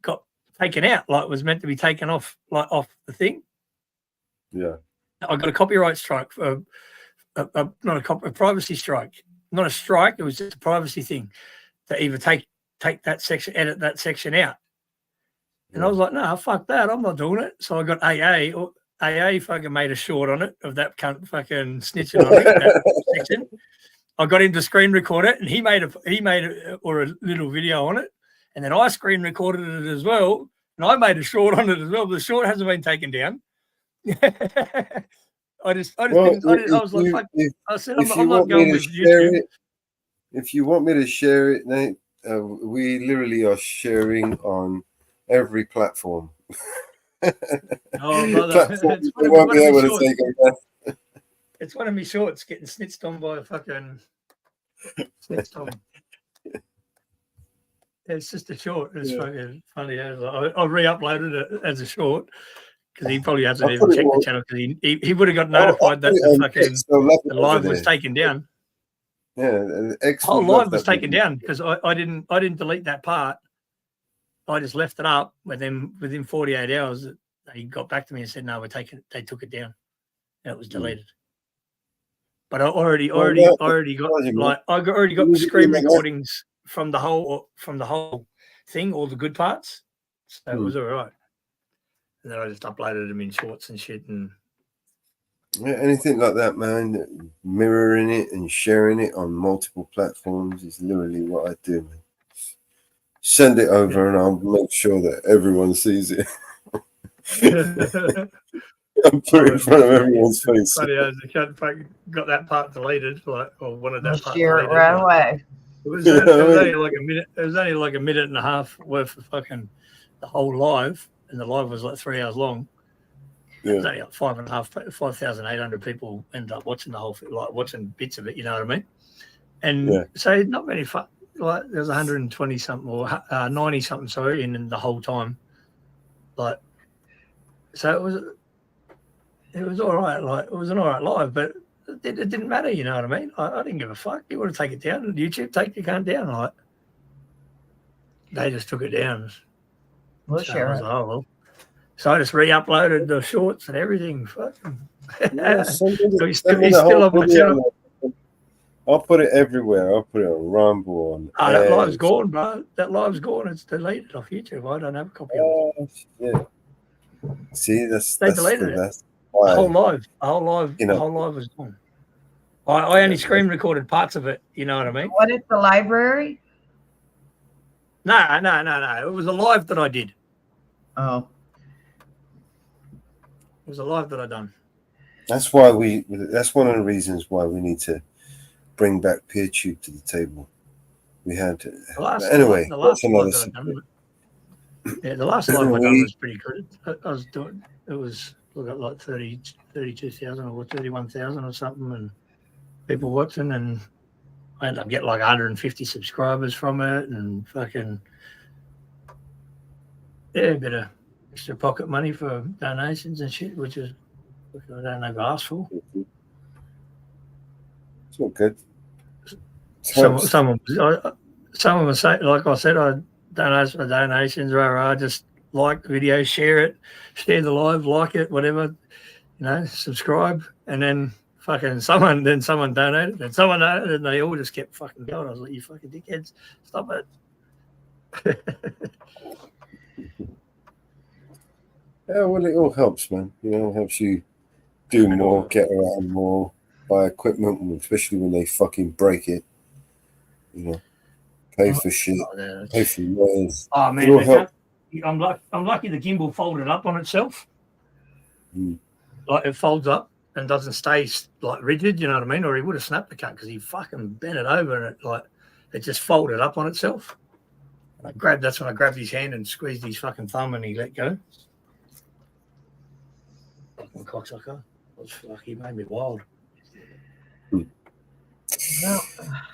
got taken out, like it was meant to be taken off, like off the thing. Yeah. I got a copyright strike for a privacy strike, not a strike. It was just a privacy thing to either take that section, edit that section out. And I was like, "No, fuck that. I'm not doing it." So I got AA fucking made a short on it of that cunt fucking snitching on me, that section. I got him to screen record it, and he made a little video on it, and then I screen recorded it as well, and I made a short on it as well. But the short hasn't been taken down. I was like, I said, I'm not going with YouTube. If you want me to share it, Nate, we literally are sharing on every platform. Oh, brother, it's one of my shorts getting snitched on by a fucking snitched on. It's just a short. It's fucking funny. I re-uploaded it as a short because he probably hasn't even checked the channel because he would have got notified that the live was taken down. Yeah, the whole live was taken down because I didn't delete that part. I just left it up. Within 48 hours, they got back to me and said, "No, they took it down. And it was deleted." But I already got screen recordings from the whole thing, all the good parts. So it was all right. And then I just uploaded them in shorts and shit. And yeah, anything like that, man. Mirroring it and sharing it on multiple platforms is literally what I do, man. Send it over and I'll make sure that everyone sees it. I'm put it in front of everyone's face. Funny as the cat got that part deleted, or wanted that part share deleted. It right away. It was only like a minute. It was only like a minute and a half worth of fucking the whole live, and the live was like 3 hours long. Yeah. It was only like 5,800 people ended up watching the whole thing, like watching bits of it. You know what I mean? And so not many. Like there was 120 something or 90 something. Sorry, in the whole time. Like, so it was all right. Like it was an all right live, but it didn't matter. You know what I mean? I didn't give a fuck. You want to take it down on YouTube? Take your cunt down. Like they just took it down. We'll share it. Oh well. So I just re-uploaded the shorts and everything. Fucking. So he's still on my channel. I'll put it everywhere. I'll put it on Rumble. Oh, that live's gone, bro. That live's gone. It's deleted off YouTube. I don't have a copy of it. Yeah. See, they deleted it. The whole live. The whole live was gone. I only screen recorded parts of it. You know what I mean? What is the library? No. It was a live that I did. Oh. was a live that I done. That's why that's one of the reasons why we need to bring back PeerTube to the table. We had anyway. The last that's another live that I done. Yeah, the last live I done was pretty good. I was doing it was like 32,000 or 31,000 or something, and people watching, and I ended up getting like 150 subscribers from it, and fucking a bit of extra pocket money for donations and shit, which I don't ever ask for. It's all good. Someone was saying, like I said, I don't ask for donations, I just like the video, share the live, like it, whatever, subscribe, and then fucking someone donated, and they all just kept fucking going. I was like, you fucking dickheads, stop it. Yeah, well, it all helps, man. It helps you do more, get around more, buy equipment, especially when they fucking break it. Pay for shit, pay for wires. Oh man, I'm lucky the gimbal folded up on itself. Like it folds up and doesn't stay like rigid, you know what I mean? Or he would have snapped the cut because he fucking bent it over and it just folded up on itself. That's when I grabbed his hand and squeezed his fucking thumb and he let go. Fucking cocksucker. He made me wild. But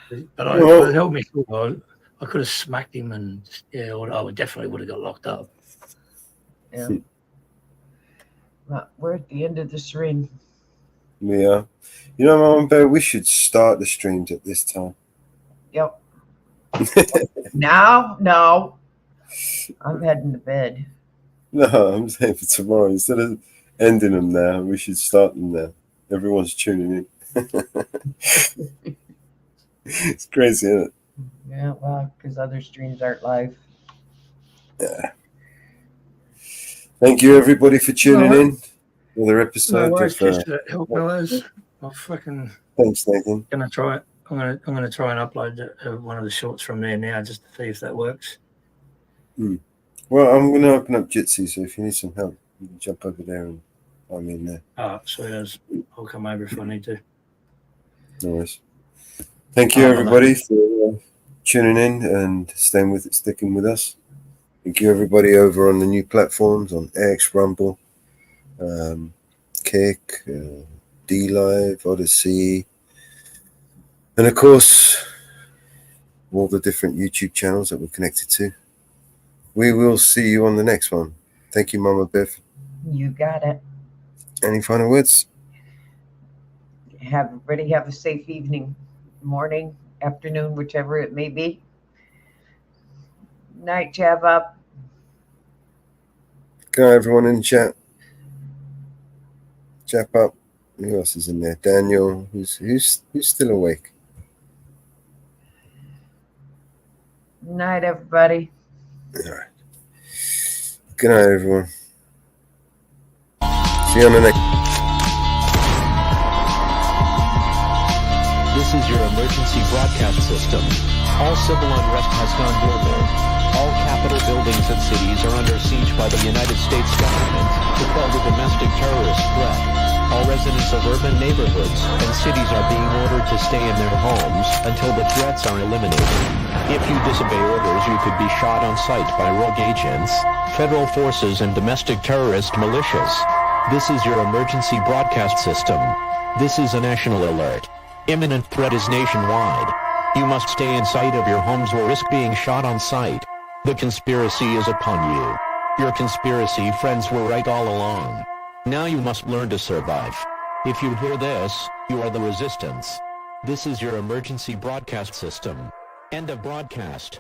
it held me cool. I could have smacked him and I definitely would have got locked up. Yeah. Well, we're at the end of the stream. Yeah. Mom Bear, we should start the streams at this time. Yep. No. I'm heading to bed. No, I'm saying for tomorrow. Instead of ending them now, we should start them now. Everyone's tuning in. It's crazy, isn't it? Yeah, well, because other streams aren't live. Yeah. Thank you, everybody, for tuning in. Another episode of fucking. Thanks, Nathan. Gonna try it. I'm gonna try and upload one of the shorts from there now, just to see if that works. Well, I'm gonna open up Jitsi, so if you need some help, you can jump over there and I'm in there. Sweet as. I'll come over if I need to. No worries. Thank you, everybody, for tuning in and sticking with us. Thank you, everybody, over on the new platforms on X, Rumble, Kick, D-Live, Odyssey, and, of course, all the different YouTube channels that we're connected to. We will see you on the next one. Thank you, Mama Biff. You got it. Any final words? Everybody have a safe evening, morning, afternoon, whichever it may be. Night, Jab up. Good night, everyone in the chat. Jab up. Who else is in there? Daniel, who's still awake. Night, everybody. All right. Good night, everyone. See you on the next. This is your emergency broadcast system. All civil unrest has gone global. All capital buildings and cities are under siege by the United States government to quell the domestic terrorist threat. All residents of urban neighborhoods and cities are being ordered to stay in their homes until the threats are eliminated. If you disobey orders, you could be shot on sight by rogue agents, federal forces, and domestic terrorist militias. This is your emergency broadcast system. This is a national alert. Imminent threat is nationwide. You must stay inside of your homes or risk being shot on sight. The conspiracy is upon you. Your conspiracy friends were right all along. Now you must learn to survive. If you hear this, you are the resistance. This is your emergency broadcast system. End of broadcast.